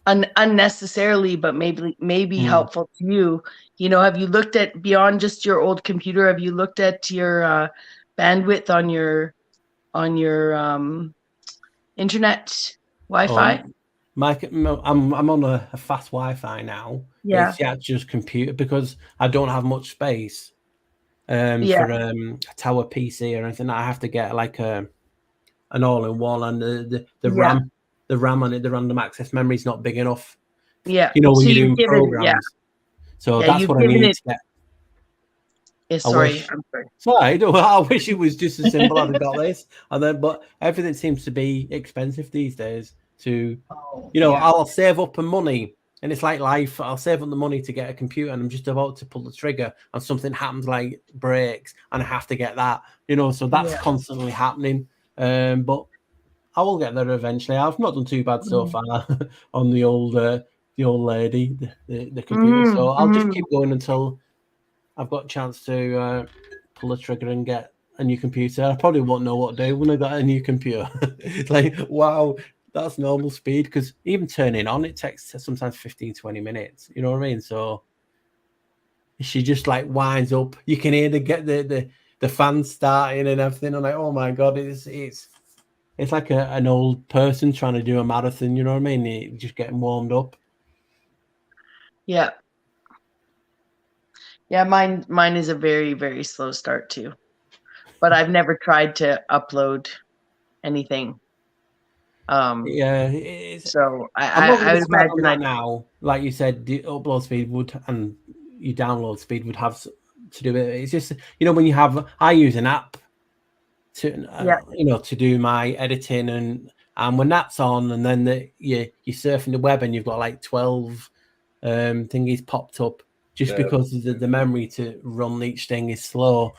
[SPEAKER 10] unnecessarily, but maybe helpful to you. Have you looked at beyond just your old computer? Have you looked at your bandwidth on your internet Wi-Fi?
[SPEAKER 21] I'm on a fast Wi-Fi now.
[SPEAKER 10] Yeah,
[SPEAKER 21] it's just computer because I don't have much space for a tower PC or anything. I have to get like an all-in-one, and the RAM on it, the random access memory is not big enough.
[SPEAKER 10] Yeah,
[SPEAKER 21] when you're doing programs. So that's what I need to get.
[SPEAKER 10] I'm sorry.
[SPEAKER 21] Sorry, I wish it was just as simple as I got this, but everything seems to be expensive these days. to,
[SPEAKER 1] Oh,
[SPEAKER 21] you know,
[SPEAKER 1] yeah.
[SPEAKER 21] I'll save up the money. And it's like life. I'll save up the money to get a computer, and I'm just about to pull the trigger, and something happens, like breaks, and I have to get that. You know, so that's
[SPEAKER 10] Yeah.
[SPEAKER 21] constantly happening. But I will get there eventually. I've not done too bad so far on the old lady, the computer. So I'll just keep going until I've got a chance to pull the trigger and get a new computer. I probably won't know what to do when I got a new computer. It's like, wow, that's normal speed, because even turning on, it takes sometimes 15-20 minutes. You know what I mean? So she just like winds up. You can hear the fans starting and everything. I'm like, oh my god, it's like an old person trying to do a marathon. You know what I mean? Just getting warmed up.
[SPEAKER 10] Yeah. Yeah, mine is a very, very slow start too. But I've never tried to upload anything.
[SPEAKER 21] Yeah,
[SPEAKER 10] so
[SPEAKER 21] I'm not
[SPEAKER 10] I
[SPEAKER 21] going
[SPEAKER 10] would
[SPEAKER 21] to start on
[SPEAKER 10] imagine
[SPEAKER 21] that now. Like you said, the upload speed would and your download speed would have to do it. It's just, you know, when you have, I use an app to you know, to do my editing, and when that's on, and then you're surfing the web and you've got like 12 thingies popped up just because the memory to run each thing is slow.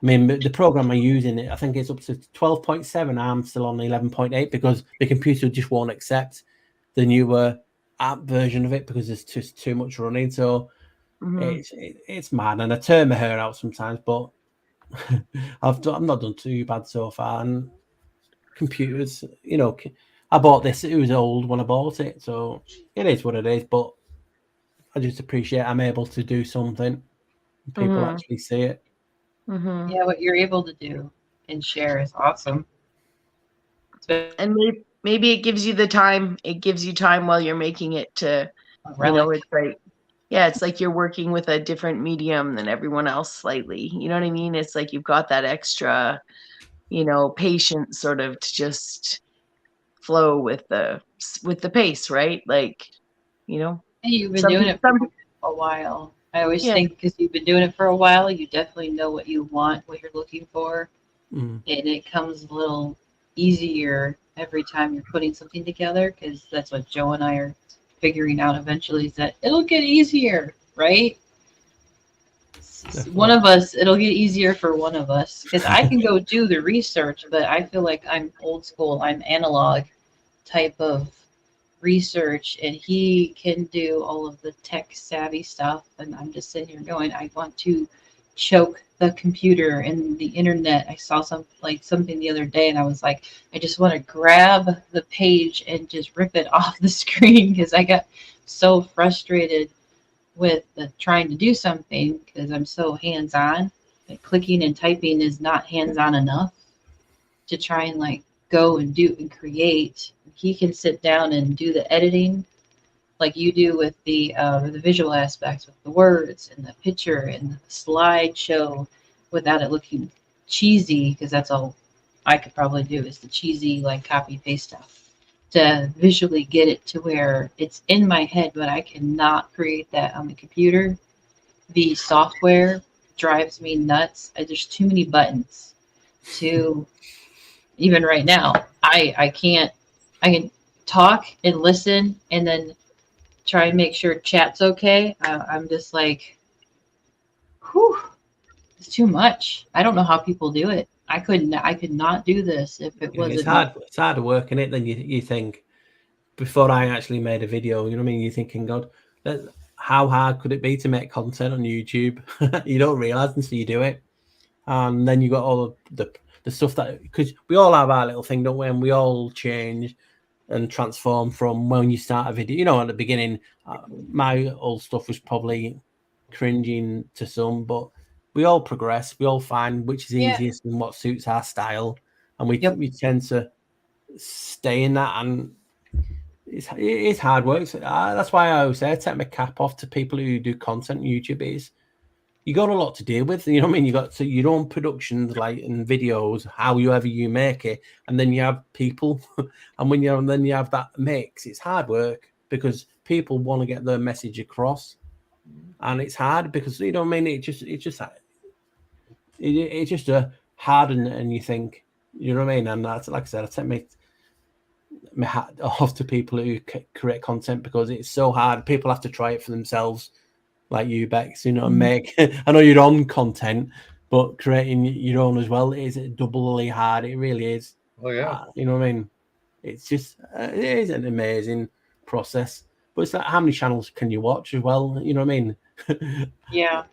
[SPEAKER 21] I mean, the program I'm using, I think it's up to 12.7. I'm still on 11.8 because the computer just won't accept the newer app version of it because there's just too much running. So it's mad, and I turn my hair out sometimes, but I've not done too bad so far. And computers, you know, I bought this. It was old when I bought it, so it is what it is. But I just appreciate I'm able to do something. People actually see it.
[SPEAKER 1] Yeah, what you're able to do and share is awesome.
[SPEAKER 10] And maybe it gives you the time. It gives you time while you're making it to, you know, it's like, yeah, it's like you're working with a different medium than everyone else slightly. You know what I mean? It's like you've got that extra, you know, patience sort of to just flow with the pace, right? Like, you know,
[SPEAKER 1] Hey, you've been doing it for a while. I always think because you've been doing it for a while, you definitely know what you want, what you're looking for, and it comes a little easier every time you're putting something together, because that's what Joe and I are figuring out eventually, is that it'll get easier, right? One of us, it'll get easier for one of us, because I can go do the research, but I feel like I'm old school, I'm analog type of research, and he can do all of the tech savvy stuff, and I'm just sitting here going, I want to choke the computer and the internet. I saw something the other day, and I was like, I just want to grab the page and just rip it off the screen, because I got so frustrated with trying to do something, because I'm so hands-on. Like, clicking and typing is not hands-on enough to try and like go and do and create. He can sit down and do the editing like you do with the visual aspects, with the words and the picture and the slideshow, without it looking cheesy, because that's all I could probably do is the cheesy like copy paste stuff, to visually get it to where it's in my head, but I cannot create that on the computer. The software drives me nuts. There's too many buttons to, even right now, I can't. I can talk and listen and then try and make sure chat's okay. I'm just like, whew, it's too much. I don't know how people do it. I could not do this if it wasn't.
[SPEAKER 21] It's harder work in it than you think. Before I actually made a video, you know what I mean? You're thinking, God, how hard could it be to make content on YouTube? You don't realize until you do it. And then you got all of the stuff that, because we all have our little thing, don't we? And we all change and transform from when you start a video. You know, at the beginning, my old stuff was probably cringing to some, but we all progress. We all find which is easiest and what suits our style, and we tend to stay in that. And it's hard work. So that's why I always say I take my cap off to people who do content on YouTube. Is you got a lot to deal with, you know what I mean? You got to your own productions, like in videos, however you make it, and then you have people, and then you have that mix. It's hard work because people want to get their message across, and it's hard because, you know what I mean? It's just a hard, and you think, you know what I mean? And that's, like I said, my hat off to people who create content, because it's so hard. People have to try it for themselves, like you, Bexx, you know, and make. I know you're on content, but creating your own as well is doubly hard. It really is.
[SPEAKER 9] Oh yeah.
[SPEAKER 21] You know what I mean? It's just it is an amazing process. But it's like, how many channels can you watch as well? You know what I mean?
[SPEAKER 1] Yeah,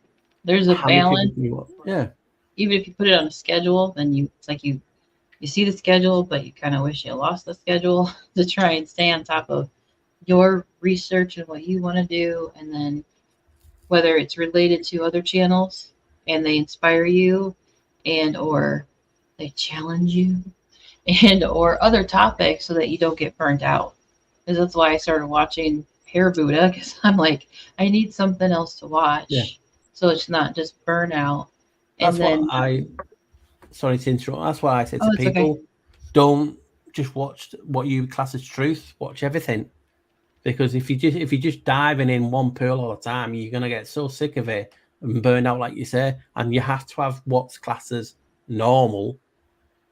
[SPEAKER 1] there's a
[SPEAKER 21] How many people
[SPEAKER 1] balance.
[SPEAKER 21] can you watch? Yeah.
[SPEAKER 1] Even if you put it on a schedule, then it's like you see the schedule, but you kind of wish you lost the schedule to try and stay on top of your research and what you want to do. And then whether it's related to other channels and they inspire you, and or they challenge you, and or other topics, so that you don't get burnt out. Because that's why I started watching Hair Buddha, because I'm like, I need something else to watch.
[SPEAKER 21] Yeah.
[SPEAKER 1] So it's not just burnout. And
[SPEAKER 21] That's
[SPEAKER 1] then
[SPEAKER 21] what I. Sorry to interrupt. That's why I say to
[SPEAKER 1] Oh, it's okay.
[SPEAKER 21] people, don't just watch what you class as truth. Watch everything, because if you're just diving in one pool all the time, you're gonna get so sick of it and burn out, like you say. And you have to have what's classed as normal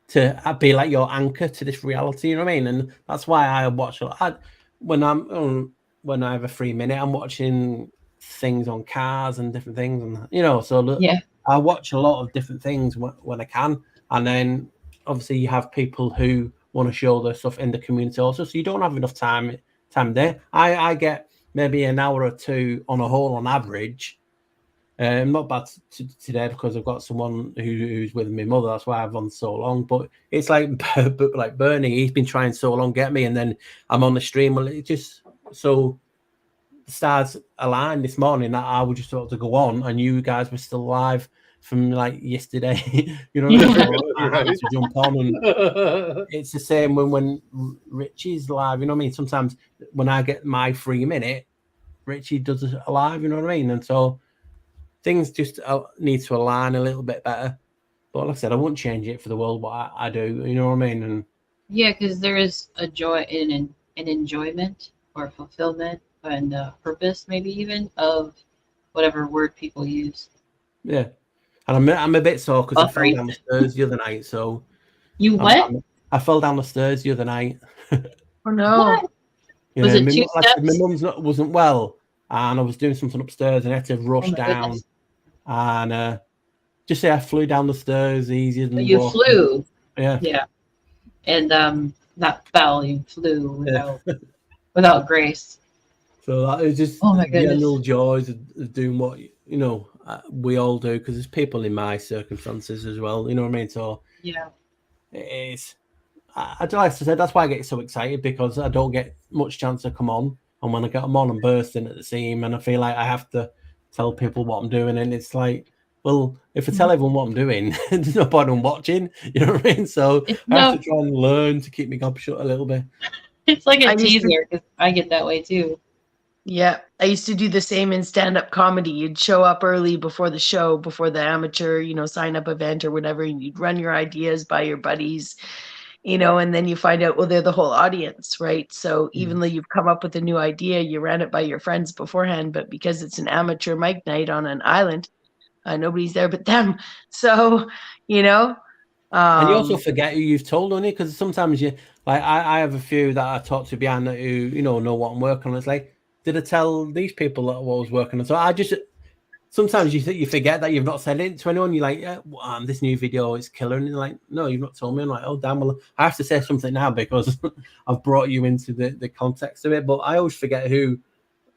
[SPEAKER 21] to be like your anchor to this reality. You know what I mean? And that's why I watch a lot. When I have a free minute, I'm watching things on cars and different things, and you know, so look,
[SPEAKER 1] Yeah.
[SPEAKER 21] I watch a lot of different things when I can. And then obviously you have people who want to show their stuff in the community also, so you don't have enough time there. I get maybe an hour or two on a whole on average. Not bad today, because I've got someone who's with my mother. That's why I've on so long. But it's like Bernie, he's been trying so long to get me, and then I'm on the stream. Well, it just so the stars aligned this morning that I was just about to go on, and you guys were still live from like yesterday. You know what I mean? So I had to jump on, and it's the same when Richie's live. You know what I mean? Sometimes when I get my 3 minute, Richie does a live. You know what I mean? And so things just need to align a little bit better. But like I said, I wouldn't change it for the world, but I do. You know what I mean? And
[SPEAKER 1] Yeah, because there is a joy in an enjoyment or fulfillment and purpose, maybe even, of whatever word people use.
[SPEAKER 21] yeah, and I'm a bit sore because I fell
[SPEAKER 1] Buffering.
[SPEAKER 21] down the stairs the other night. So
[SPEAKER 1] You what?
[SPEAKER 21] I fell down the stairs the other night.
[SPEAKER 10] Oh no.
[SPEAKER 21] Yeah,
[SPEAKER 1] Was it
[SPEAKER 21] my,
[SPEAKER 1] 2
[SPEAKER 21] like I said, my
[SPEAKER 1] steps?
[SPEAKER 21] mum's wasn't well, and I was doing something upstairs, and I had to rush
[SPEAKER 1] my
[SPEAKER 21] down.
[SPEAKER 1] goodness.
[SPEAKER 21] And just say I flew down the stairs easier than
[SPEAKER 1] You
[SPEAKER 21] walking.
[SPEAKER 1] flew.
[SPEAKER 21] Yeah.
[SPEAKER 1] Yeah. And not fell, you flew without grace.
[SPEAKER 21] So that is just
[SPEAKER 1] Oh my
[SPEAKER 21] the
[SPEAKER 1] goodness.
[SPEAKER 21] general joys of doing what we all do, because there's people in my circumstances as well. You know what I mean? So
[SPEAKER 1] Yeah.
[SPEAKER 21] it's I like I said, that's why I get so excited, because I don't get much chance to come on, and when I get them on, I'm bursting at the seam, and I feel like I have to tell people what I'm doing, and it's like, well, if I tell everyone what I'm doing, there's no point in watching. You know what I mean? So I have to try and learn to keep my gob shut a little bit.
[SPEAKER 1] It's like a
[SPEAKER 10] I used to-
[SPEAKER 1] teaser, because I get that way too.
[SPEAKER 10] Yeah, I used to do the same in stand-up comedy. You'd show up early before the show, before the amateur, sign-up event or whatever, and you'd run your ideas by your buddies, and then you find out, well, they're the whole audience, right? So even though you've come up with a new idea, you ran it by your friends beforehand, but because it's an amateur mic night on an island, nobody's there but them. So,
[SPEAKER 21] And you also forget who you've told, don't you? Because sometimes I have a few that I talk to behind that who, know what I'm working on. It's like, did I tell these people that what I was working on? So sometimes you forget that you've not said it to anyone. You're like, yeah, this new video is killer. And you're like, no, you've not told me. I'm like, oh, damn, well, I have to say something now because I've brought you into the context of it. But I always forget who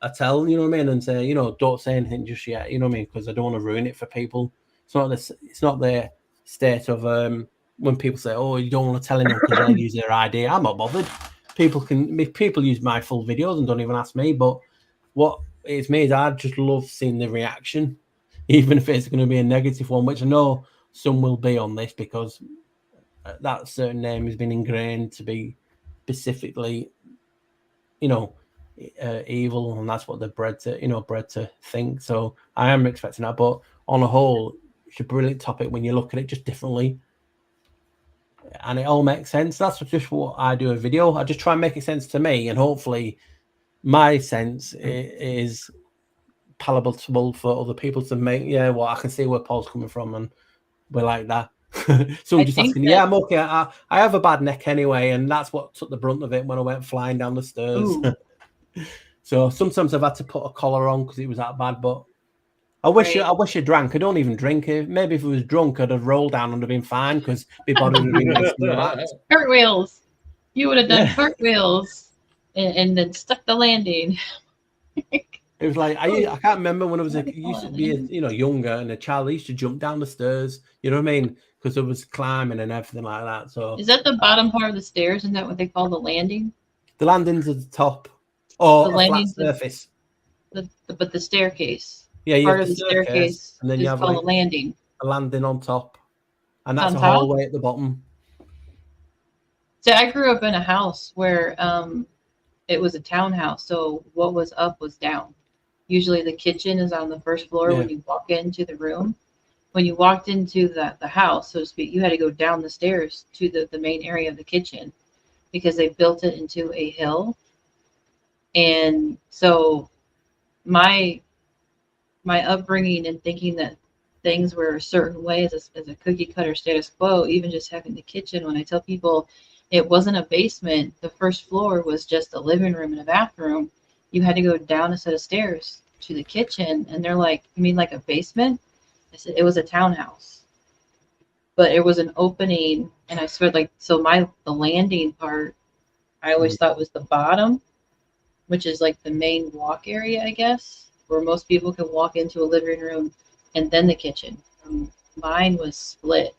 [SPEAKER 21] I tell, you know what I mean? And say, don't say anything just yet, you know what I mean? Because I don't want to ruin it for people. It's not the state of when people say, oh, you don't want to tell anyone because they'll use their ID. I'm not bothered. People use my full videos and don't even ask me. But what it's me is I just love seeing the reaction, even if it's going to be a negative one, which I know some will be on this because that certain name has been ingrained to be specifically, evil, and that's what they're bred to think. So I am expecting that, but on a whole, it's a brilliant topic when you look at it just differently. And it all makes sense. That's just what I do a video. I just try and make it sense to me, and hopefully my sense is palatable for other people to make. Yeah, well, I can see where Paul's coming from, and we're like that. Someone just asking, yeah, I'm okay. I have a bad neck anyway, and that's what took the brunt of it when I went flying down the stairs. So sometimes I've had to put a collar on because it was that bad. But I wish I drank. I don't even drink. Maybe if I was drunk, I'd have rolled down and have been fine because my body would have been nice and relaxed.
[SPEAKER 1] Cartwheels. You would have done cartwheels and then stuck the landing.
[SPEAKER 21] It was like I can't remember when I was used to be younger and a child. I used to jump down the stairs. You know what I mean? Because I was climbing and everything like that. So
[SPEAKER 1] is that the bottom part of the stairs? Isn't that what they call the landing?
[SPEAKER 21] The landing's at the top, or
[SPEAKER 1] the
[SPEAKER 21] a flat surface.
[SPEAKER 1] But the staircase.
[SPEAKER 21] Yeah, you
[SPEAKER 1] part
[SPEAKER 21] have
[SPEAKER 1] of the staircase,
[SPEAKER 21] and then
[SPEAKER 1] is
[SPEAKER 21] you have
[SPEAKER 1] called
[SPEAKER 21] like
[SPEAKER 1] a landing.
[SPEAKER 21] A landing on top, and that's
[SPEAKER 1] On
[SPEAKER 21] a
[SPEAKER 1] top?
[SPEAKER 21] hallway at the bottom.
[SPEAKER 1] So I grew up in a house where it was a townhouse. So what was up was down. Usually the kitchen is on the first floor when you walk into the room. When you walked into the house, so to speak, you had to go down the stairs to the main area of the kitchen because they built it into a hill. And so my upbringing and thinking that things were a certain way as a cookie cutter status quo, even just having the kitchen, when I tell people it wasn't a basement, the first floor was just a living room and a bathroom. You had to go down a set of stairs to the kitchen. And they're like, you mean like a basement? I said, it was a townhouse. But it was an opening. And I swear, so the landing part, I always thought was the bottom, which is like the main walk area, I guess, where most people can walk into a living room and then the kitchen. Mine was split.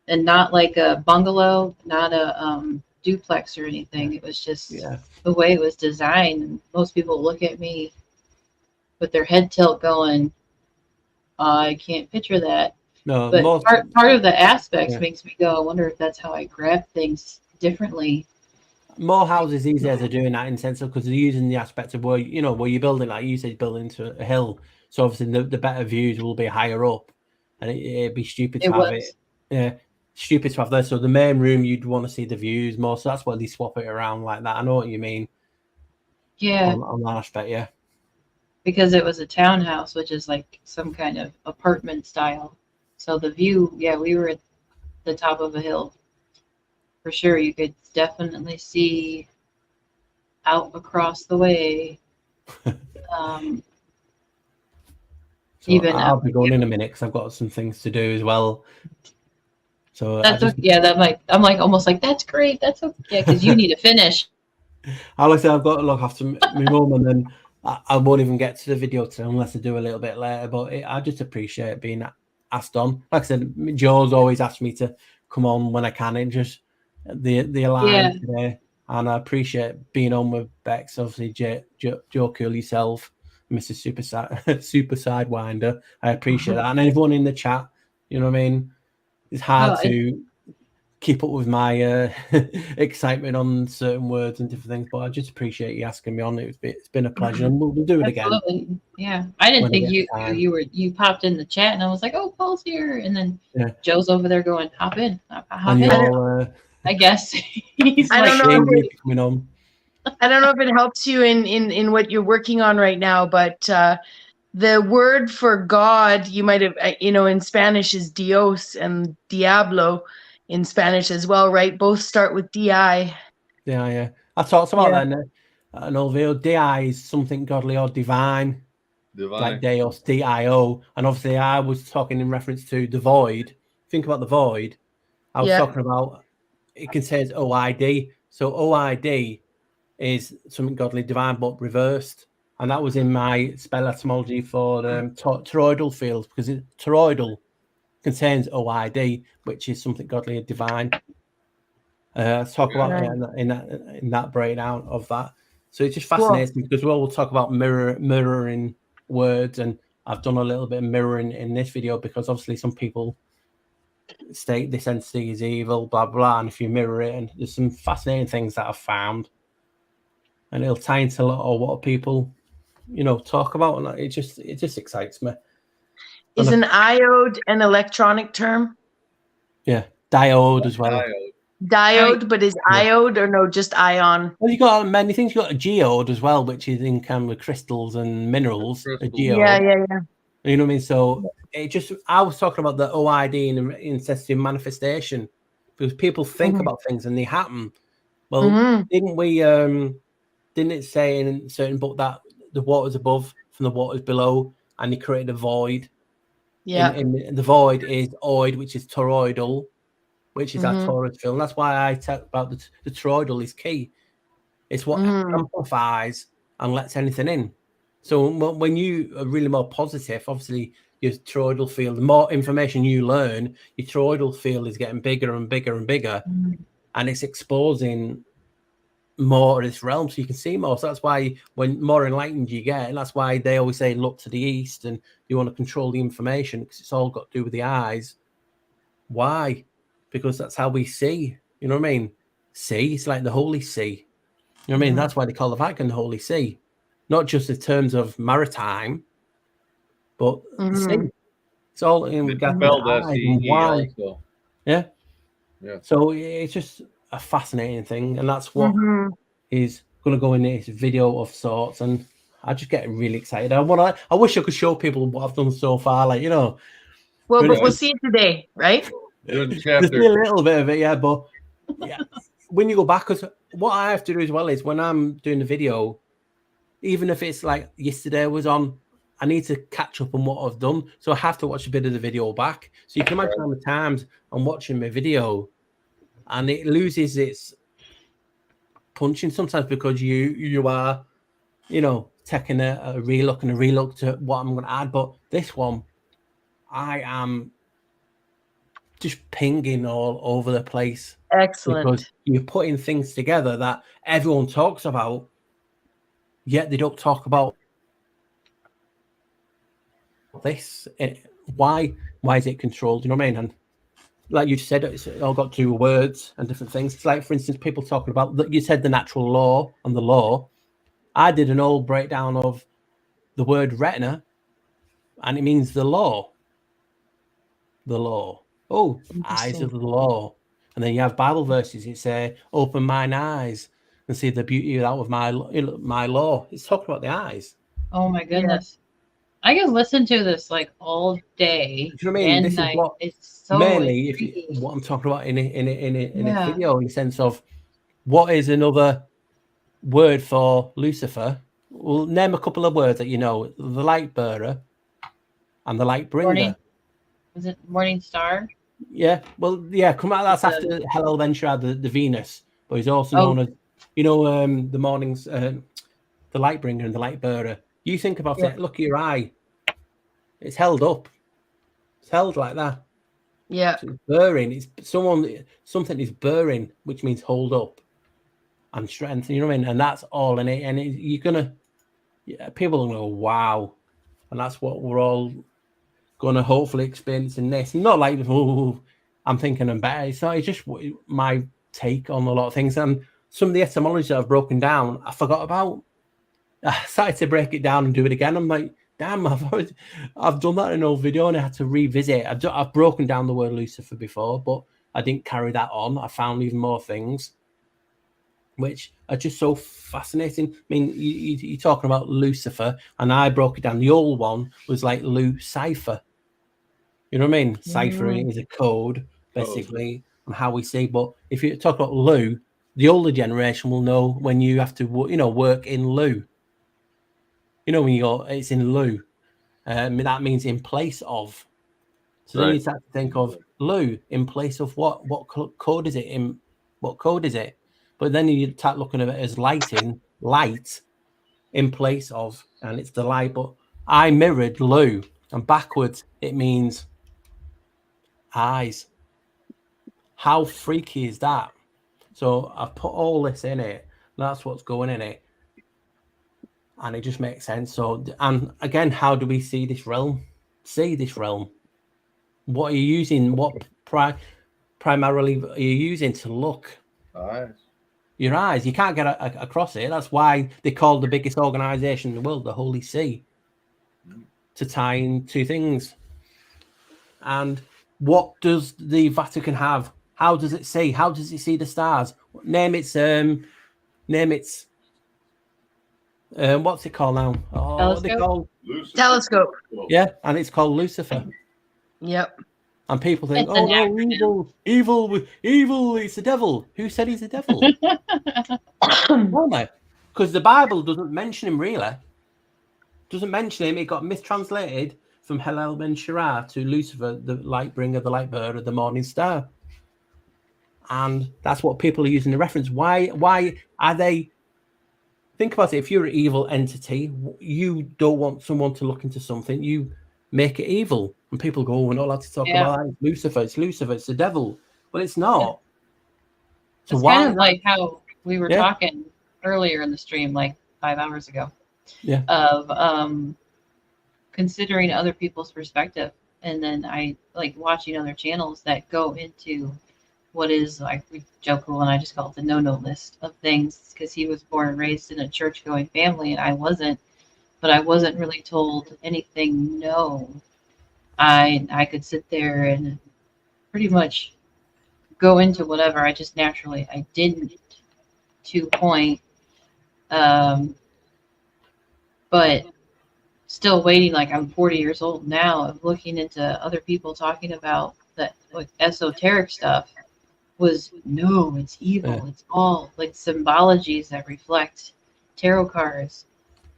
[SPEAKER 1] And not like a bungalow, not a duplex or anything. It was just the way it was designed. And most people look at me with their head tilt going, I can't picture that.
[SPEAKER 21] No,
[SPEAKER 1] but part of the aspects makes me go, I wonder if that's how I grab things differently.
[SPEAKER 21] More houses these days are doing that in sense of because they're using the aspect of where you're building, like you said, building into a hill. So obviously the better views will be higher up, and it'd be stupid to have it. Yeah, stupid to have that. So the main room, you'd want to see the views more. So that's why they swap it around like that. I know what you mean.
[SPEAKER 1] Yeah.
[SPEAKER 21] On that aspect, yeah.
[SPEAKER 1] Because it was a townhouse, which is like some kind of apartment style. So the view, we were at the top of a hill. For sure, you could definitely see out across the way.
[SPEAKER 21] Even I'll be going in a minute because I've got some things to do as well. So
[SPEAKER 1] that's I'm like almost like that's great. That's okay because you need to finish.
[SPEAKER 21] I've got to look after my mum, and then I won't even get to the video today unless I do a little bit later. But I just appreciate being asked on. Like I said, Joe's always asked me to come on when I can. It just the alliance today, and I appreciate being on with Bexx. Obviously, Joe Cool, yourself, MrSuperSideWinder. I appreciate that, and everyone in the chat. You know what I mean? It's hard to keep up with my excitement on certain words and different things, but I just appreciate you asking me on. It's been a pleasure, and we'll do it again.
[SPEAKER 1] Yeah, I didn't think you popped in the chat, and I was like, "Oh, Paul's here," and then Joe's over there going, "Hop in, hop in." I guess he's
[SPEAKER 10] I don't know if it helps you in what you're working on right now, but the word for God, you might have, in Spanish is Dios, and Diablo in Spanish as well, right? Both start with DI.
[SPEAKER 21] Yeah. I talked about that in an old video. DI is something godly or divine. Like Deus, D-I-O. And obviously I was talking in reference to the void. Think about the void. I was talking about, it contains OID. So OID is something godly divine, but reversed. And that was in my spell etymology for toroidal fields, because toroidal contains OID, which is something godly and divine. Let's talk about in that breakdown of that. So it just fascinates me because we'll talk about mirroring words, and I've done a little bit of mirroring in this video because obviously some people state this entity is evil, blah blah, and if you mirror it, and there's some fascinating things that I've found, and it'll tie into a lot of what people talk about, and it just excites me.
[SPEAKER 10] Is an iode an electronic term?
[SPEAKER 21] Yeah, diode as well.
[SPEAKER 10] Diode, but is iode or no, just ion?
[SPEAKER 21] Well, you got many things. You got a geode as well, which is in kind of crystals and minerals. A geode.
[SPEAKER 10] Yeah.
[SPEAKER 21] You know what I mean? So I was talking about the OID and incessant manifestation, because people think about things and they happen. Well, didn't we? Didn't it say in a certain book that the waters above from the waters below, and he created a void?
[SPEAKER 10] Yeah.
[SPEAKER 21] And the void is oid, which is toroidal, which is our torus field. And that's why I talk about the toroidal is key. It's what amplifies and lets anything in. So when you are really more positive, obviously your toroidal field, the more information you learn, your toroidal field is getting bigger and bigger and bigger, and it's exposing more of this realm, so you can see more. So that's why when more enlightened you get, and that's why they always say look to the east and you want to control the information, because it's all got to do with the eyes. Why? Because that's how we see. You know what I mean? See, it's like the Holy See. You know what I mean? That's why they call the Vatican the Holy See, not just in terms of maritime, but the sea. It's all in why. Yeah. So it's just a fascinating thing, and that's what is going to go in this video of sorts. And I just get really excited. I wish I could show people what I've done so far. Like, you know,
[SPEAKER 10] well, but we'll see it today, right?
[SPEAKER 21] There's a little bit of it, yeah. But yeah, when you go back, because what I have to do as well is when I'm doing the video, even if it's like yesterday was on, I need to catch up on what I've done. So I have to watch a bit of the video back. So you can imagine how many times I'm watching my video and it loses its punching sometimes, because you are, you know, taking a relook and a relook to what I'm going to add. But this one, I am just pinging all over the place.
[SPEAKER 10] Excellent.
[SPEAKER 21] Because you're putting things together that everyone talks about, yet they don't talk about this. Why is it controlled? You know what I mean? And like you said, it's all got to do with words and different things. It's like, for instance, people talking about, you said the natural law and the law. I did an old breakdown of the word retina, and it means the law. The law. Oh, eyes of the law. And then you have Bible verses. It say, open mine eyes and see the beauty out of my law. It's talking about the eyes.
[SPEAKER 1] Oh my goodness. I can listen to this like all day.
[SPEAKER 21] Do you know what I mean?
[SPEAKER 1] And
[SPEAKER 21] This
[SPEAKER 1] night.
[SPEAKER 21] is what
[SPEAKER 1] It's so
[SPEAKER 21] mainly
[SPEAKER 1] intriguing.
[SPEAKER 21] what I'm talking about in a video, in the sense of what is another word for Lucifer. Well, name a couple of words that you know: the light bearer and the light bringer.
[SPEAKER 1] Morning. Was it Morning Star?
[SPEAKER 21] Yeah, well, yeah. Come out. That's after Hell, then Shroud, the Venus, but he's also known as, you know, the mornings, the light bringer and the light bearer. You think about it. Look at your eye. It's held up. It's held like that.
[SPEAKER 10] Yeah.
[SPEAKER 21] So it's burring. It's something is burring, which means hold up and strength. You know what I mean? And that's all in it. And you're gonna, people are gonna go, wow. And that's what we're all gonna hopefully experience in this. Not like, oh, I'm thinking I'm better. It's not. It's just my take on a lot of things. And some of the etymology that I've broken down, I forgot about. I started to break it down and do it again. I'm like, damn, I've done that in an old video and I had to revisit. I've broken down the word Lucifer before, but I didn't carry that on. I found even more things which are just so fascinating. I mean, you're talking about Lucifer, and I broke it down. The old one was like Lucifer. You know what I mean? Ciphering is a code, basically, on how we see. But if you talk about Lu, the older generation will know when you have to, work in Lu. You know, when it's in lieu, that means in place of. So then you start to think of lieu in place of what? What code is it? What code is it? But then you start looking at it as light in place of, and it's the light. But I mirrored lieu, and backwards it means eyes. How freaky is that? So I've put all this in it. That's what's going in it. And it just makes sense. So, and again, how do we see this realm? What are you using? What primarily are you using to look?
[SPEAKER 9] Eyes.
[SPEAKER 21] Your eyes. You can't get across it. That's why they call the biggest organization in the world the Holy See, to tie in two things. And what does the Vatican have? How does it see? How does it see the stars? Name its What's it called now? Oh, what are they called?
[SPEAKER 10] Telescope.
[SPEAKER 21] Yeah, and it's called Lucifer.
[SPEAKER 10] Yep.
[SPEAKER 21] And people think,
[SPEAKER 1] It's an
[SPEAKER 21] oh no, evil, it's the devil. Who said he's the devil? Because the Bible doesn't mention him really. Doesn't mention him. It got mistranslated from Hillel ben Shirah to Lucifer, the light bringer, the light bird of the morning star. And that's what people are using the reference. Why are they? Think about it. If you're an evil entity, you don't want someone to look into something. You make it evil. And people go, we're not allowed to talk about that. It's Lucifer, it's the devil. Well, it's not. So
[SPEAKER 1] it's
[SPEAKER 21] why?
[SPEAKER 1] kind of like how we were talking earlier in the stream, like 5 hours ago, of considering other people's perspective. And then I like watching other channels that go into what is, like, we joke, and I just call it the no-no list of things, because he was born and raised in a church-going family and I wasn't, but I wasn't really told anything no. I could sit there and pretty much go into whatever. I just naturally, I didn't, to a point, but still waiting. Like, I'm 40 years old now, of looking into other people talking about that, like, esoteric stuff was, no, it's evil. It's all like symbologies that reflect tarot cards,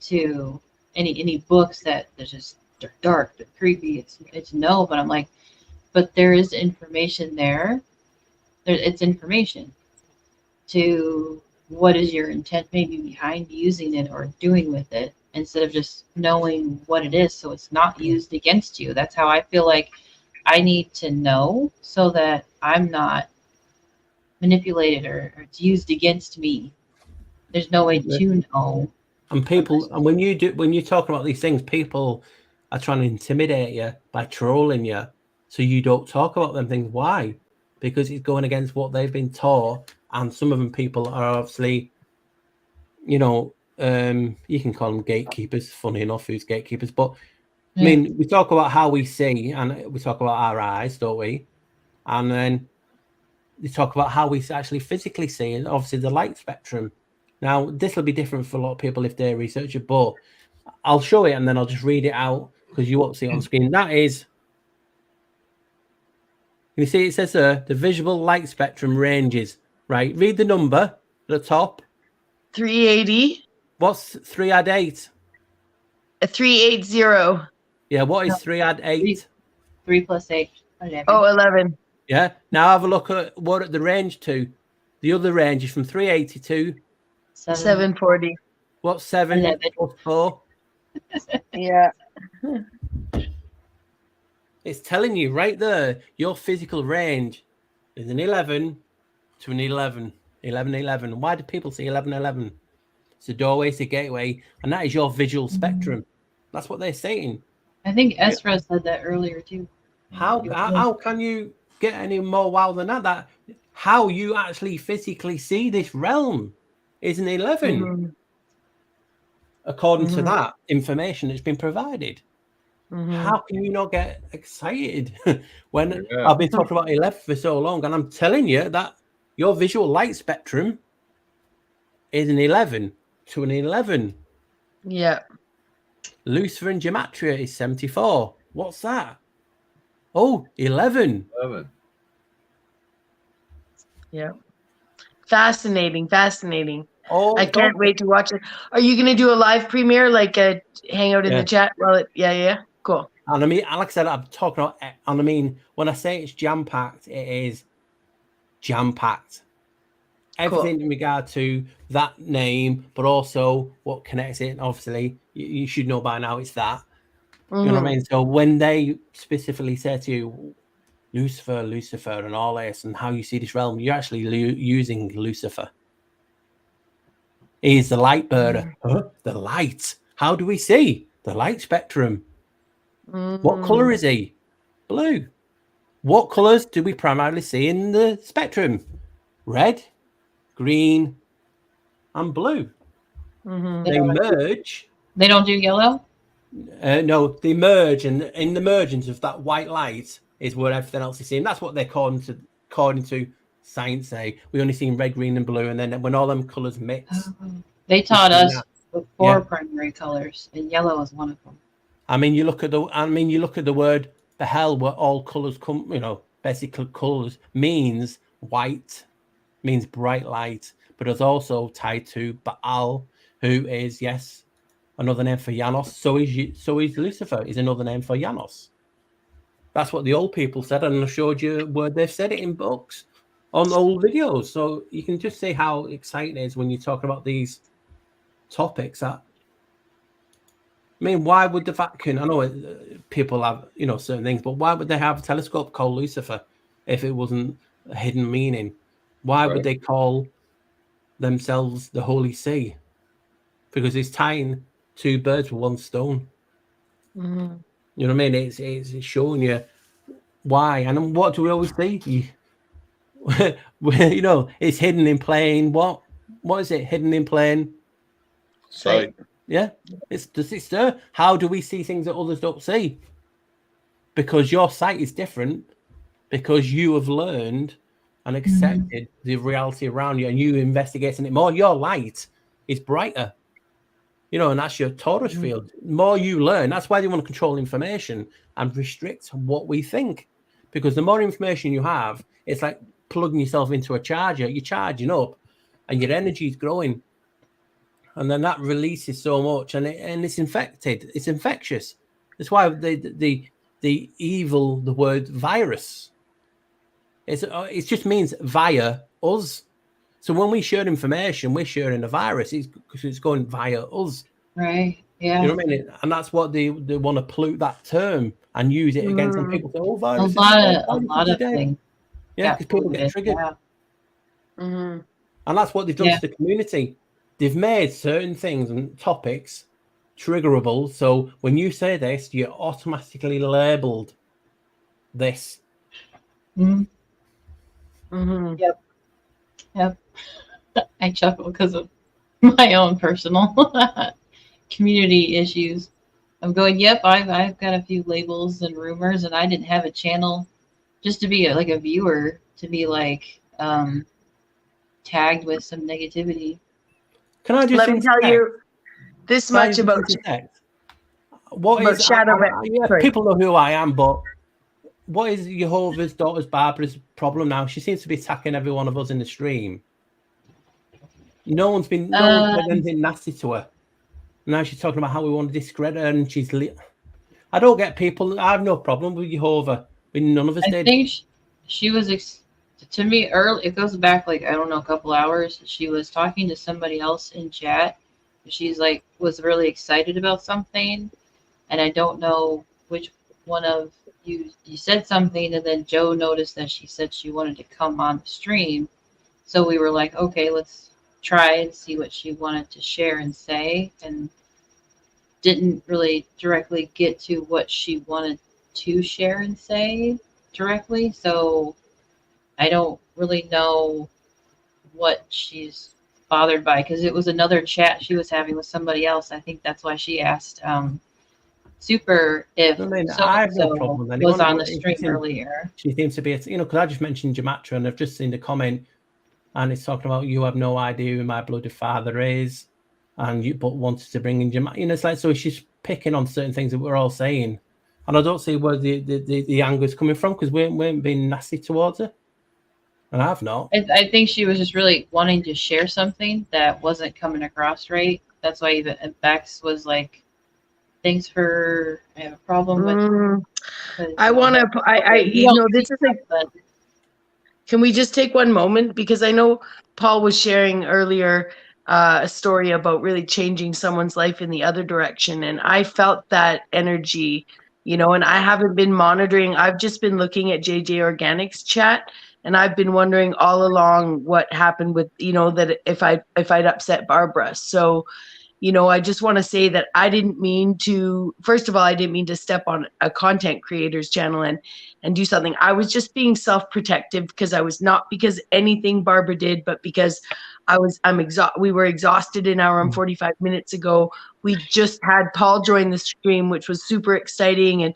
[SPEAKER 1] to any books that they're dark, they're creepy. It's no, but I'm like, but there is information there. It's information to what is your intent maybe behind using it or doing with it, instead of just knowing what it is so it's not used against you. That's how I feel like I need to know, so that I'm not manipulated or it's used against me. There's no way to know.
[SPEAKER 21] And people, and when you talk about these things, people are trying to intimidate you by trolling you, so you don't talk about them things. Why? Because it's going against what they've been taught, and some of them people are obviously, you can call them gatekeepers. Funny enough, who's gatekeepers? But I mean, we talk about how we see, and we talk about our eyes, don't we? And then they talk about how we actually physically see, and obviously the light spectrum. Now, this will be different for a lot of people if they research it, but I'll show it and then I'll just read it out because you won't see it on screen. That is, you see, it says the visible light spectrum ranges, right? Read the number at the top.
[SPEAKER 10] 380.
[SPEAKER 21] What's 3 add 8?
[SPEAKER 10] 380.
[SPEAKER 21] Yeah, what is 3 add 8?
[SPEAKER 1] 3 plus 8. 11.
[SPEAKER 10] Oh, 11.
[SPEAKER 21] Yeah. Now have a look at what the range to. The other range is from 380 to
[SPEAKER 10] 740.
[SPEAKER 21] What's 7 plus 4?
[SPEAKER 10] Yeah.
[SPEAKER 21] It's telling you right there, your physical range is an 11 to an 11. 11, 11. Why do people say 11, 11? It's a doorway, it's a gateway, and that is your visual spectrum. That's what they're saying.
[SPEAKER 1] I think Ezra said that earlier too.
[SPEAKER 21] How can you get any more wow than that? That how you actually physically see this realm is an 11, according to that information that's been provided. How can you not get excited when I've been talking about 11 for so long, and I'm telling you that your visual light spectrum is an 11 to an 11.
[SPEAKER 10] Yeah.
[SPEAKER 21] Lucifer in gematria is 74. What's that? Oh, 11.
[SPEAKER 9] 11.
[SPEAKER 10] Yeah. Fascinating.
[SPEAKER 21] Oh,
[SPEAKER 10] I can't wait to watch it. Are you going to do a live premiere, like a hangout in the chat? Well, yeah. Cool.
[SPEAKER 21] And I mean, like I said, I'm talking about, and I mean, when I say it's jam-packed, it is jam-packed. Everything in regard to that name, but also what connects it. Obviously, you should know by now it's that. You know what I mean? So when they specifically say to you, Lucifer, and all this, and how you see this realm, you're actually using Lucifer. He's the light birder. The light. How do we see? The light spectrum. What color is he? Blue. What colors do we primarily see in the spectrum? Red, green, and blue. They merge.
[SPEAKER 1] They don't do yellow?
[SPEAKER 21] No, they merge, and in the mergence of that white light is where everything else is seen. That's what they're according to science say. We only see red, green, and blue, and then when all them colors mix,
[SPEAKER 1] they taught us 4 primary colors, and yellow is one of them.
[SPEAKER 21] I mean, you look at the word the hell, where all colors come, basically colors means white, means bright light, but it's also tied to Baal, who is, yes, another name for Janos. So is Lucifer, is another name for Janos. That's what the old people said, and I showed you where they've said it in books, on old videos. So you can just see how exciting it is when you're talking about these topics. I mean, why would the Vatican? I know people have, certain things, but why would they have a telescope called Lucifer if it wasn't a hidden meaning? Why would they call themselves the Holy See? Because it's tying 2 birds with 1 stone.
[SPEAKER 10] Mm-hmm.
[SPEAKER 21] You know what I mean? It's showing you why. And what do we always see? It's hidden in plain. What is it? Hidden in plain
[SPEAKER 9] sight.
[SPEAKER 21] Yeah, it's there. How do we see things that others don't see? Because your sight is different, because you have learned and accepted the reality around you, and you investigating it more. Your light is brighter, and that's your Taurus field. The more you learn, that's why they want to control information and restrict what we think, because the more information you have, it's like plugging yourself into a charger. You're charging up, and your energy is growing. And then that releases so much, and it's infected. It's infectious. That's why the evil, the word virus. It just means via us. So when we share information, we're sharing a virus. Because it's going via us.
[SPEAKER 1] Right. Yeah.
[SPEAKER 21] You know what I mean? And that's what they want to pollute that term and use it against some people. Say, virus.
[SPEAKER 1] A lot of things.
[SPEAKER 21] Yeah, because people get triggered.
[SPEAKER 1] Yeah.
[SPEAKER 21] And that's what they've done to the community. They've made certain things and topics triggerable. So when you say this, you're automatically labeled this.
[SPEAKER 1] Yep. I chuckle because of my own personal community issues. I'm going, yep, I've got a few labels and rumors, and I didn't have a channel just to be a viewer, to be tagged with some negativity.
[SPEAKER 21] Can I just
[SPEAKER 10] let me tell you this much about shadow?
[SPEAKER 21] People know who I am, but what is Jehovah's daughter's Barbara's problem now? She seems to be attacking every one of us in the stream. No one's said anything nasty to her. Now she's talking about how we want to discredit her, and she's. I don't get people. I have no problem with Jehovah. None of us did.
[SPEAKER 1] I think she was. To me, early, it goes back a couple hours. She was talking to somebody else in chat. She's was really excited about something, and I don't know which one of you said something, and then Joe noticed that she said she wanted to come on the stream. So we were like, okay, let's try and see what she wanted to share and say, and didn't really directly get to what she wanted to share and say directly. So I don't really know what she's bothered by, because it was another chat she was having with somebody else. I think that's why she asked Super if
[SPEAKER 21] I have no problem with
[SPEAKER 1] was on the stream earlier.
[SPEAKER 21] She seems to be, because I just mentioned Jamatra, and I've just seen the comment, and it's talking about you have no idea who my bloody father is, and you but wanted to bring in Jamatra. It's like, so she's picking on certain things that we're all saying, and I don't see where the anger is coming from, because we ain't being nasty towards her. And I've not.
[SPEAKER 1] I think she was just really wanting to share something that wasn't coming across right. That's why even Bexx was like, thanks for, I have a problem with.
[SPEAKER 10] I want to, this is can we just take one moment? Because I know Paul was sharing earlier a story about really changing someone's life in the other direction. And I felt that energy, and I haven't been monitoring. I've just been looking at JJ Organics chat. And I've been wondering all along what happened with, that if I'd upset Barbara. So, I just want to say that I didn't mean to, first of all, I didn't mean to step on a content creator's channel and do something. I was just being self-protective, because I was not because anything Barbara did, but because we were exhausted an hour and 45 minutes ago. We just had Paul join the stream, which was super exciting and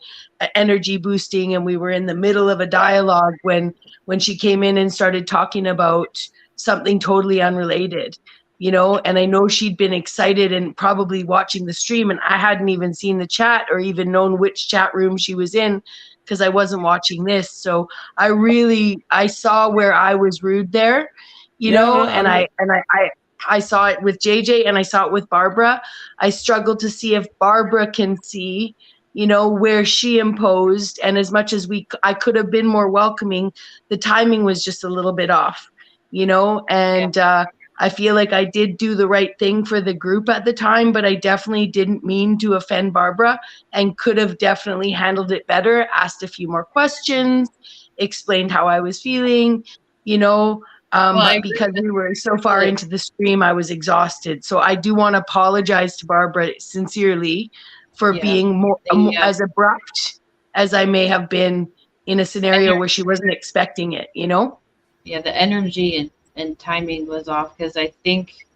[SPEAKER 10] energy boosting. And we were in the middle of a dialogue when she came in and started talking about something totally unrelated, and I know she'd been excited and probably watching the stream, and I hadn't even seen the chat or even known which chat room she was in because I wasn't watching this. So I saw where I was rude there, and I saw it with JJ and I saw it with Barbara. I struggled to see if Barbara can see, where she imposed, and as much as I could have been more welcoming, the timing was just a little bit off, and I feel like I did do the right thing for the group at the time, but I definitely didn't mean to offend Barbara and could have definitely handled it better, asked a few more questions, explained how I was feeling, but because we were so far into the stream, I was exhausted. So I do want to apologize to Barbara sincerely for being more as abrupt as I may have been in a scenario where she wasn't expecting it,
[SPEAKER 1] Yeah, the energy and timing was off because I think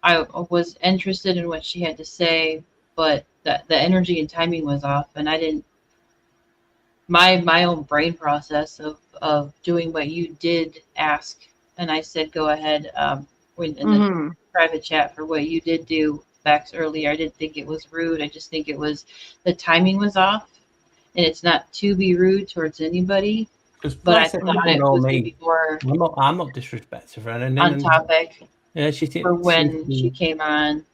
[SPEAKER 1] I was interested in what she had to say, but the energy and timing was off, and I didn't. My own brain process of doing what you did ask, and I said go ahead in the private chat for what you did do Bexx earlier. I didn't think it was rude. I just think it was the timing was off, and it's not to be rude towards anybody. But I thought it was maybe more.
[SPEAKER 21] I'm not disrespectful for her.
[SPEAKER 1] On topic.
[SPEAKER 21] Yeah,
[SPEAKER 1] for when she came on.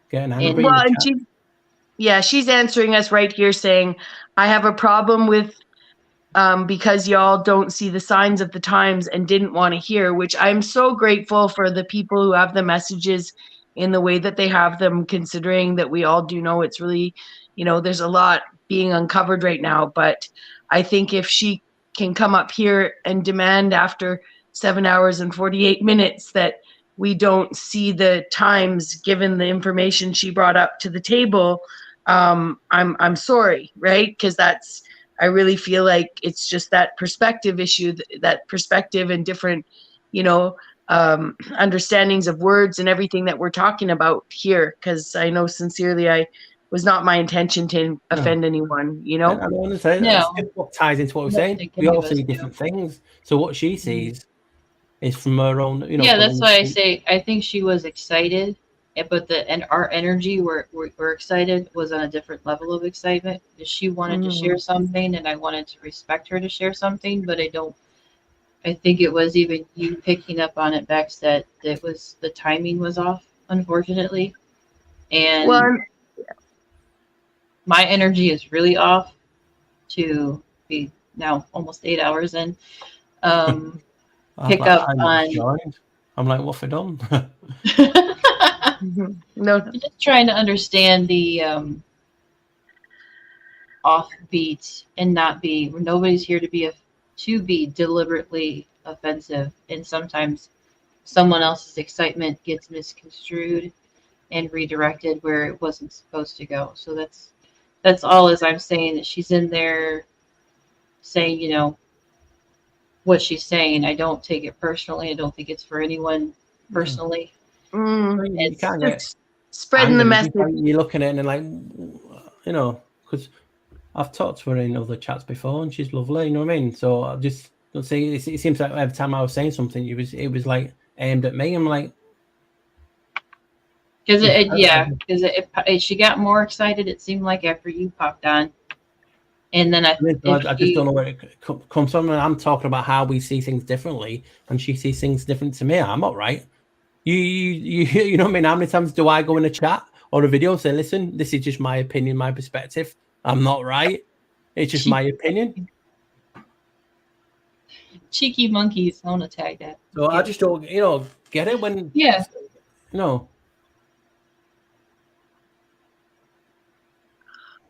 [SPEAKER 21] Getting
[SPEAKER 10] angry. Well, and she's answering us right here saying, "I have a problem with because y'all don't see the signs of the times and didn't want to hear." Which I'm so grateful for the people who have the messages in the way that they have them, considering that we all do know it's really, there's a lot being uncovered right now. But I think if she can come up here and demand after 7 hours and 48 minutes that we don't see the times given the information she brought up to the table, I'm sorry, right? Because I really feel like it's just that perspective issue, that perspective and different, understandings of words and everything that we're talking about here. Because I know sincerely I was not my intention to offend anyone,
[SPEAKER 21] I don't want to say
[SPEAKER 1] No.
[SPEAKER 21] that's what ties into what we're saying. We all see different things. So what she sees is from her own,
[SPEAKER 1] Yeah, that's why I say I think she was excited, but our energy, we're excited, was on a different level of excitement. She wanted to share something, and I wanted to respect her to share something, but I think it was even you picking up on it, Bexx, that it was the timing was off, unfortunately, and my energy is really off to be now almost 8 hours in. Pick up on.
[SPEAKER 21] I'm like, what have I done?
[SPEAKER 10] No,
[SPEAKER 1] I'm just trying to understand the offbeat and not be. Nobody's here to be deliberately offensive, and sometimes someone else's excitement gets misconstrued and redirected where it wasn't supposed to go. So that's all. As I'm saying that she's in there saying, what she's saying. I don't take it personally. I don't think it's for anyone personally.
[SPEAKER 21] You can't get
[SPEAKER 10] spreading the message.
[SPEAKER 21] You're looking at it and like, because I've talked to her in other chats before, and she's lovely. You know what I mean? So I just don't say. It seems like every time I was saying something, it was like aimed at me. I'm like,
[SPEAKER 1] because she got more excited. It seemed like after you popped on, and then I
[SPEAKER 21] just don't know where it comes from. And I'm talking about how we see things differently, and she sees things different to me. I'm not right. You know what I mean? How many times do I go in a chat or a video and say, listen, this is just my opinion, my perspective. I'm not right. It's just my opinion.
[SPEAKER 1] Cheeky monkeys. I want to tag that.
[SPEAKER 21] So I just don't, get it when...
[SPEAKER 1] Yeah.
[SPEAKER 21] No.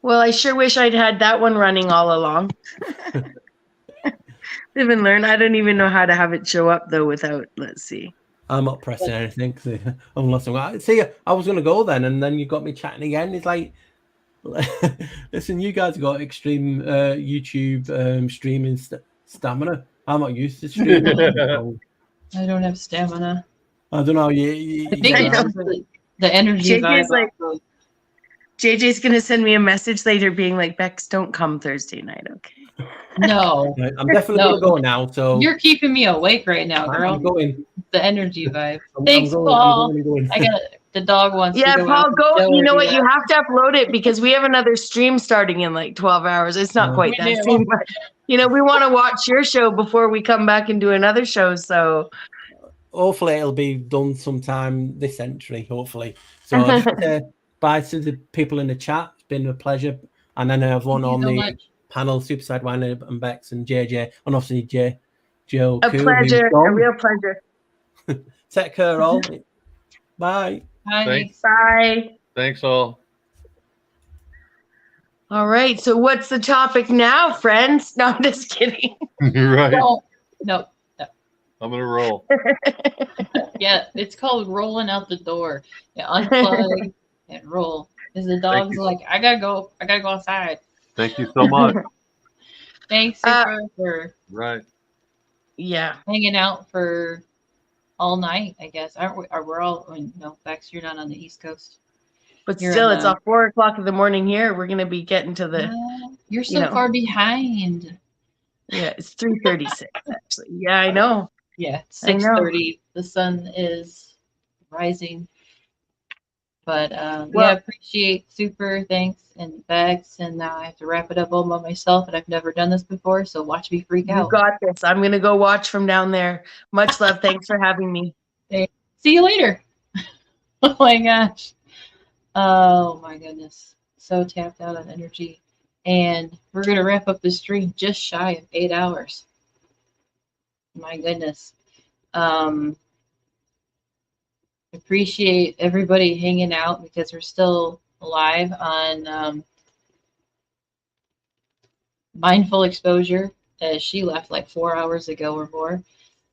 [SPEAKER 10] Well, I sure wish I'd had that one running all along. Live and learn. I don't even know how to have it show up, though, without... Let's see.
[SPEAKER 21] I'm not pressing anything unless I see. I was going to go then, and then you got me chatting again. It's like, listen, you guys got extreme YouTube streaming stamina. I'm not used to streaming.
[SPEAKER 1] I don't have stamina.
[SPEAKER 21] I don't know.
[SPEAKER 1] I think it's the energy.
[SPEAKER 10] JJ's gonna send me a message later, being like, "Bexx, don't come Thursday night, okay?"
[SPEAKER 1] No.
[SPEAKER 21] I'm definitely
[SPEAKER 1] No.
[SPEAKER 21] going to go now. So
[SPEAKER 1] You're keeping me awake right now, girl.
[SPEAKER 21] I'm going.
[SPEAKER 1] The energy vibe.
[SPEAKER 21] I'm
[SPEAKER 1] Thanks,
[SPEAKER 21] going,
[SPEAKER 1] Paul.
[SPEAKER 21] I'm going.
[SPEAKER 1] I got the dog wants
[SPEAKER 10] Yeah,
[SPEAKER 1] to go
[SPEAKER 10] Paul,
[SPEAKER 1] out.
[SPEAKER 10] go.
[SPEAKER 1] Don't
[SPEAKER 10] You know
[SPEAKER 1] do
[SPEAKER 10] what? You
[SPEAKER 1] that.
[SPEAKER 10] have to upload it because we have another stream starting in like 12 hours. It's not quite
[SPEAKER 1] We
[SPEAKER 10] that
[SPEAKER 1] do.
[SPEAKER 10] soon, but we want to watch your show before we come back and do another show. So
[SPEAKER 21] Hopefully it'll be done sometime this century, hopefully. So I'll just say bye to the people in the chat. It's been a pleasure. And then I have one on
[SPEAKER 1] so
[SPEAKER 13] the
[SPEAKER 1] much.
[SPEAKER 13] panel, SuperSideWinder and Bexx and JJ, and obviously Joe.
[SPEAKER 10] A pleasure, a real pleasure.
[SPEAKER 13] Take care, all. Bye.
[SPEAKER 9] Thanks.
[SPEAKER 10] Bye.
[SPEAKER 9] Thanks, all.
[SPEAKER 10] All right. So what's the topic now, friends? No, I'm just kidding.
[SPEAKER 9] Right.
[SPEAKER 1] No.
[SPEAKER 9] I'm gonna roll.
[SPEAKER 1] Yeah, it's called rolling out the door. You unplug and roll. Because the dog's
[SPEAKER 9] you.
[SPEAKER 1] like, I gotta go outside.
[SPEAKER 9] Thank you so much.
[SPEAKER 1] Thanks Super, for
[SPEAKER 9] Right.
[SPEAKER 1] hanging out for all night, I guess. Aren't we? Are we all? No, Bexx, you're not on the East Coast.
[SPEAKER 10] But
[SPEAKER 1] You're
[SPEAKER 10] still,
[SPEAKER 1] on
[SPEAKER 10] it's
[SPEAKER 1] the-
[SPEAKER 10] all 4 o'clock in the morning here. We're gonna be getting to the.
[SPEAKER 1] You're so far behind.
[SPEAKER 10] Yeah, it's 3:36 actually. Yeah, I know.
[SPEAKER 1] Yeah,
[SPEAKER 10] I know.
[SPEAKER 1] 6:30. The sun is rising. But
[SPEAKER 10] Well-
[SPEAKER 1] appreciate Super, thanks, and Bexx, and now I have to wrap it up all by myself, and I've never done this before, so watch me freak
[SPEAKER 10] You
[SPEAKER 1] out.
[SPEAKER 10] got this. I'm gonna go watch from down there. Much love. Thanks for having me.
[SPEAKER 1] Okay. See you later. Oh my gosh. Oh my goodness. So tapped out on energy. And we're going to wrap up the stream just shy of 8 hours. My goodness. Appreciate everybody hanging out because we're still live on Mindful Exposure. She left like 4 hours ago or more.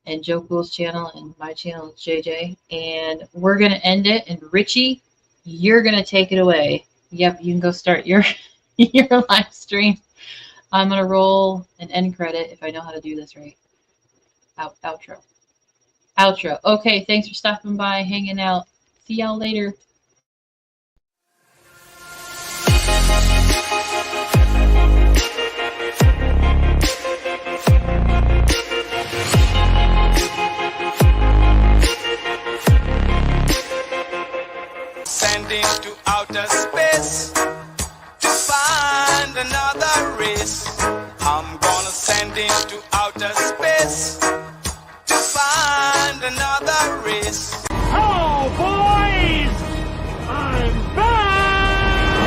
[SPEAKER 1] And Joe Cool's channel and my channel is JJ. And we're going to end it. And Richie, you're going to take it away. Yep, you can go start your your live stream. I'm going to roll an end credit if I know how to do this right. Outro. Okay, thanks for stopping by, hanging out. See y'all later.
[SPEAKER 12] Sending to outer space to find another race. I'm gonna send into outer space to find another race.
[SPEAKER 4] Oh, boys! I'm back!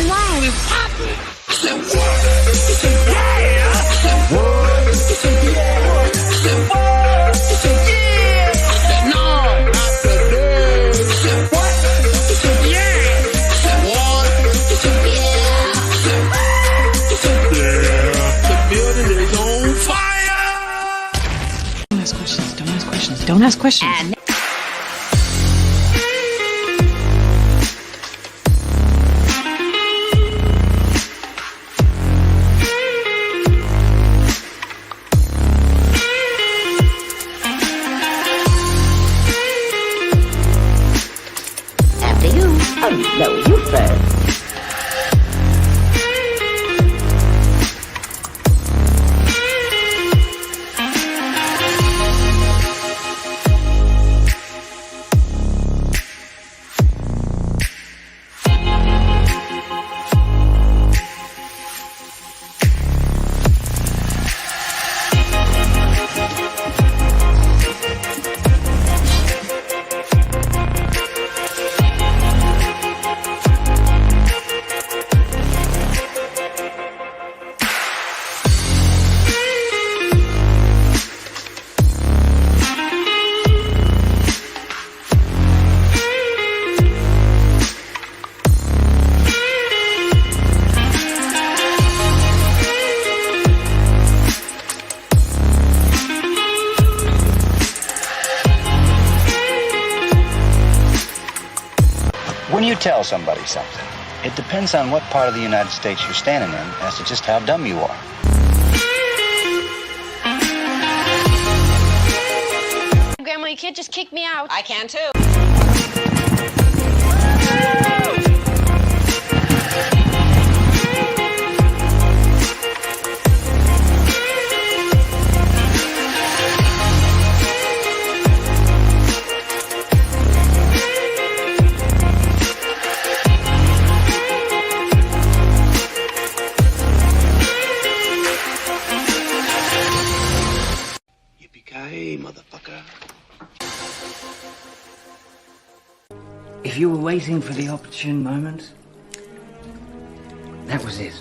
[SPEAKER 12] Wow, it's popping!
[SPEAKER 8] Don't ask questions.
[SPEAKER 22] After you. Oh, no, you first.
[SPEAKER 20] When you tell somebody something, it depends on what part of the United States you're standing in as to just how dumb you are.
[SPEAKER 18] Grandma, you can't just kick me out.
[SPEAKER 23] I can too.
[SPEAKER 7] If you were waiting for the opportune moment, that was it.